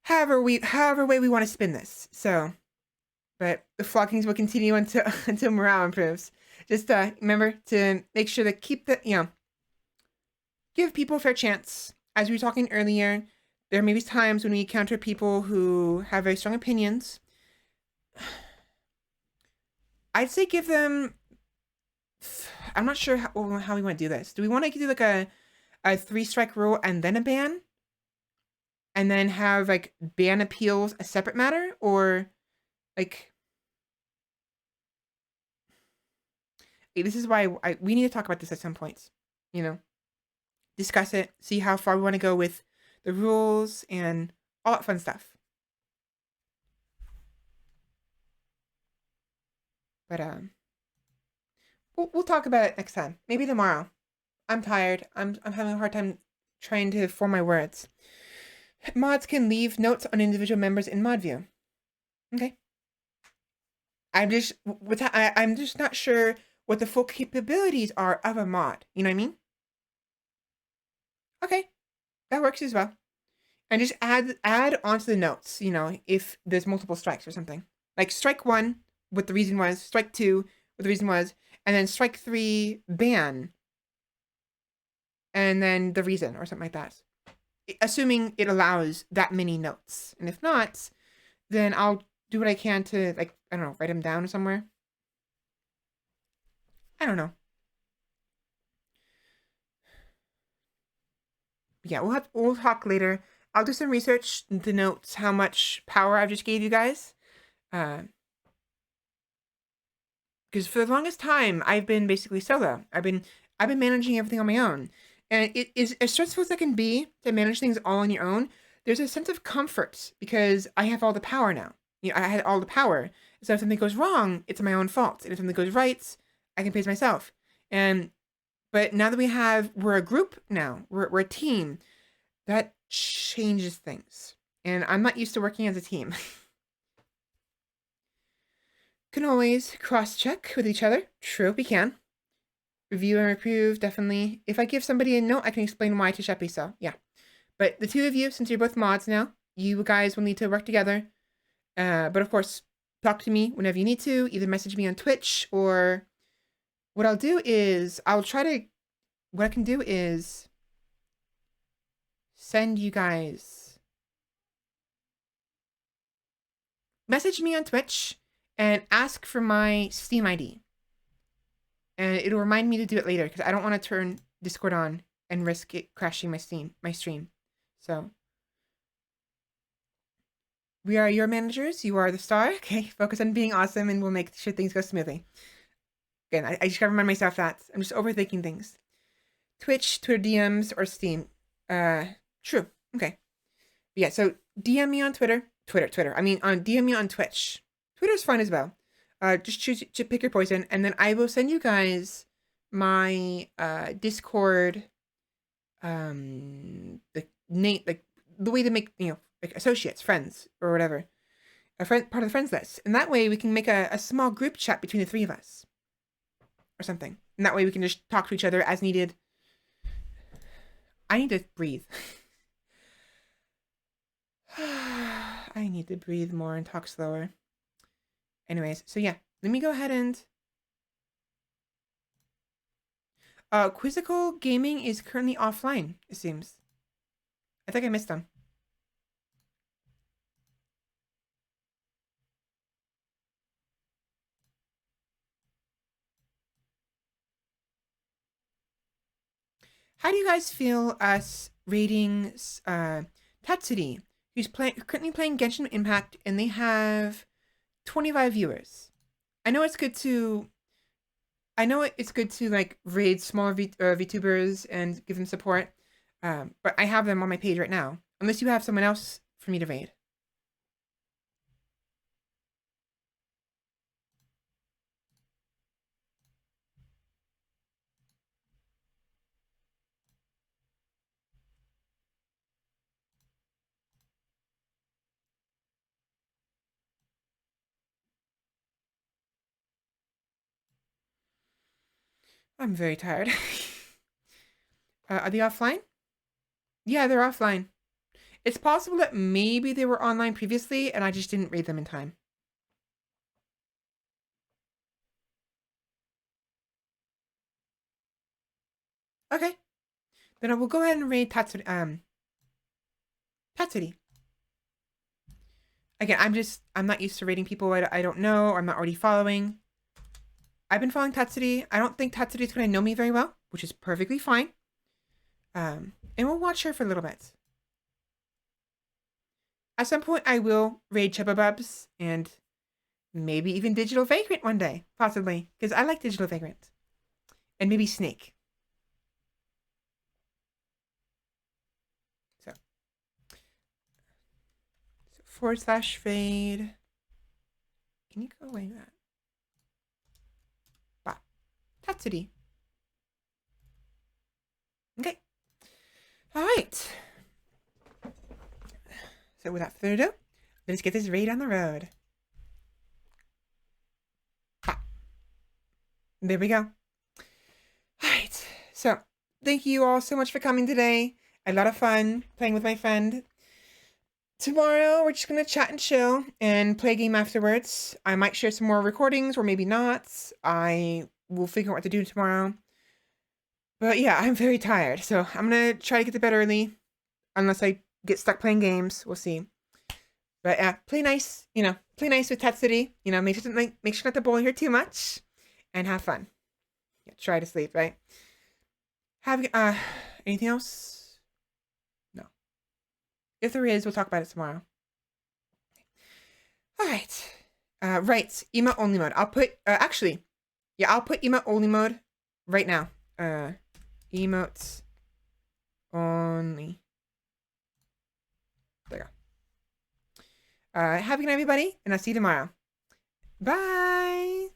however way we want to spin this. So, but the floggings will continue until morale improves. Just remember to make sure to keep the give people a fair chance. As we were talking earlier, there may be times when we encounter people who have very strong opinions. I'd say give them... I'm not sure how we want to do this. Do we want to do like a 3-strike rule and then a ban? And then have like ban appeals a separate matter? Or like... This is why we need to talk about this at some points. You know? Discuss it. See how far we want to go with the rules and all that fun stuff. But we'll talk about it next time. Maybe tomorrow. I'm tired. I'm having a hard time trying to form my words. Mods can leave notes on individual members in mod view. Okay. I'm just not sure what the full capabilities are of a mod. You know what I mean? Okay. That works as well. And just add onto the notes, you know, if there's multiple strikes or something. Like strike 1, what the reason was, strike 2, what the reason was, and then strike 3, ban. And then the reason or something like that. Assuming it allows that many notes. And if not, then I'll do what I can to, like, I don't know, write them down somewhere. I don't know. Yeah, we'll talk later. I'll do some research to note how much power I just gave you guys. Because for the longest time, I've been basically solo. I've been managing everything on my own. And it is as stressful as it can be to manage things all on your own. There's a sense of comfort because I have all the power now. You know, I had all the power. So if something goes wrong, it's my own fault. And if something goes right, I can praise myself. But now that we're a group now, we're a team, that changes things. And I'm not used to working as a team. Can always cross-check with each other. True, we can. Review and reprove, definitely. If I give somebody a note, I can explain why to Sheppy, so yeah. But the two of you, since you're both mods now, you guys will need to work together. But of course, talk to me whenever you need to. Either message me on Twitch or... What I'll do is, what I can do is send you guys... Message me on Twitch and ask for my Steam ID. And it'll remind me to do it later because I don't want to turn Discord on and risk it crashing my stream. So, we are your managers. You are the star. Okay, focus on being awesome and we'll make sure things go smoothly. Again, I just gotta remind myself that. I'm just overthinking things. Twitch, Twitter DMs, or Steam. True. Okay. Yeah, so DM me on Twitter. DM me on Twitch. Twitter's fun as well. Just pick your poison, and then I will send you guys my Discord, the name, like the way to make, you know, like associates, friends, or whatever, part of the friends list, and that way we can make a small group chat between the three of us, or something, and that way we can just talk to each other as needed. I need to breathe. I need to breathe more and talk slower. Anyways, so yeah, let me go ahead and... Quizzical Gaming is currently offline, it seems. I think I missed them. How do you guys feel us rating Tatsuri, who's currently playing Genshin Impact, and they have 25 viewers. I know it's good to like raid smaller VTubers and give them support, but I have them on my page right now. Unless you have someone else for me to raid. I'm very tired. Are they offline? Yeah, they're offline. It's possible that maybe they were online previously and I just didn't read them in time. Okay. then I will go ahead and raid Tatsuri. Tatsuri. Again, I'm not used to raiding people I don't know or I'm not already following. I've been following Tatsuri. I don't think Tatsuri is going to know me very well, which is perfectly fine. And we'll watch her for a little bit. At some point, I will raid Chubbabubs and maybe even Digital Vagrant one day, possibly, because I like Digital Vagrant. And maybe Snake. So / raid. Can you go away with that? Bah. Tatsuri. Okay. All right. So without further ado, let's get this raid on the road. Ah. There we go. All right. So thank you all so much for coming today. A lot of fun playing with my friend. Tomorrow, we're just going to chat and chill and play a game afterwards. I might share some more recordings or maybe not. I will figure out what to do tomorrow. But yeah, I'm very tired. So I'm going to try to get to bed early. Unless I get stuck playing games. We'll see. But yeah, play nice. You know, play nice with Tatsuri. You know, make sure not to bully her too much. And have fun. Yeah, try to sleep, right? Have, anything else? No. If there is, we'll talk about it tomorrow. All right. Right. Emote only mode. I'll put, actually, yeah, I'll put emote only mode right now. Emotes only. There you go. Have a good night, everybody, and I'll see you tomorrow. Bye!